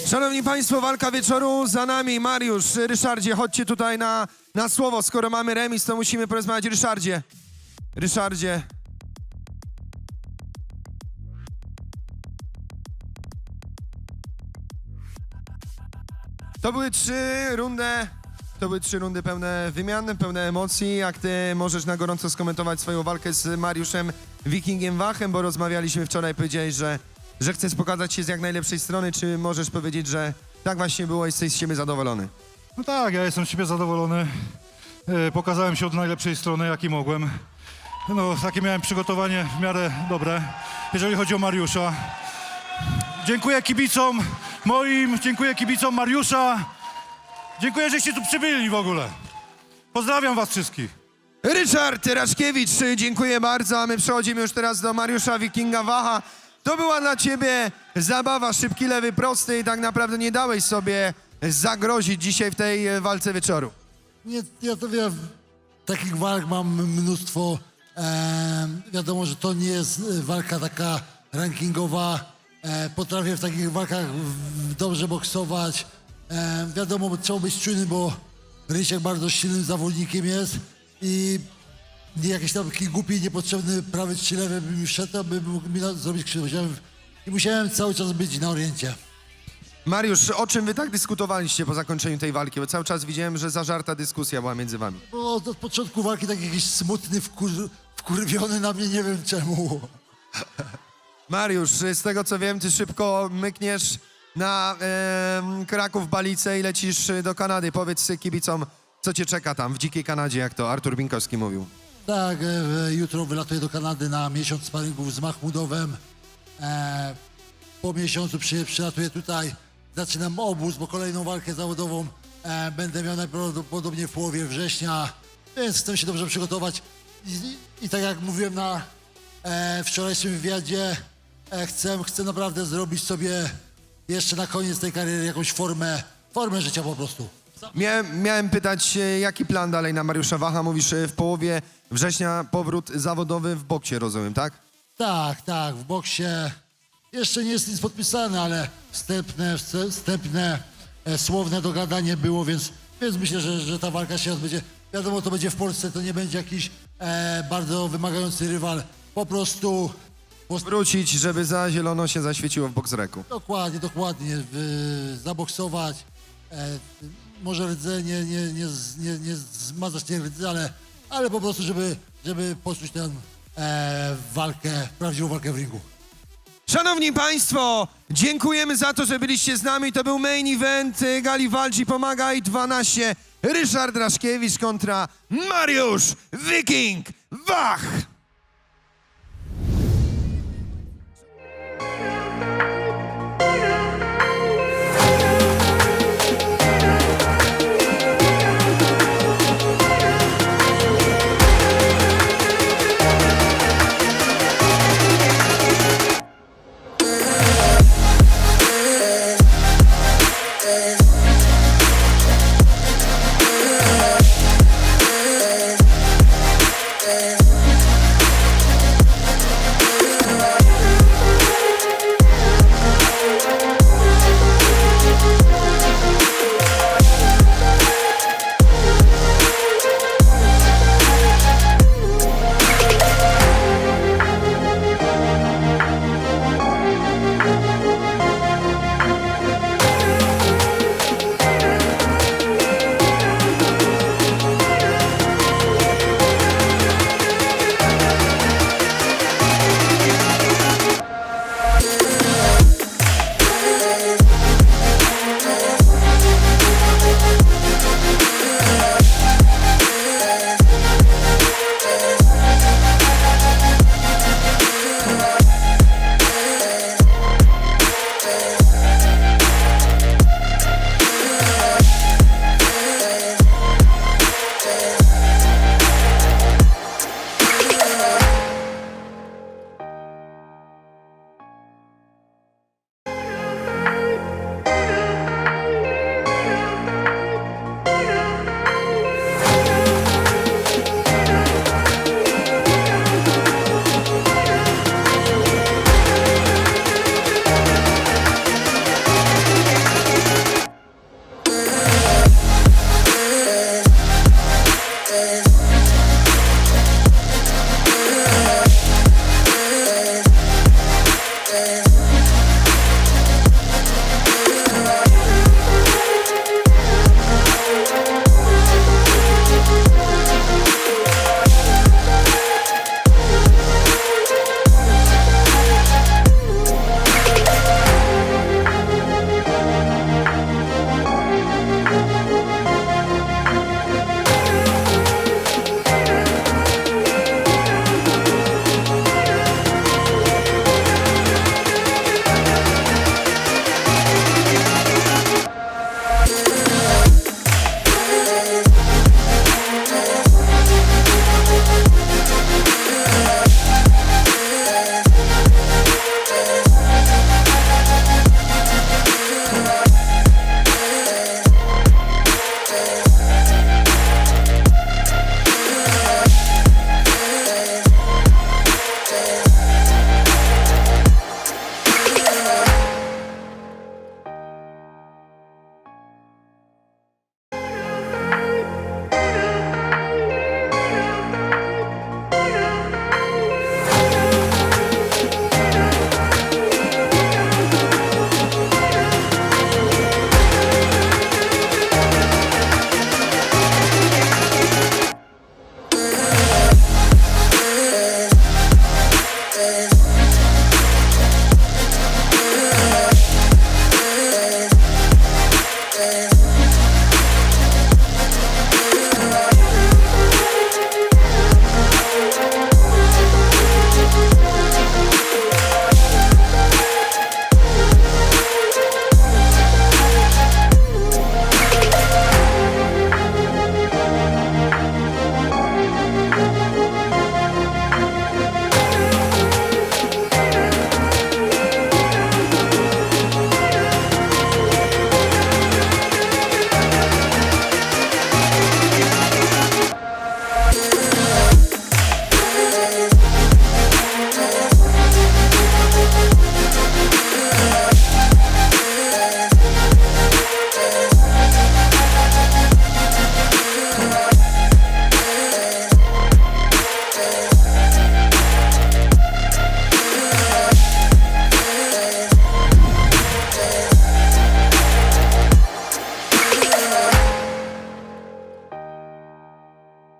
Szanowni Państwo, walka wieczoru za nami. Mariusz, Ryszardzie, chodźcie tutaj na słowo. Skoro mamy remis, to musimy porozmawiać. Ryszardzie. To były 3 rundy pełne wymian, pełne emocji. Jak ty możesz na gorąco skomentować swoją walkę z Mariuszem Wikingiem Wachem, bo rozmawialiśmy wczoraj, powiedziałeś, że chcesz pokazać się z jak najlepszej strony. Czy możesz powiedzieć, że tak właśnie było i jesteś z siebie zadowolony? No tak, ja jestem z siebie zadowolony. Pokazałem się od najlepszej strony, jaki mogłem. No, takie miałem przygotowanie w miarę dobre, jeżeli chodzi o Mariusza. Dziękuję kibicom moim, dziękuję kibicom Mariusza. Dziękuję, żeście tu przybyli w ogóle. Pozdrawiam was wszystkich. Ryszard Raszkiewicz, dziękuję bardzo, a my przechodzimy już teraz do Mariusza Wikinga Wacha. To była dla ciebie zabawa, szybki lewy prosty i tak naprawdę nie dałeś sobie zagrozić dzisiaj w tej walce wieczoru. Nie, ja to wiem, takich walk mam mnóstwo. Wiadomo, że to nie jest walka taka rankingowa. Potrafię w takich walkach dobrze boksować. Wiadomo, trzeba być czujny, bo Rysiek bardzo silnym zawodnikiem jest i nie jakiś tam taki głupi, niepotrzebny prawy czy lewy by mi wszedł, aby mógł mi zrobić krzywdę. I musiałem cały czas być na oriencie. Mariusz, o czym wy tak dyskutowaliście po zakończeniu tej walki? Bo cały czas widziałem, że zażarta dyskusja była między wami. Bo od początku walki tak jakiś smutny, wkurwiony na mnie, nie wiem czemu. Mariusz, z tego co wiem, ty szybko mykniesz na Kraków Balice i lecisz do Kanady. Powiedz kibicom, co cię czeka tam w dzikiej Kanadzie, jak to Artur Binkowski mówił. Tak, jutro wylatuję do Kanady na miesiąc sparingów z Mahmudowem. Po miesiącu przylatuję tutaj, zaczynam obóz, bo kolejną walkę zawodową będę miał najprawdopodobniej w połowie września, więc chcę się dobrze przygotować. I tak jak mówiłem na wczorajszym wywiadzie, chcę naprawdę zrobić sobie jeszcze na koniec tej kariery jakąś formę życia po prostu. Miałem pytać, jaki plan dalej na Mariusza Wacha? Mówisz, w połowie września powrót zawodowy w boksie, rozumiem, tak? Tak, w boksie jeszcze nie jest nic podpisane, ale wstępne słowne dogadanie było, więc myślę, że ta walka się odbędzie. Wiadomo, to będzie w Polsce, to nie będzie jakiś bardzo wymagający rywal. Po prostu... Wrócić, żeby za zielono się zaświeciło w Boxreku. Dokładnie. Zaboksować. Może rdze nie zmazać tej rdzy, ale po prostu, żeby poczuć tę walkę, prawdziwą walkę w ringu. Szanowni Państwo, dziękujemy za to, że byliście z nami. To był main event Gali Walczy Pomagaj 12. Ryszard Raszkiewicz kontra Mariusz Wiking Wach.